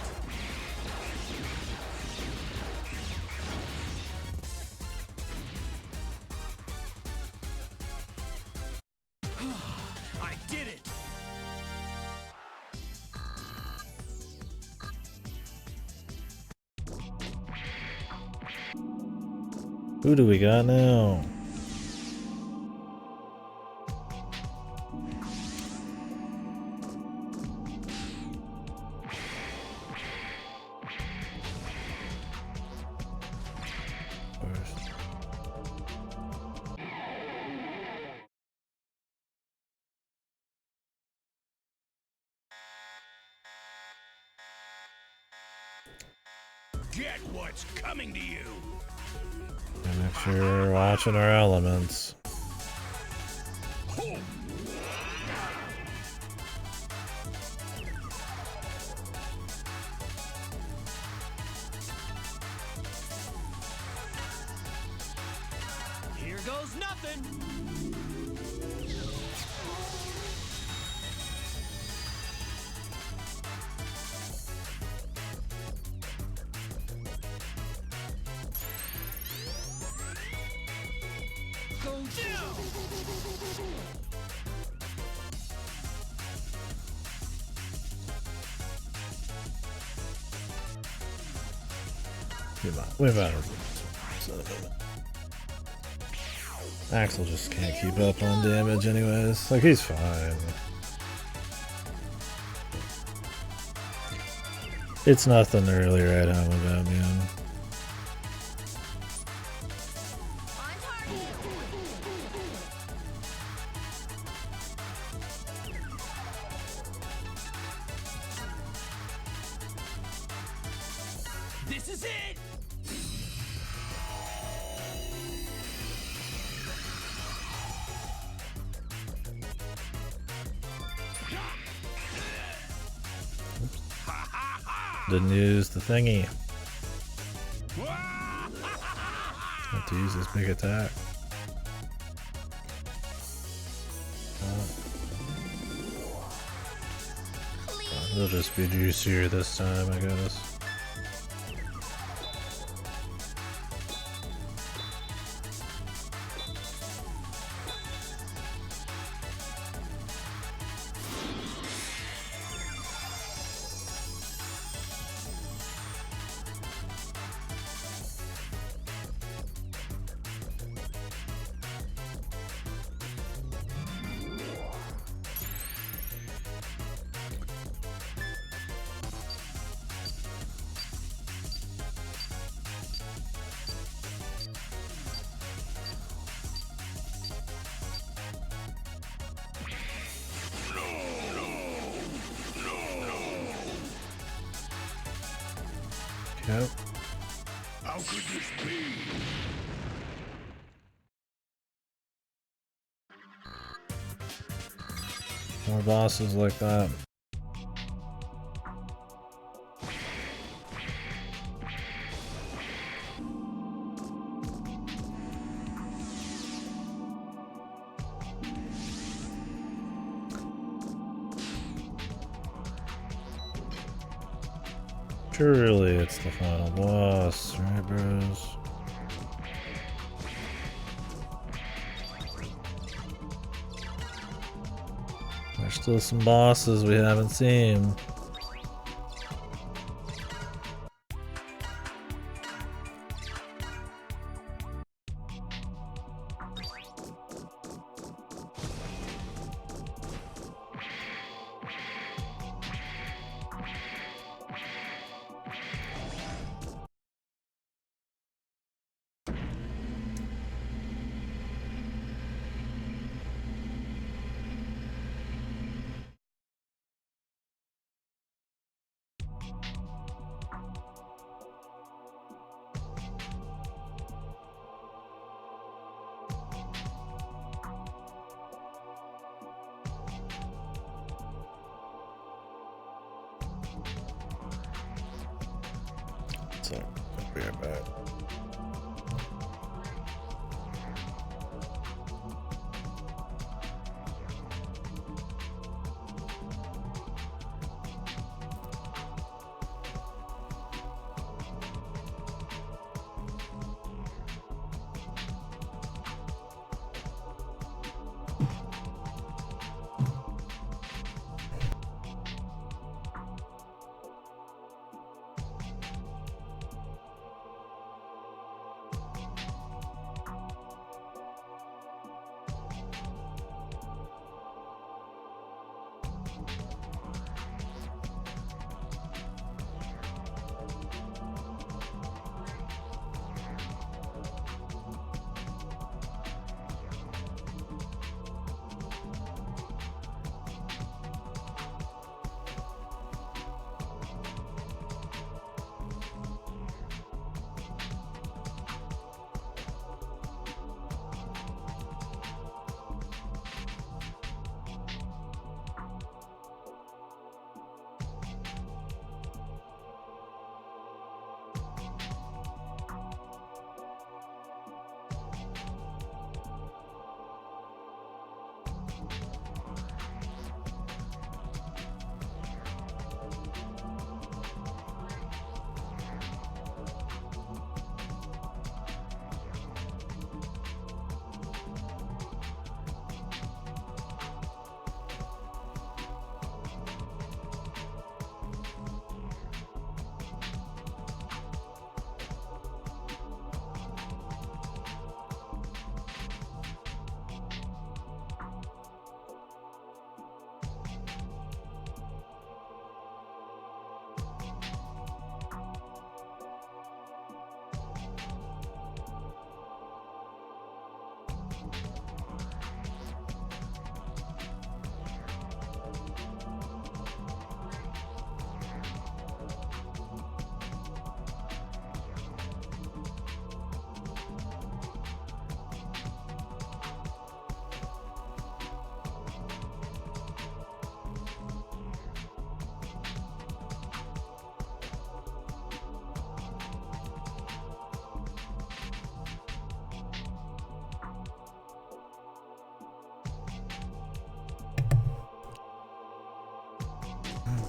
I did it! Who do we got now? Get what's coming to you! And make sure we're watching our elements. Here goes nothing. Go down. We better. Axel just can't keep up on damage anyways. Like, he's fine. It's nothing to really write home about, man. This is it! Didn't use the thingy. Have to use this big attack. It'll just be juicier this time, I guess. Yep. How could this be? More bosses like that. Surely it's the final boss, right, bros? There's still some bosses we haven't seen. So, I'll be right back.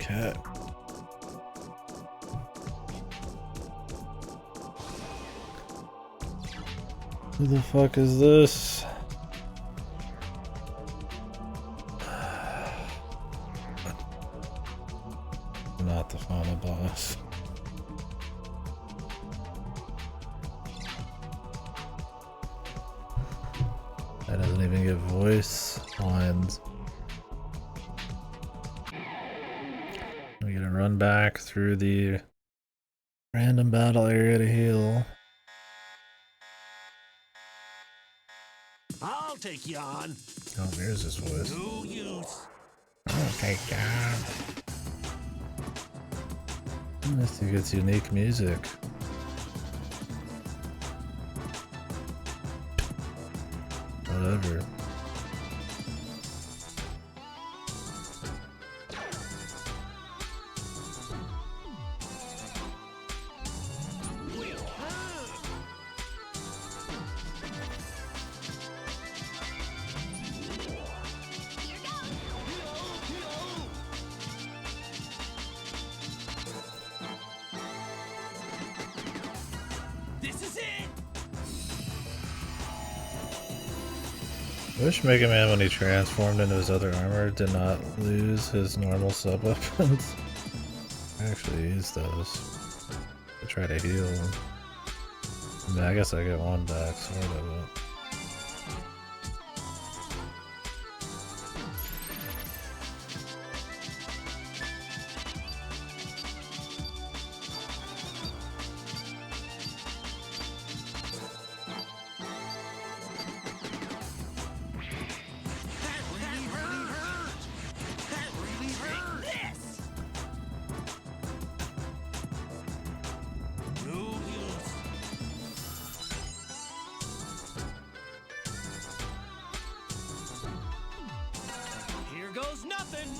Okay. Who the fuck is this? Not the final boss. That doesn't even get voice lines. We're gonna run back through the random battle area to heal. I'll take you on. Oh, there's his voice. No use. I'll take you on. This thing gets unique music. Whatever. This is it. I wish Mega Man, when he transformed into his other armor, did not lose his normal sub weapons. I actually use those to try to heal. I mean, I guess I get one back, sort of. Here goes nothing.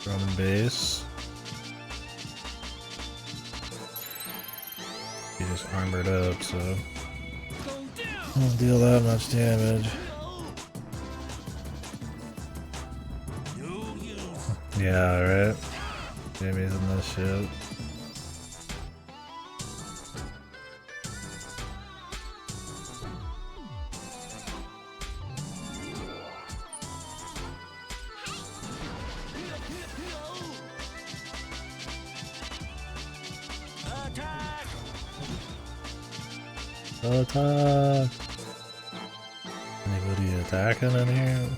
Drum and bass. He just armored up, so won't deal that much damage. Yeah, right. Jimmy's in this shit. Attack! Anybody attacking in here?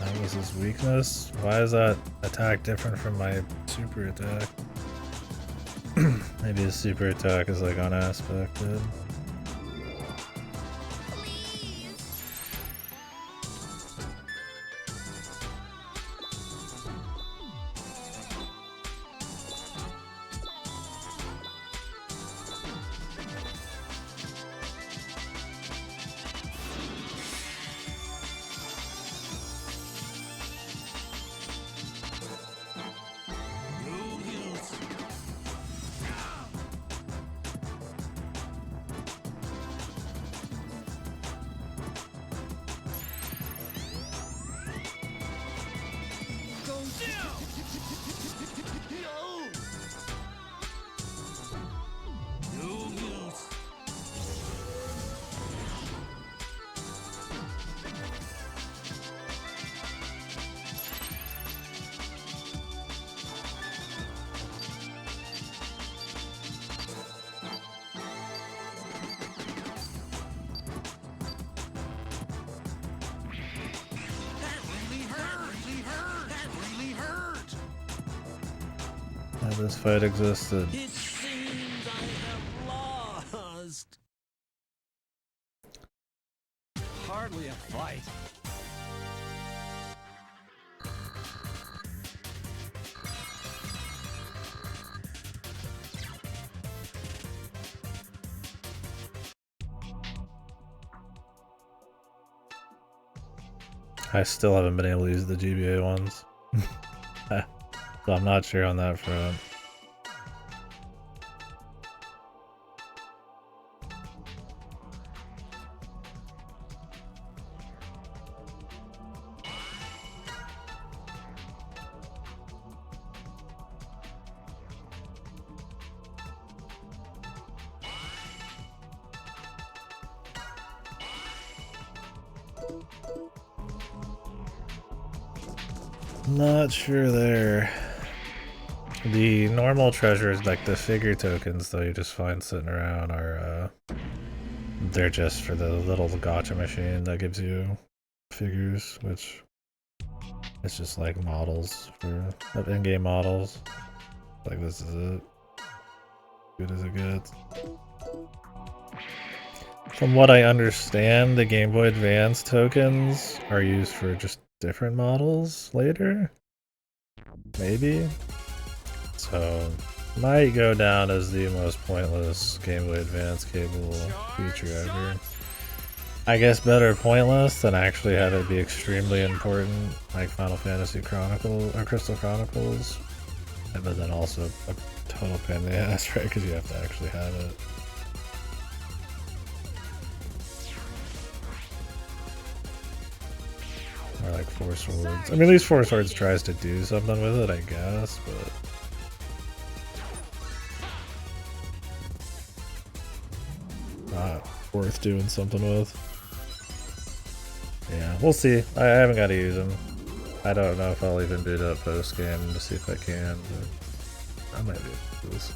That was his weakness? Why is that attack different from my super attack? Maybe his super attack is like unaspected. This fight existed. It seems I have hardly a fight. I still haven't been able to use the GBA ones. So I'm not sure on that front. Not sure there. The normal treasures, like the figure tokens, though, you just find sitting around, are they're just for the little gacha machine that gives you figures, which it's just like models for in-game models. Like this is it. Good as it gets. From what I understand, the Game Boy Advance tokens are used for just different models later? Maybe? So, might go down as the most pointless Game Boy Advance cable feature ever. I guess better pointless than actually have it be extremely important, like Final Fantasy Chronicles or Crystal Chronicles. But then also a total pain in the ass, right? Because you have to actually have it. Or like Four Swords. I mean, at least Four Swords tries to do something with it, I guess, but... not worth doing something with. Yeah, we'll see. I haven't got to use them. I don't know if I'll even boot up post-game to see if I can, but I might be able to do this.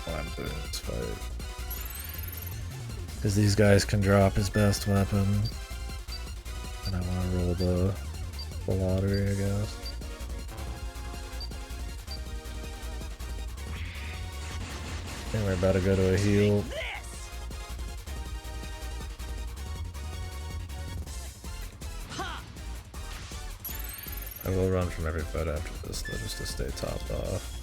While I'm doing this fight. Because these guys can drop his best weapon. And I want to roll the lottery, I guess. And we're about to go to a heal. I will run from every fight after this though, just to stay topped off.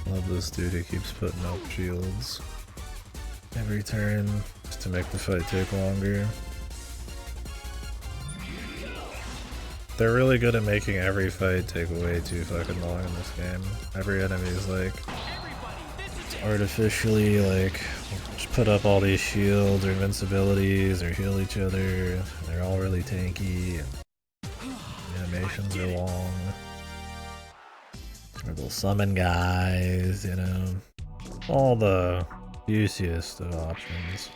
Love this dude who keeps putting up shields every turn just to make the fight take longer. They're really good at making every fight take way too fucking long in this game. Every enemy is like artificially like just put up all these shields or invincibilities or heal each other. They're all really tanky and the animations are long. Or they'll summon guys, you know. All the juiciest of options.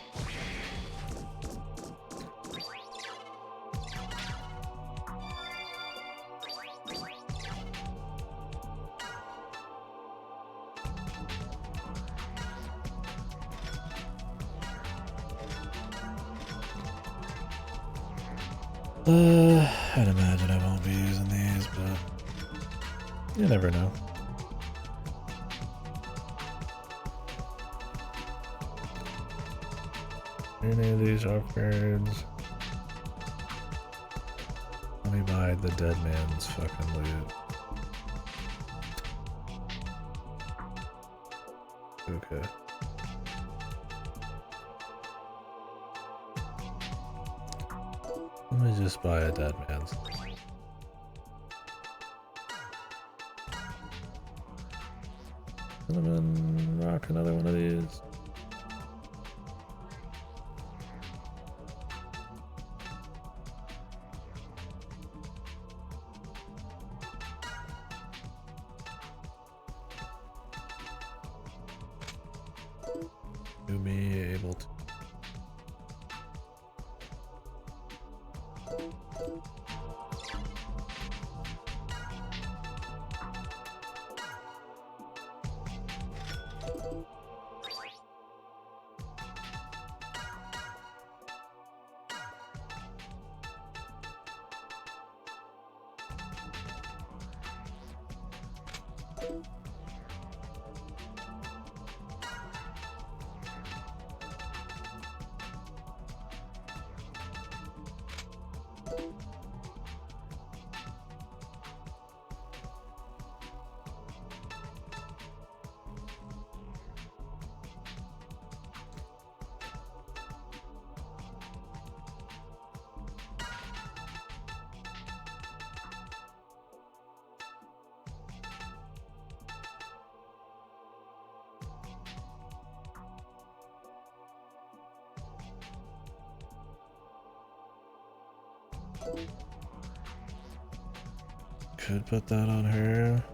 I'd imagine I won't be using these, but you never know. Any of these upgrades? Let me buy the dead man's fucking loot. Okay. Let me just buy a dead man's. Cinnamon, rock another one of these. To be able to. Could put that on her.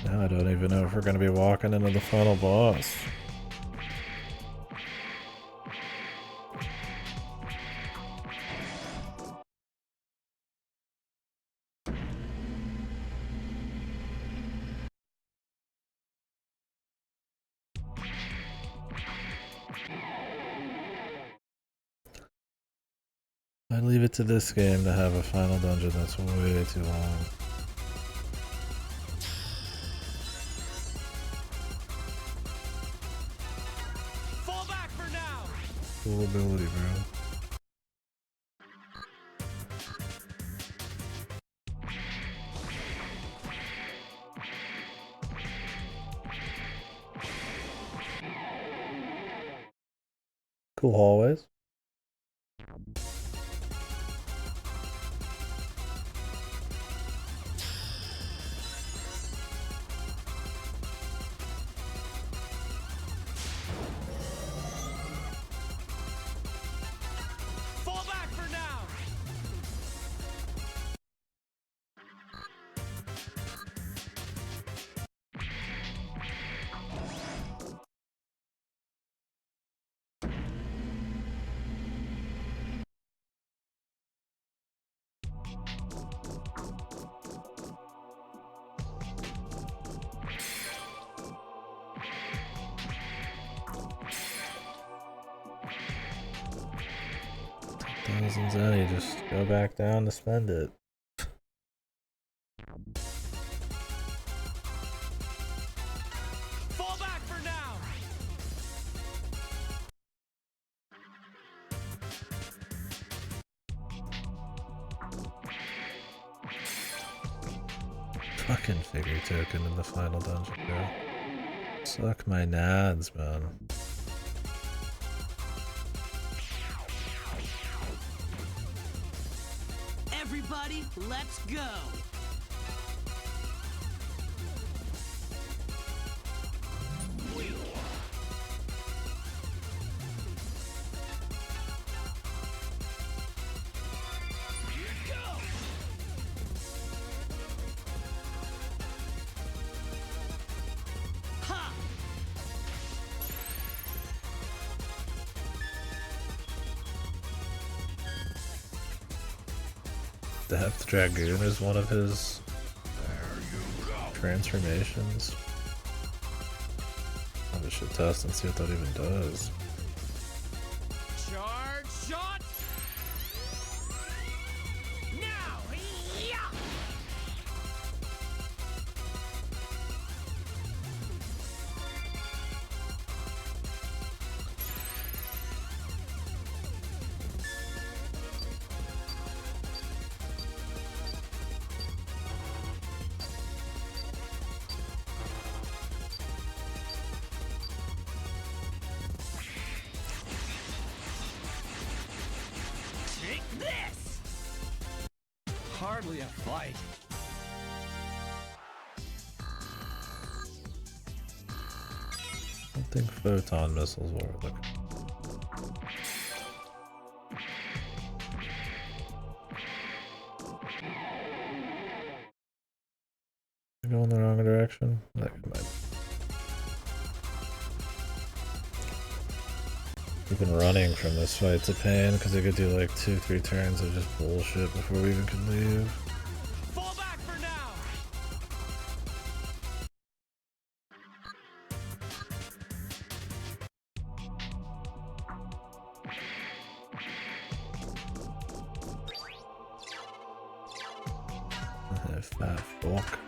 Now I don't even know if we're going to be walking into the final boss. I leave it to this game to have a final dungeon that's way too long. Fall back for now. Cool ability, bro. Cool hallways. Fall back for now. Thousands any, just go back down to spend it. Fall back for now. Fucking figure token in the final dungeon, bro. Suck my nads, man. Everybody, let's go! Depth Dragoon is one of his transformations. I should test and see what that even does. Charge shot. Now. Yeah. Take this. Hardly a fight. I don't think photon missiles will work. going the wrong direction? Like, even running from this fight's a pain because it could do like 2-3 turns of just bullshit before we even can leave. Fall back for now. Fat fuck.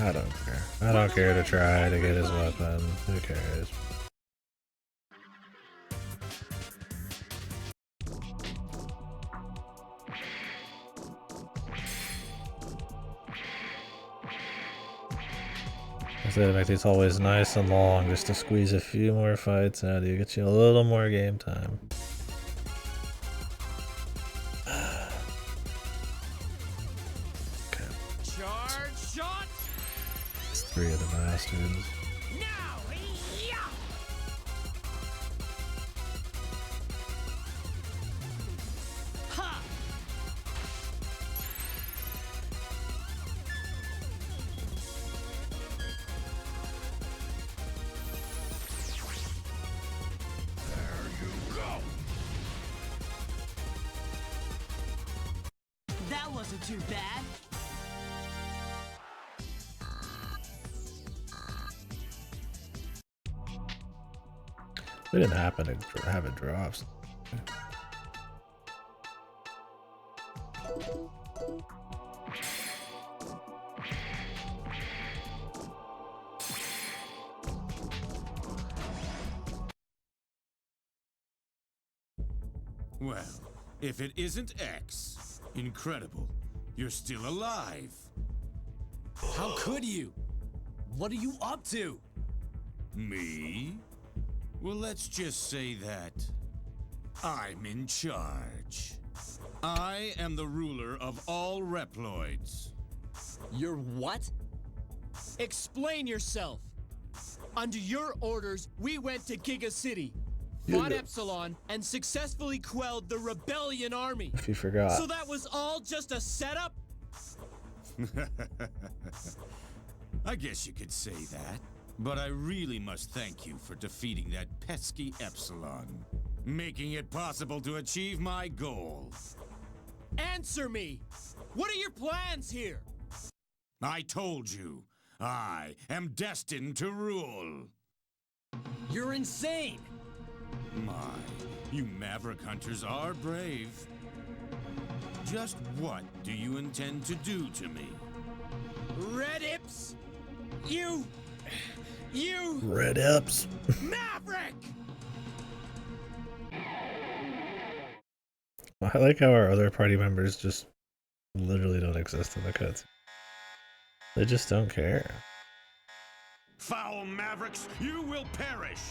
I don't care. I don't care to try to get his weapon. Who cares? I said, make these always nice and long just to squeeze a few more fights out of you, get you a little more game time. Okay. Charge shot. It's 3 of the bastards. Now, yeah. Ha! That wasn't too bad. We didn't happen to have it drops. Well, if it isn't X, incredible. You're still alive. How could you? What are you up to? Me? Well, let's just say that I'm in charge. I am the ruler of all Reploids. You're what? Explain yourself. Under your orders, we went to Giga City, fought Epsilon, and successfully quelled the Rebellion Army. If you forgot. So that was all just a setup? I guess you could say that. But I really must thank you for defeating that pesky Epsilon, making it possible to achieve my goal. Answer me! What are your plans here? I told you, I am destined to rule. You're insane! My, you Maverick Hunters are brave. Just what do you intend to do to me? Red Ips! You... Red Ips. Maverick! I like how our other party members just literally don't exist in the cuts. They just don't care. Foul Mavericks, you will perish!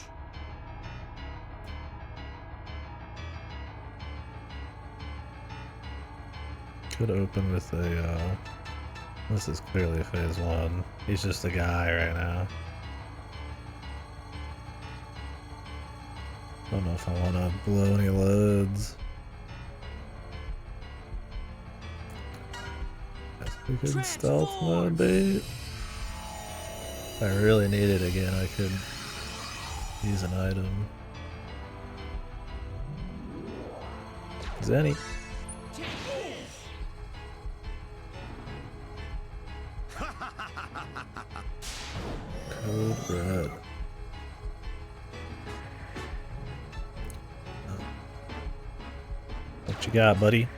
Could open with a, this is clearly phase 1. He's just a guy right now. Don't know if I want to blow any loads. Guess we could stealth mode bait. If I really need it again, I could use an item. Zenny. Code red. What you got, buddy?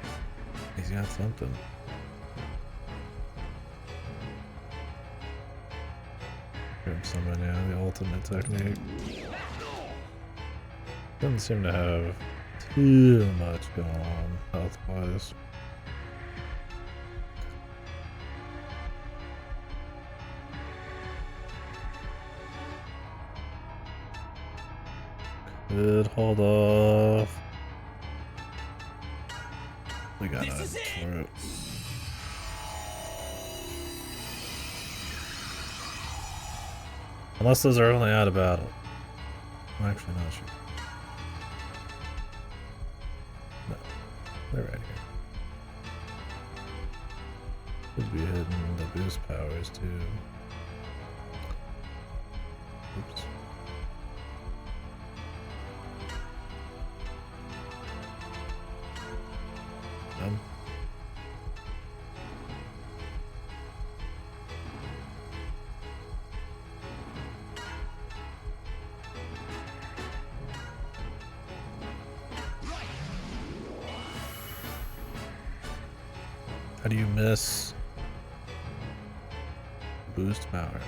He's got something. Grab someone, yeah, the ultimate technique. Doesn't seem to have too much going on health-wise. Could hold off. We got it for it. Unless those are only out of battle. I'm actually not sure. No, they're right here. Could be hidden the boost powers too. Oops. How do you miss boost power?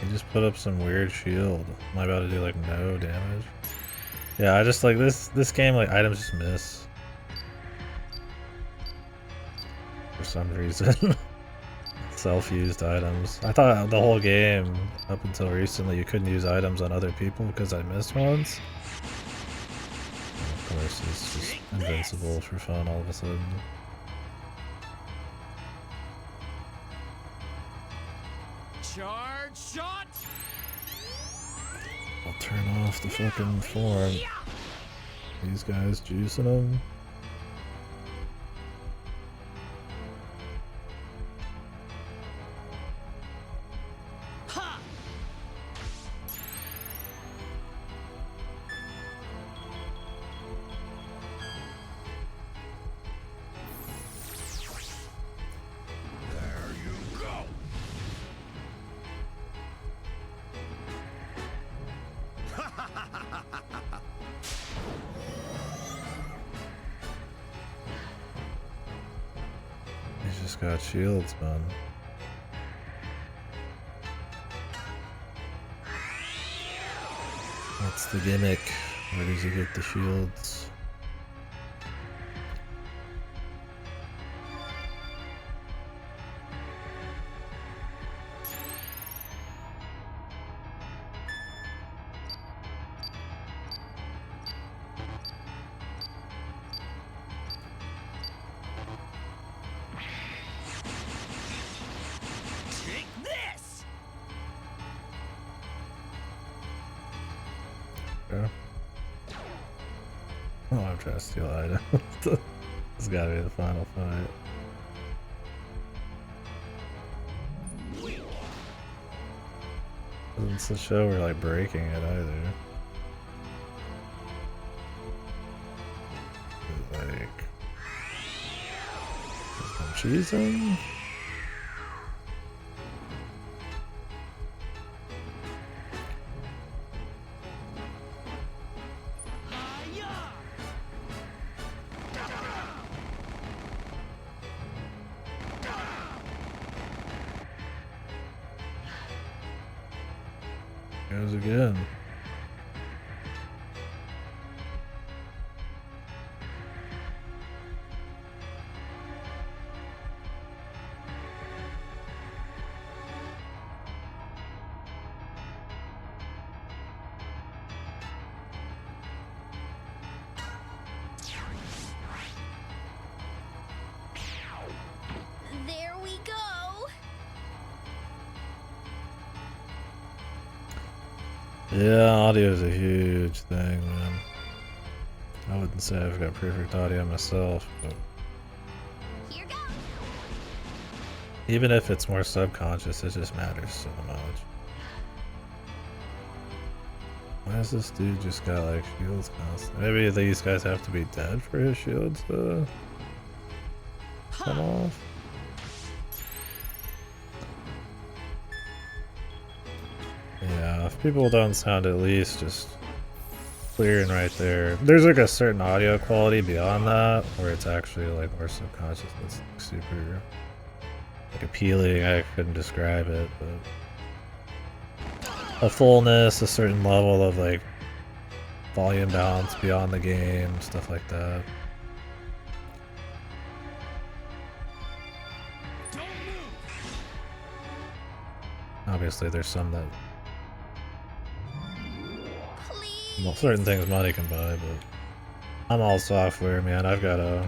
You just put up some weird shield. Am I about to do like no damage? Yeah, I just like this game, like items just miss. For some reason. Self-used items. I thought the whole game, up until recently, you couldn't use items on other people because I missed ones. Of course, it's just invincible for fun all of a sudden. Charge shot! I'll turn off the fucking form. These guys juicing them. He's just got shields, man. What's the gimmick? Where does he get the shields? Take this! Yeah. Oh, I'm trying to steal items. This gotta be the final fight. Doesn't show we're like breaking it either. Like, some cheese on? Goes again. There we go. Yeah, audio is a huge thing, man. I wouldn't say I've got perfect audio myself, but Here goes. even if it's more subconscious, it just matters so much. Why does this dude just got like shields constantly? Maybe these guys have to be dead for his shields to come off? Yeah, if people don't sound at least just clear and right there. There's like a certain audio quality beyond that where it's actually like more subconscious. It's like super like appealing. I couldn't describe it, but a fullness, a certain level of like volume balance beyond the game, stuff like that. Obviously, there's some that well, certain things money can buy, but I'm all software, man. I've got a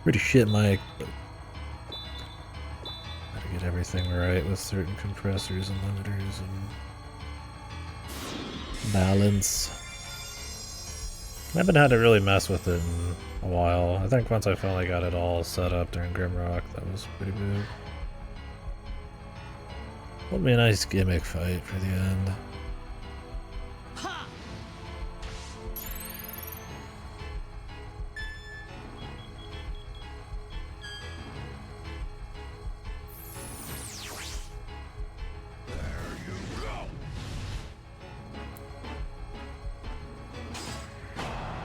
pretty shit mic, but gotta get everything everything right with certain compressors and limiters and balance. I haven't had to really mess with it in a while. I think once I finally got it all set up during Grimrock, that was pretty big. Would be a nice gimmick fight for the end.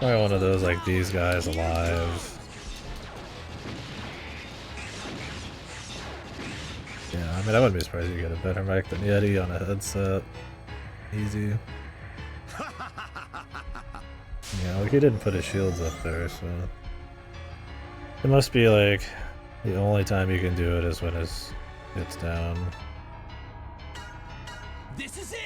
Probably one of those like these guys alive. Yeah, I mean I wouldn't be surprised if you get a better mic than Yeti on a headset. Easy. Yeah, like he didn't put his shields up there, so it must be like the only time you can do it is when his it's down. This is it!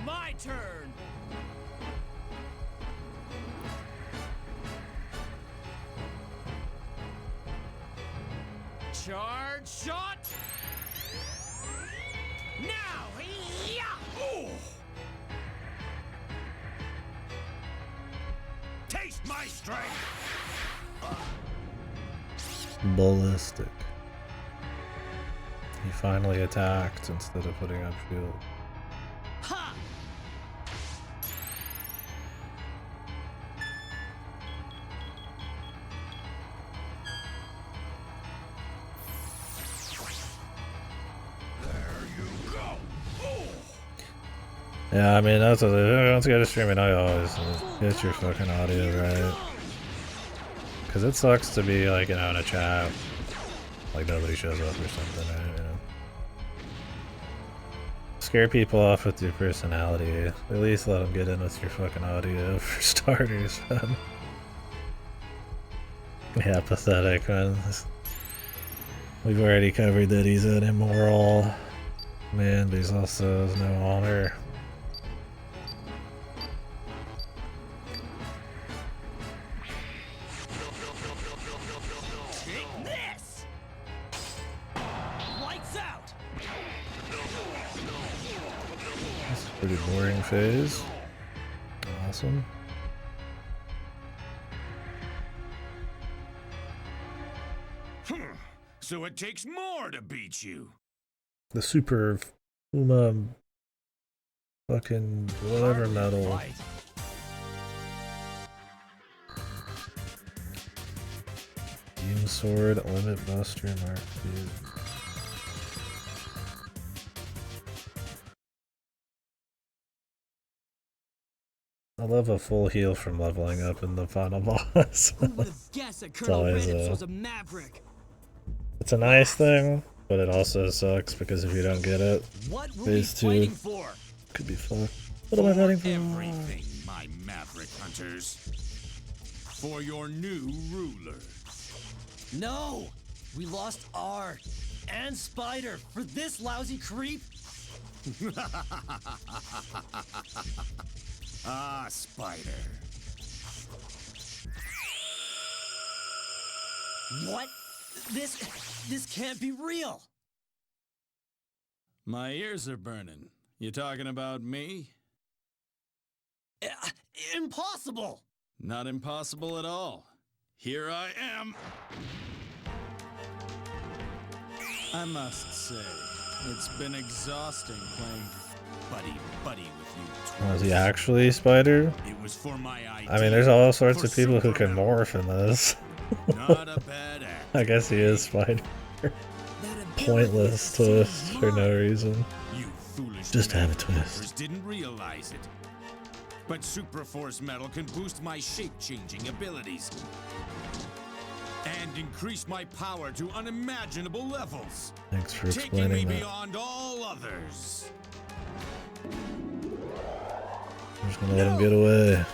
My turn! Charge shot! Now! Yeah! Taste my strength! Ballistic. He finally attacked instead of putting up shield. Ha! Yeah, I mean that's what once you get a streaming, I always get your fucking audio right. Cause it sucks to be like, you know, in a chat, like nobody shows up or something, right? You know? Scare people off with your personality. At least let them get in with your fucking audio for starters, man. Yeah, pathetic, man. We've already covered that he's an immoral man, but he's also has no honor. Take this! Lights out! That's a pretty boring phase. Awesome. So it takes more to beat you. The super Uma fucking whatever metal. Beam sword, limit buster, mark dude. I love a full heal from leveling up in the final boss. Who would have guessed that It's Colonel always Reynolds was a maverick? It's a nice thing, but it also sucks because if you don't get it, What will phase be 2 fighting for? could be fun. What am I fighting for? Everything, my maverick hunters. For your new ruler. No! We lost R and Spider for this lousy creep? Ah, Spider. What? This can't be real! My ears are burning. You talking about me? Impossible! Not impossible at all. Here I am. I must say, it's been exhausting playing buddy with you. Was he actually Spider? It was for my idea. I mean, there's all sorts of people who can morph in this. Not a bad act. I guess he is Spider. pointless twist for no reason. You foolish Just have a metal twist. developers didn't realize it. But Superforce Metal can boost my shape-changing abilities and increase my power to unimaginable levels. Thanks for taking me explaining that. beyond all others. I'm just gonna let him get away.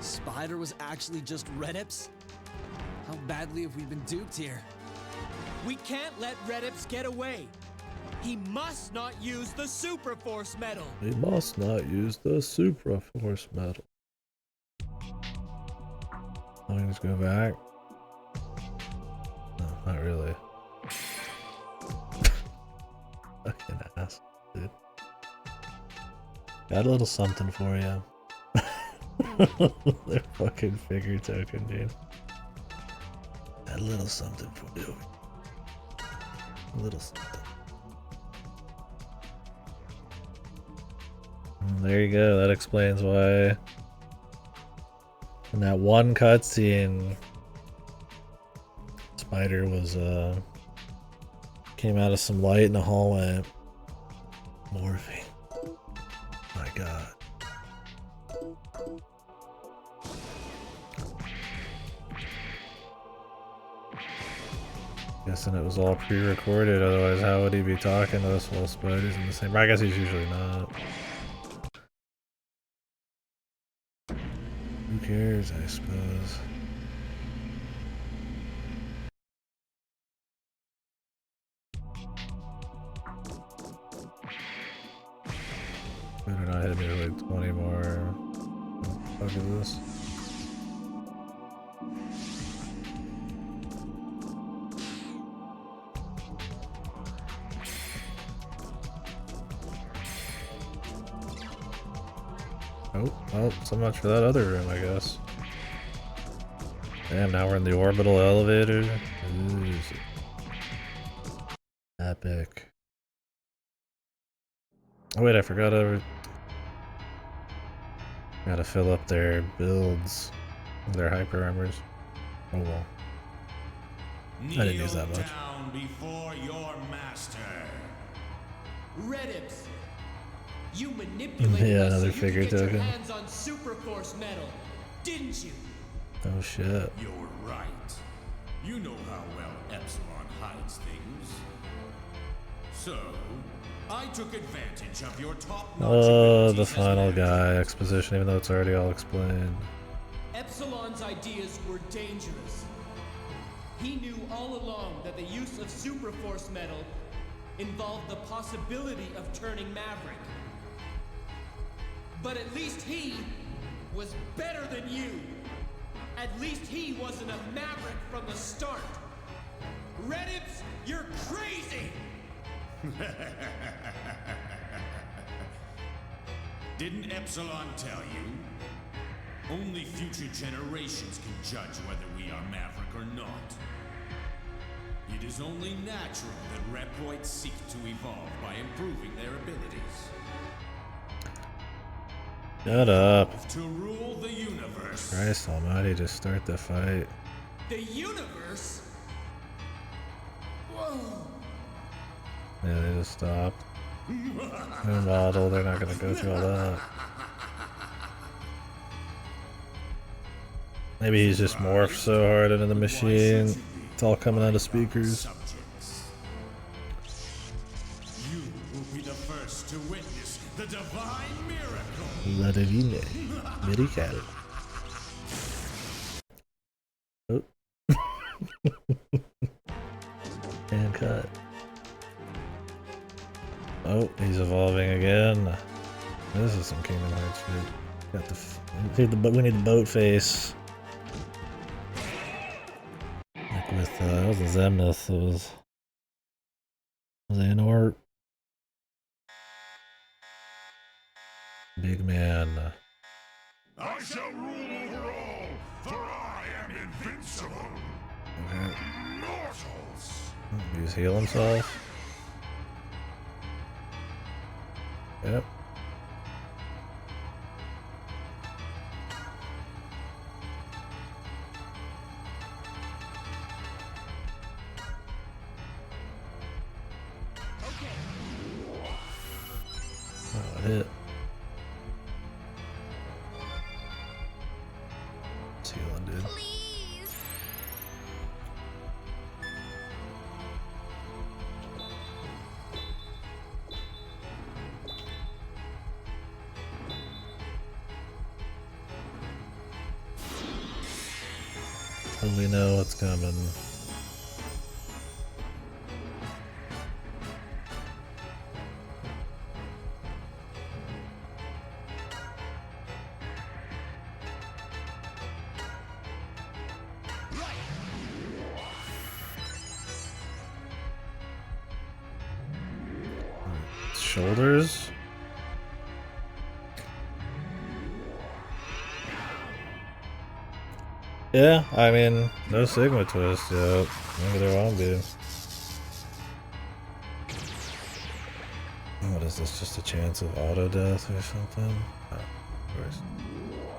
Spider was actually just Redips? How badly have we been duped here? We can't let Redips get away. He must not use the Super Force Metal. We must not use the Supra Force Metal. Let me just go back. No, not really. Fucking ass, dude. Got a little something for you. Their fucking figure token, dude. Got a little something for you. A little something. There you go. That explains why in that one cutscene, Spider was came out of some light in the hallway, morphing. My God. Guessing it was all pre-recorded. Otherwise, how would he be talking to us while Spider's in the same? I guess he's usually not. Who cares, I suppose. Better not hit me with like 20 more. What the fuck is this? Oh, well, so much for that other room, I guess. Damn, now we're in the orbital elevator. Ooh, epic. Oh wait, I forgot gotta fill up their builds, their hyper armors. Oh well. I didn't use that much. Down before your master. Redips, you manipulated Yeah, us another so figure you could get token. your hands on Super Force Metal, didn't you? Oh shit. You're right. You know how well Epsilon hides things. So, I took advantage of your top-notch Oh, abilities the as final manager. guy exposition, even though it's already all explained. Epsilon's ideas were dangerous. He knew all along that the use of Super Force Metal involved the possibility of turning Maverick. But at least he was better than you. At least he wasn't a Maverick from the start. Redips, you're crazy! Didn't Epsilon tell you? Only future generations can judge whether we are Maverick or not. It is only natural that Reploids seek to evolve by improving their abilities. Shut up. To rule the universe. Christ almighty, just start the fight. The universe? Whoa! Yeah, they just stopped. New model, they're not gonna go through all that. Maybe he's just morphed so hard into the machine. It's all coming out of speakers. You will be the first to witness the divine miracle. La Divine Miracle. Oh. And cut. Oh, he's evolving again. This is some Kingdom Hearts shit. Got the. We need the boat face. Like with that was the Zemnis. It was Xanort. Big man. I shall rule over all, for I am invincible. Okay. Mortals. He's heal himself. Yep. hit. Healing, dude. Please. We know what's coming. Shoulders. Yeah, I mean, no Sigma twist yet. Maybe there won't be. What is this? Just a chance of auto death or something? Oh, of course.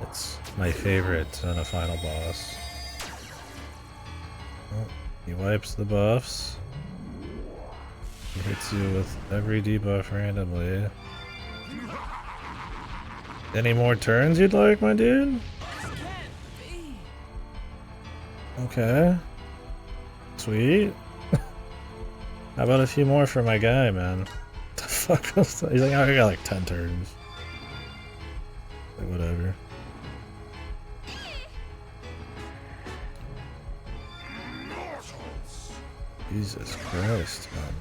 It's my favorite on a final boss. Oh, he wipes the buffs. He hits you with every debuff randomly. Any more turns you'd like, my dude? Okay. Sweet. How about a few more for my guy, man? The fuck was that? He's like, oh, I got like 10 turns. Like, whatever. Jesus Christ, man.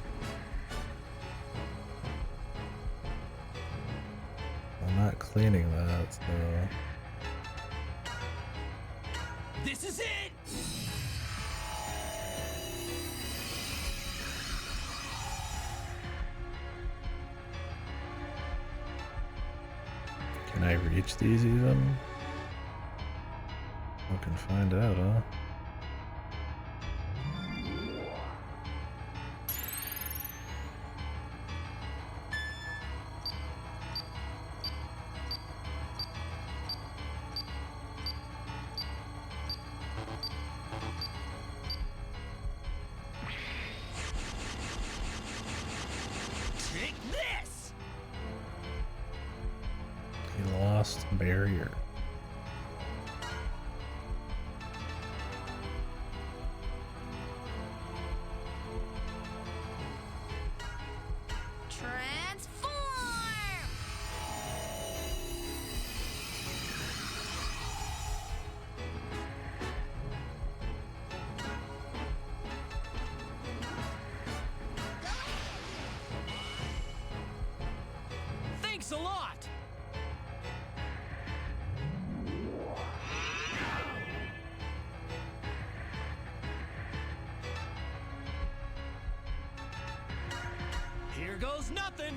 I'm not cleaning that, so... This is it! Can I reach these even? We can find out, huh? Take this! He lost barrier. Transform! Thanks a lot! Here goes nothing!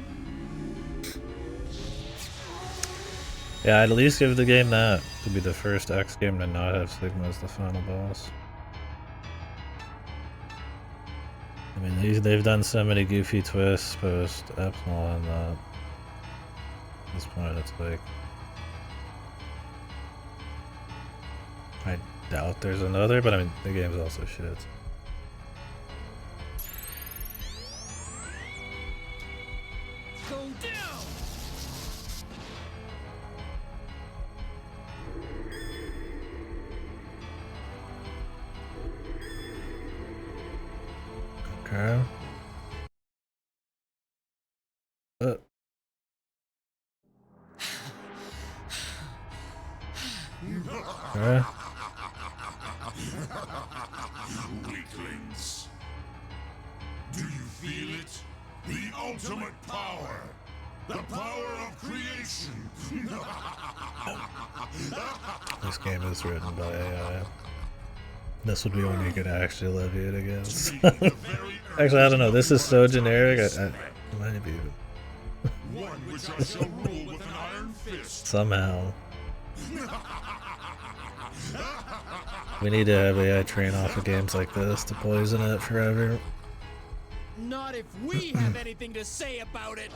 Yeah, I'd at least give the game that to be the first X game to not have Sigma as the final boss. I mean, they've done so many goofy twists post Epsilon that at this point it's like... I doubt there's another, but I mean, the game's also shit. Go down! Okay. Okay. Weaklings. Do you feel it? The ultimate power! The power of creation! This game is written by AI. This would be one you could actually leviate against. Actually, I don't know. This is so generic. I might be. One which I shall rule with an iron fist. Somehow. We need to have AI train off of games like this to poison it forever. Not if we have anything to say about it!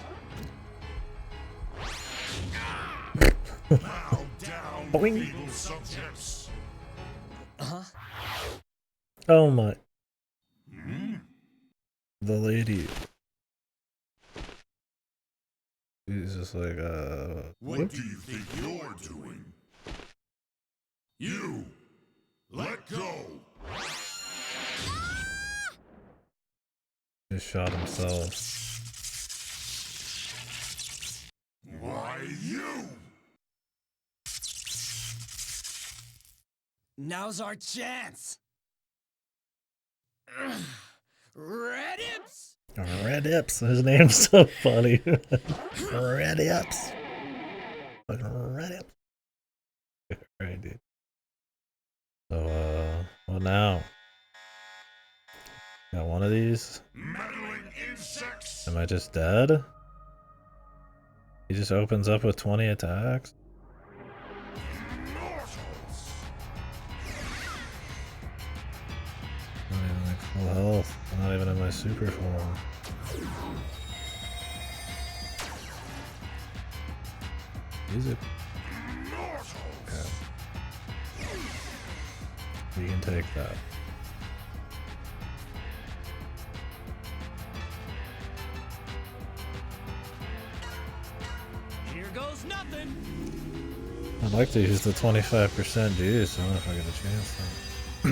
Bow down, Boing. feeble subjects. Oh my. The lady. He's just like, What do you think you're doing? You! Let go! Just shot himself. Why you? Now's our chance. Red Ips! Red Ips. His name's so funny. Red Ips. Fucking Red Ips. Alright, dude. So, what now? Got one of these? Meddling insects! Am I just dead? He just opens up with 20 attacks? Not even like full health. I'm not even in my super form. Music. Okay. You can take that. Here goes nothing. I'd like to use the 25% juice. I don't know if I get a chance though.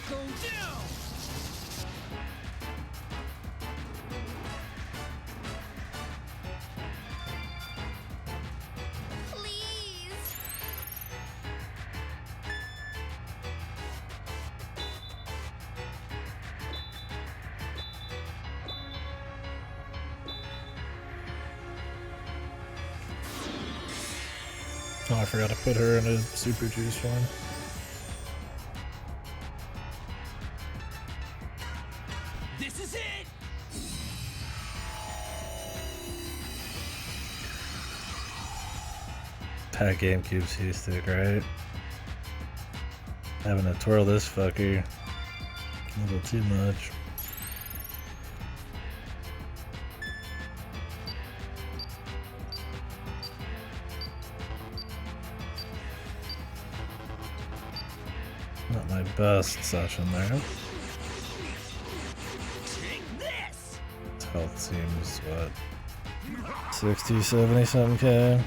Go down. Please. Oh, I forgot to put her in a super juice form. This is it. That GameCube C-stick, right? Having to twirl this fucker a little too much. Not my best session there. Take this. His health seems, what, 60, 70 something K?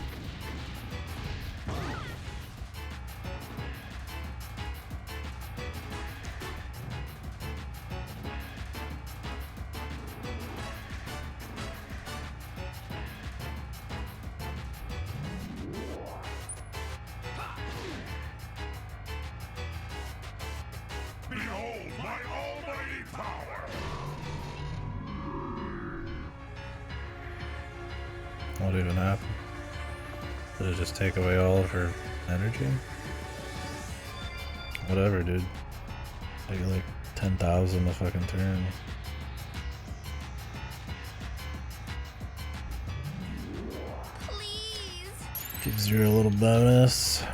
Behold my almighty power! What even happened? Did it just take away all of her energy? Whatever, dude. I get like 10,000 a fucking turn. Please. Gives you a little bonus.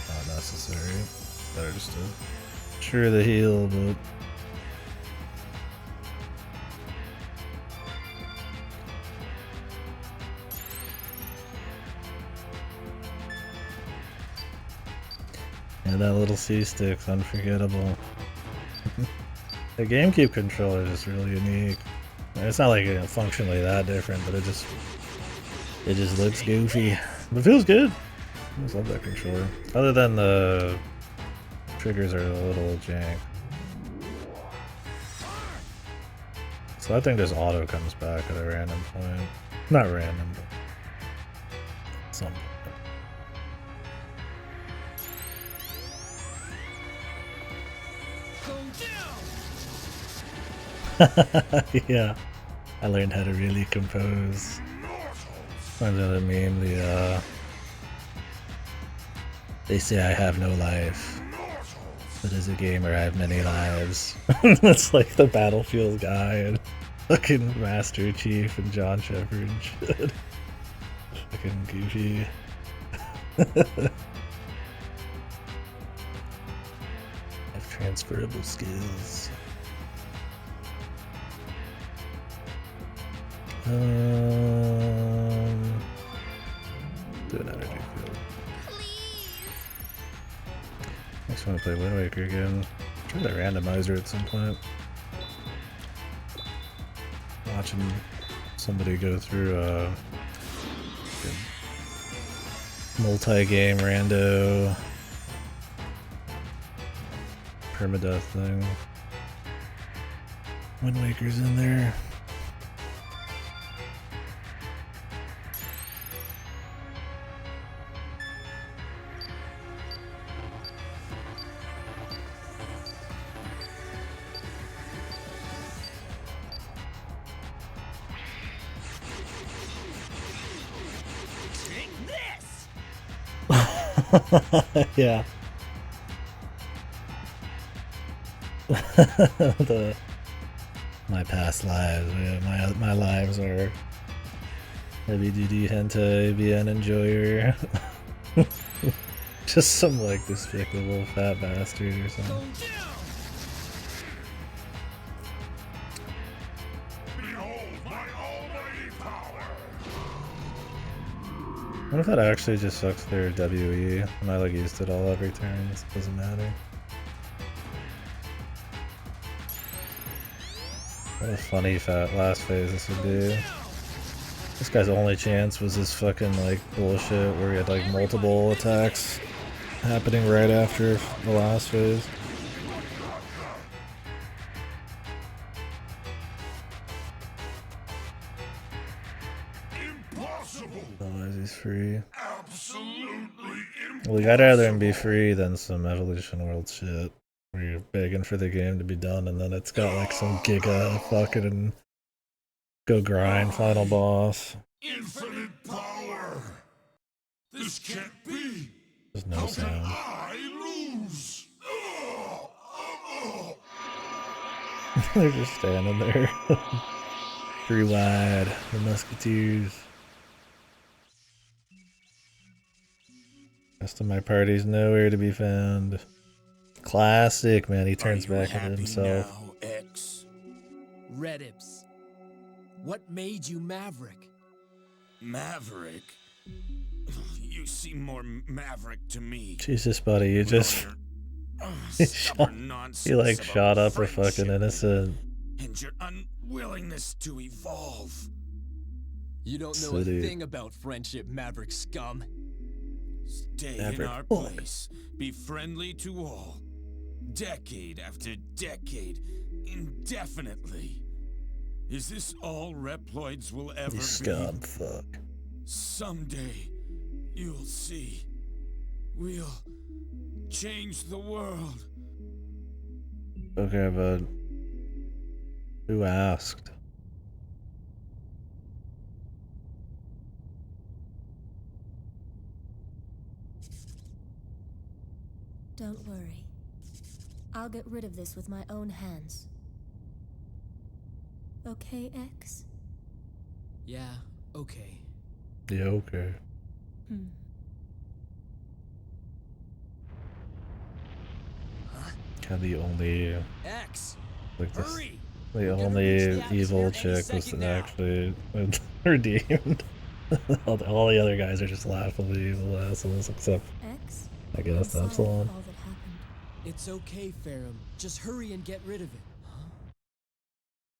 Not necessary. Better just to sure the heal, but yeah, that little C-stick's unforgettable. The GameCube controller is just really unique. It's not like functionally that different, but it just looks goofy. But it feels good. I just love that controller. Other than the triggers are a little jank. So I think this auto comes back at a random point. Not random, but some point. Yeah, I learned how to really compose. Reminds me of the meme, they say I have no life, but as a gamer I have many lives. That's like the Battlefield guy and fucking Master Chief and John Shepard and shit. Fucking goofy. I've Transferable skills. Do an energy field. Next want to play Wind Waker again. Try the randomizer at some point. Watching somebody go through a multi-game rando permadeath thing. Wind Waker's in there. Yeah. My past lives, yeah, my lives are heavy duty hentai VN enjoyer. Just some like despicable fat bastard or something. What if that actually just sucks their WE and I like used it all every turn? It doesn't matter. What a funny fat last phase this would be. This guy's only chance was this fucking like bullshit where he had like multiple attacks happening right after the last phase. Otherwise he's free. Well, I'd rather him be free than some Evolution World shit where you're begging for the game to be done and then it's got like some giga fucking go grind final boss. Infinite power. This can't be. There's no sound. I lose. They're just standing there. Three wide, the Musketeers. Rest of my party's nowhere to be found. Classic, man. He turns back into himself. Now, X? Redips, what made you Maverick? Maverick? You seem more Maverick to me. Jesus, buddy, you just... he like shot up a fucking innocent... And your unwillingness to evolve. You don't know a thing about friendship, Maverick scum. Stay in our place. Be friendly to all. Decade after decade. Indefinitely. Is this all Reploids will ever be? Scum fuck. Someday, you'll see. We'll change the world. Okay, but... who asked? Don't worry. I'll get rid of this with my own hands. Okay, X? Yeah, okay. Yeah, okay. Kind of the only... X! like this, Hurry! the only evil chick was actually redeemed. all the other guys are just laughably evil assholes, except X? I guess Epsilon. All that happened. It's okay, Ferrum. Just hurry and get rid of it.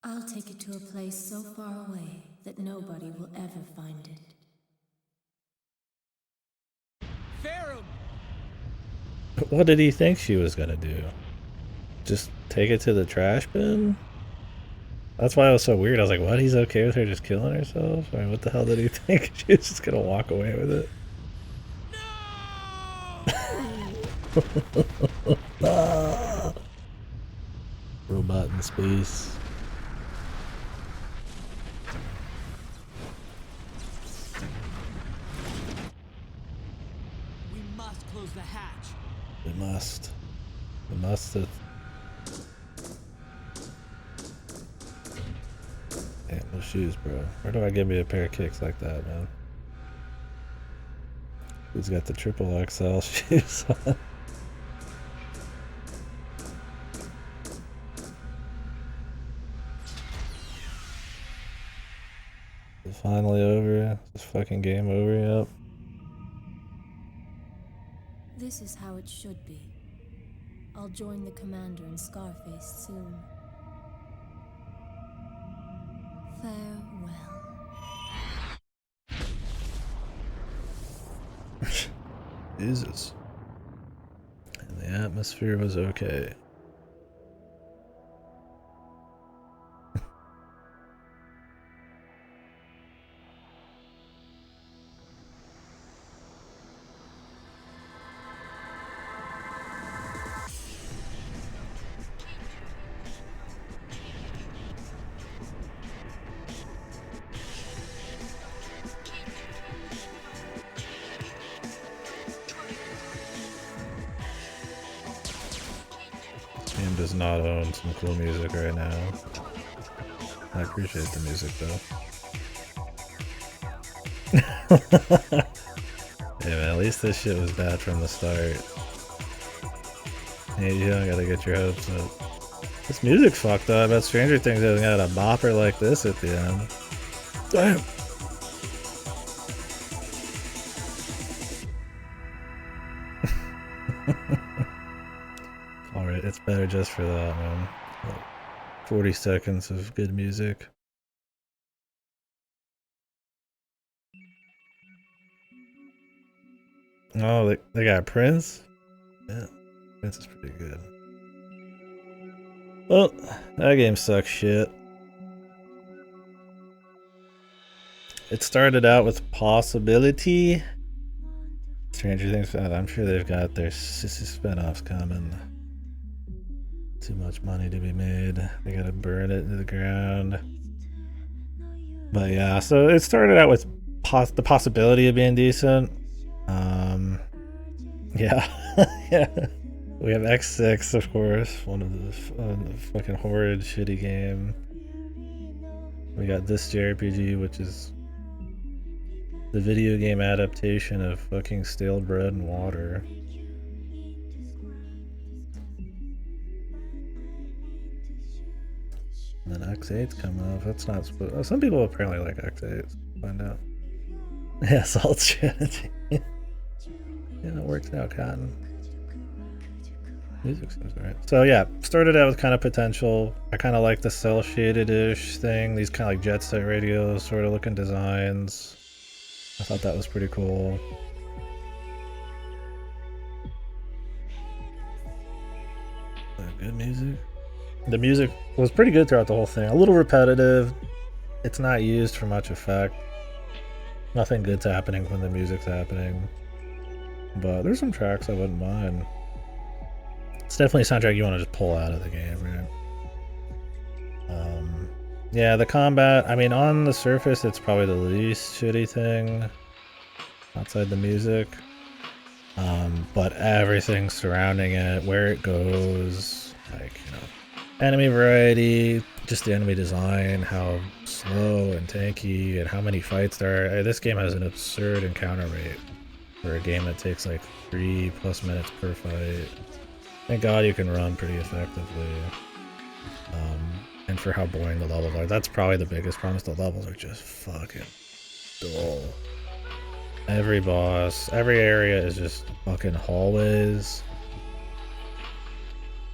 I'll take it to a place so far away that nobody will ever find it. Ferrum! What did he think she was gonna do? Just take it to the trash bin? That's why it was so weird. I was like, what? He's okay with her just killing herself? I mean, what the hell did he think? She was just gonna walk away with it. Ah. Robot in space. We must close the hatch. We must. We must. Damn, those shoes, bro. Where do I get me a pair of kicks like that, man? Who's got the triple XL shoes on? it finally over? Is this fucking game over yet? This is how it should be. I'll join the commander and Scarface soon. Farewell. Jesus. And the atmosphere was okay. Game does not own some cool music right now. I appreciate the music though. Yeah, man, at least this shit was bad from the start. Hey, you don't gotta get your hopes up. This music's fucked up. I bet Stranger Things hasn't got a bopper like this at the end. Damn! Alright, it's better just for that, man. 40 seconds of good music. Oh, they got Prince? Yeah, Prince is pretty good. Well, that game sucks shit. It started out with possibility. Stranger Things, I'm sure they've got their spin-offs coming. Too much money to be made. They gotta burn it into the ground. But yeah, so it started out with the possibility of being decent. Yeah. Yeah. We have X6, of course, one of the fucking horrid, shitty game. We got this JRPG, which is the video game adaptation of fucking stale bread and water. And then X8's coming up. That's not supposed. Oh, some people apparently like X8. Find out. Yeah, Salt Strategy. Yeah, it works out, Cotton. Music seems alright. So yeah, started out with kind of potential. I kind of like the cell shaded-ish thing. These kind of like jet set radio sort of looking designs. I thought that was pretty cool. Good music. The music was pretty good throughout the whole thing. A little repetitive. It's not used for much effect. Nothing good's happening when the music's happening. But there's some tracks I wouldn't mind. It's definitely a soundtrack you want to just pull out of the game, right? Yeah, the combat, I mean, on the surface, it's probably the least shitty thing outside the music. But everything surrounding it, where it goes, like, you know, enemy variety, just the enemy design, how slow and tanky, and how many fights there are. This game has an absurd encounter rate for a game that takes like 3+ minutes per fight. Thank God you can run pretty effectively. And for how boring the levels are, that's probably the biggest problem. The levels are just fucking dull. Every boss, every area is just fucking hallways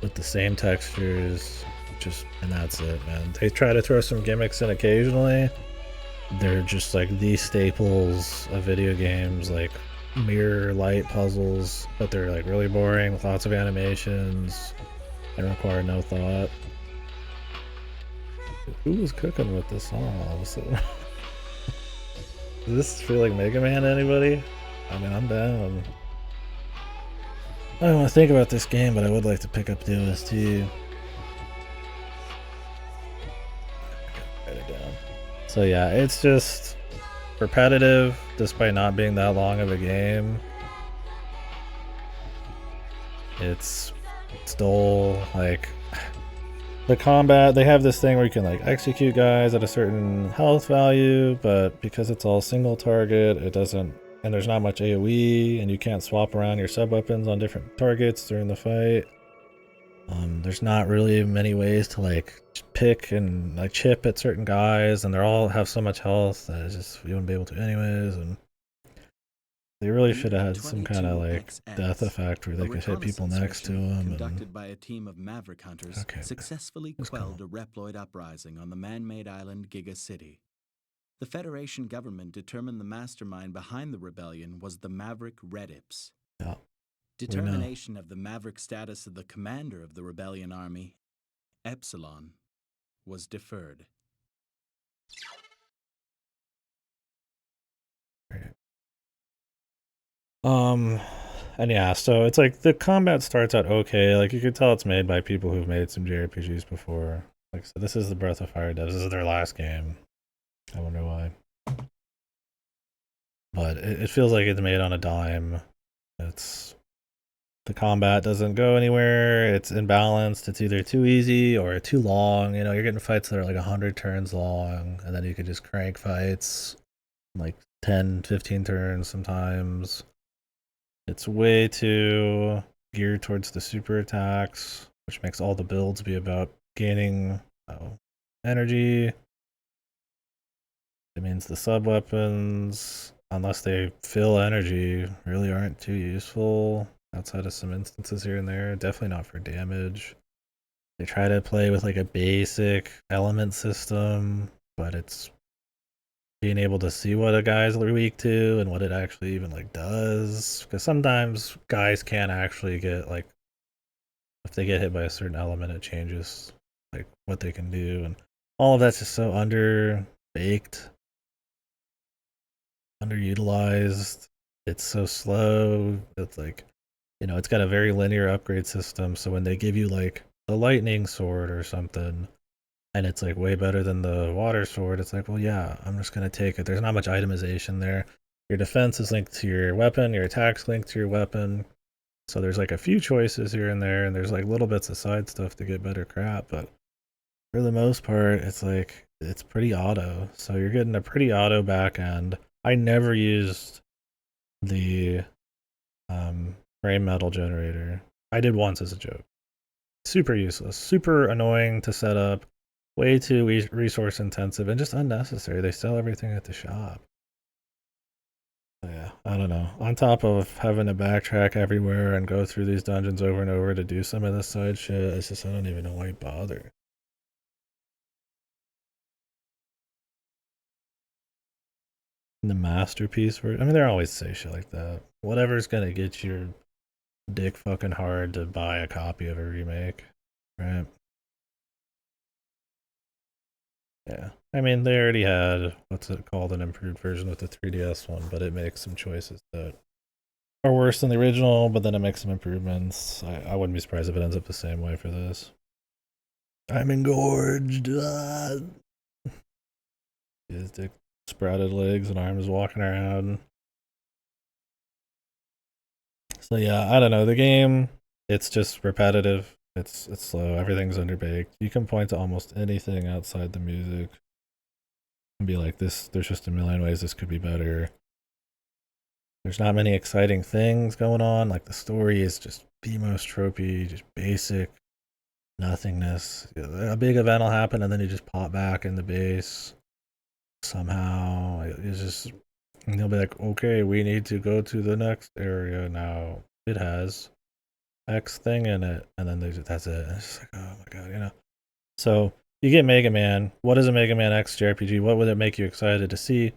with the same textures, and that's it, man. They try to throw some gimmicks in occasionally. They're just like the staples of video games, like mirror light puzzles, but they're like really boring with lots of animations and require no thought. Who was cooking with this song all of a sudden? Does this feel like Mega Man to anybody? I mean, I'm down. I don't want to think about this game, but I would like to pick up the OST. Write it down. So yeah, it's just repetitive, despite not being that long of a game. It's dull, like the combat, they have this thing where you can like execute guys at a certain health value, but because it's all single target, it doesn't, and there's not much AoE, and you can't swap around your sub-weapons on different targets during the fight. There's not really many ways to like pick and like chip at certain guys, and they all have so much health that it's just you wouldn't be able to anyways. And they really should have had some kind of like death effect where they could hit people next to them. Conducted by a team of Maverick hunters successfully quelled a Reploid uprising on the man-made island Giga City. The Federation government determined the mastermind behind the rebellion was the Maverick Redips. Yeah. Determination of the Maverick status of the commander of the rebellion army, Epsilon, was deferred. And yeah, so it's like the combat starts out okay. Like you could tell it's made by people who've made some JRPGs before. Like so this is the Breath of Fire devs. This is their last game. I wonder why. But it feels like it's made on a dime. It's the combat doesn't go anywhere. It's imbalanced. It's either too easy or too long. You know, you're getting fights that are like 100 turns long, and then you could just crank fights like 10, 15 turns sometimes. It's way too geared towards the super attacks, which makes all the builds be about gaining energy. It means the sub weapons, unless they fill energy, really aren't too useful outside of some instances here and there. Definitely not for damage. They try to play with like a basic element system, but it's being able to see what a guy's weak to and what it actually even like does. Because sometimes guys can actually get like, if they get hit by a certain element, it changes like what they can do, and all of that's just so underbaked, underutilized. It's so slow. It's like, you know, it's got a very linear upgrade system. So when they give you like the lightning sword or something, and it's like way better than the water sword, it's like, well, yeah, I'm just gonna take it. There's not much itemization there. Your defense is linked to your weapon, your attack's linked to your weapon. So there's like a few choices here and there, and there's like little bits of side stuff to get better crap, but for the most part, it's like it's pretty auto. So you're getting a pretty auto back end. I never used the frame metal generator. I did once as a joke. Super useless, super annoying to set up. Way too resource intensive and just unnecessary. They sell everything at the shop. So yeah, I don't know. On top of having to backtrack everywhere and go through these dungeons over and over to do some of this side shit, it's just I don't even know why you bother. The masterpiece version. I mean, they always say shit like that. Whatever's gonna get your dick fucking hard to buy a copy of a remake, right? Yeah, I mean, they already had, what's it called, an improved version with the 3DS one, but it makes some choices that are worse than the original, but then it makes some improvements. I wouldn't be surprised if it ends up the same way for this. I'm engorged. His dick sprouted legs and arms walking around. So yeah, I don't know. The game, it's just repetitive. It's slow. Everything's underbaked. You can point to almost anything outside the music and be like, this, there's just a million ways this could be better. There's not many exciting things going on. Like the story is just BMOS tropey, just basic nothingness. A big event will happen and then you just pop back in the base somehow. It's just, and they'll be like, okay, we need to go to the next area now. It has X thing in it, and then that's it. It's just like, oh my god, you know. So you get Mega Man. What is a Mega Man X JRPG? What would it make you excited to see?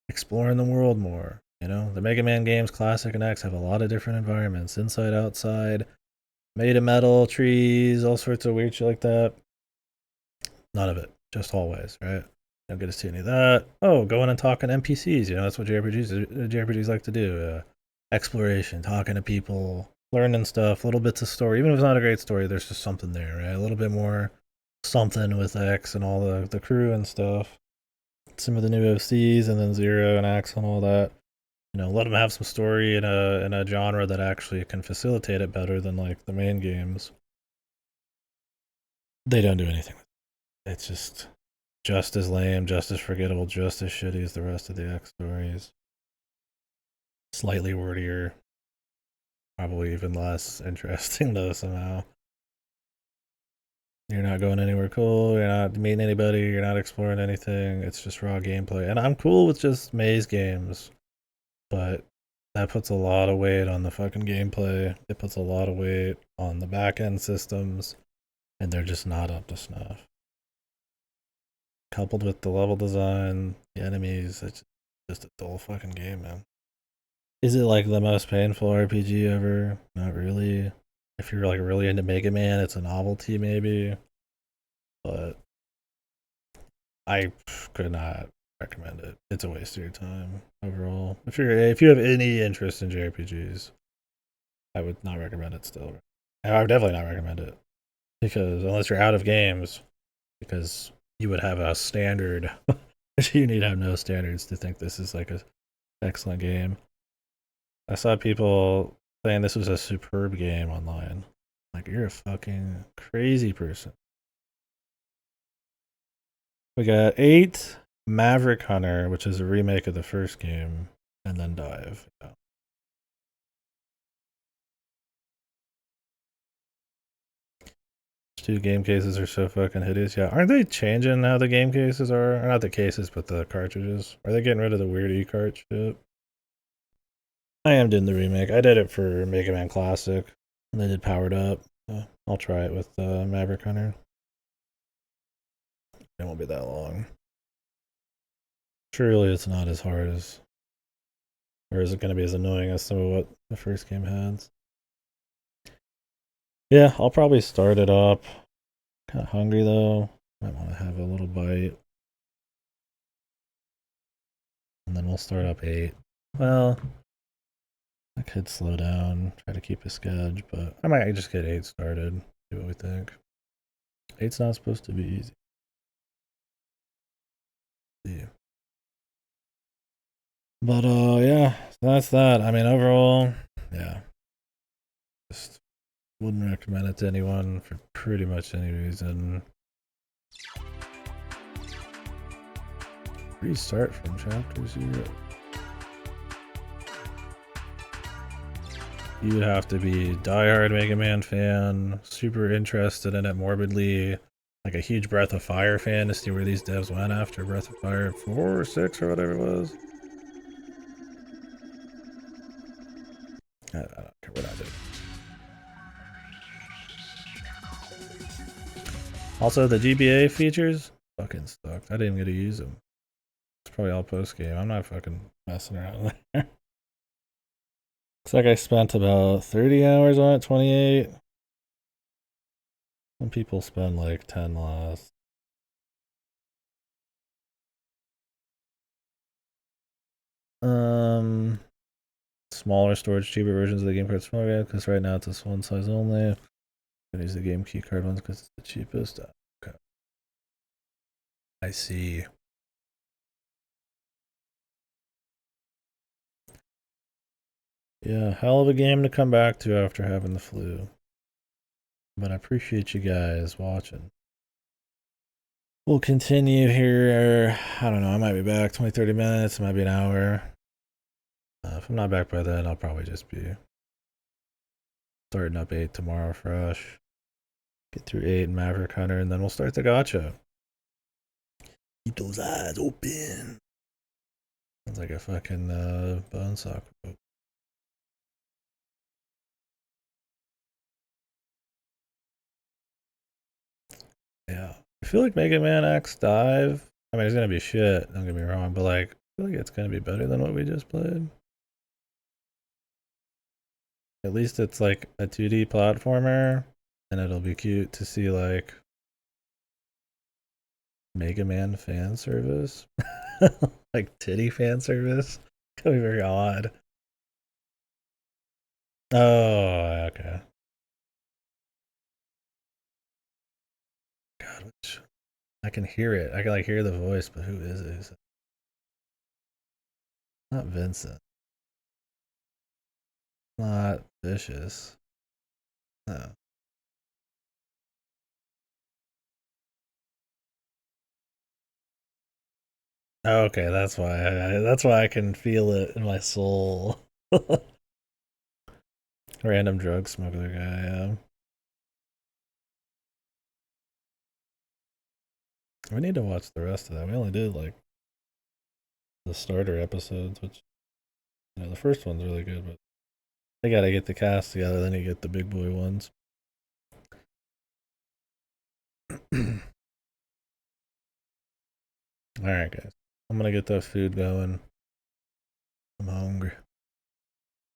Exploring the world more. You know, the Mega Man games, Classic and X, have a lot of different environments, inside, outside, made of metal, trees, all sorts of weird shit like that. None of it, just hallways, right? Don't get to see any of that. Oh, going and talking to NPCs. You know, that's what JRPGs like to do. Exploration, talking to people, learning stuff, little bits of story. Even if it's not a great story, there's just something there, right? A little bit more something with X and all the crew and stuff. Some of the new OCs and then Zero and X and all that. You know, let them have some story in a genre that actually can facilitate it better than like the main games. They don't do anything with it. It's just as lame, just as forgettable, just as shitty as the rest of the X stories. Slightly wordier, probably even less interesting though somehow. You're not going anywhere cool, you're not meeting anybody, you're not exploring anything, it's just raw gameplay. And I'm cool with just maze games, but that puts a lot of weight on the fucking gameplay. It puts a lot of weight on the back end systems, and they're just not up to snuff. Coupled with the level design, the enemies, it's just a dull fucking game, man. Is it like the most painful RPG ever? Not really. If you're like really into Mega Man, it's a novelty maybe. But I could not recommend it. It's a waste of your time overall. If you have any interest in JRPGs, I would not recommend it still. I would definitely not recommend it. Because unless you're out of games, because you would have a standard. You need to have no standards to think this is like a excellent game. I saw people saying this was a superb game online. Like, you're a fucking crazy person. We got 8 Maverick Hunter, which is a remake of the first game, and then Dive. Yeah. Two game cases are so fucking hideous. Yeah, aren't they changing how the game cases are? Or not the cases, but the cartridges. Are they getting rid of the weird e-cart shit? I am doing the remake. I did it for Mega Man Classic, and they did Powered Up. I'll try it with Maverick Hunter. It won't be that long. Surely it's not as hard as, or is it going to be as annoying as some of what the first game had? Yeah, I'll probably start it up. Kind of hungry though. Might want to have a little bite. And then we'll start up 8. Well, I could slow down, try to keep a sketch, but I might just get 8 started, see what we think. 8's not supposed to be easy. Yeah. But yeah, so that's that. I mean, overall, yeah. Just wouldn't recommend it to anyone for pretty much any reason. Restart from chapter 0. You'd have to be diehard Mega Man fan, super interested in it morbidly, like a huge Breath of Fire fan to see where these devs went after Breath of Fire 4 or 6 or whatever it was. I don't care what I did. Also, the GBA features fucking sucked. I didn't even get to use them. It's probably all post game. I'm not fucking messing around there. Looks like I spent about 30 hours on it, 28. Some people spend like 10 less. Smaller storage, cheaper versions of the game card smaller because right now it's a one size only. I'm gonna use the game key card ones because it's the cheapest. Okay. I see. Yeah, hell of a game to come back to after having the flu. But I appreciate you guys watching. We'll continue here. I don't know, I might be back 20-30 minutes, it might be an hour. If I'm not back by then, I'll probably just be starting up 8 tomorrow fresh. Get through 8 and Maverick Hunter, and then we'll start the gacha. Keep those eyes open. Sounds like a fucking Bonesaw quote. Yeah. I feel like Mega Man X Dive, I mean, it's gonna be shit, don't get me wrong, but like, I feel like it's gonna be better than what we just played. At least it's like a 2D platformer, and it'll be cute to see like Mega Man fan service. Like titty fan service. It's gonna be very odd. Oh, okay. God, which I can hear it. I can like hear the voice, but who is it? Is it not Vincent? Not Vicious. No. Okay, that's why. That's why I can feel it in my soul. Random drug smuggler guy. Yeah. We need to watch the rest of that. We only did like the starter episodes, which, you know, the first one's really good, but they gotta get the cast together, then you get the big boy ones. Alright, guys. I'm gonna get that food going. I'm hungry.